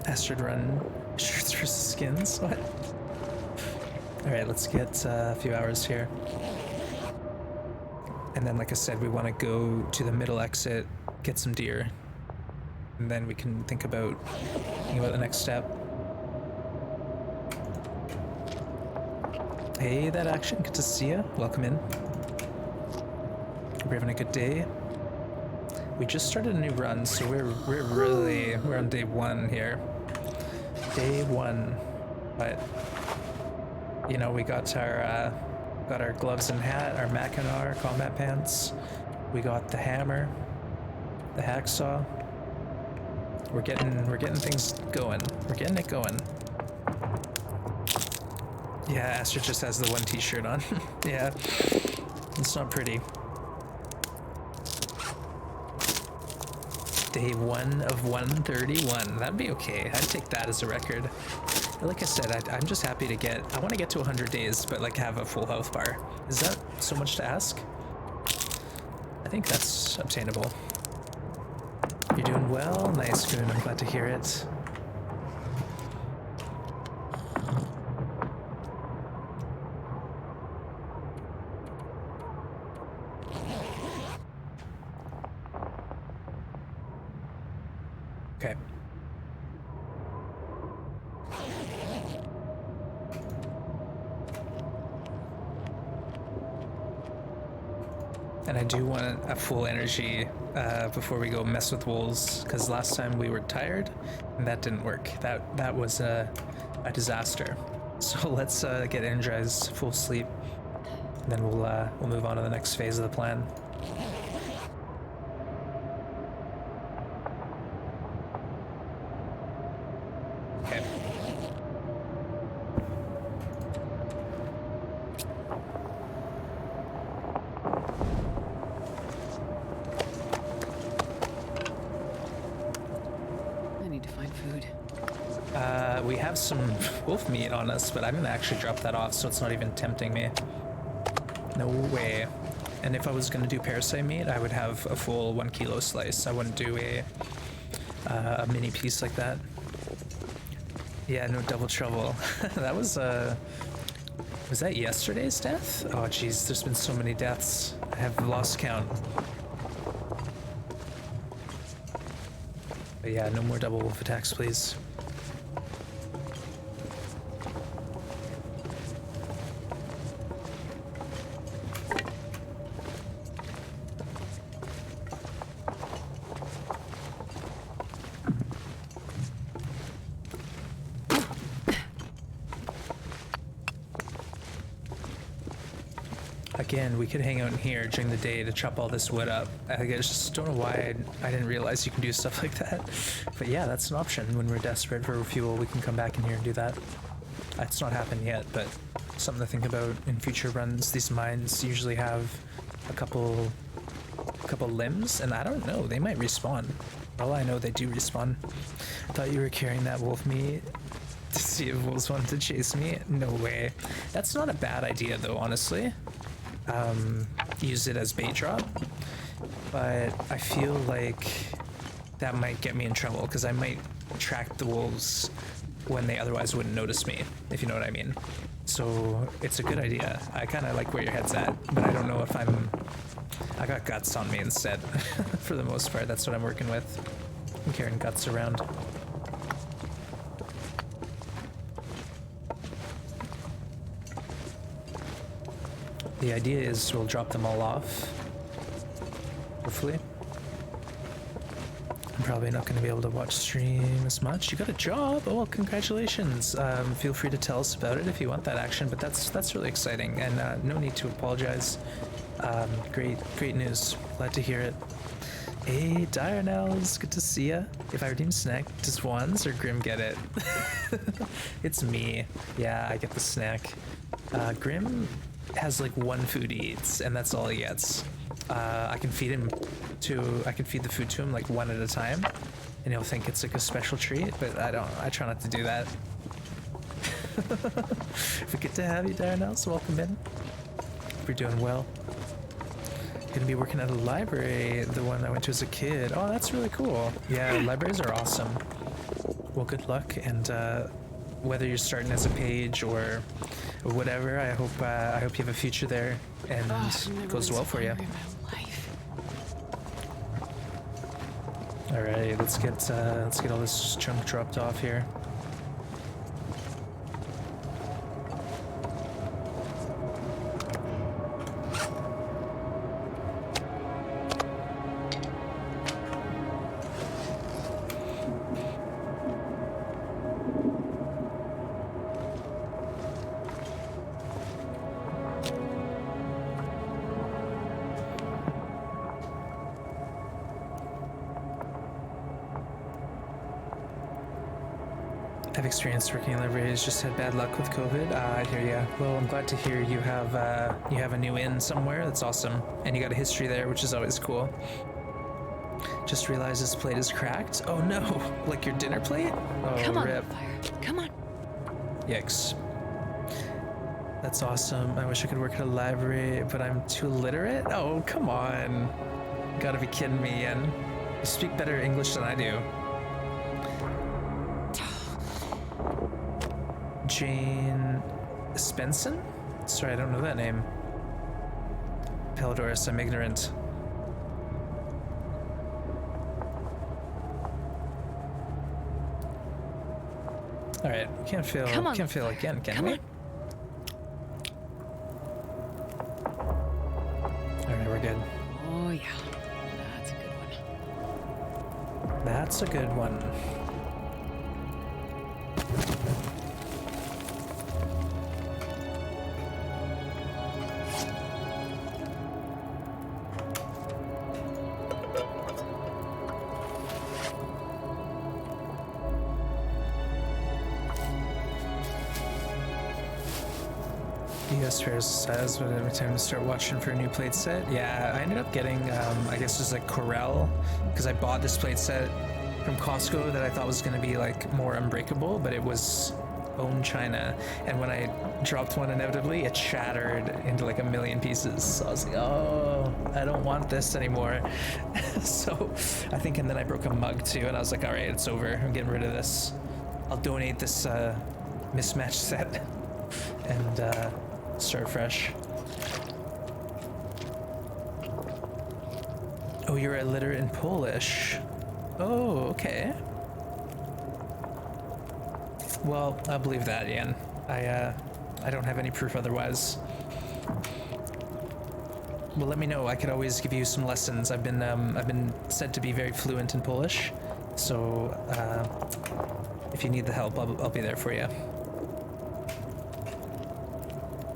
Astrid run shirts versus skins. What? All right, let's get a few hours here. And then, like I said, we want to go to the middle exit, get some deer, and then we can think about the next step. Hey, that action, good to see you. Welcome in. We're having a good day. We just started a new run, so we're on day 1 here. Day 1, but we got our gloves and hat, our Mackinac combat pants. We got the hammer, the hacksaw. We're getting things going. We're getting it going. Yeah, Astrid just has the 1 t-shirt on. Yeah, it's not pretty. Day 1 of 131. That'd be okay. I'd take that as a record. Like I said, I'm just happy to I want to get to 100 days, but like have a full health bar. Is that so much to ask? I think that's obtainable. You're doing well? Nice, Goon. I'm glad to hear it. Okay. And I do want a full energy before we go mess with wolves, because last time we were tired and that didn't work. That was a disaster. So let's get energized, full sleep, And then we'll move on to the next phase of the plan. Okay. I need to find food. We have some wolf meat on us, but I'm gonna actually drop that off so it's not even tempting me. No way. And if I was gonna do parasite meat, I would have a full 1 kilo slice. I wouldn't do a mini piece like that. Yeah, no double trouble. That was that yesterday's death? Oh jeez, there's been so many deaths. I have lost count. But yeah, no more double wolf attacks, please. Again, we could hang out in here during the day to chop all this wood up. I just don't know why I didn't realize you can do stuff like that. But yeah, that's an option. When we're desperate for fuel, we can come back in here and do that. It's not happened yet, but something to think about in future runs. These mines usually have a couple limbs, and I don't know, they might respawn. For all I know, they do respawn. I thought you were carrying that wolf meat to see if wolves wanted to chase me. No way. That's not a bad idea though, honestly. Use it as bait drop, but I feel like that might get me in trouble because I might attract the wolves when they otherwise wouldn't notice me, if you know what I mean. So it's a good idea. I kind of like where your head's at, but I don't know if I got guts on me instead. For the most part, that's what I'm working with. I'm carrying guts around. The idea is we'll drop them all off, hopefully. I'm probably not going to be able to watch stream as much. You got a job? Oh, well, congratulations. Feel free to tell us about it if you want that action, but that's really exciting, and no need to apologize. Great news. Glad to hear it. Hey, Diurnels, good to see ya. If I redeem snack, does Wands or Grim get it? It's me. Yeah, I get the snack. Grim has like one food he eats, and that's all he gets. I can feed the food to him like one at a time, and he'll think it's like a special treat, but I try not to do that. But good to have you, Diurnels. Welcome in. Hope you're doing well. Gonna be working at a library, the one I went to as a kid. Oh, that's really cool. Yeah, libraries are awesome. Well, good luck, and whether you're starting as a page or whatever, I hope you have a future there and it goes well for you. All right, let's get all this junk dropped off here. I've experienced working in libraries, just had bad luck with COVID. I hear ya. Well, I'm glad to hear you have a new inn somewhere. That's awesome. And you got a history there, which is always cool. Just realized this plate is cracked. Oh no, like your dinner plate? Oh, Come on, rip. fire. Come on. Yikes. That's awesome. I wish I could work at a library, but I'm too illiterate? Oh, come on. You gotta be kidding me, Ian. You speak better English than I do. Jane Spenson? Sorry, I don't know that name. Pelodorus, I'm ignorant. All right, we can't fail again, can we? All right, we're good. Oh yeah, that's a good one. That's a good one. US Spares says, but every time to start watching for a new plate set. Yeah, I ended up getting, I guess just like Corel, because I bought this plate set from Costco that I thought was going to be like more unbreakable, but it was own China. And when I dropped one inevitably, it shattered into like a million pieces. So I was like, oh, I don't want this anymore. So I think, and then I broke a mug too, and I was like, all right, it's over. I'm getting rid of this. I'll donate this mismatched set and start fresh. Oh, you're illiterate in Polish. Oh, okay. Well, I'll believe that, Ian. I don't have any proof otherwise. Well, let me know. I could always give you some lessons. I've been said to be very fluent in Polish, so if you need the help, I'll be there for you.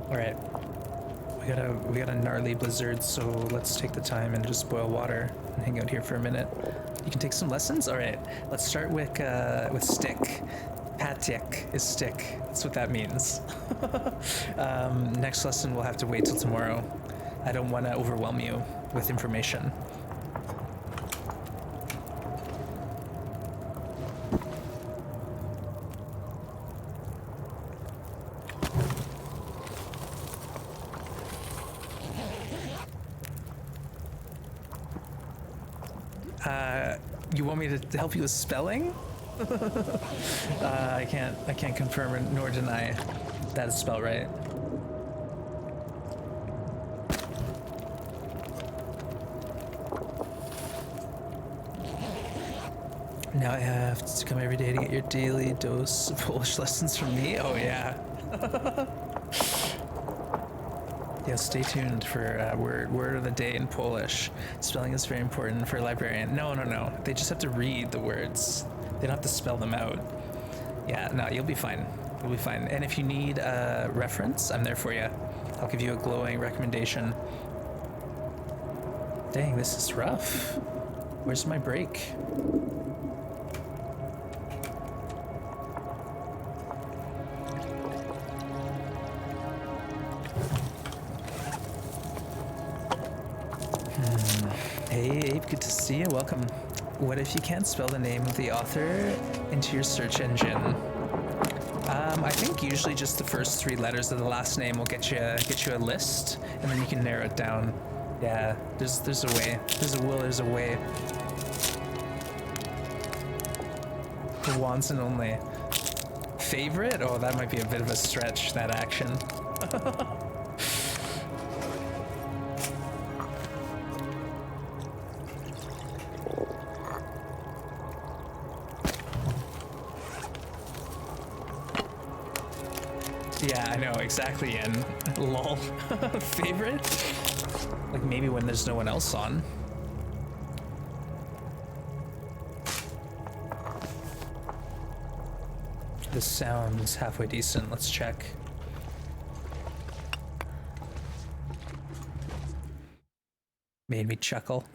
All right. We got a gnarly blizzard, so let's take the time and just boil water and hang out here for a minute. You can take some lessons. All right. Let's start with stick. Patyek is stick. That's what that means. Next lesson we'll have to wait till tomorrow. I don't want to overwhelm you with information. You want me to help you with spelling? I can't confirm nor deny that is spelled right. Now I have to come every day to get your daily dose of Polish lessons from me. Oh yeah. Yeah, stay tuned for word of the day in Polish. Spelling is very important for a librarian. No. They just have to read the words. They don't have to spell them out. Yeah, no, you'll be fine. You'll be fine. And if you need a reference, I'm there for you. I'll give you a glowing recommendation. Dang, this is rough. Where's my break? Hey Abe, good to see you. Welcome. What if you can't spell the name of the author into your search engine? I think usually just the first 3 letters of the last name will get you a list, and then you can narrow it down. Yeah, there's a way. There's a will. There's a way. For once and only. Favorite? Oh, that might be a bit of a stretch. That action. Yeah, I know, exactly, and lol. Favorite? Like maybe when there's no one else on. This sounds halfway decent, let's check. Made me chuckle.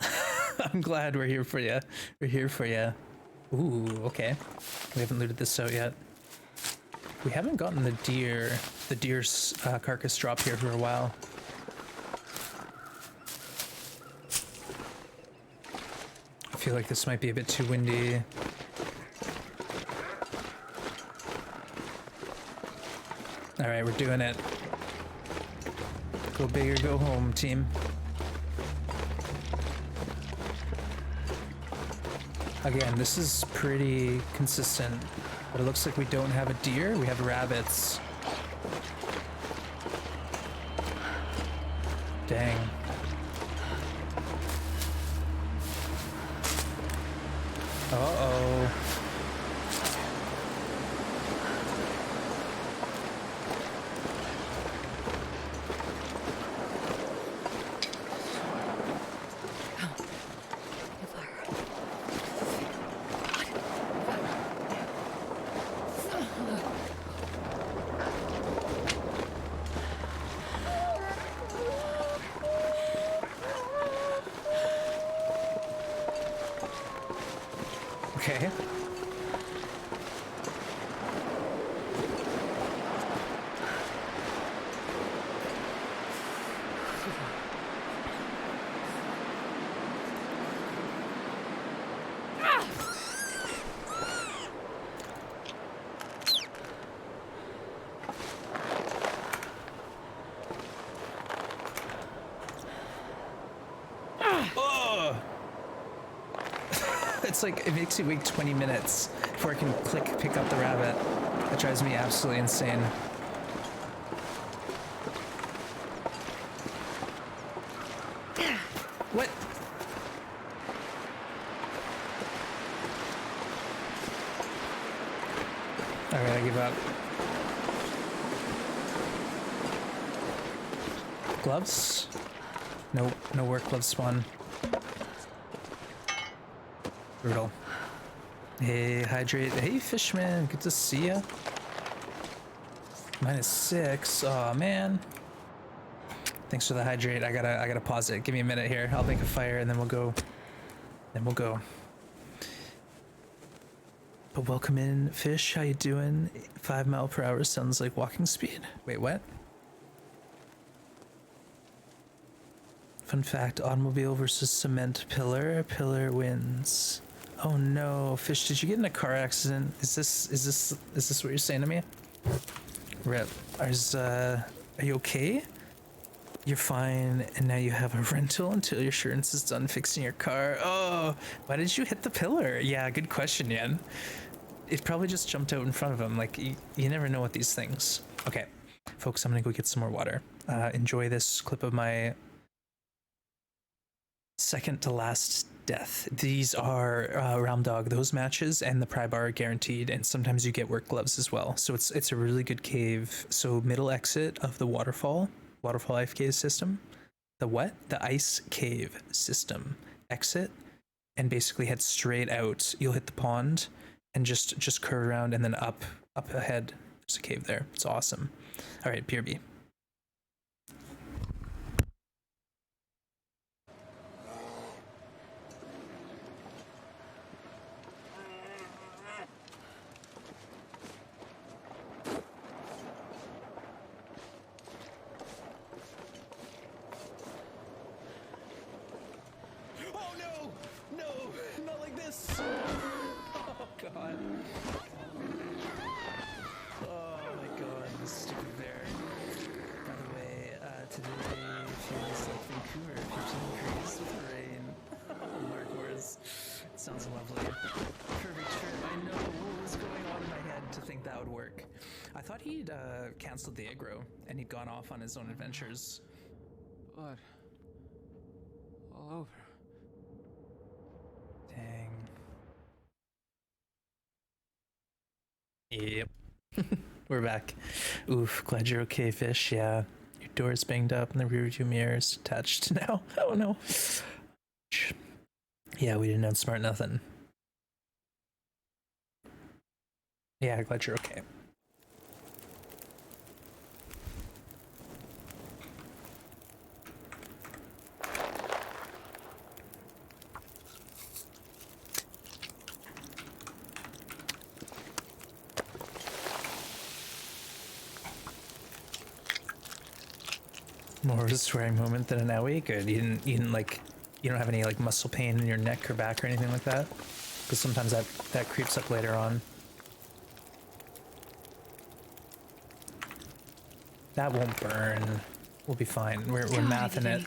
I'm glad we're here for you. We're here for you. Ooh, okay. We haven't looted this out yet. We haven't gotten the deer's carcass drop here for a while. I feel like this might be a bit too windy. All right, we're doing it. Go big or go home, team. Again, this is pretty consistent. But it looks like we don't have a deer, we have rabbits. Dang. Uh-oh. Okay. It's like, it makes you wait 20 minutes before I can pick up the rabbit. That drives me absolutely insane. What? Alright, I give up. Gloves? No, no work gloves spawn. Brutal. Hey, hydrate. Hey, Fishman. Good to see ya. -6. Oh man. Thanks for the hydrate. I gotta pause it. Give me a minute here. I'll make a fire and then we'll go. But welcome in, Fish. How you doing? 5 mile per hour sounds like walking speed. Wait, what? Fun fact: automobile versus cement pillar. Pillar wins. Oh no, Fish! Did you get in a car accident? Is this what you're saying to me? Rip. Are you okay? You're fine, and now you have a rental until your insurance is done fixing your car. Oh, why did you hit the pillar? Yeah, good question, Yen. It probably just jumped out in front of him. Like, you never know with these things. Okay, folks, I'm gonna go get some more water. Enjoy this clip of my second to last death. These are Realm Dog, those matches, and the pry bar are guaranteed, and sometimes you get work gloves as well. So it's a really good cave. So middle exit of the waterfall ice cave system. The what? The ice cave system. Exit and basically head straight out. You'll hit the pond and just curve around and then up ahead. There's a cave there. It's awesome. All right, BRB. God. Oh my god, this stupid bear. By the way, today feels like Vancouver, 15 degrees with rain. Oh, Mark Wars. Sounds lovely. Perfect trip. I know what was going on in my head to think that would work. I thought he'd canceled the aggro and he'd gone off on his own adventures. Blood. All over. Dang. Yep. We're back. Oof, glad you're okay, Fish. Yeah. Your door's banged up and the rear view mirror's attached now. Oh no. Yeah, we didn't outsmart nothing. Yeah, glad you're okay. More of a swearing moment than an owie. Good. You don't have any like muscle pain in your neck or back or anything like that? Because sometimes that creeps up later on. That won't burn. We'll be fine. We're mathing it.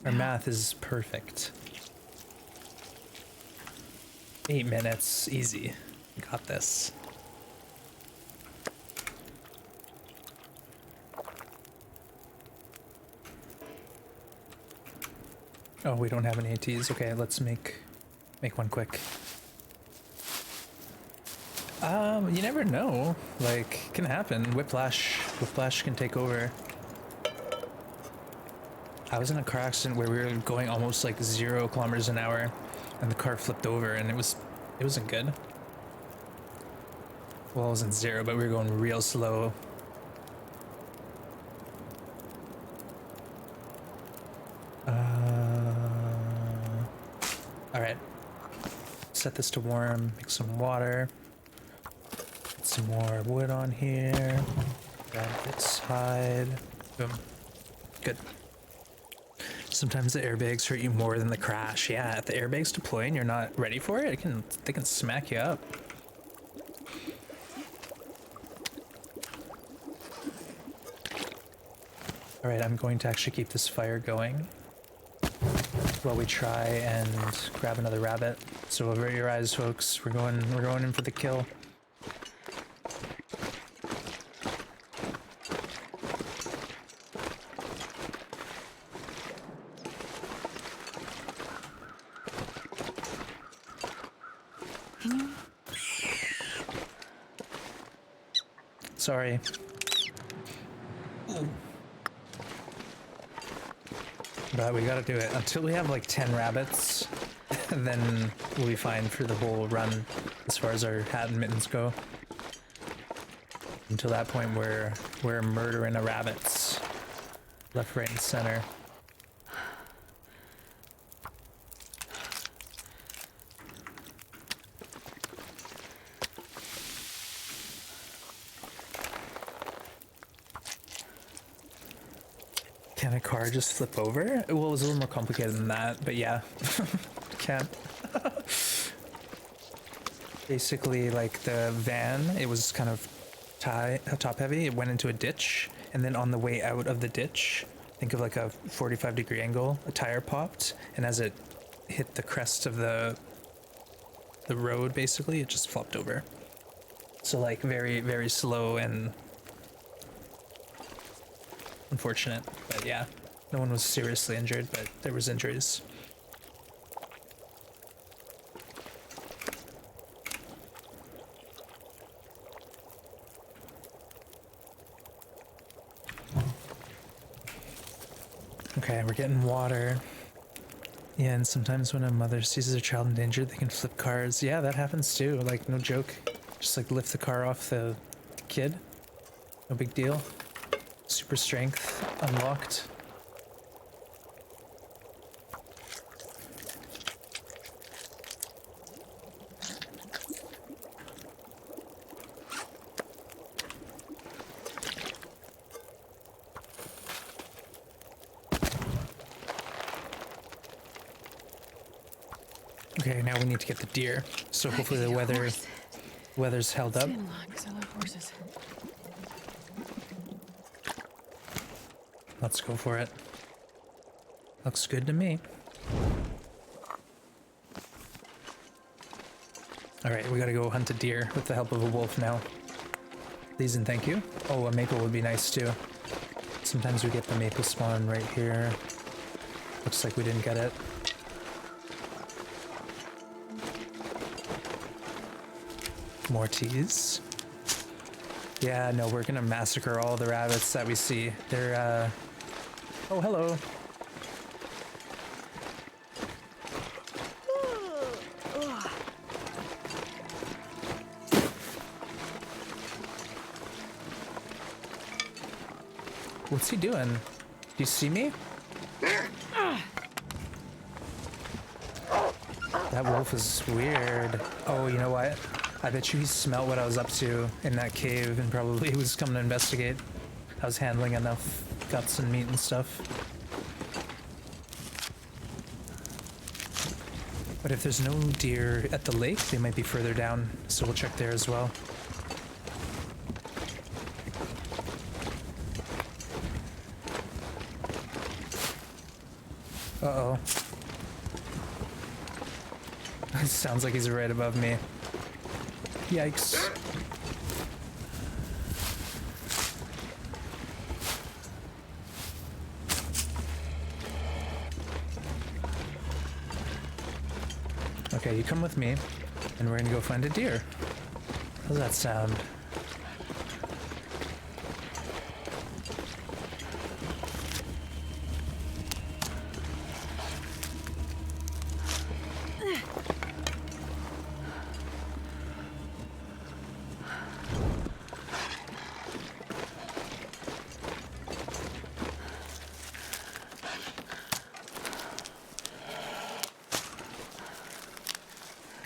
Our math is perfect. 8 minutes, easy. Got this. Oh, we don't have any ATs. Okay, let's make one quick. You never know. Like, can happen. Whiplash can take over. I was in a car accident where we were going almost like 0 kilometers an hour, and the car flipped over, and it wasn't good. Well, it wasn't 0, but we were going real slow. All right. Set this to warm. Make some water. Get some more wood on here. Grab this hide. Boom. Good. Sometimes the airbags hurt you more than the crash. Yeah, if the airbags deploy and you're not ready for it, they can smack you up. All right, I'm going to actually keep this fire going. while we try and grab another rabbit. So avert your eyes, folks. We're going in for the kill. Can you? Sorry. But we gotta do it. Until we have like 10 rabbits, then we'll be fine for the whole run as far as our hat and mittens go. Until that point, we're murdering the rabbits. Left, right, and center. Can a car just flip over? Well, it was a little more complicated than that, but yeah. Can. Basically, like the van, it was kind of top heavy. It went into a ditch, and then on the way out of the ditch, think of like a 45-degree angle, a tire popped, and as it hit the crest of the road, basically, it just flopped over. So like very, very slow and unfortunate, but yeah, no one was seriously injured, but there was injuries. Okay, we're getting water. Yeah, and sometimes when a mother sees their child in danger, they can flip cars. Yeah, that happens too, like no joke. Just like lift the car off the kid. No big deal. Super strength unlocked. Okay, now we need to get the deer. So hopefully the weather's held up. Stand along, 'cause I love horses. Let's go for it. Looks good to me. Alright, we gotta go hunt a deer with the help of a wolf now. Please and thank you. Oh, a maple would be nice too. Sometimes we get the maple spawn right here. Looks like we didn't get it. More teas. Yeah, no, we're gonna massacre all the rabbits that we see. They're, oh, hello. What's he doing? Do you see me? That wolf is weird. Oh, you know what? I bet you he smelled what I was up to in that cave and probably was coming to investigate. I was handling enough guts and meat and stuff. But if there's no deer at the lake, they might be further down, so we'll check there as well. Uh-oh. It sounds like he's right above me. Yikes. Okay, you come with me, and we're gonna go find a deer. How's that sound?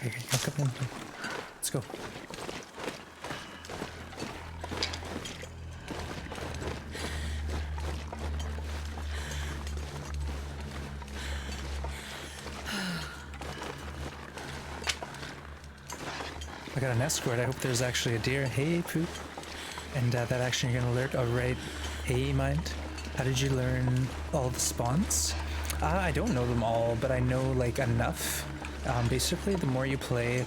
Okay, come on. Let's go. I got an escort. I hope there's actually a deer. Hey, Poop. And that action you're gonna alert. Alright. Hey, Mind. How did you learn all the spawns? I don't know them all, but I know like enough. Basically, the more you play,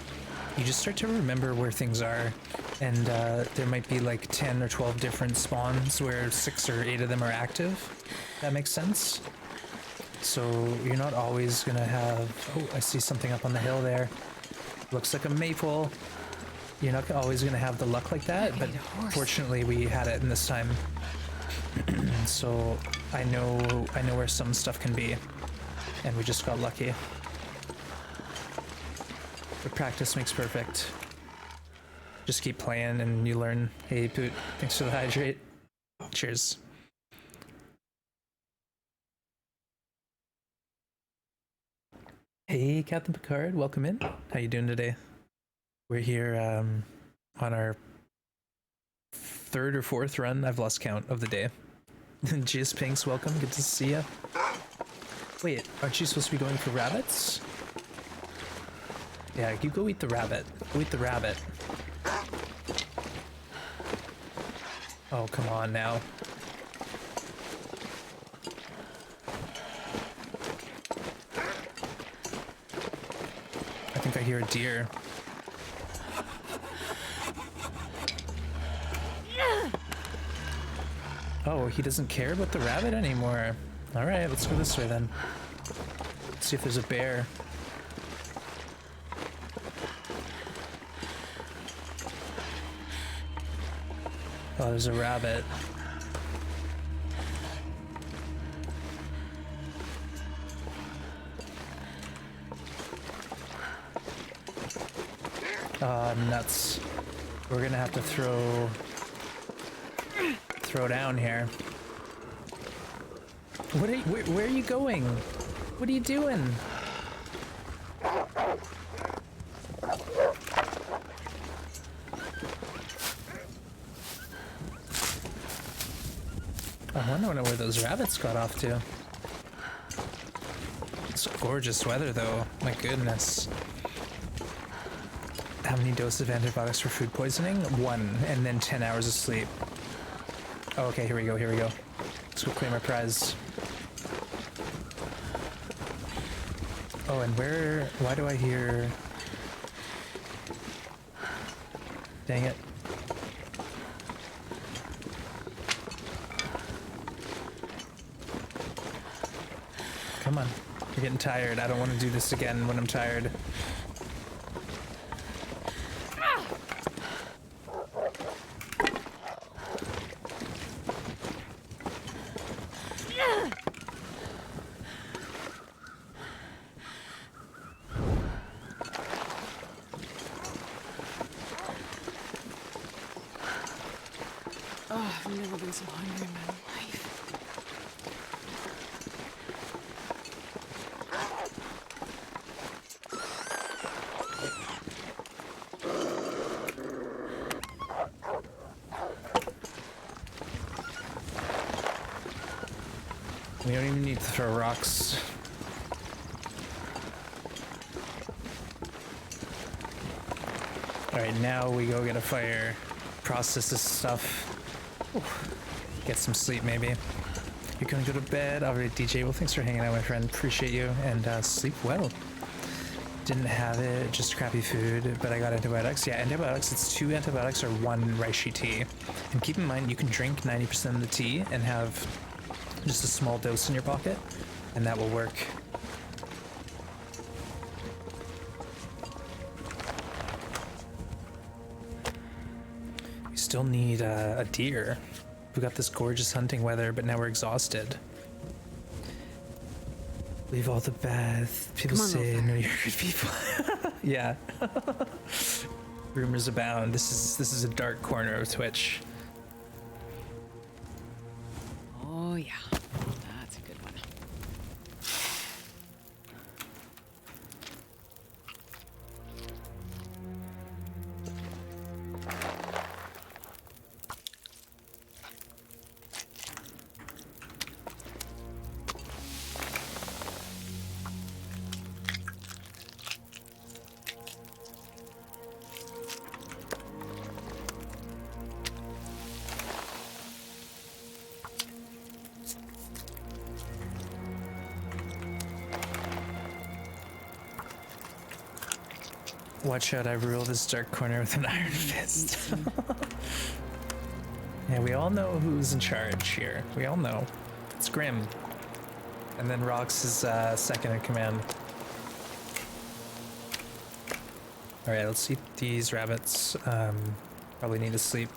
you just start to remember where things are, and there might be like 10 or 12 different spawns where 6 or 8 of them are active. That makes sense. So you're not always gonna have... Oh, I see something up on the hill there. Looks like a maple. You're not always gonna have the luck like that, but fortunately we had it in this time. So I know where some stuff can be, and we just got lucky. But practice makes perfect. Just keep playing and you learn. Hey Poot, thanks for the hydrate. Cheers. Hey Captain Picard, welcome in. How you doing today? We're here on our 3rd or 4th run. I've lost count of the day. Jizz Pinks, welcome. Good to see ya. Wait, aren't you supposed to be going for rabbits? Yeah, you go eat the rabbit. Go eat the rabbit. Oh, come on now. I think I hear a deer. Oh, he doesn't care about the rabbit anymore. Alright, let's go this way then. Let's see if there's a bear. Oh, there's a rabbit. Nuts. We're gonna have to throw down here. What are you, where are you going? What are you doing? I wonder where those rabbits got off to. It's gorgeous weather though, my goodness. How many doses of antibiotics for food poisoning? 1, and then 10 hours of sleep. Oh, okay, here we go, here we go. Let's go claim our prize. Oh, and why do I hear... Dang it. Come on, you're getting tired. I don't want to do this again when I'm tired. Oh, I've never been so hungry in my life. We don't even need to throw rocks. Alright, now we go get a fire, process this stuff. Ooh. Get some sleep maybe. You're gonna go to bed? Alright, DJ, well thanks for hanging out my friend, appreciate you, and sleep well. Didn't have it, just crappy food, but I got antibiotics. Yeah, antibiotics, it's 2 antibiotics or 1 reishi tea. And keep in mind, you can drink 90% of the tea and have just a small dose in your pocket, and that will work. We still need a deer. We got this gorgeous hunting weather, but now we're exhausted. Leave all the bad people say no, you're good people. Yeah. Rumors abound. This is a dark corner of Twitch. Oh yeah, that's a good one. Watch out, I rule this dark corner with an iron fist. Yeah, we all know who's in charge here. We all know. It's Grim. And then Rox is second in command. Alright, let's eat these rabbits. Probably need to sleep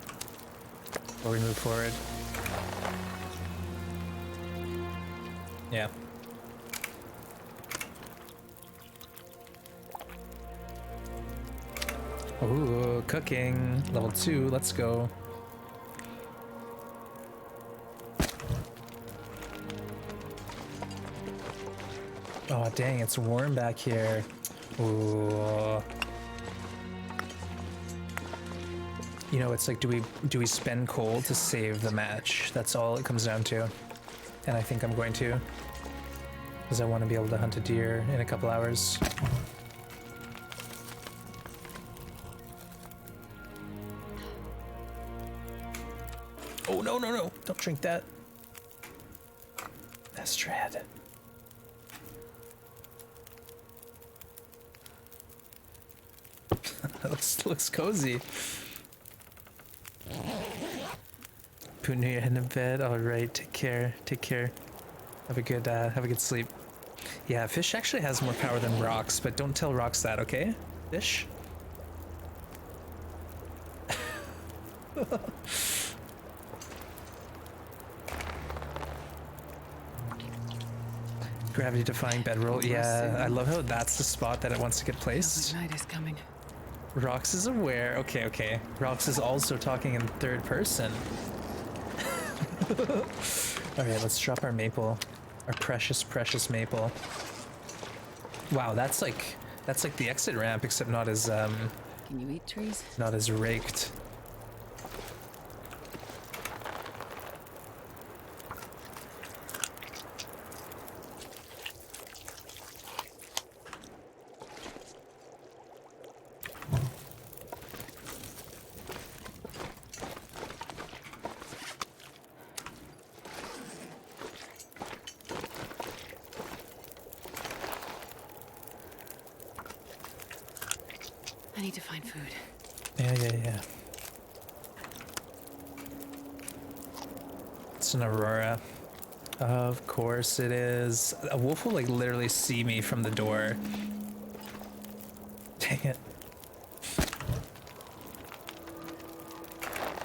before we move forward. Yeah. Ooh, cooking. Level 2, let's go. Oh, dang, it's warm back here. Ooh. You know, it's like, do we spend coal to save the match? That's all it comes down to. And I think I'm going to. Because I want to be able to hunt a deer in a couple hours. Oh, no, no, no. Don't drink that. That's dread. looks cozy. Putting your head in bed. All right, take care. Take care. Have a good sleep. Yeah, fish actually has more power than rocks, but don't tell rocks that, okay? Fish. Gravity defying bedroll. Yeah, I love how that's the spot that it wants to get placed. Night is coming. Rox is aware. Okay, okay. Rox is also talking in third person. Alright, let's drop our maple. Our precious, precious maple. Wow, that's like the exit ramp, except not as Can you eat trees? not as raked. I need to find food. Yeah. It's an Aurora. Of course it is. A wolf will like literally see me from the door. Dang it.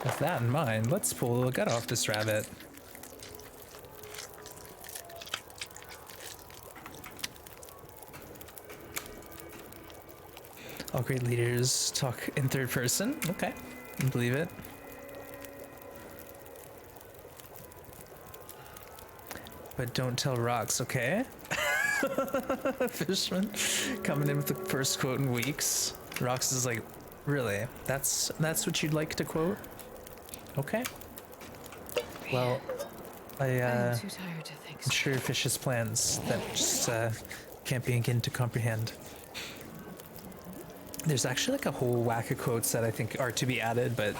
With that in mind, let's pull the gut off this rabbit. All great leaders talk in third person. Okay, I believe it. But don't tell rocks, okay? Fishman coming in with the first quote in weeks. Rocks is like, really? That's what you'd like to quote? Okay. Well, I'm too tired to think. I'm sure Fish has plans that just can't begin to comprehend. There's actually like a whole whack of quotes that I think are to be added, but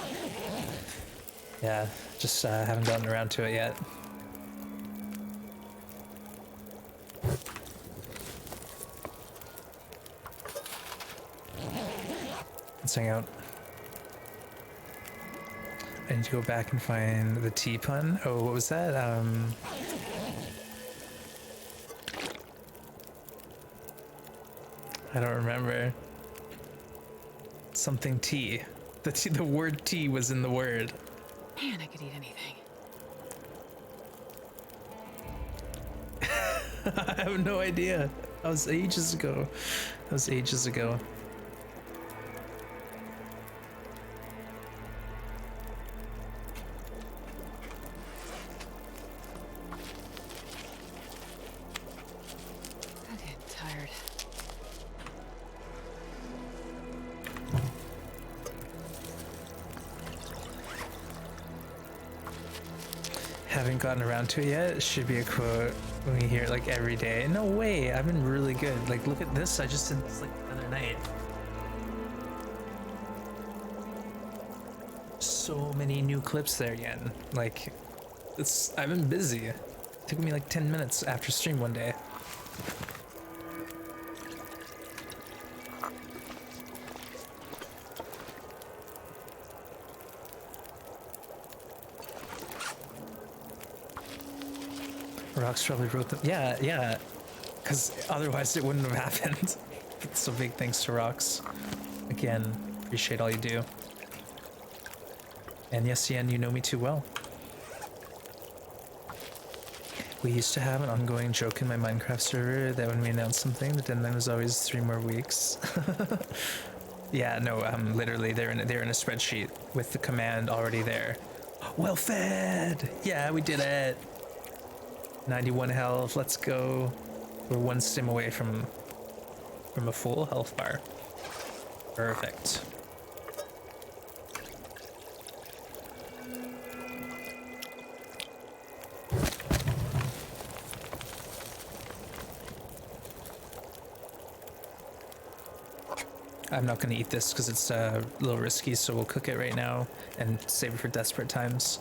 yeah, just haven't gotten around to it yet. Let's hang out. I need to go back and find the T pun. Oh, what was that? I don't remember. Something T. The word T was in the word. Man, I could eat anything. I have no idea. That was ages ago. I'm getting tired. Haven't gotten around to it yet. It should be a quote when we hear it like every day. No way, I've been really good. Like, look at this. I just did this like the other night. So many new clips there again. Like, I've been busy. It took me like 10 minutes after stream one day. Rocks probably wrote them. Yeah, yeah. Because otherwise it wouldn't have happened. So big thanks to Rocks. Again, appreciate all you do. And yes, Yen, you know me too well. We used to have an ongoing joke in my Minecraft server that when we announced something, the deadline was always 3 more weeks. Yeah, no, literally they're in a spreadsheet with the command already there. Well fed! Yeah, we did it! 91 health, let's go. We're 1 stim away from a full health bar. Perfect. I'm not going to eat this because it's a little risky, so we'll cook it right now and save it for desperate times.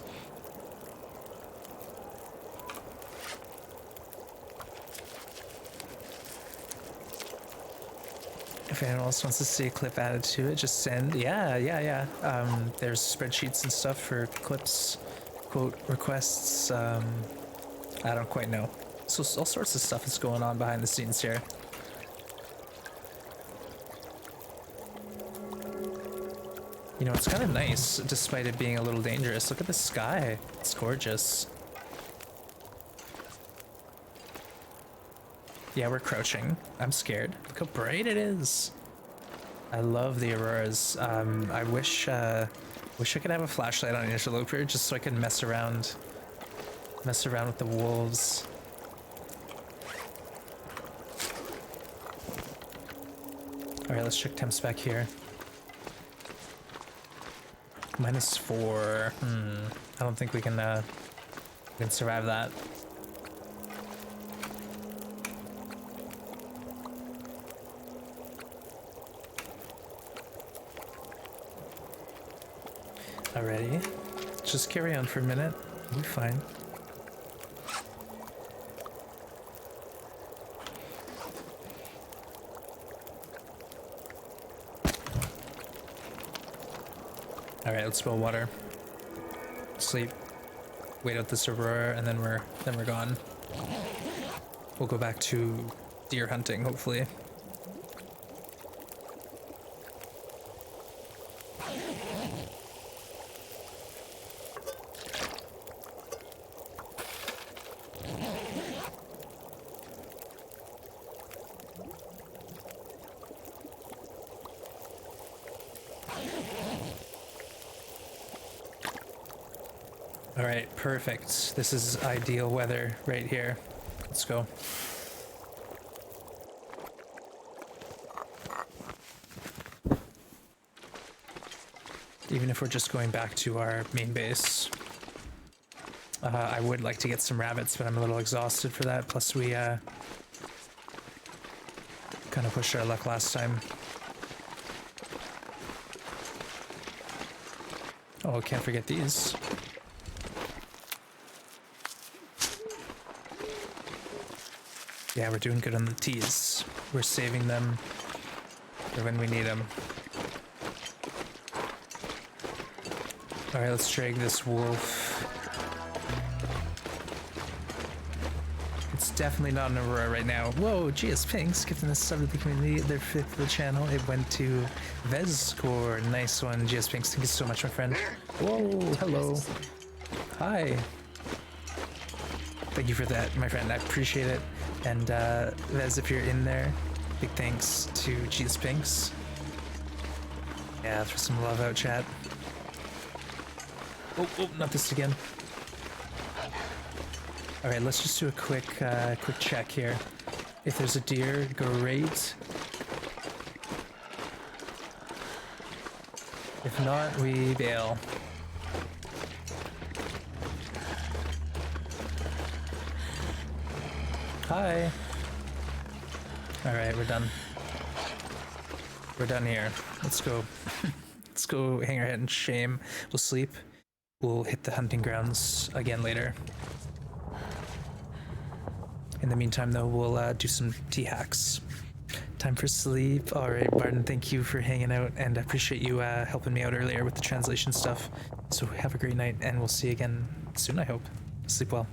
If anyone else wants to see a clip added to it, just send. Yeah. There's spreadsheets and stuff for clips, quote requests. I don't quite know. So all sorts of stuff is going on behind the scenes here. You know, it's kind of nice, despite it being a little dangerous. Look at the sky. It's gorgeous. Yeah, we're crouching. I'm scared. Look how bright it is. I love the auroras. I wish I could have a flashlight on Outerloper just so I could mess around with the wolves. All right, let's check temps back here. -4. I don't think we can survive that. Alrighty, just carry on for a minute. We'll be fine. Alright, let's boil water. Sleep. Wait out this aurora, and then we're gone. We'll go back to deer hunting, hopefully. All right, perfect. This is ideal weather right here. Let's go. Even if we're just going back to our main base. I would like to get some rabbits, but I'm a little exhausted for that. Plus we kind of pushed our luck last time. Oh, can't forget these. Yeah, we're doing good on the teas. We're saving them for when we need them. Alright, let's drag this wolf. It's definitely not an aurora right now. Whoa, GS Pinks gifting this sub to the community, their 5th for the channel. It went to Vezscore. Nice one, GS Pinks. Thank you so much, my friend. Whoa, hello. Hi. Thank you for that, my friend. I appreciate it. And Vez, if you're in there, big thanks to GS Pinks. Yeah, throw some love out, chat. Oh, not this again. All right, let's just do a quick check here. If there's a deer, great. If not, we bail. Hi. All right, we're done. We're done here. Let's go. Let's go hang our head in shame. We'll sleep. We'll hit the hunting grounds again later. In the meantime, though, we'll do some tea hacks. Time for sleep. All right, Barton, thank you for hanging out, and I appreciate you helping me out earlier with the translation stuff. So have a great night, and we'll see you again soon, I hope. Sleep well.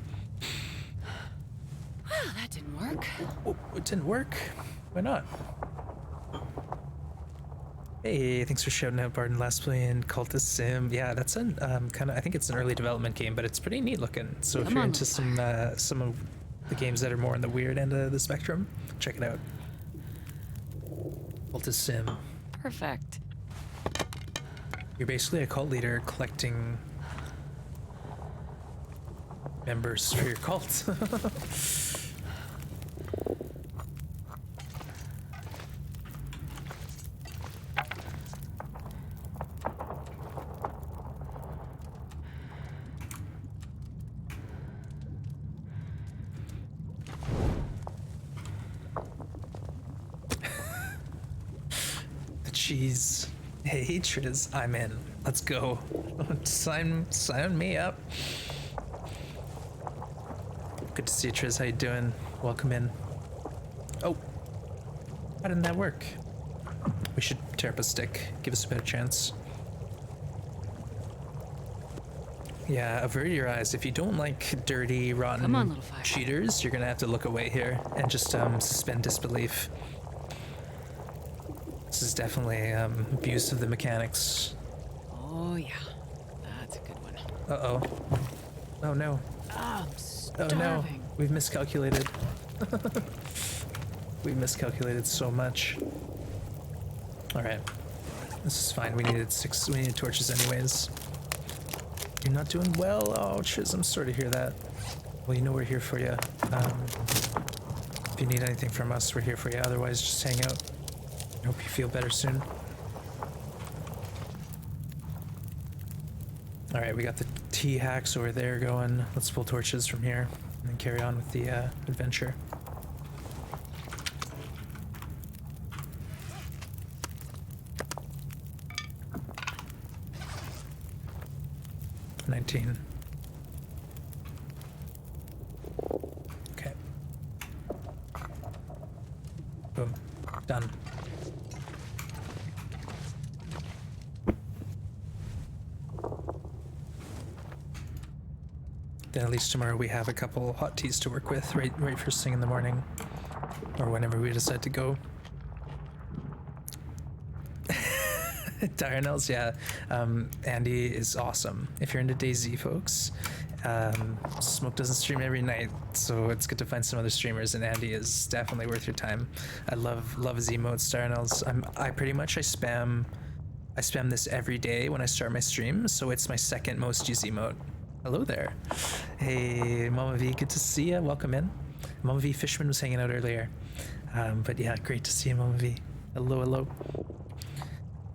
That didn't work. Oh, it didn't work. Why not? Hey, thanks for shouting out Barton last play in Cultist Sim. Yeah, that's an kind of, I think it's an early development game, but it's pretty neat looking. So if Come you're on, into some of the games that are more on the weird end of the spectrum, check it out. Cultist Sim. Perfect. You're basically a cult leader collecting members for your cult. The cheese. Hey, Triz, I'm in. Let's go. Sign me up. Good to see you, Triz. How you doing? Welcome in. Oh, how didn't that work? We should tear up a stick. Give us a better chance. Yeah, avert your eyes. If you don't like dirty, rotten Come on, little fire. cheaters, you're gonna have to look away here and just suspend disbelief. This is definitely abuse of the mechanics. Oh, yeah. That's a good one. Uh-oh. Oh no. I'm Oh starving. no. We've miscalculated. We've miscalculated so much. Alright. This is fine. We needed torches anyways. You're not doing well? Oh, Chiz, I'm sorry to hear that. Well, you know we're here for you. If you need anything from us, we're here for you. Otherwise, just hang out. I hope you feel better soon. Alright, we got the T-hacks over there going. Let's pull torches from here and then carry on with the adventure. $19. Okay. Boom. Done. Then at least tomorrow we have a couple hot teas to work with right first thing in the morning. Or whenever we decide to go. Darnell's, yeah. Andy is awesome. If you're into DayZ, folks, Smoke doesn't stream every night, so it's good to find some other streamers, and Andy is definitely worth your time. I love his emotes, Darnell's. I spam this every day when I start my stream, so it's my second most used emote. Hello there. Hey, Mama V, good to see ya. Welcome in. Mama V Fishman was hanging out earlier. But yeah, great to see you, Mama V. Hello, hello.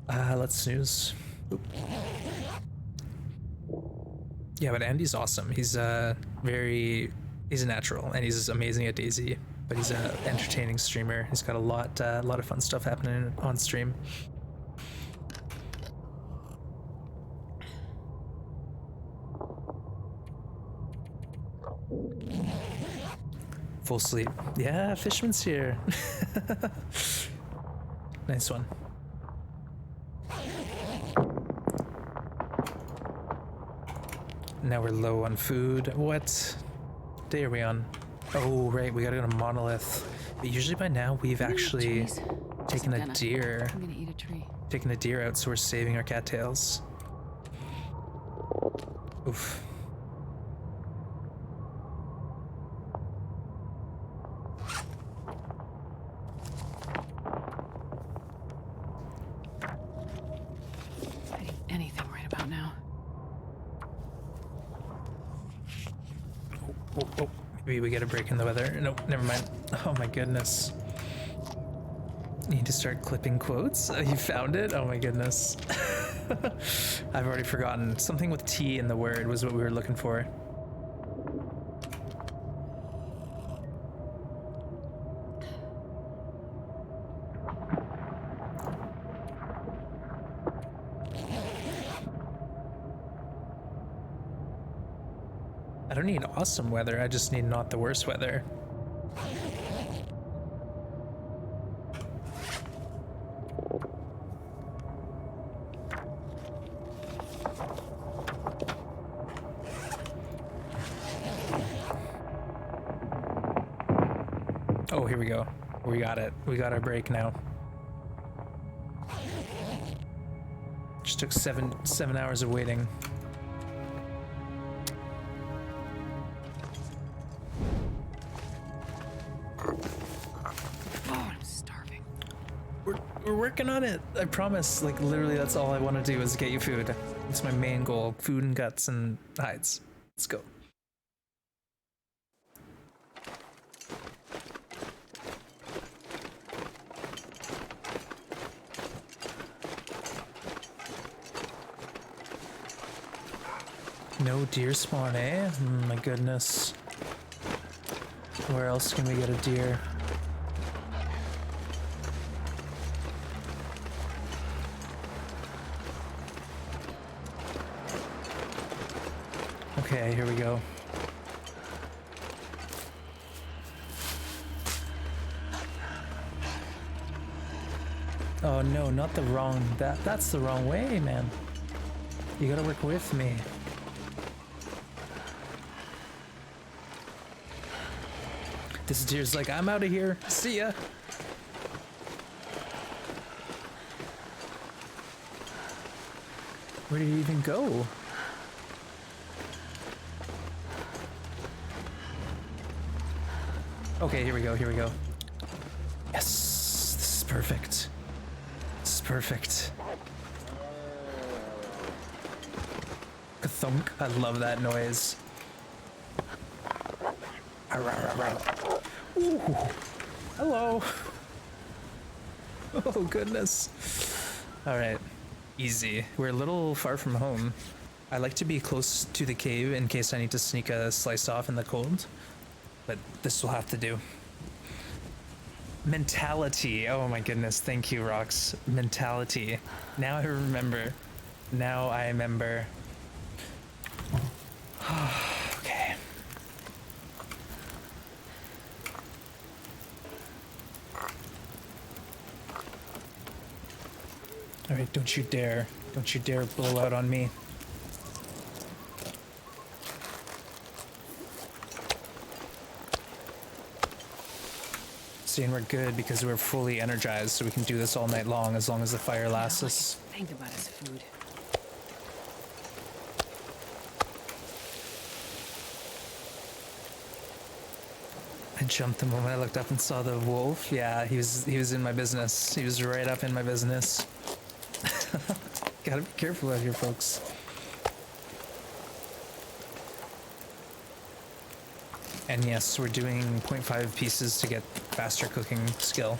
Let's snooze. Oop. Yeah, but Andy's awesome. He's a natural, and he's amazing at DayZ. But he's an entertaining streamer. He's got a lot of fun stuff happening on stream. Full sleep. Yeah, Fishman's here. Nice one. Now we're low on food. What day are we on? Oh, right, we gotta go to Monolith. But usually by now we've actually taken a deer. I'm gonna eat a tree. Taken a deer out, so we're saving our cattails. Oof. I'd eat anything right about now. Oh, maybe we get a break in the weather. Nope, never mind. Oh my goodness. Need to start clipping quotes? You found it? Oh my goodness. I've already forgotten. Something with T in the word was what we were looking for. I don't need awesome weather, I just need not the worst weather. Oh, here we go. We got it. We got our break now. Just took seven hours of waiting. Oh, I'm starving. We're working on it. I promise. Like literally, that's all I want to do is get you food. It's my main goal: food and guts and hides. Let's go. No deer spawn, eh? My goodness. Where else can we get a deer? Okay, here we go. Oh no, not the wrong, that's the wrong way, man. You gotta work with me. This deer's like, I'm out of here. See ya. Where did he even go? Okay, here we go, here we go. Yes, this is perfect. This is perfect. Ka-thunk, I love that noise. Ooh, hello. Oh goodness. All right, easy. We're a little far from home. I like to be close to the cave in case I need to sneak a slice off in the cold, but this will have to do. Mentality. Oh my goodness. Thank you, Rox. Mentality. Now I remember. Now I remember. Okay. All right, don't you dare. Don't you dare blow out on me. See, and we're good because we're fully energized, so we can do this all night long as the fire lasts us. Think about his food. I jumped the moment I looked up and saw the wolf. Yeah, he was in my business. He was right up in my business. Gotta be careful out here, folks. And yes, we're doing 0.5 pieces to get faster cooking skill.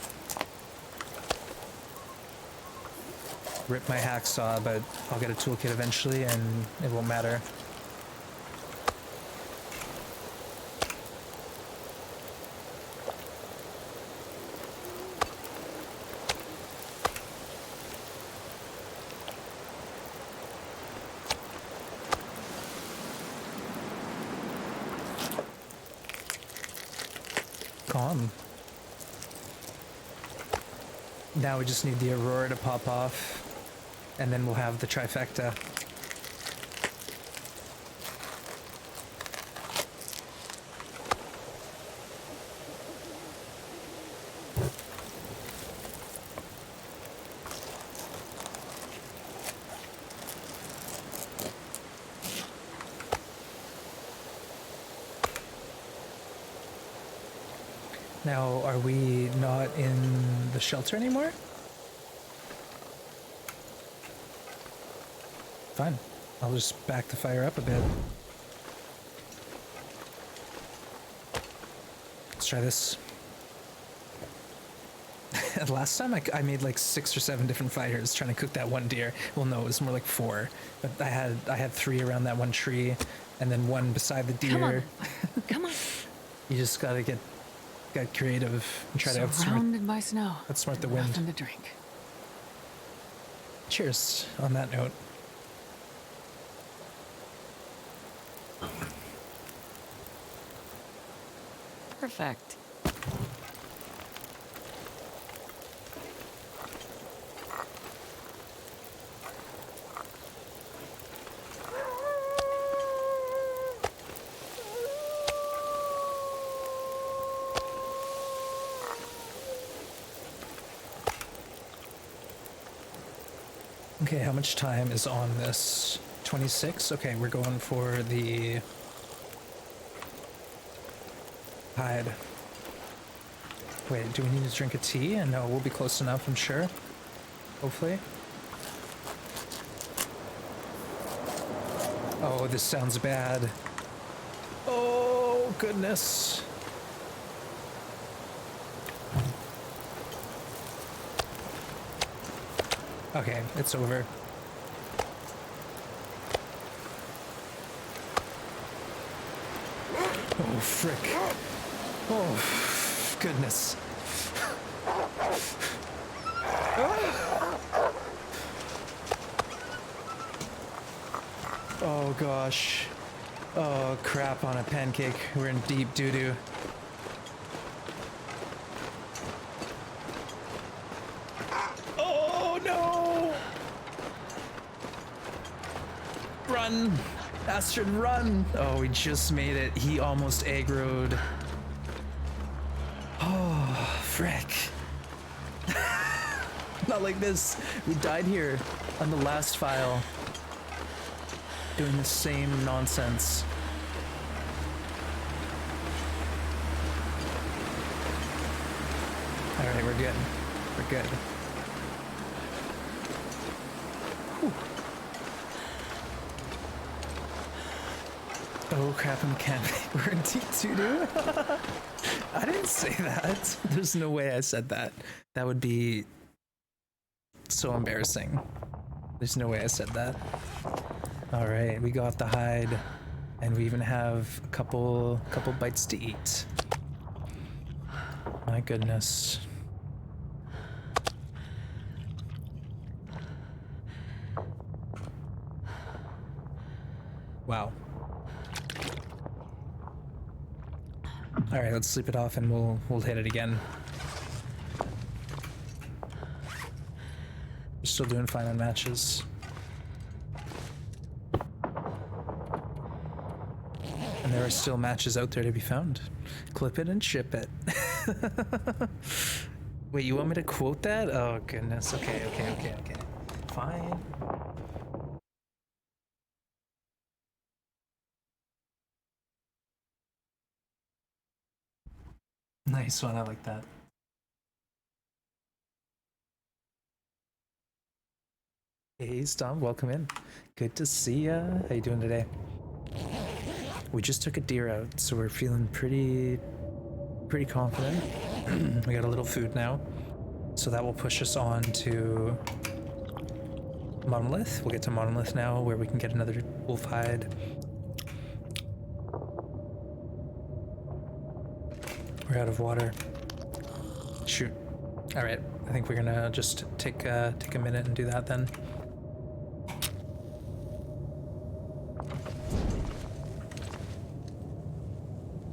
Rip my hacksaw, but I'll get a toolkit eventually and it won't matter. Calm. Now we just need the Aurora to pop off, and then we'll have the trifecta. Now, are we not in the shelter anymore? Fine. I'll just back the fire up a bit. Let's try this. Last time I made like 6 or 7 different fires trying to cook that one deer. Well, no, it was more like 4. But I had 3 around that one tree, and then 1 beside the deer. Come on, come on. You just gotta get creative and try to Surrounded by snow. outsmart the Nothing wind. to drink. Cheers on that note. Perfect. Okay, how much time is on this? 26? Okay, we're going for the hide. Wait, do we need to drink a tea? No, we'll be close enough, I'm sure. Hopefully. Oh, this sounds bad. Oh, goodness. Okay, it's over. Oh, frick. Oh, goodness. Oh, gosh. Oh, crap on a pancake. We're in deep doo-doo. Oh, no! Run! Astrid, run! Oh, we just made it. He almost aggroed. Oh, frick. Not like this. We died here on the last file. Doing the same nonsense. Alright, we're good. We're good. Whew. Oh crap, I'm camping. We're in T2. I didn't say that. There's no way I said that. That would be so embarrassing. There's no way I said that. All right, we got the hide, and we even have a couple bites to eat. My goodness. Wow. All right, let's sleep it off, and we'll hit it again. We're still doing fine on matches. And there are still matches out there to be found. Clip it and ship it. Wait, you want me to quote that? Oh, goodness. Okay. Fine. Nice one. I like that. Hey, Stom. Welcome in. Good to see ya. How you doing today? We just took a deer out, so we're feeling pretty confident. We got a little food now, so that will push us on to Monolith. We'll get to Monolith now, where we can get another wolf hide. We're out of water. Shoot. All right, I think we're gonna just take a minute and do that then.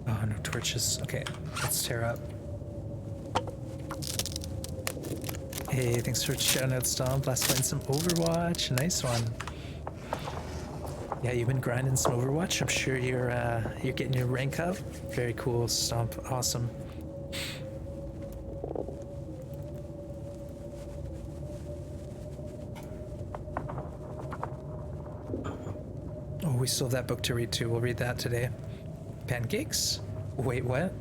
Oh, no torches. Okay, let's tear up. Hey, thanks for shouting out, Stomp. Last playing some Overwatch. Nice one. Yeah, you've been grinding some Overwatch. I'm sure you're getting your rank up. Very cool, Stomp. Awesome. Oh, we still have that book to read too. We'll read that today. Pancakes? Wait, what?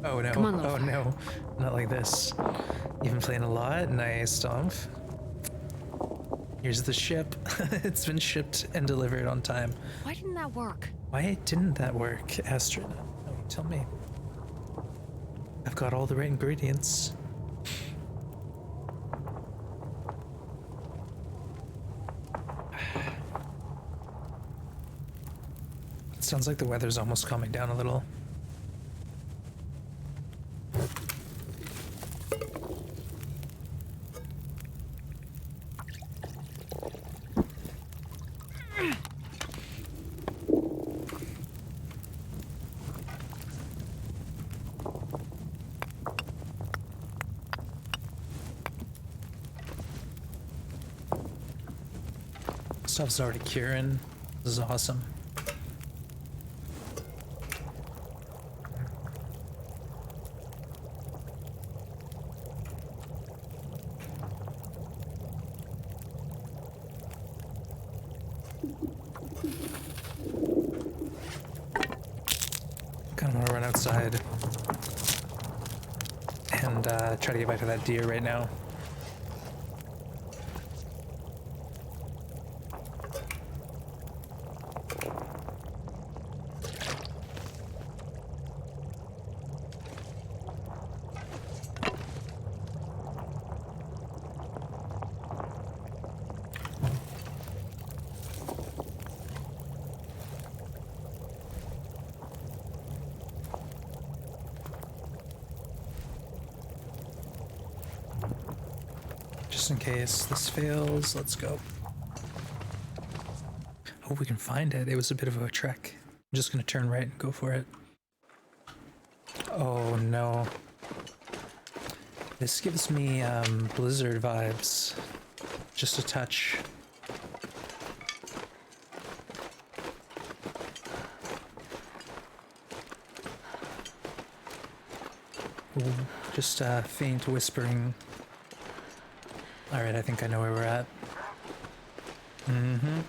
Oh no. Come on, Oh Lofer. no. Not like this. You've been playing a lot? Nice, Stomp. Here's the ship. It's been shipped and delivered on time. Why didn't that work? Why didn't that work, Astrid? Oh, tell me. I've got all the right ingredients. It sounds like the weather's almost calming down a little. Stuff's already curing. This is awesome. Kind of want to run outside and try to get back to that deer right now. Just in case this fails, let's go. Hope we can find it. It was a bit of a trek. I'm just gonna turn right and go for it. Oh no. This gives me Blizzard vibes. Just a touch. Ooh, just faint whispering. Alright, I think I know where we're at. Mm-hmm.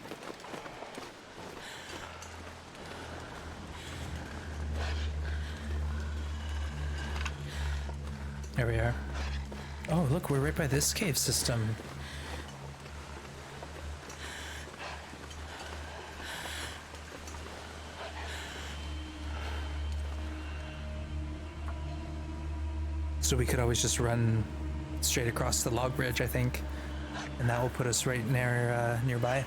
There we are. Oh, look, we're right by this cave system. So we could always just run straight across the log bridge, I think, and that will put us right nearby.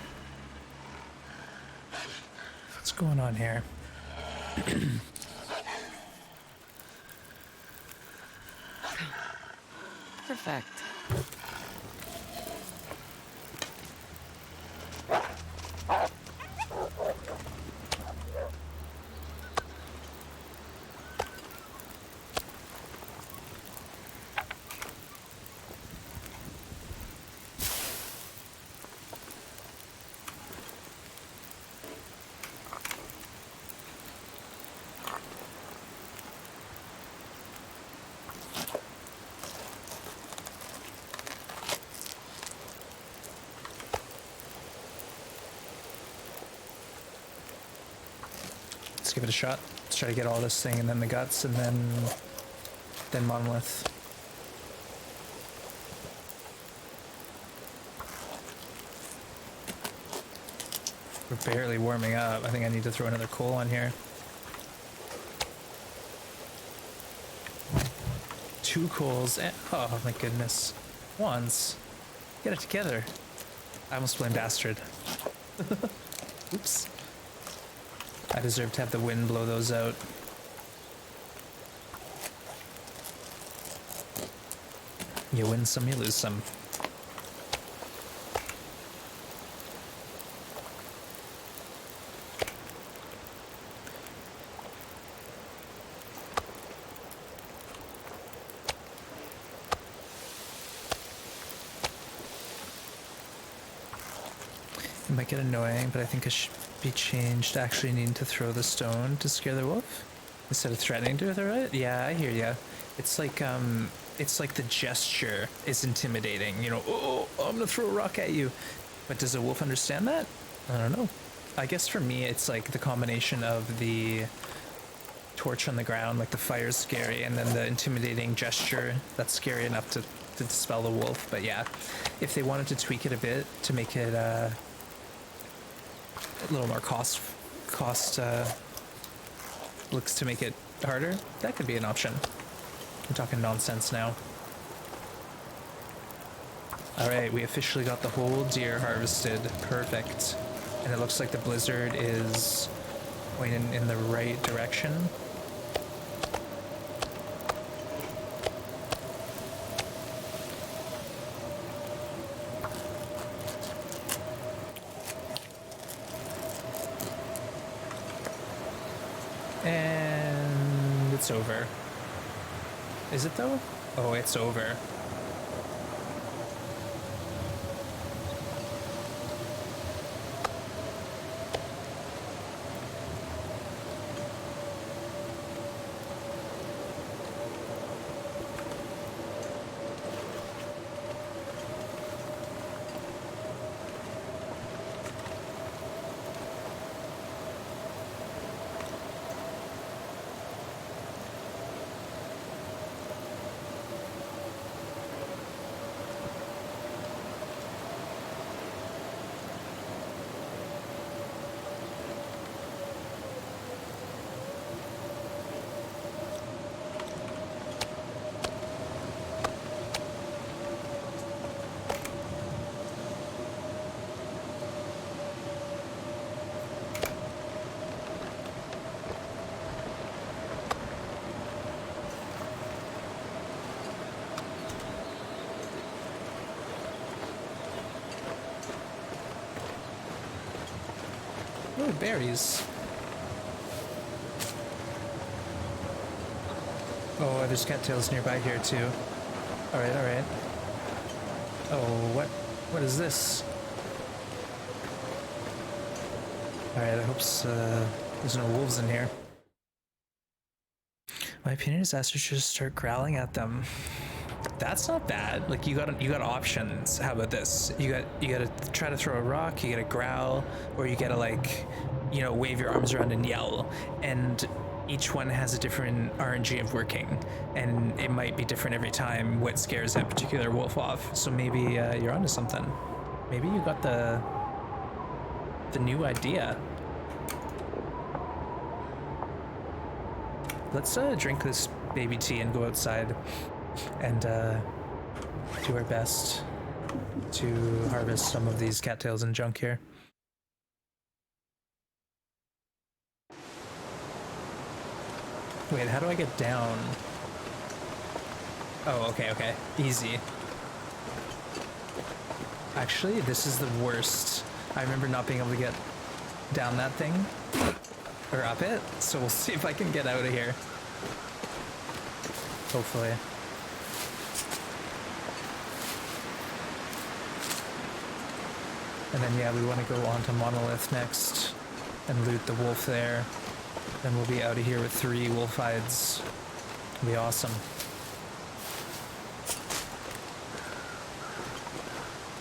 What's going on here? Perfect. Let's give it a shot. Let's try to get all this thing and then the guts and then monolith. We're barely warming up. I think I need to throw another coal on here. 2 coals and oh my goodness. Once. Get it together. I almost blamed Astrid. Oops. I deserve to have the wind blow those out. You win some, you lose some. It might get annoying, but I think it should be changed to actually needing to throw the stone to scare the wolf instead of threatening to throw it. Yeah, I hear ya. It's like the gesture is intimidating. You know, oh, I'm gonna throw a rock at you. But does a wolf understand that? I don't know. I guess for me, it's like the combination of the torch on the ground, like the fire's scary, and then the intimidating gesture that's scary enough to dispel the wolf. But yeah, if they wanted to tweak it a bit to make it a little more cost looks to make it harder, that could be an option. I'm talking nonsense now. Alright, we officially got the whole deer harvested. Perfect. And it looks like the blizzard is pointing in the right direction. And it's over. Is it though? Oh, it's over. Oh, berries. Oh, there's cattails nearby here too. Alright, alright. Oh, what? What is this? Alright, I hope there's no wolves in here. My opinion is Aster should just start growling at them. That's not bad. Like you got options. How about this? You gotta try to throw a rock, you gotta growl, or you gotta like, you know, wave your arms around and yell. And each one has a different RNG of working, and it might be different every time what scares that particular wolf off. So maybe you're onto something. Maybe you got the new idea. Let's drink this baby tea and go outside and do our best to harvest some of these cattails and junk here. Wait, how do I get down? Oh, okay, okay. Easy. Actually, this is the worst. I remember not being able to get down that thing. Or up it. So we'll see if I can get out of here. Hopefully. And then, yeah, we want to go on to Monolith next and loot the wolf there. Then we'll be out of here with 3 wolf hides. It'll be awesome.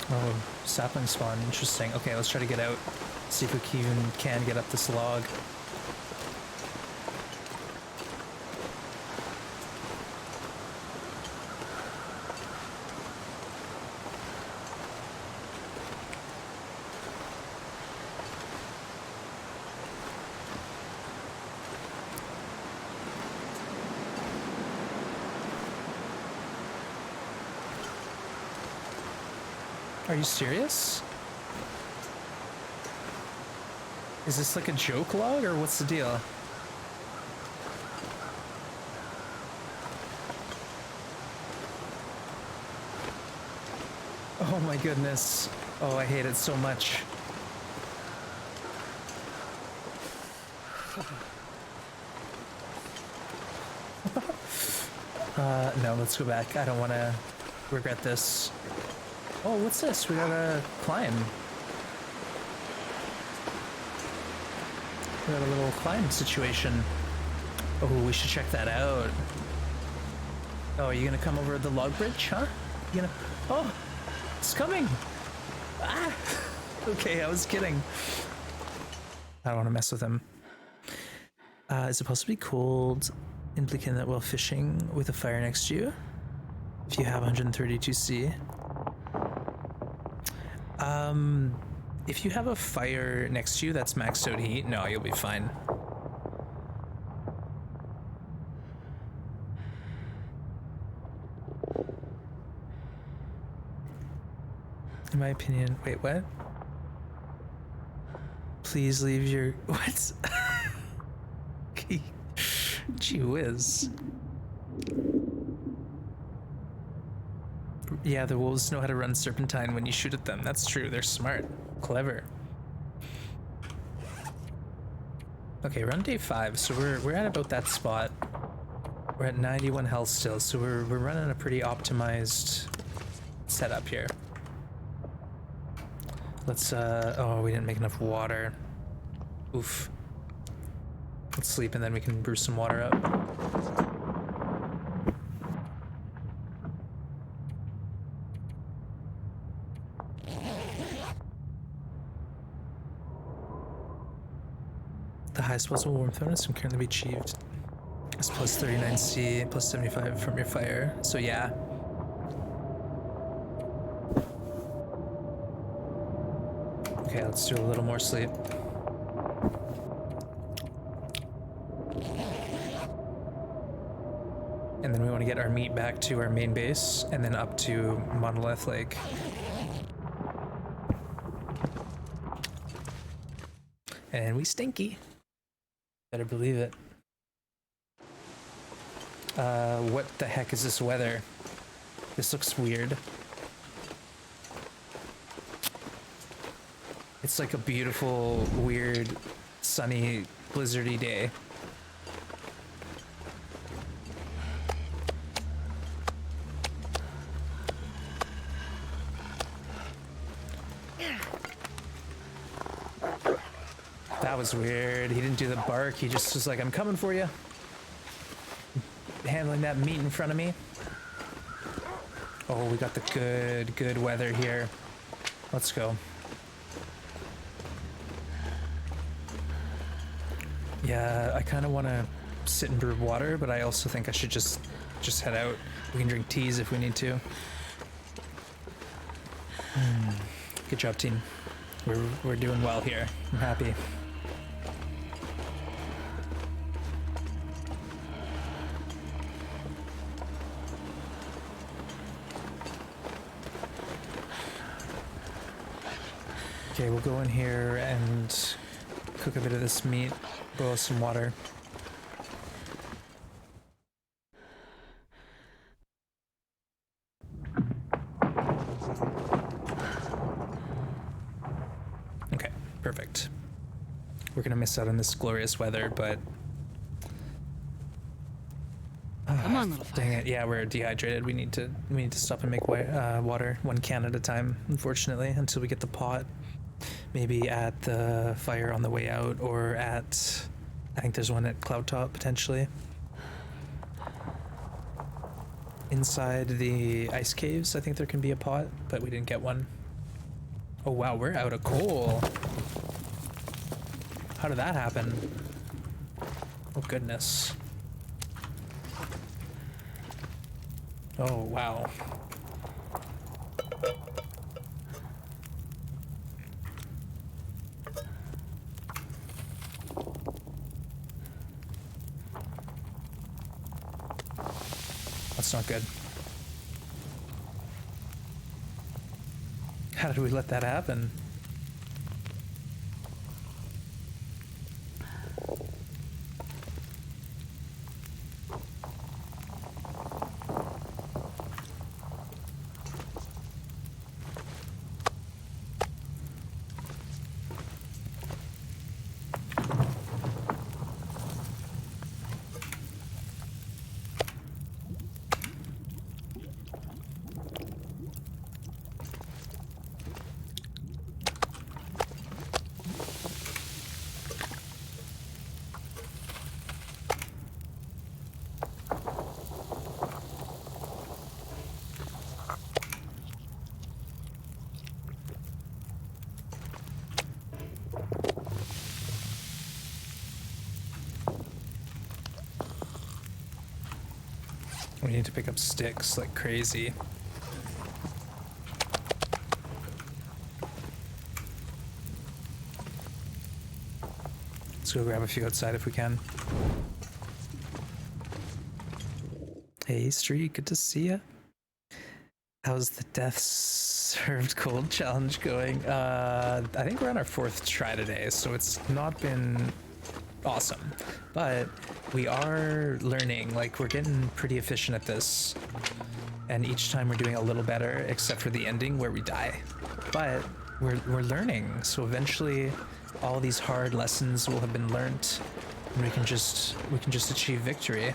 Oh, sapling spawn. Interesting. Okay, let's try to get out. See if we can get up this log. Are you serious? Is this like a joke log or what's the deal? Oh my goodness. Oh, I hate it so much. No, let's go back. I don't want to regret this. Oh, what's this? We gotta climb. We got a little climb situation. Oh, we should check that out. Oh, are you gonna come over the log bridge, huh? You gonna... Oh, it's coming! Ah! Okay, I was kidding. I don't want to mess with him. Is it possibly cold in that while fishing with a fire next to you? If you have 132C. If you have a fire next to you that's maxed out heat, no, you'll be fine. In my opinion, wait, what? Please leave your, what? Gee whiz. Yeah, the wolves know how to run serpentine when you shoot at them. That's true. They're smart. Clever. Okay, we're on day 5, so we're at about that spot. We're at 91 health still, so we're running a pretty optimized setup here. Let's oh, we didn't make enough water. Oof. Let's sleep and then we can brew some water up. The highest possible warmth bonus can currently be achieved. It's plus 39C, plus 75 from your fire. So yeah. Okay, let's do a little more sleep. And then we want to get our meat back to our main base and then up to Monolith Lake. And we stinky. Better believe it. What the heck is this weather? This looks weird. It's like a beautiful, weird, sunny, blizzardy day. That was weird. He didn't do the bark. He just was like, I'm coming for you. Handling that meat in front of me. Oh, we got the good weather here. Let's go. Yeah, I kind of want to sit and brew water, but I also think I should just head out. We can drink teas if we need to. Good job, team. We're doing well here. I'm happy. Okay, we'll go in here and cook a bit of this meat, boil some water. Okay, perfect. We're gonna miss out on this glorious weather, but Come on, little fire. dang it! Yeah, we're dehydrated. We need to stop and make water 1 can at a time. Unfortunately, until we get the pot. Maybe at the fire on the way out, or at, I think there's one at Cloud Top potentially. Inside the ice caves, I think there can be a pot, but we didn't get one. Oh wow, we're out of coal. How did that happen? Oh goodness. Oh wow. That's not good. How did we let that happen? We need to pick up sticks like crazy. Let's go grab a few outside if we can. Hey, Street, good to see ya. How's the Death Served Cold challenge going? I think we're on our 4th try today, so it's not been awesome, but we are learning. Like, we're getting pretty efficient at this, and each time we're doing a little better, except for the ending where we die. But we're learning, so eventually all these hard lessons will have been learnt, and we can just achieve victory.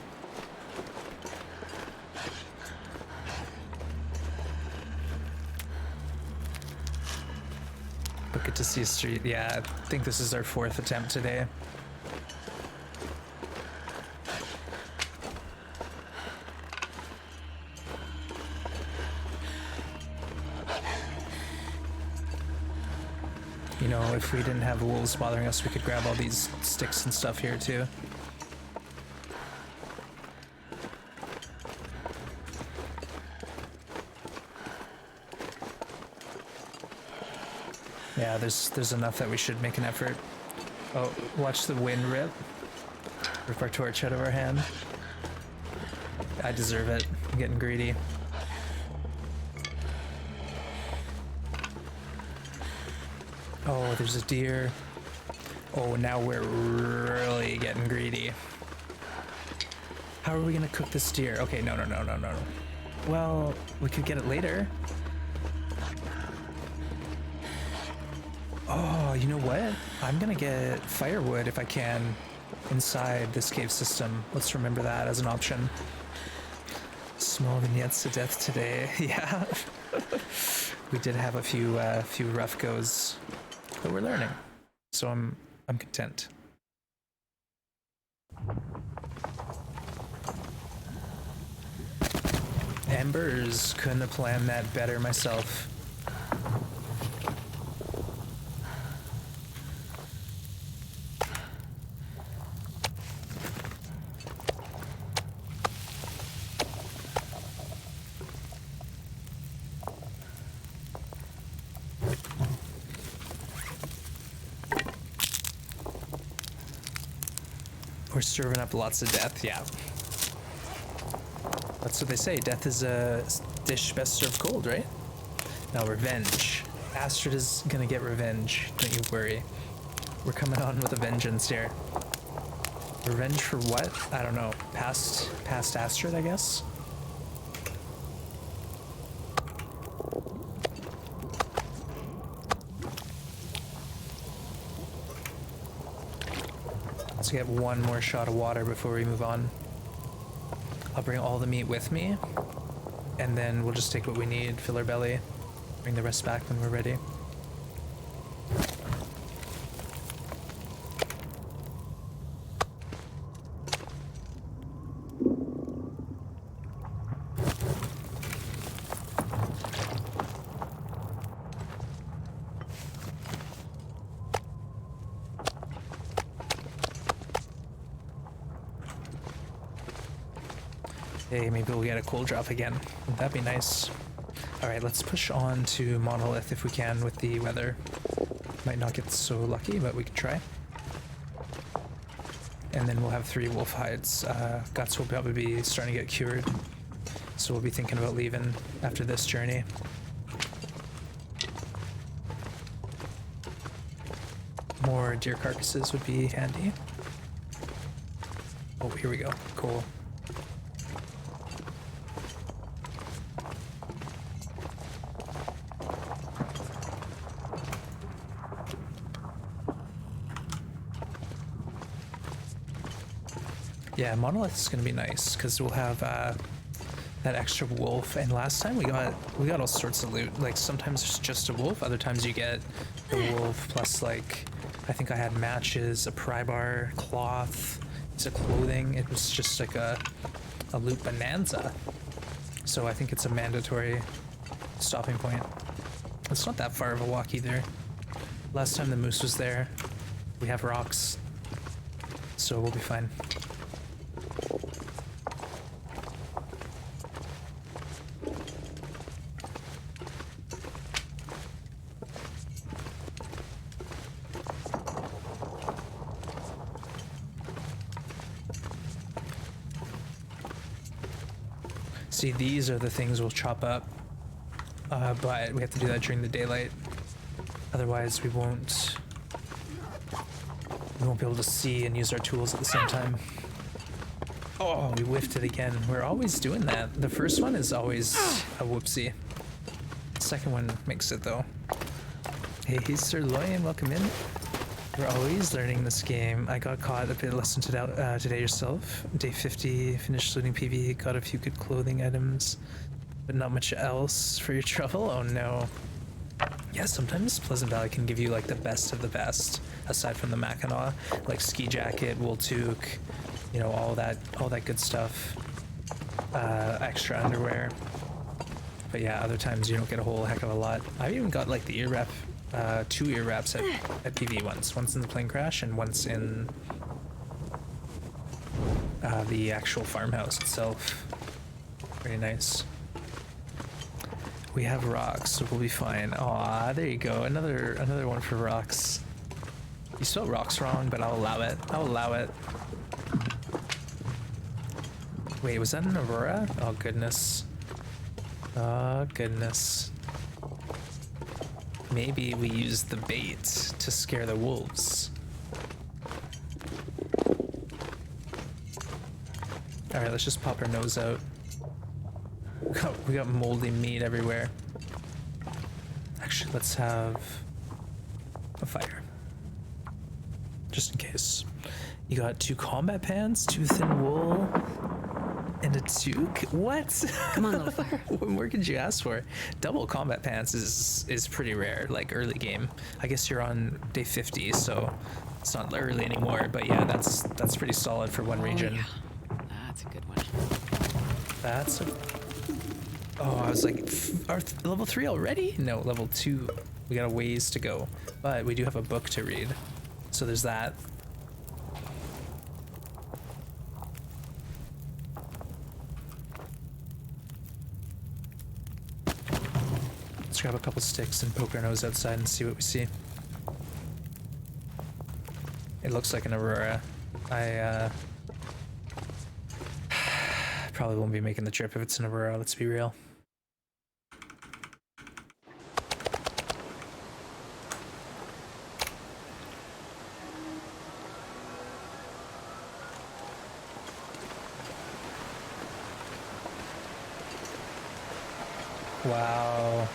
But good to see Street. Yeah, I think this is our 4th attempt today. You know, if we didn't have wolves bothering us, we could grab all these sticks and stuff here too. Yeah, there's enough that we should make an effort. Oh, watch the wind rip our torch out of our hand. I deserve it. I'm getting greedy. Oh, there's a deer. Oh, now we're really getting greedy. How are we gonna cook this deer? Okay, no. Well, we could get it later. Oh, you know what? I'm gonna get firewood if I can inside this cave system. Let's remember that as an option. Small vignettes to death today. Yeah. We did have a few rough goes, but we're learning. So I'm content. Embers, couldn't have planned that better myself. We're serving up lots of death, yeah. That's what they say, death is a dish best served cold, right? Now, revenge. Astrid is gonna get revenge, don't you worry. We're coming on with a vengeance here. Revenge for what? I don't know. Past Astrid, I guess? Let's get one more shot of water before we move on. I'll bring all the meat with me, and then we'll just take what we need, fill our belly, bring the rest back when we're ready. Hey, maybe we'll get a cold drop again. That'd be nice. Alright, let's push on to Monolith if we can with the weather. Might not get so lucky, but we can try. And then we'll have 3 wolf hides. Guts will probably be starting to get cured, so we'll be thinking about leaving after this journey. More deer carcasses would be handy. Oh, here we go. Cool. Yeah, Monolith is gonna be nice because we'll have that extra wolf. And last time we got all sorts of loot. Like sometimes it's just a wolf, other times you get the wolf plus like I think I had matches, a pry bar, cloth, piece of clothing. It was just like a loot bonanza. So I think it's a mandatory stopping point. It's not that far of a walk either. Last time the moose was there, we have rocks, so we'll be fine. See, these are the things we'll chop up, but we have to do that during the daylight. Otherwise, we won't be able to see and use our tools at the same time. Oh, we whiffed it again. We're always doing that. The first one is always a whoopsie. The second one makes it though. Hey, Sirloin, welcome in. We're always learning this game. I got caught a bit less than today yourself. Day 50, finished looting PV, got a few good clothing items, but not much else for your trouble. Oh no. Yeah, sometimes Pleasant Valley can give you like the best of the best, aside from the Mackinac, like ski jacket, wool toque, you know, all that good stuff. Extra underwear. But yeah, other times you don't get a whole heck of a lot. I've even got like the ear wrap. 2 ear wraps at PV once in the plane crash and once in the actual farmhouse itself. Very nice. We have rocks, so we'll be fine. Aw, there you go. Another one for rocks. You spelled rocks wrong, but I'll allow it. I'll allow it. Wait, was that an Aurora? Oh goodness. Oh goodness. Maybe we use the bait to scare the wolves. Alright, let's just pop our nose out. We got moldy meat everywhere. Actually, let's have a fire. just in case. You got 2 combat pants, 2 thin wool, and a toque? What? Come on, little fire. What more could you ask for? Double combat pants is pretty rare, like early game. I guess you're on day 50, so it's not early anymore, but yeah, that's pretty solid for one region. Yeah. That's a good one. That's a... Oh, I was like, level 3 already? No, level 2. We got a ways to go, but we do have a book to read. So there's that. Let's grab a couple sticks and poke our nose outside and see what we see. It looks like an aurora. I probably won't be making the trip if it's an aurora, let's be real. Wow.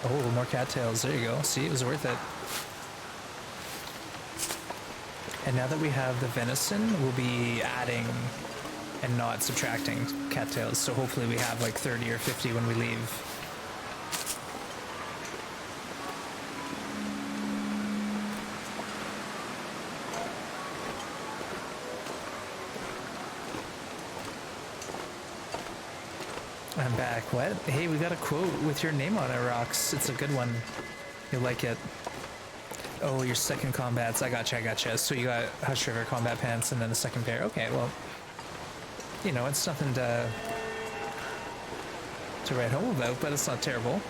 Oh, more cattails. There you go. See, it was worth it. And now that we have the venison, we'll be adding and not subtracting cattails. So hopefully we have like 30 or 50 when we leave. I'm back. What? Hey, we got a quote with your name on it, Rox. It's a good one. You'll like it. Oh, your second combats. I gotcha. So you got Hush River combat pants and then a second pair. Okay, well, you know, it's nothing to write home about, but it's not terrible.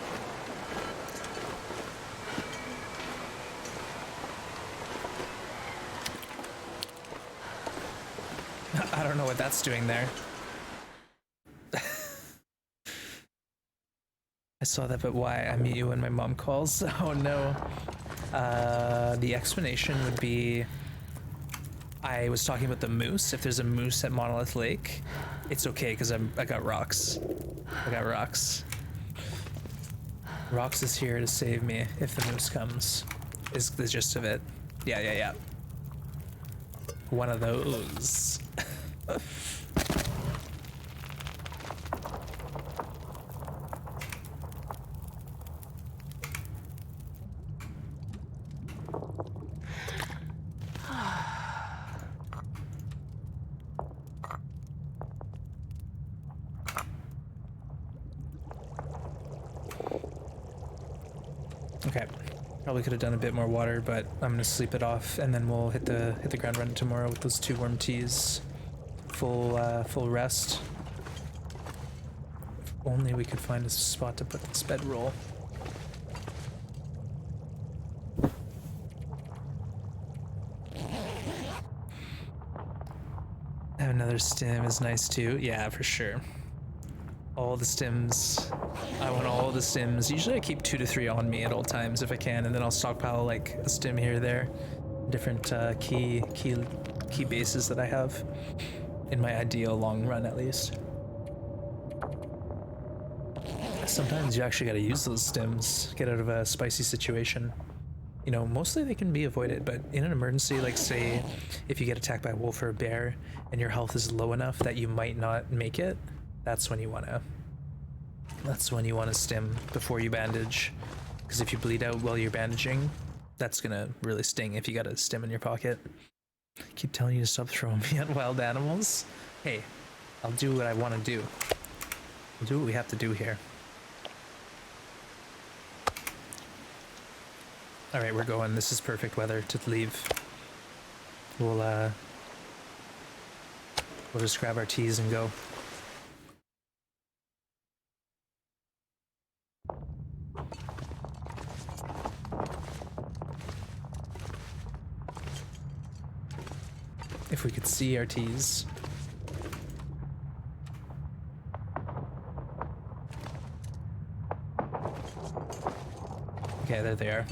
I don't know what that's doing there. I saw that, but why? I mute you when my mom calls. Oh no. The explanation would be, I was talking about the moose. If there's a moose at Monolith Lake, it's okay because I got rocks. I got rocks. Rocks is here to save me if the moose comes, is the gist of it. Yeah. One of those. Okay, probably could have done a bit more water, but I'm gonna sleep it off, and then we'll hit the ground run tomorrow with those 2 worm teas. Full rest. If only we could find a spot to put this bedroll. Have another stim is nice too. Yeah, for sure. All the stims. I want all the stims. Usually I keep 2 to 3 on me at all times if I can, and then I'll stockpile like a stim here or there. Different key bases that I have in my ideal long run, at least. Sometimes you actually gotta use those stims, get out of a spicy situation. You know, mostly they can be avoided, but in an emergency, like say if you get attacked by a wolf or a bear and your health is low enough that you might not make it, that's when you wanna stim before you bandage. Because if you bleed out while you're bandaging, that's gonna really sting if you got a stim in your pocket. I keep telling you to stop throwing me at wild animals. Hey, I'll do what I want to do. We'll do what we have to do here. All right, we're going. This is perfect weather to leave. We'll just grab our teas and go. If we could see our teas. Okay, there they are.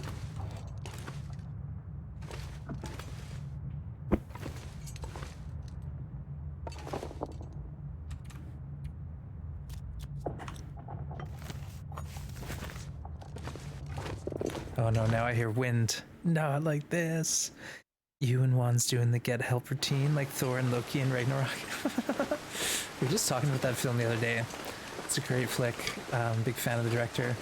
Oh no, now I hear wind. Not like this. You and Juan's doing the get help routine like Thor and Loki and Ragnarok. We were just talking about that film the other day. It's a great flick. Big fan of the director.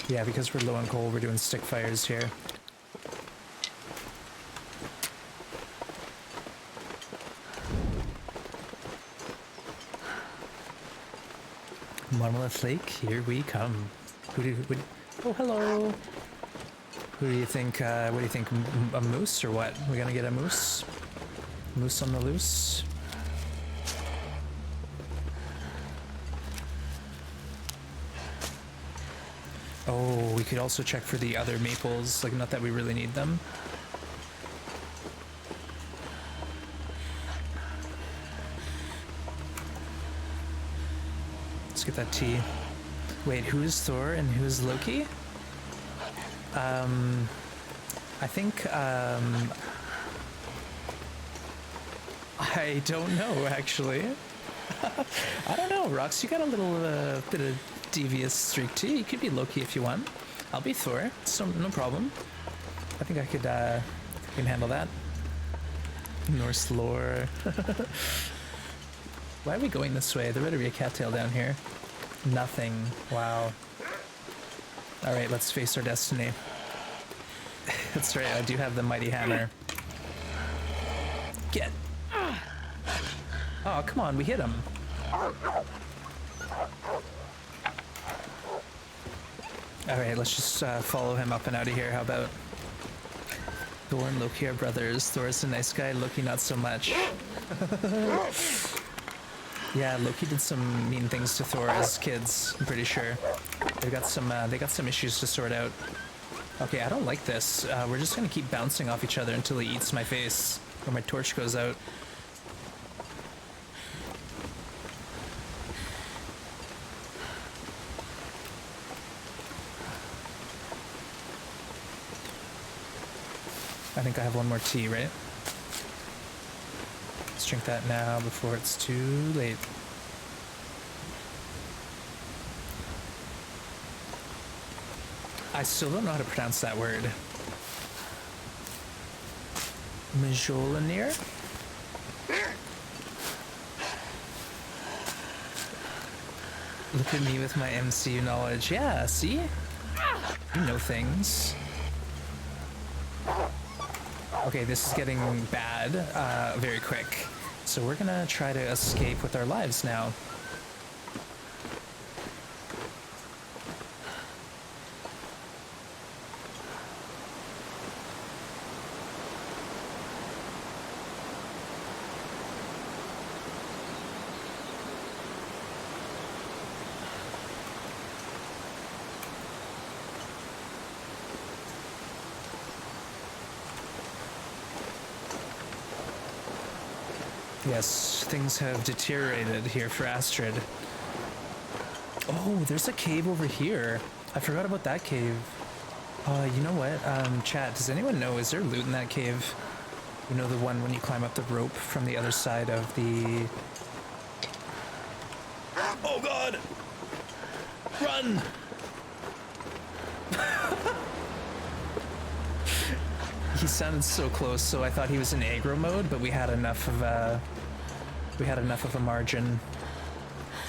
Yeah, because we're low on coal, we're doing stick fires here. Monolith Lake, here we come. Oh, hello. Who do you think, what do you think, a moose or what? We gonna get a moose? Moose on the loose? Oh, we could also check for the other maples, like not that we really need them. Let's get that tea. Wait, who's Thor and who's Loki? I think, I don't know, actually. I don't know, Rox, you got a little bit of devious streak too. You could be Loki if you want. I'll be Thor, so no problem. I think I could, can handle that. Norse lore. Why are we going this way? There better be a cattail down here. Nothing. Wow. Alright, let's face our destiny. That's right, I do have the mighty hammer. Get! Oh, come on, we hit him. Alright, let's just follow him up and out of here. How about Thor and Loki are brothers. Thor's a nice guy, Loki not so much. Yeah, Loki did some mean things to Thor as kids, I'm pretty sure. They got some issues to sort out. Okay, I don't like this. We're just gonna keep bouncing off each other until he eats my face, or my torch goes out. I think I have one more tea, right? Let's drink that now before it's too late. I still don't know how to pronounce that word. Mjolnir? Look at me with my MCU knowledge. Yeah, see? You know things. Okay, this is getting bad very quick. So we're gonna try to escape with our lives now. Yes, things have deteriorated here for Astrid. Oh, there's a cave over here. I forgot about that cave. You know what? Chat, does anyone know, is there loot in that cave? You know, the one when you climb up the rope from the other side of the... Oh god! Run! He sounded so close, so I thought he was in aggro mode, but we had enough of a margin.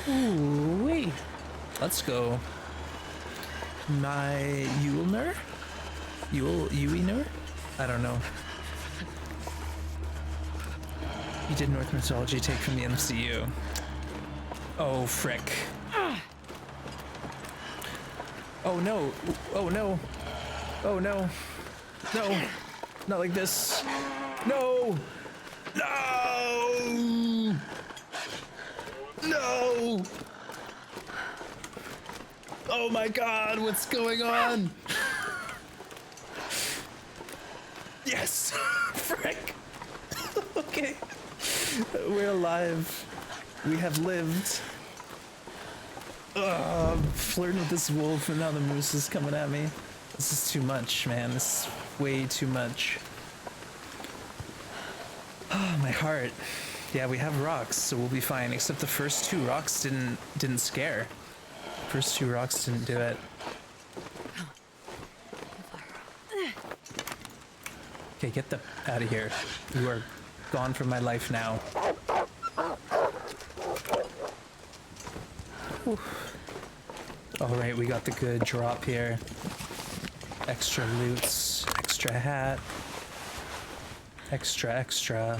Ooh wee! Let's go. My Yulner? Yuinur? I don't know. You did North mythology take from the MCU. Oh frick. Oh no! Oh no! Oh no! No! Not like this. No! No! No! Oh my god, what's going on? Yes! Frick! Okay. We're alive. We have lived. I'm flirting with this wolf and now the moose is coming at me. This is too much, man. This is way too much. Oh, my heart. Yeah, we have rocks, so we'll be fine. Except the first two rocks didn't scare. First two rocks didn't do it. Okay, get the out of here. You are gone from my life now. Alright, we got the good drop here. Extra loots, extra hat. Extra.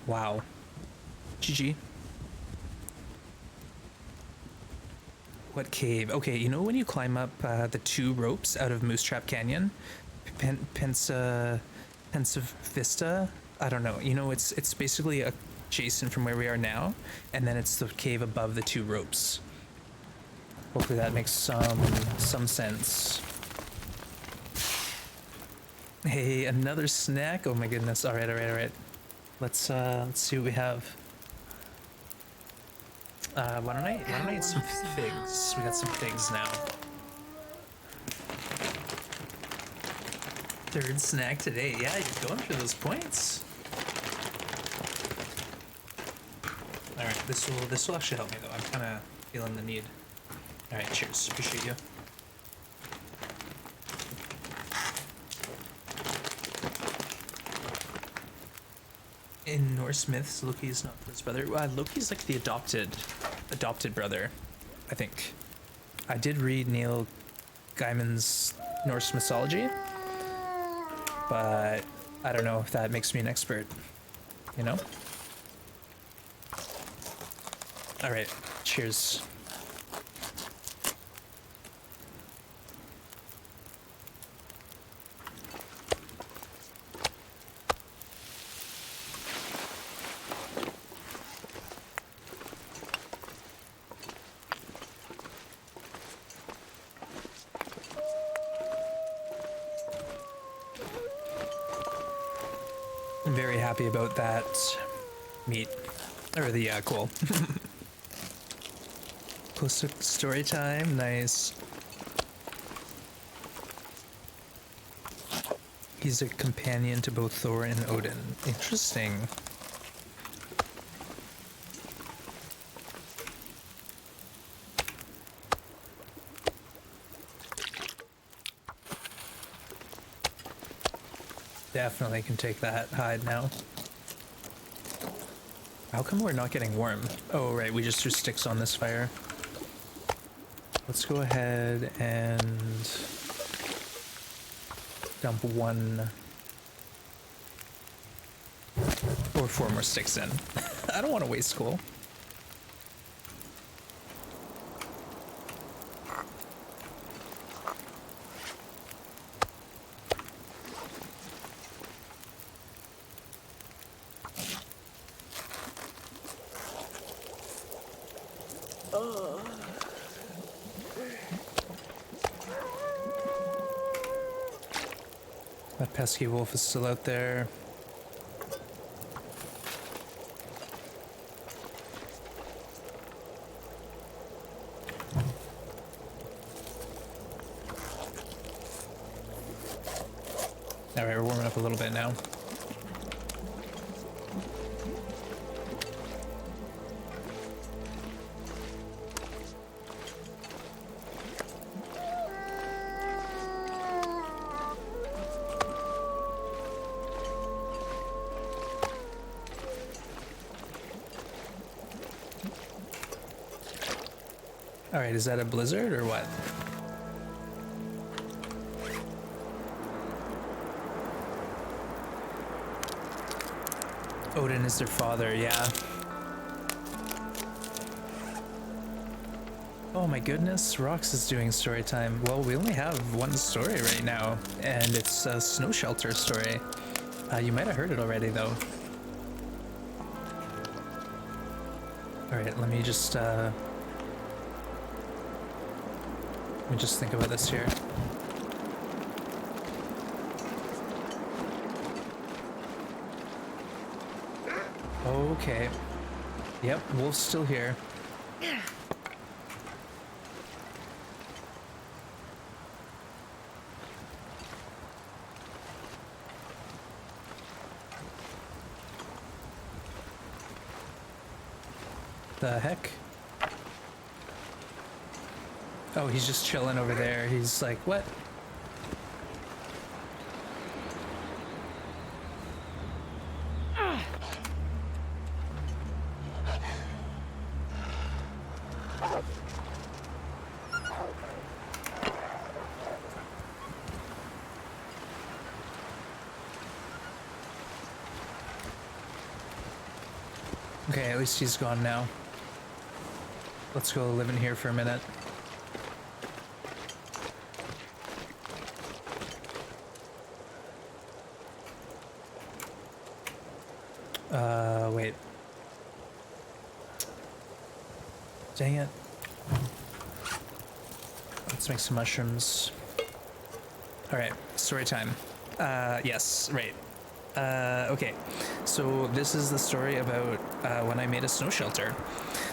Wow. GG. What cave? Okay, you know when you climb up the two ropes out of Moosetrap Canyon? Pensa Vista? I don't know. You know, it's basically adjacent from where we are now, and then it's the cave above the two ropes. Hopefully that makes some sense. Hey, another snack. Oh my goodness. All right. Let's see what we have. Why don't I eat some figs? We got some figs now. Third snack today. Yeah, you're going for those points. All right, this will actually help me though. I'm kind of feeling the need. All right, cheers. Appreciate you. In Norse myths, Loki is not his brother. Loki's like the adopted brother, I think. I did read Neil Gaiman's Norse mythology, but I don't know if that makes me an expert, you know? All right, cheers. I'm very happy about that meat, or the coal. Close to story time, nice. He's a companion to both Thor and Odin. Interesting. Definitely can take that hide now. How come we're not getting warm? Oh, right, we just threw sticks on this fire. Let's go ahead and dump 1 or 4 more sticks in. I don't want to waste coal. That pesky wolf is still out there. Alright, we're warming up a little bit now. Alright, is that a blizzard or what? Odin is their father, yeah. Oh my goodness, Rox is doing story time. Well, we only have one story right now, and it's a snow shelter story. You might have heard it already, though. Alright, let me just think about this here. Okay. Yep, Wolf's still here. The heck? Oh, he's just chilling over there. He's like, what? Okay, at least he's gone now. Let's go live in here for a minute. Wait. Dang it. Let's make some mushrooms. Alright, story time. Yes, right. Okay, so this is the story about when I made a snow shelter.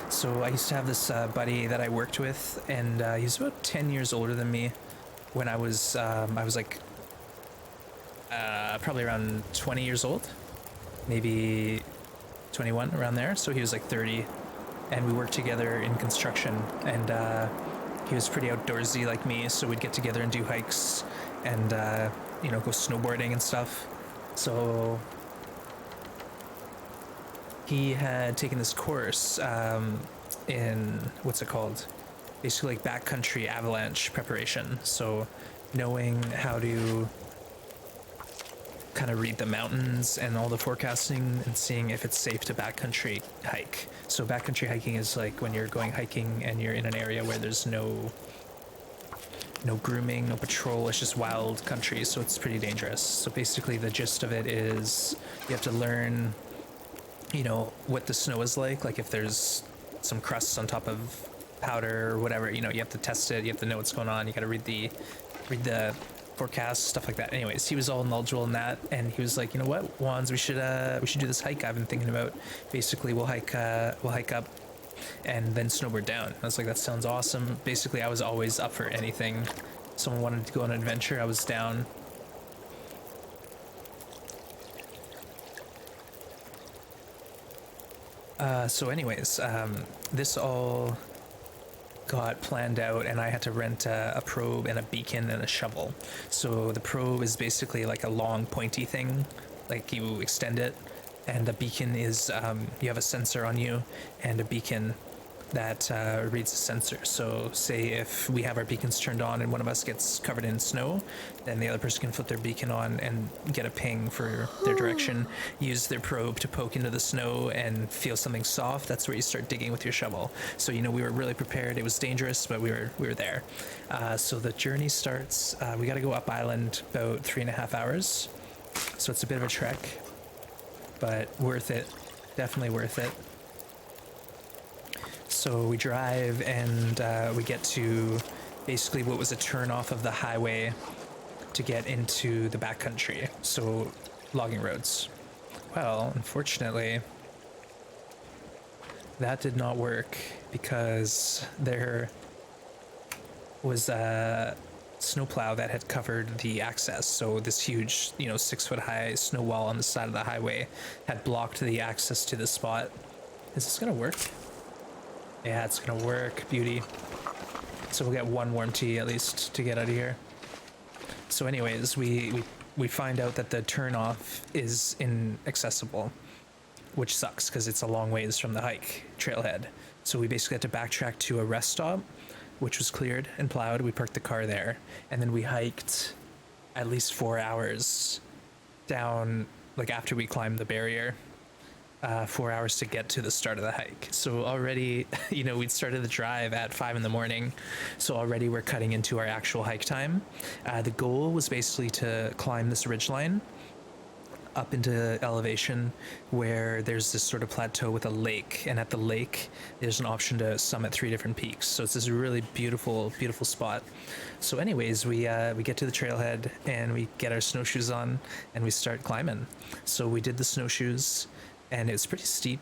So I used to have this buddy that I worked with, and he's about 10 years older than me. When I was like probably around 20 years old, maybe 21, around there. So he was like 30, and we worked together in construction, and he was pretty outdoorsy like me, so we'd get together and do hikes and you know, go snowboarding and stuff. So he had taken this course in, what's it called, basically like backcountry avalanche preparation. So knowing how to kind of read the mountains and all the forecasting and seeing if it's safe to backcountry hike. So backcountry hiking is like when you're going hiking and you're in an area where there's no grooming, no patrol, it's just wild country, so it's pretty dangerous. So basically the gist of it is you have to learn, you know, what the snow is like if there's some crusts on top of powder or whatever, you know, you have to test it, you have to know what's going on, you got to read the forecast, stuff like that. Anyways, he was all knowledgeable in that, and he was like, you know what, Wands, we should do this hike I've been thinking about. Basically we'll hike up and then snowboard down. I was like, that sounds awesome. Basically I was always up for anything. Someone wanted to go on an adventure, I was down. So anyways, this all got planned out, and I had to rent a probe and a beacon and a shovel. So the probe is basically like a long pointy thing, like you extend it, and the beacon is you have a sensor on you, and a beacon that reads the sensor. So say if we have our beacons turned on and one of us gets covered in snow, then the other person can flip their beacon on and get a ping for their direction, use their probe to poke into the snow and feel something soft. That's where you start digging with your shovel. So, you know, we were really prepared. It was dangerous, but we were there. So the journey starts, we got to go up island about 3.5 hours. So it's a bit of a trek, but worth it. Definitely worth it. So we drive, and we get to basically what was a turn off of the highway to get into the backcountry, so logging roads. Well, unfortunately, that did not work because there was a snowplow that had covered the access. So this huge, you know, 6-foot high snow wall on the side of the highway had blocked the access to the spot. Is this gonna work? Yeah, it's gonna work. Beauty. So we'll get one warm tea at least to get out of here. So anyways, we find out that the turnoff is inaccessible, which sucks because it's a long ways from the hike trailhead. So we basically had to backtrack to a rest stop, which was cleared and plowed. We parked the car there, and then we hiked at least 4 hours down, like after we climbed the barrier. 4 hours to get to the start of the hike. So already, you know, we'd started the drive at 5 in the morning. So already we're cutting into our actual hike time. The goal was basically to climb this ridgeline up into elevation where there's this sort of plateau with a lake. And at the lake, there's an option to summit 3 different peaks. So it's this really beautiful, beautiful spot. So anyways, we get to the trailhead and we get our snowshoes on and we start climbing. So we did the snowshoes, and it was pretty steep.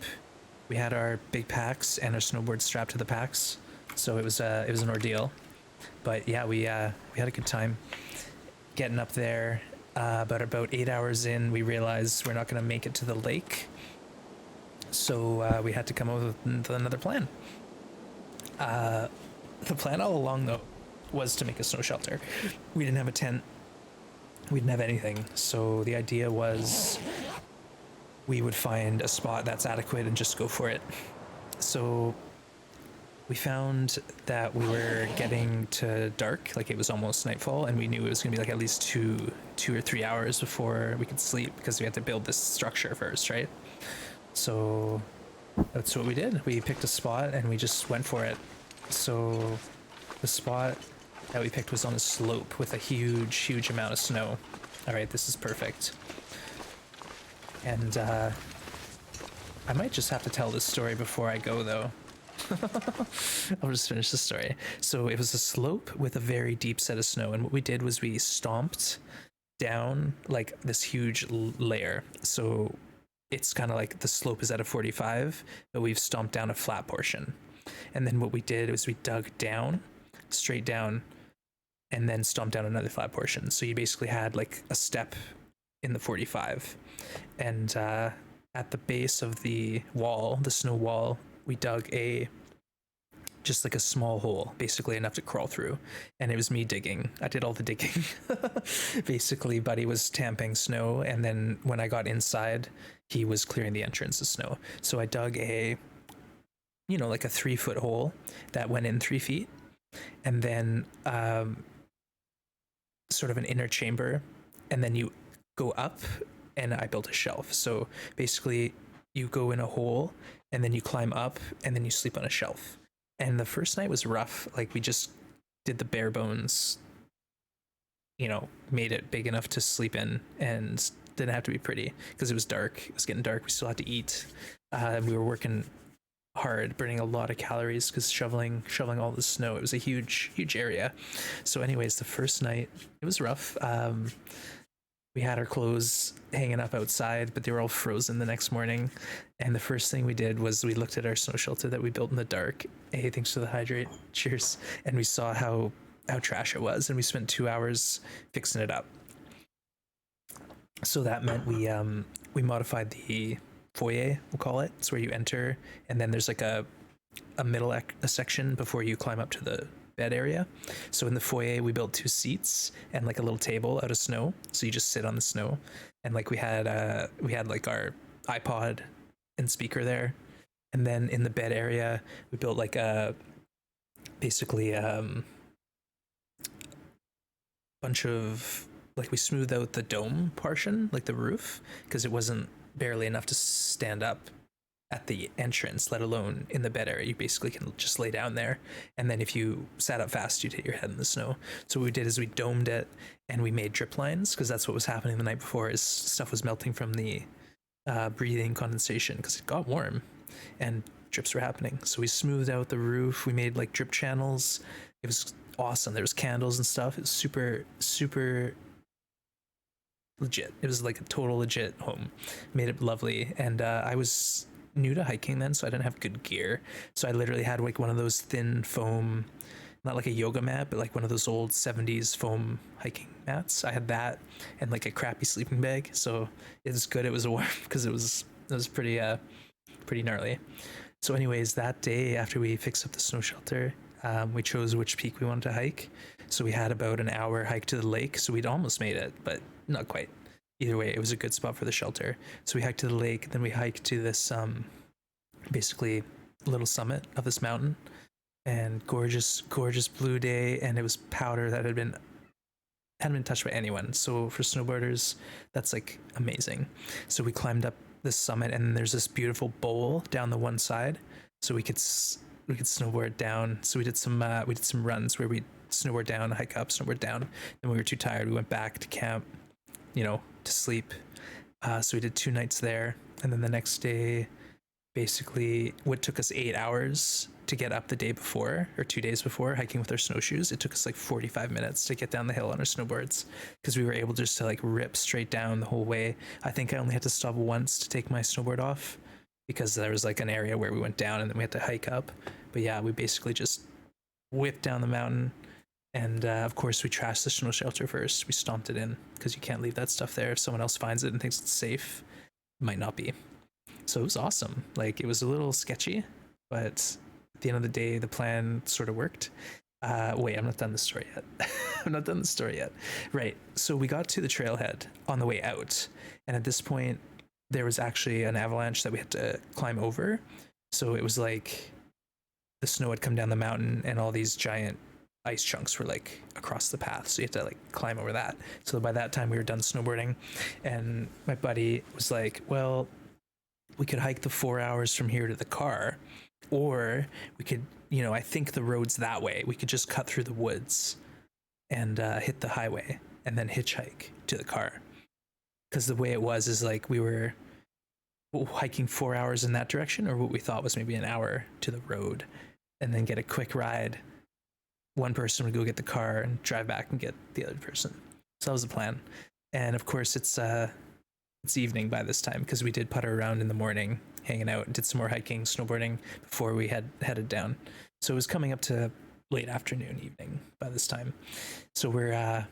We had our big packs and our snowboards strapped to the packs, so it was an ordeal. But yeah, we had a good time getting up there. But about 8 hours in, we realized we're not going to make it to the lake, so we had to come up with another plan. The plan all along, though, was to make a snow shelter. We didn't have a tent. We didn't have anything. So the idea was we would find a spot that's adequate and just go for it. So we found that we were getting to dark, like it was almost nightfall, and we knew it was going to be like at least two or 3 hours before we could sleep because we had to build this structure first, right? So that's what we did. We picked a spot and we just went for it. So the spot that we picked was on a slope with a huge amount of snow. All right, this is perfect. And I might just have to tell this story before I go, though. I'll just finish the story. So it was a slope with a very deep set of snow, and what we did was we stomped down like this huge layer. So it's kind of like the slope is at a 45, but we've stomped down a flat portion. And then what we did was we dug down, straight down, and then stomped down another flat portion. So you basically had like a step in the 45. And at the base of the wall, the snow wall, we dug just like a small hole, basically enough to crawl through. And it was me digging. I did all the digging. Basically, Buddy was tamping snow, and then when I got inside, he was clearing the entrance of snow. So I dug like a 3-foot hole that went in 3 feet, and then sort of an inner chamber, and then you go up, and I built a shelf. So basically, you go in a hole, and then you climb up, and then you sleep on a shelf. And the first night was rough. Like, we just did the bare bones, made it big enough to sleep in, and didn't have to be pretty because it was dark. It was getting dark. We still had to eat. We were working hard, burning a lot of calories because shoveling all the snow. It was a huge area. So anyways, the first night, it was rough. We had our clothes hanging up outside, but they were all frozen the next morning. And the first thing we did was we looked at our snow shelter that we built in the dark. Hey, thanks for the hydrate. Cheers. And we saw how trash it was, and we spent 2 hours fixing it up. So that meant we modified the foyer, we'll call it. It's where you enter, and then there's like a middle a section before you climb up to the bed area. So in the foyer, we built 2 seats and like a little table out of snow. So you just sit on the snow, and like we had like our iPod and speaker there. And then in the bed area, we built like basically bunch of, like, we smoothed out the dome portion, like the roof, because it wasn't barely enough to stand up at the entrance, let alone in the bed area. You basically can just lay down there, and then if you sat up fast, you'd hit your head in the snow. So what we did is we domed it, and we made drip lines, because that's what was happening the night before, is stuff was melting from the breathing condensation, because it got warm, and drips were happening. So we smoothed out the roof, we made like drip channels. It was awesome. There was candles and stuff. It was super legit. It was like a total legit home. Made it lovely. And I was new to hiking then, so I didn't have good gear. So I literally had like one of those thin foam, not like a yoga mat, but like one of those old 70s foam hiking mats. I had that and like a crappy sleeping bag. So it was good. It was warm because it was pretty gnarly. So anyways, that day after we fixed up the snow shelter, we chose which peak we wanted to hike. So we had about an hour hike to the lake. So we'd almost made it, but not quite. Either way, it was a good spot for the shelter. So we hiked to the lake, then we hiked to this basically little summit of this mountain, and gorgeous blue day, and it was powder that hadn't been touched by anyone. So for snowboarders, that's like amazing. So we climbed up this summit, and there's this beautiful bowl down the one side, so we could snowboard down. So we did some runs where we snowboard down, hike up, snowboard down. Then we were too tired. We went back to camp, to sleep. So we did 2 nights there, and then the next day, basically, what took us 8 hours to get up the day before, or 2 days before, hiking with our snowshoes, it took us like 45 minutes to get down the hill on our snowboards, because we were able just to like rip straight down the whole way. I think I only had to stop once to take my snowboard off, because there was like an area where we went down and then we had to hike up. But yeah, we basically just whipped down the mountain. And of course, we trashed the snow shelter first. We stomped it in because you can't leave that stuff there. If someone else finds it and thinks it's safe, it might not be. So it was awesome. Like, it was a little sketchy, but at the end of the day, the plan sort of worked. Wait, I'm not done the story yet. I'm not done the story yet. Right. So we got to the trailhead on the way out. And at this point, there was actually an avalanche that we had to climb over. So it was like the snow had come down the mountain and all these giant ice chunks were like across the path, so you had to like climb over that. So by that time we were done snowboarding, and my buddy was like, well, we could hike the 4 hours from here to the car, or we could, you know, I think the road's that way, we could just cut through the woods and hit the highway and then hitchhike to the car. Because the way it was is like we were hiking 4 hours in that direction, or what we thought was maybe an hour to the road, and then get a quick ride. One person would go get the car and drive back and get the other person. So that was the plan. And of course, it's evening by this time, because we did putter around in the morning, hanging out, and did some more hiking, snowboarding before we had headed down. So it was coming up to late afternoon, evening by this time. So we're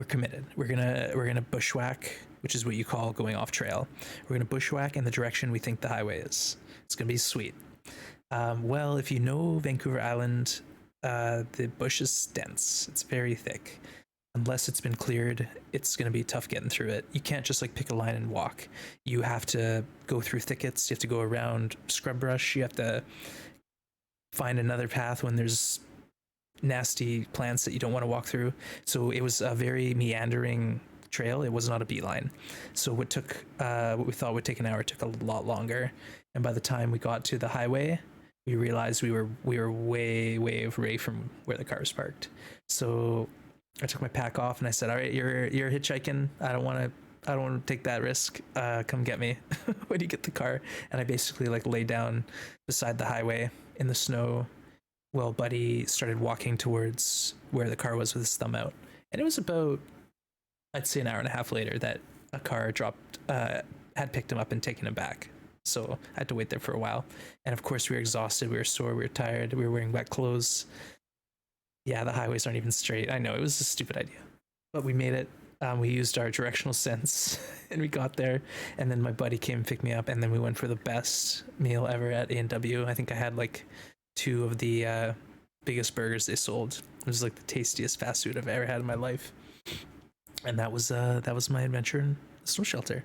committed. We're gonna bushwhack, which is what you call going off trail. We're gonna bushwhack in the direction we think the highway is. It's gonna be sweet. Well, if you know Vancouver Island, the bush is dense. It's very thick. Unless it's been cleared, it's going to be tough getting through it. You can't just like pick a line and walk. You have to go through thickets. You have to go around scrub brush. You have to find another path when there's nasty plants that you don't want to walk through. So it was a very meandering trail. It was not a beeline. So what we thought would take an hour took a lot longer. And by the time we got to the highway, we realized we were way away from where the car was parked. So I took my pack off and I said, all right, you're hitchhiking. I don't want to take that risk. Come get me when you get the car. And I basically like lay down beside the highway in the snow while Buddy started walking towards where the car was with his thumb out. And it was about, I'd say, an hour and a half later that a car had picked him up and taken him back. So I had to wait there for a while. And of course, we were exhausted, we were sore, we were tired, we were wearing wet clothes. Yeah, the highways aren't even straight. I know, it was a stupid idea. But we made it. We used our directional sense and we got there. And then my buddy came and picked me up, and then we went for the best meal ever at A&W. I think I had like 2 of the biggest burgers they sold. It was like the tastiest fast food I've ever had in my life. And that was my adventure in the snow shelter.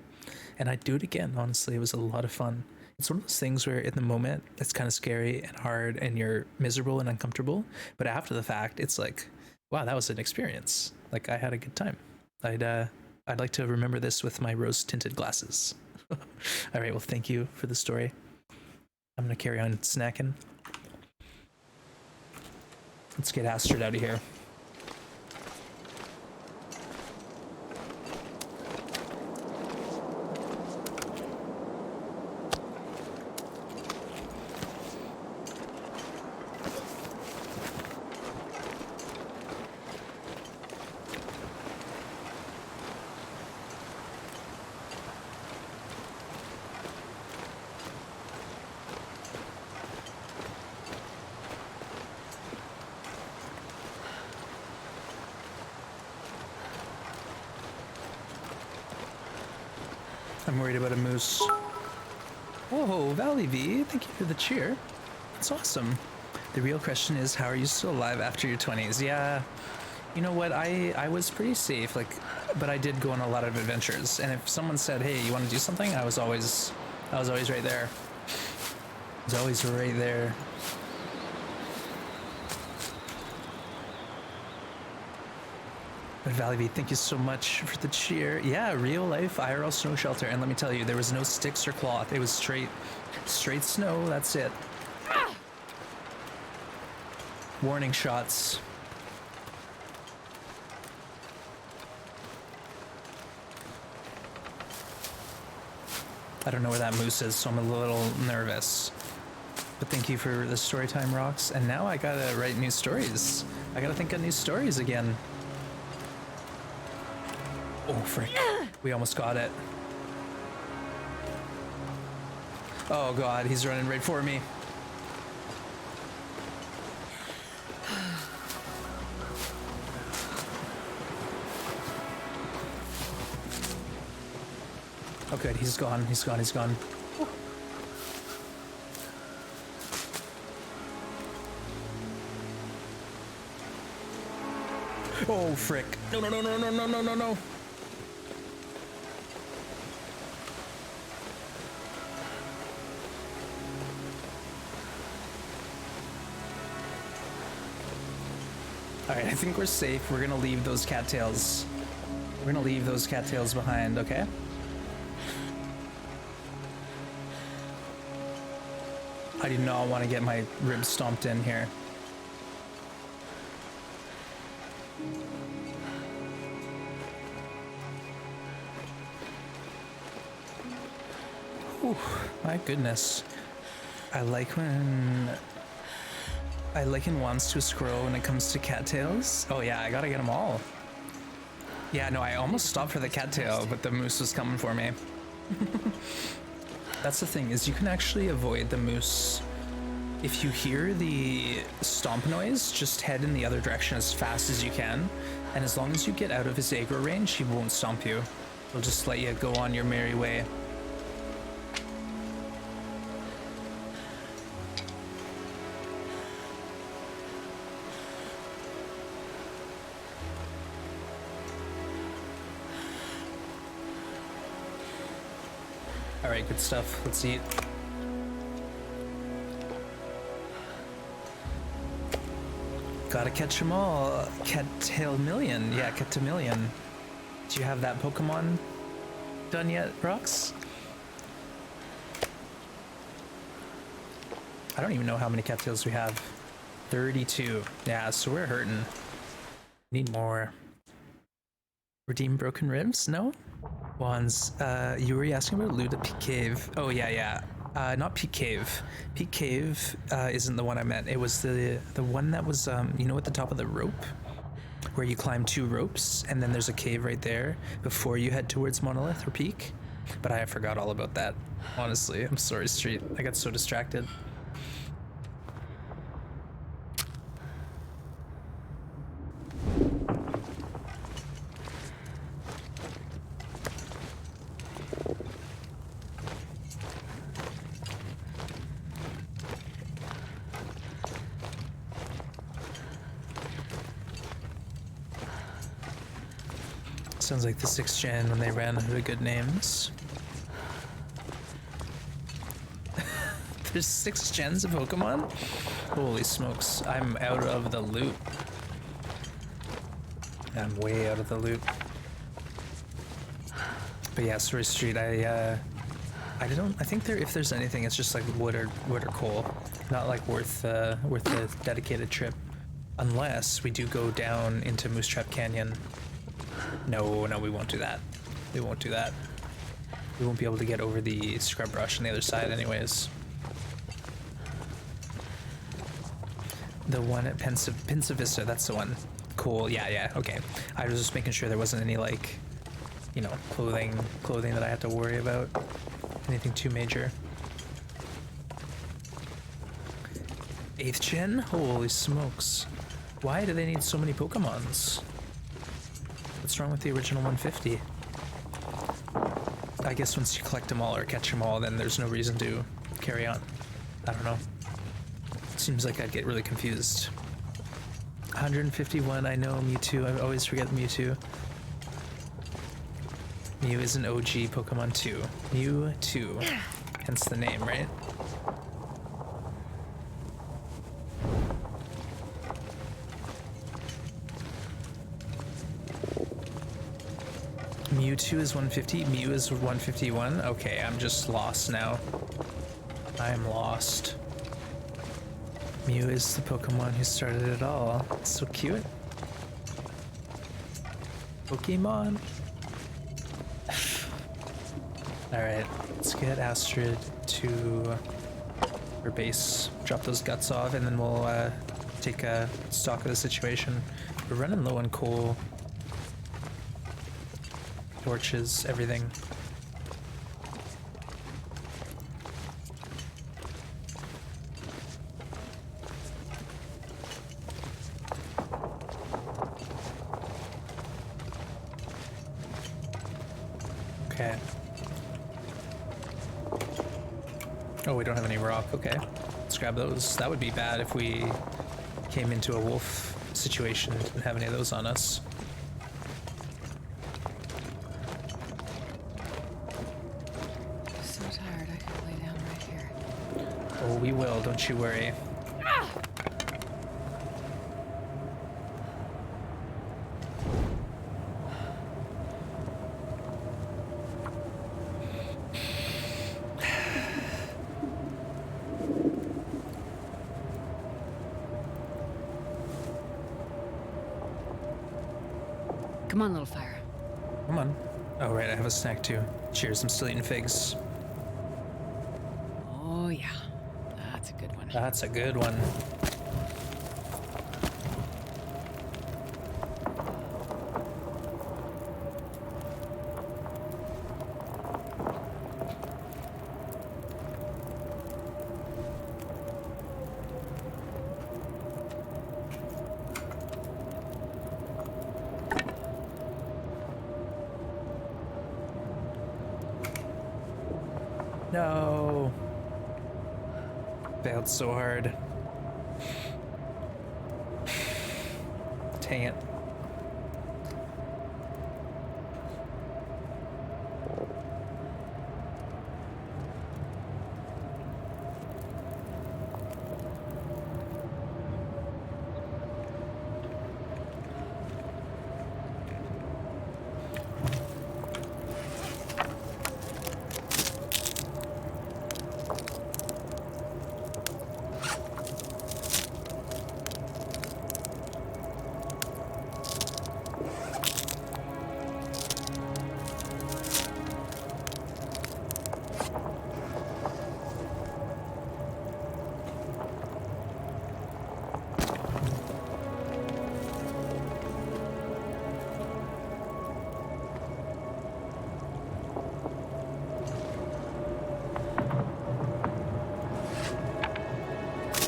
And I'd do it again, honestly. It was a lot of fun. It's one of those things where in the moment it's kind of scary and hard and you're miserable and uncomfortable, but after the fact it's like, wow, that was an experience. Like, I had a good time. I'd like to remember this with my rose tinted glasses. All right, well, thank you for the story. I'm gonna carry on snacking. Let's get Astrid out of here. I'm worried about a moose. Whoa, Valley V, thank you for the cheer. That's awesome. The real question is, how are you still alive after your 20s? Yeah, you know what, I was pretty safe, like, but I did go on a lot of adventures. And if someone said, hey, you want to do something? I was always right there. I was always right there. But Valley V, thank you so much for the cheer. Yeah, real life IRL snow shelter. And let me tell you, there was no sticks or cloth. It was straight snow. That's it. Ah! Warning shots. I don't know where that moose is, so I'm a little nervous. But thank you for the story time, Rocks. And now I gotta write new stories. I gotta think of new stories again. Oh, frick. We almost got it. Oh god, he's running right for me. Oh good, he's gone, he's gone, he's gone. Oh frick. No, no, no, no, no, no, no, no, no. Alright, I think we're safe. We're gonna leave those cattails. We're gonna leave those cattails behind, okay? I do not want to get my ribs stomped in here. Whew, my goodness. I liken wands to a squirrel when it comes to cattails. Oh yeah, I gotta get them all. Yeah, no, I almost stopped for the cattail, but the moose was coming for me. That's the thing, is you can actually avoid the moose. If you hear the stomp noise, just head in the other direction as fast as you can. And as long as you get out of his aggro range, he won't stomp you. He'll just let you go on your merry way. Alright, good stuff. Let's eat. Gotta catch them all. Cattailmillion. Yeah, Cattailmillion. Do you have that Pokemon done yet, Rox? I don't even know how many cattails we have. 32. Yeah, so we're hurting. Need more. Redeem broken ribs? No? Wands. You were asking about loot at Peak Cave. Oh yeah, yeah. Not Peak Cave. Peak Cave isn't the one I meant. It was the one that was you know, at the top of the rope, where you climb 2 ropes, and then there's a cave right there before you head towards Monolith or Peak. But I forgot all about that. Honestly, I'm sorry, Street. I got so distracted. Sounds like the 6th gen when they ran out of good names. There's 6 gens of Pokemon? Holy smokes, I'm out of the loop. I'm way out of the loop. But yeah, Sorry Street, I think if there's anything, it's just like wood or coal. Not like worth a dedicated trip. Unless we do go down into Moose Trap Canyon. No, we won't do that. We won't do that. We won't be able to get over the scrub brush on the other side anyways. The one at Pensa Vista, that's the one. Cool, yeah, okay. I was just making sure there wasn't any, like, you know, clothing that I had to worry about. Anything too major. 8th gen? Holy smokes. Why do they need so many Pokemons? What's wrong with the original 150? I guess once you collect them all or catch them all, then there's no reason to carry on. I don't know. Seems like I'd get really confused. 151, I know Mewtwo. I always forget Mewtwo. Mew is an OG Pokemon 2. Mewtwo. Hence the name, right? Mewtwo is 150, Mew is 151. Okay, I'm just lost now. I'm lost. Mew is the Pokemon who started it all. It's so cute. Pokemon. Alright, let's get Astrid to her base, drop those guts off, and then we'll take a stock of the situation. We're running low on coal. Torches, everything. Okay. Oh, we don't have any rock. Okay. Let's grab those. That would be bad if we came into a wolf situation and didn't have any of those on us. I'm so tired I could lay down right here. Oh, we will. Don't you worry. Come on, little fire. Come on. Oh, right. I have a snack too. Cheers. I'm still eating figs. Oh, yeah. That's a good one. That's a good one. No. Failed so hard. Dang it.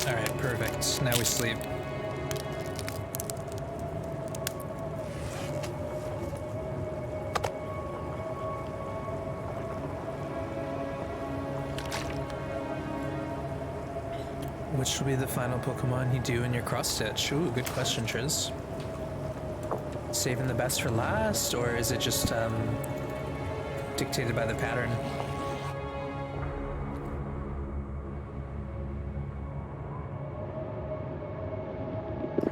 Alright, perfect. Now we sleep. Which will be the final Pokemon you do in your cross stitch? Ooh, good question, Triz. Saving the best for last, or is it just dictated by the pattern?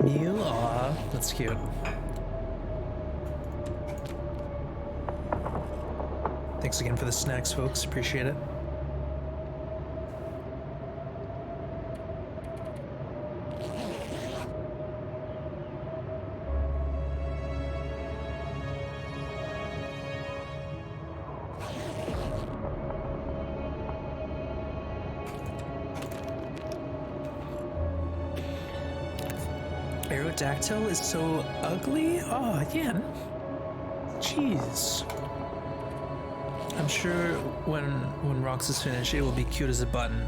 Mew? Aw, that's cute. Thanks again for the snacks, folks. Appreciate it. Aerodactyl is so ugly? Oh, yeah. Jeez. I'm sure when Rox is finished, it will be cute as a button.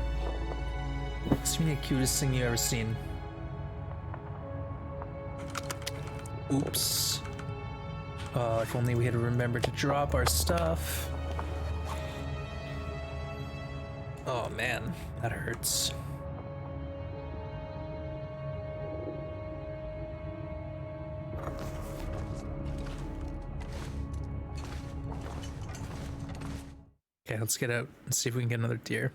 It's gonna be the cutest thing you've ever seen. Oops. Oh, if only we had remembered to drop our stuff. Oh man, that hurts. Okay, let's get out and see if we can get another deer.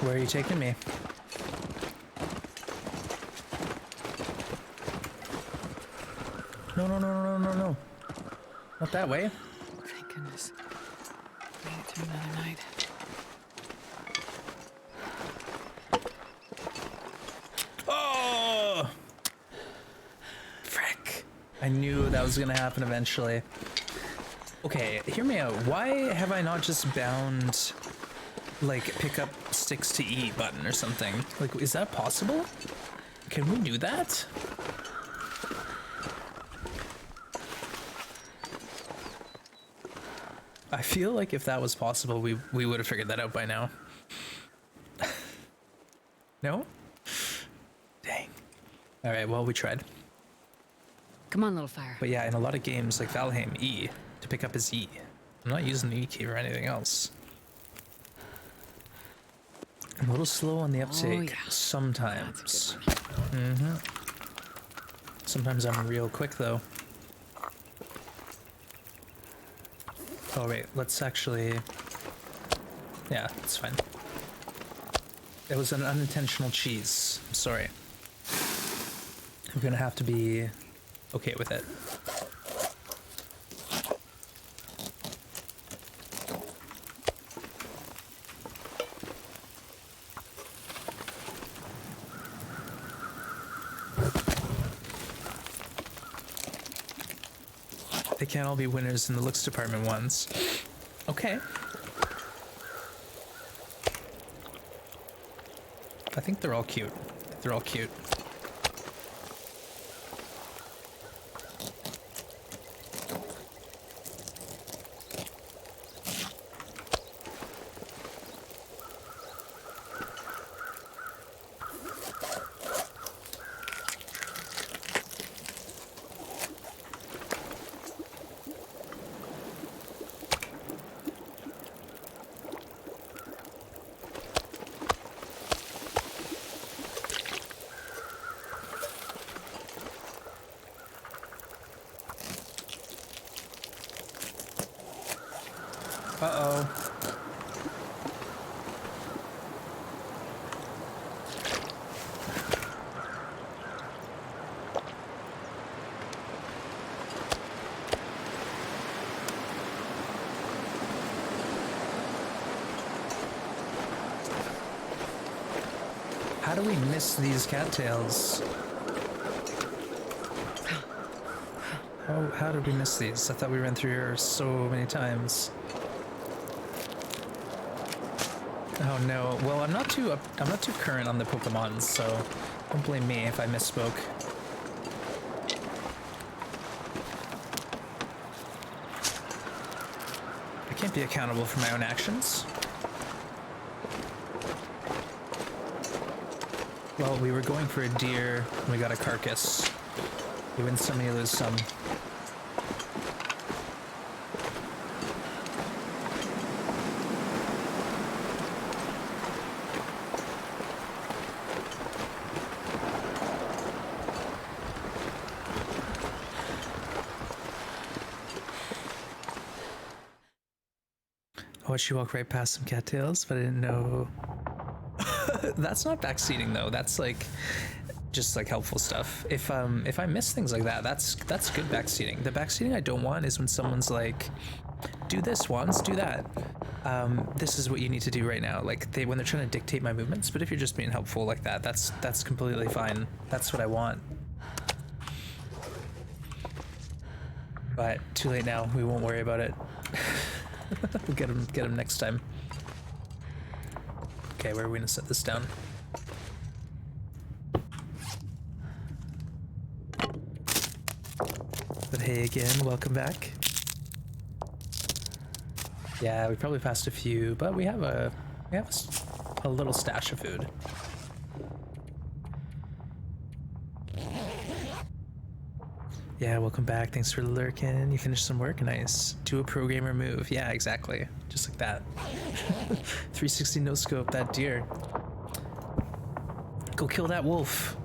Where are you taking me? No, no, no, no, no, no, no. Not that way. Thank goodness. Made it to another night. Oh! Frick. I knew that was gonna happen eventually. Okay, hear me out. Why have I not just bound, like, pick up sticks to E button or something? Like, is that possible? Can we do that? I feel like if that was possible, we would have figured that out by now. No? Dang. All right, well, we tried. Come on, little fire. But yeah, in a lot of games like Valheim, E to pick up is E. I'm not using the E key or anything else. I'm a little slow on the uptake yeah. sometimes. That's a good one. Sometimes I'm real quick though. Oh wait, let's actually... Yeah, it's fine. It was an unintentional cheese. I'm sorry. I'm gonna have to be okay with it. They can't all be winners in the looks department once. Okay. I think they're all cute. They're all cute. Uh-oh. How do we miss these cattails? How did we miss these? I thought we ran through here so many times. Oh no. Well, I'm not too current on the Pokemon, so don't blame me if I misspoke. I can't be accountable for my own actions. Well, we were going for a deer, and we got a carcass. You win some, you lose some. I watched you walk right past some cattails, but I didn't know. That's not backseating though. That's like just like helpful stuff. If I miss things like that, that's good backseating. The backseating I don't want is when someone's like, do this once, do that. This is what you need to do right now. Like when they're trying to dictate my movements. But if you're just being helpful like that, that's completely fine. That's what I want. But too late now. We won't worry about it. We'll get him next time. Okay, where are we gonna set this down? But hey again, welcome back. Yeah, we probably passed a few, but we have a little stash of food. Yeah, welcome back. Thanks for lurking. You finished some work? Nice. Do a pro gamer move. Yeah, exactly. Just like that. 360 no scope that deer. Go kill that wolf.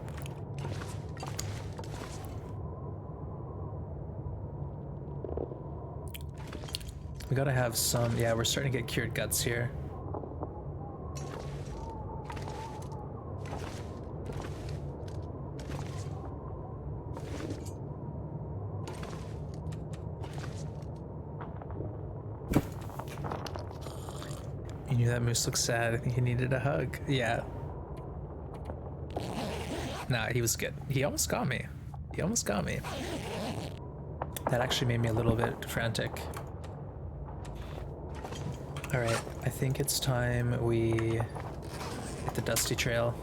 We gotta have some. Yeah, we're starting to get cured guts here. That moose looks sad. I think he needed a hug. Yeah. Nah, he was good. He almost got me. He almost got me. That actually made me a little bit frantic. Alright, I think it's time we hit the dusty trail.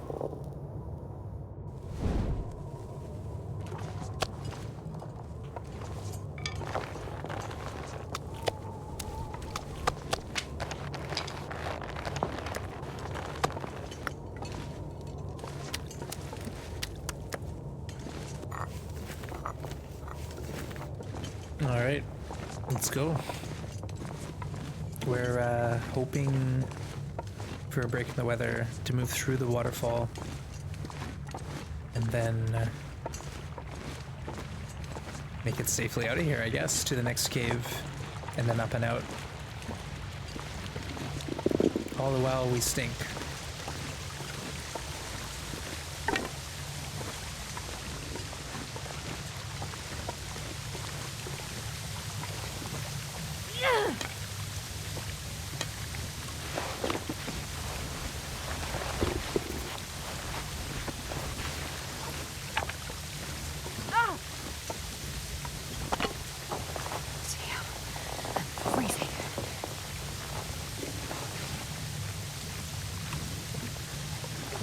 Alright, let's go. We're hoping for a break in the weather to move through the waterfall and then make it safely out of here, I guess, to the next cave and then up and out. All the while we stink.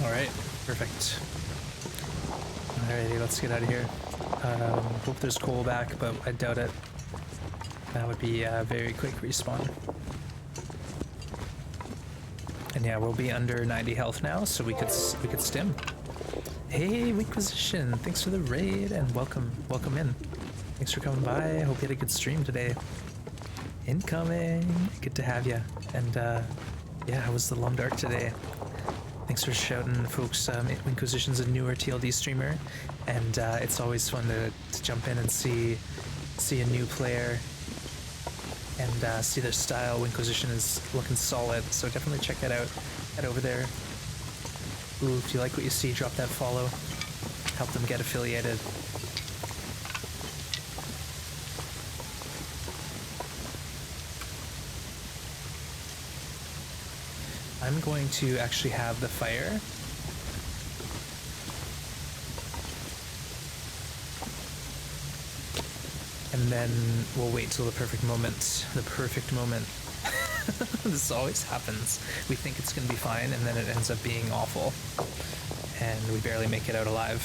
Alright, perfect. Alrighty, let's get out of here. Hope there's coal back, but I doubt it. That would be a very quick respawn. And yeah, we'll be under 90 health now, so we could stim. Hey, Weakquisition, thanks for the raid and welcome in. Thanks for coming by. I hope you had a good stream today. Incoming. Good to have you. And yeah, how was the Long Dark today? Thanks for shouting, folks. Inquisition's a newer TLD streamer, and it's always fun to jump in and see a new player and see their style. Inquisition is looking solid, so definitely check that out. Head over there. Ooh, if you like what you see, drop that follow. Help them get affiliated. I'm going to actually have the fire. And then we'll wait till the perfect moment. The perfect moment. This always happens. We think it's going to be fine, and then it ends up being awful. And we barely make it out alive.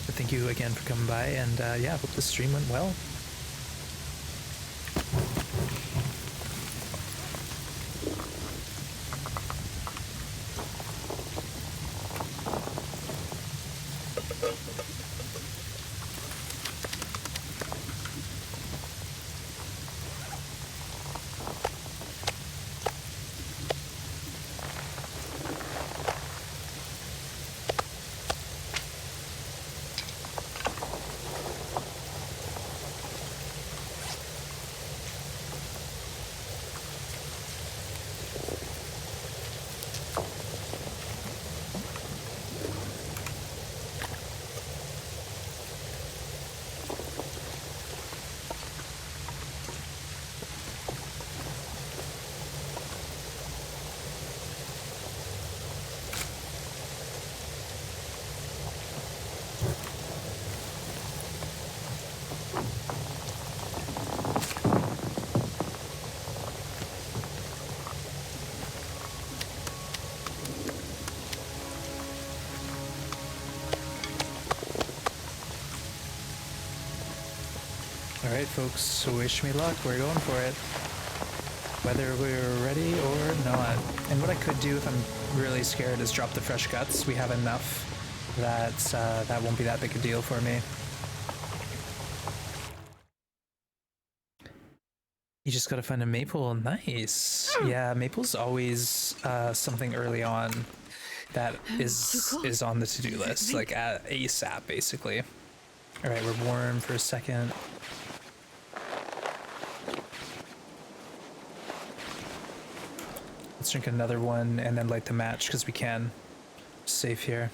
But thank you again for coming by, and yeah, hope the stream went well. Alright folks, so wish me luck, we're going for it. Whether we're ready or not. And what I could do if I'm really scared is drop the fresh guts. We have enough that that won't be that big a deal for me. You just gotta find a maple, nice. Yeah, maple's always something early on that is on the to-do list, like at ASAP basically. Alright, we're warm for a second. Let's drink another one and then light the match because we can. Safe here.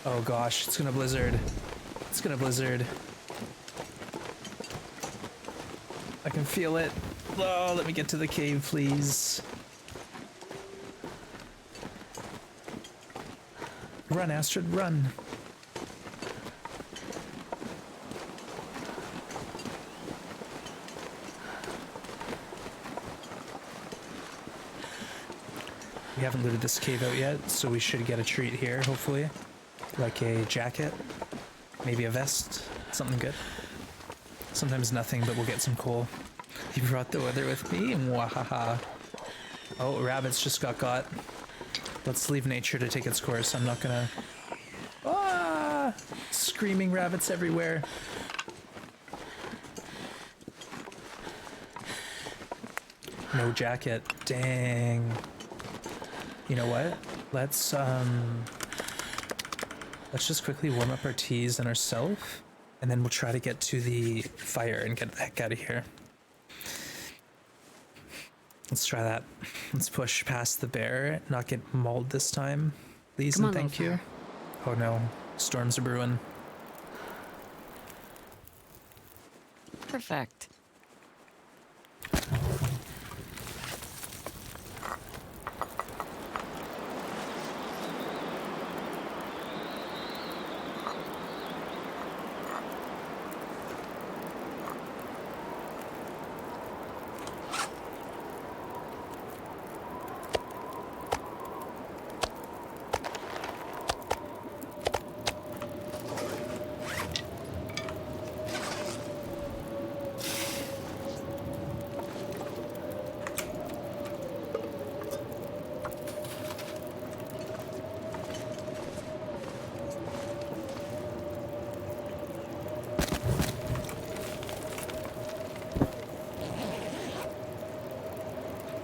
Oh gosh, it's gonna blizzard. It's gonna blizzard. I can feel it. Oh, let me get to the cave, please. Run, Astrid, run. We haven't looted this cave out yet, so we should get a treat here, hopefully. Like a jacket, maybe a vest, something good. Sometimes nothing, but we'll get some coal. You brought the weather with me? Mwahaha. Oh, rabbits just got. Let's leave nature to take its course. I'm not gonna... Ah! Screaming rabbits everywhere. No jacket. Dang. You know what? Let's just quickly warm up our teas and ourselves, and then we'll try to get to the fire and get the heck out of here. Let's try that. Let's push past the bear, not get mauled this time. Please and thank you. Oh no, storms are brewing. Perfect.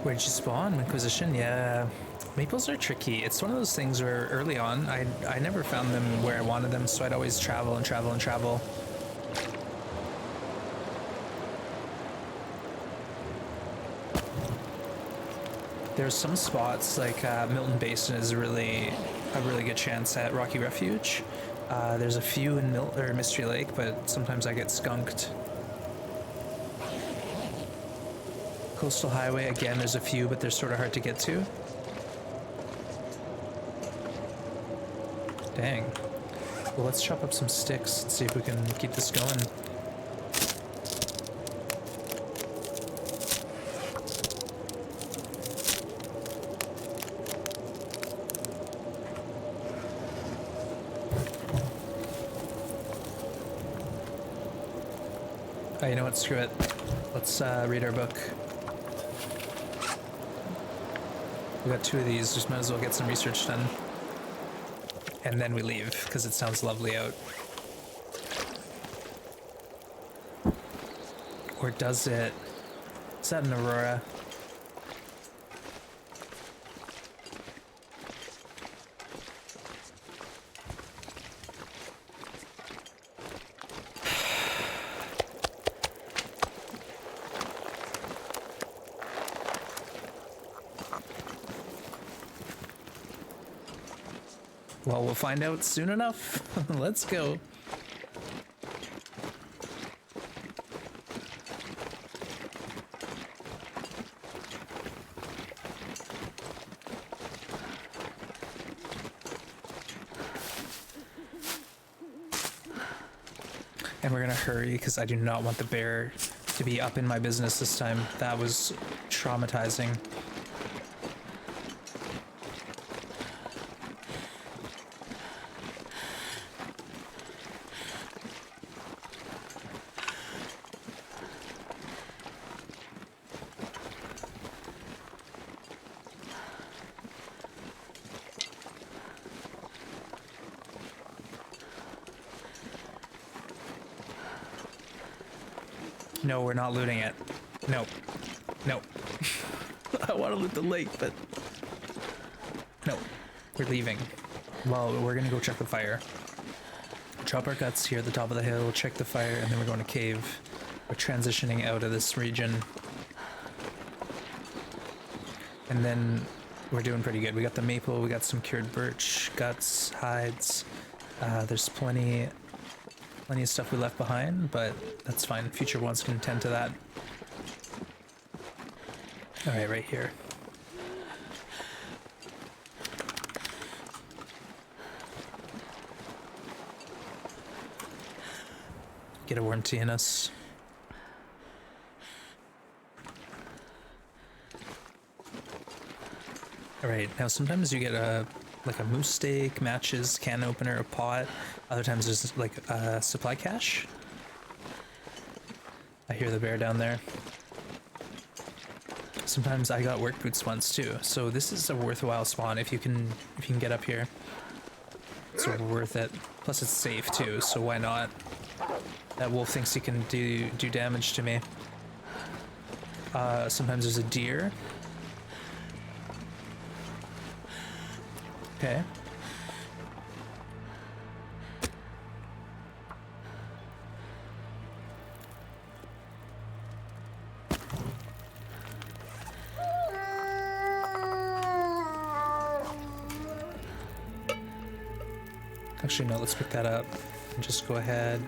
Where'd you spawn? Inquisition? Yeah. Maples are tricky. It's one of those things where early on, I never found them where I wanted them, so I'd always travel and travel and travel. There's some spots, like Milton Basin is a really good chance at Rocky Refuge. There's a few in Mystery Lake, but sometimes I get skunked. Coastal Highway, again, there's a few, but they're sort of hard to get to. Dang. Well, let's chop up some sticks and see if we can keep this going. Oh, you know what? Screw it. Let's read our book. We got 2 of these, just might as well get some research done. And then we leave, because it sounds lovely out. Or does it? Is that an aurora? Well, we'll find out soon enough. Let's go. And we're gonna hurry because I do not want the bear to be up in my business this time. That was traumatizing. No, we're not looting it. Nope. Nope. I want to loot the lake, but... No. We're leaving. Well, we're gonna go check the fire. Chop our guts here at the top of the hill, check the fire, and then we're going to cave. We're transitioning out of this region. And then we're doing pretty good. We got the maple, we got some cured birch, guts, hides. There's plenty of stuff we left behind, but that's fine. Future ones can tend to that. All right, right here. Get a warranty in us. All right, now sometimes you get like a moose steak, matches, can opener, a pot. Other times there's like a supply cache. I hear the bear down there. Sometimes I got work boots once too, so this is a worthwhile spawn if you can get up here. It's worth it. Plus it's safe too, so why not? That wolf thinks he can do damage to me. Sometimes there's a deer. Okay. Actually, no, let's pick that up and just go ahead.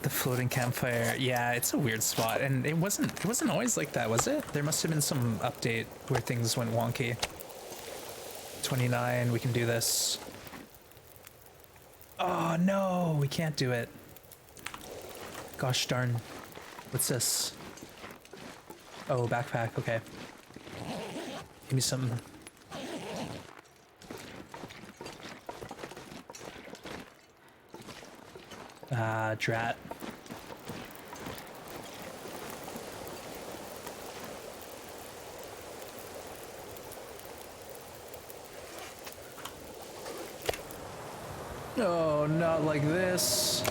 The floating campfire, yeah, it's a weird spot, and it wasn't always like that, was it? There must have been some update where things went wonky. 29, we can do this. Oh no, we can't do it. Gosh darn. What's this? Oh, backpack, okay. Give me something. Drat. No, not like this.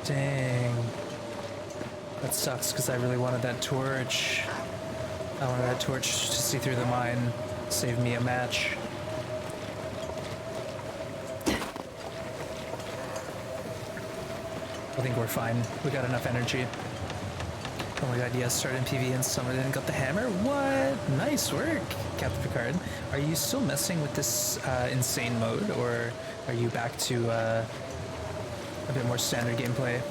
Dang. That sucks because I really wanted that torch. I wanted that torch to see through the mine, save me a match. I think we're fine. We got enough energy. Oh my god, yes, started in PV and someone didn't got the hammer? What? Nice work, Captain Picard. Are you still messing with this insane mode, or are you back to a bit more standard gameplay?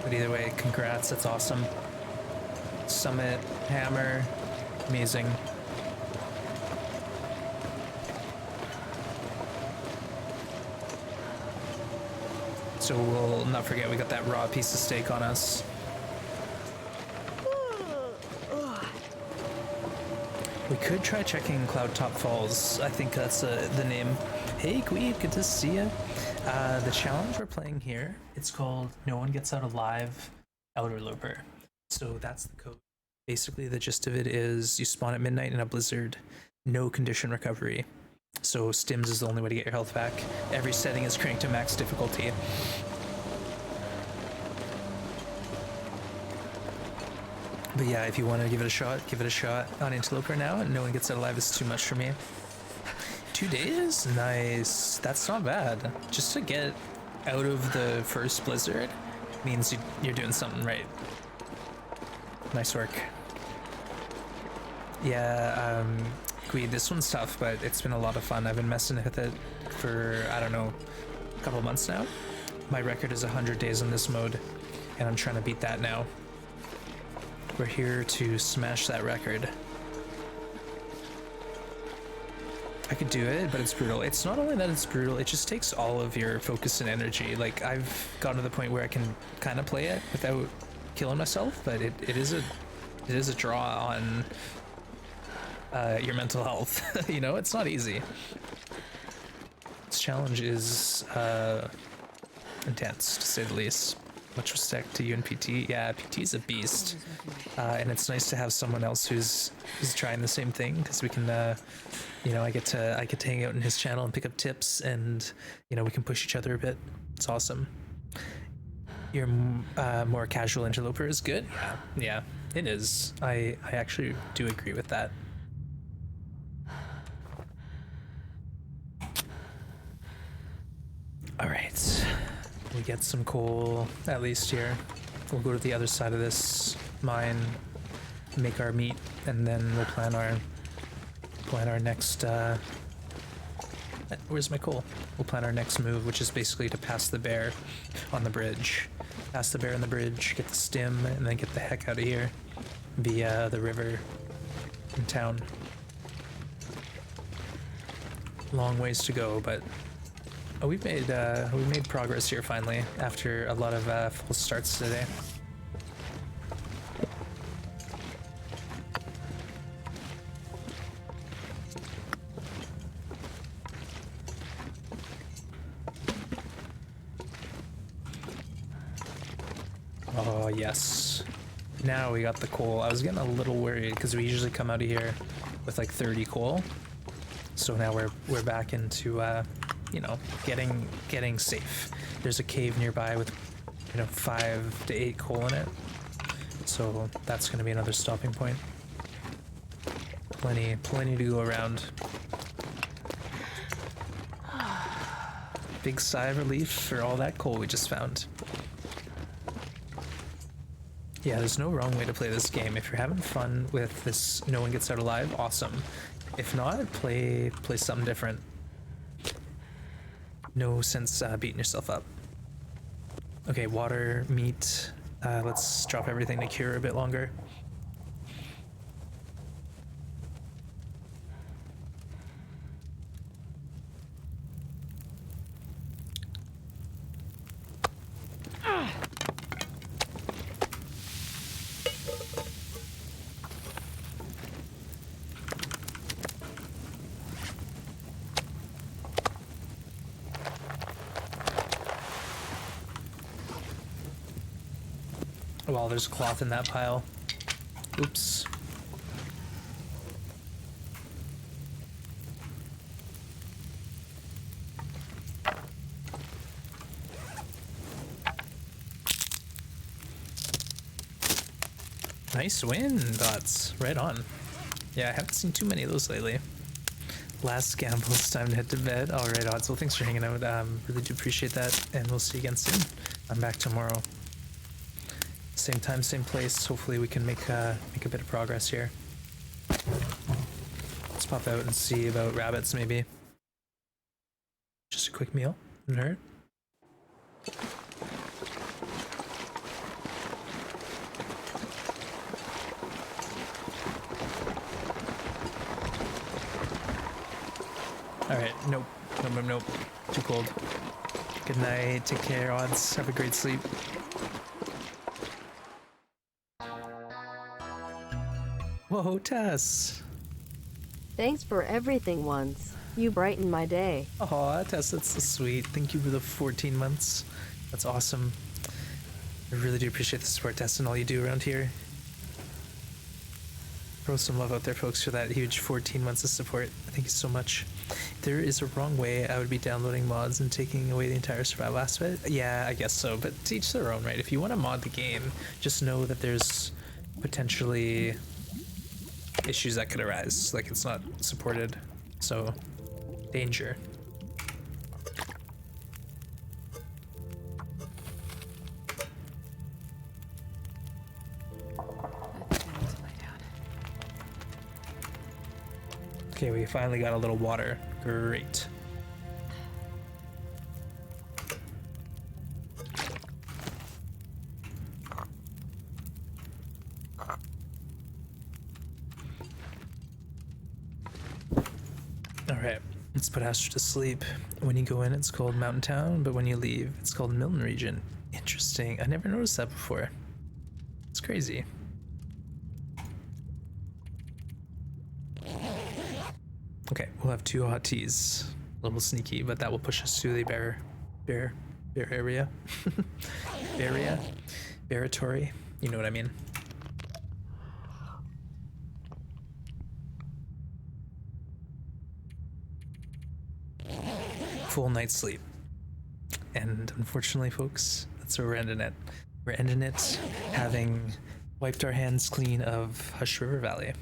But either way, congrats, that's awesome. Summit, hammer, amazing. So we'll not forget we got that raw piece of steak on us. We could try checking Cloudtop Falls. I think that's the name. Hey Queeb, good to see you. The challenge we're playing here, it's called No One Gets Out Alive Outerloper. So that's the code. Basically the gist of it is you spawn at midnight in a blizzard, no condition recovery. So stims is the only way to get your health back. Every setting is cranked to max difficulty. But yeah, if you want to give it a shot on Outerloper now, and No One Gets Out Alive is too much for me. 2 days? Nice. That's not bad. Just to get out of the first blizzard means you're doing something right. Nice work. Yeah, Gweed, this one's tough, but it's been a lot of fun. I've been messing with it for, I don't know, a couple months now. My record is 100 days on this mode, and I'm trying to beat that now. We're here to smash that record. I could do it, but it's brutal. It's not only that it's brutal, it just takes all of your focus and energy. Like, I've gotten to the point where I can kind of play it without killing myself, but it is a draw on your mental health. You know, it's not easy. This challenge is intense, to say the least. Much respect to you and PT. Yeah, PT's a beast, and it's nice to have someone else who's trying the same thing, because we can, you know, I get to hang out in his channel and pick up tips, and you know, we can push each other a bit. It's awesome. Your more casual interloper is good. Yeah, it is. I actually do agree with that. We get some coal, at least here. We'll go to the other side of this mine, make our meat, and then we'll plan our next, where's my coal? We'll plan our next move, which is basically to pass the bear on the bridge. Pass the bear on the bridge, get the stim, and then get the heck out of here via the river in town. Long ways to go, but we made progress here finally after a lot of false starts today. Oh yes, now we got the coal. I was getting a little worried because we usually come out of here with like 30 coal. So now we're back into you know, getting safe. There's a cave nearby with, you know, 5 to 8 coal in it. So that's gonna be another stopping point. Plenty to go around. Big sigh of relief for all that coal we just found. Yeah, there's no wrong way to play this game. If you're having fun with this no one gets out alive, awesome. If not, play something different. No sense beating yourself up. Okay, water, meat. Let's drop everything to cure a bit longer. Well, there's cloth in that pile. Oops. Nice win, Dots. Right on. Yeah, I haven't seen too many of those lately. Last gamble, it's time to head to bed. Alright, Odds. Well, thanks for hanging out. Really do appreciate that, and we'll see you again soon. I'm back tomorrow. Same time, same place. Hopefully we can make a bit of progress here. Let's pop out and see about rabbits, maybe. Just a quick meal. Wouldn't hurt. Alright, nope. Nope. Too cold. Good night. Take care, Odds. Have a great sleep. Whoa, Tess. Thanks for everything once. You brighten my day. Aw, Tess, that's so sweet. Thank you for the 14 months. That's awesome. I really do appreciate the support, Tess, and all you do around here. Throw some love out there, folks, for that huge 14 months of support. Thank you so much. If there is a wrong way, I would be downloading mods and taking away the entire survival aspect. Yeah, I guess so, but to each their own, right? If you want to mod the game, just know that there's potentially issues that could arise, like it's not supported, so danger. I think I need to lie down. Okay, we finally got a little water. Great. Alright, let's put Astra to sleep. When you go in, it's called Mountain Town, but when you leave, it's called Milton Region. Interesting. I never noticed that before. It's crazy. Okay, we'll have 2 hot teas. A little sneaky, but that will push us to the bear area. Baratory. You know what I mean. Full night's sleep. And unfortunately, folks, that's where we're ending it. We're ending it having wiped our hands clean of Hush River Valley.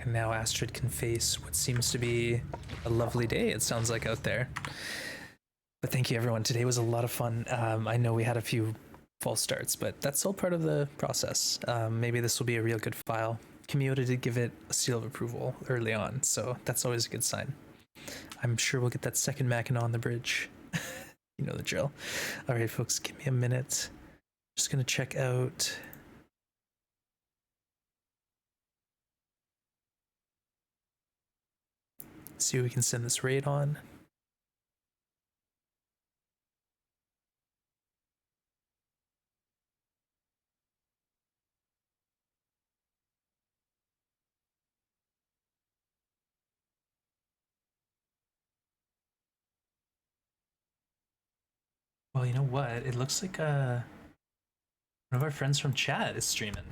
And now Astrid can face what seems to be a lovely day, it sounds like, out there. But thank you, everyone. Today was a lot of fun. I know we had a few false starts, but that's all part of the process. Maybe this will be a real good file. Kimiota did give it a seal of approval early on, so that's always a good sign. I'm sure we'll get that second Mackinac on the bridge. You know the drill. All right, folks, give me a minute. Just gonna check out. See what we can send this raid on. Well, you know what? It looks like one of our friends from chat is streaming.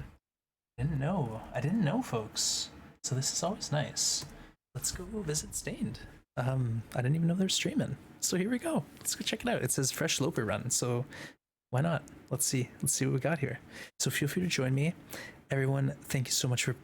I didn't know, folks. So this is always nice. Let's go visit Stained. I didn't even know they're streaming. So here we go. Let's go check it out. It says fresh Loper run. So why not? Let's see what we got here. So feel free to join me. Everyone, thank you so much for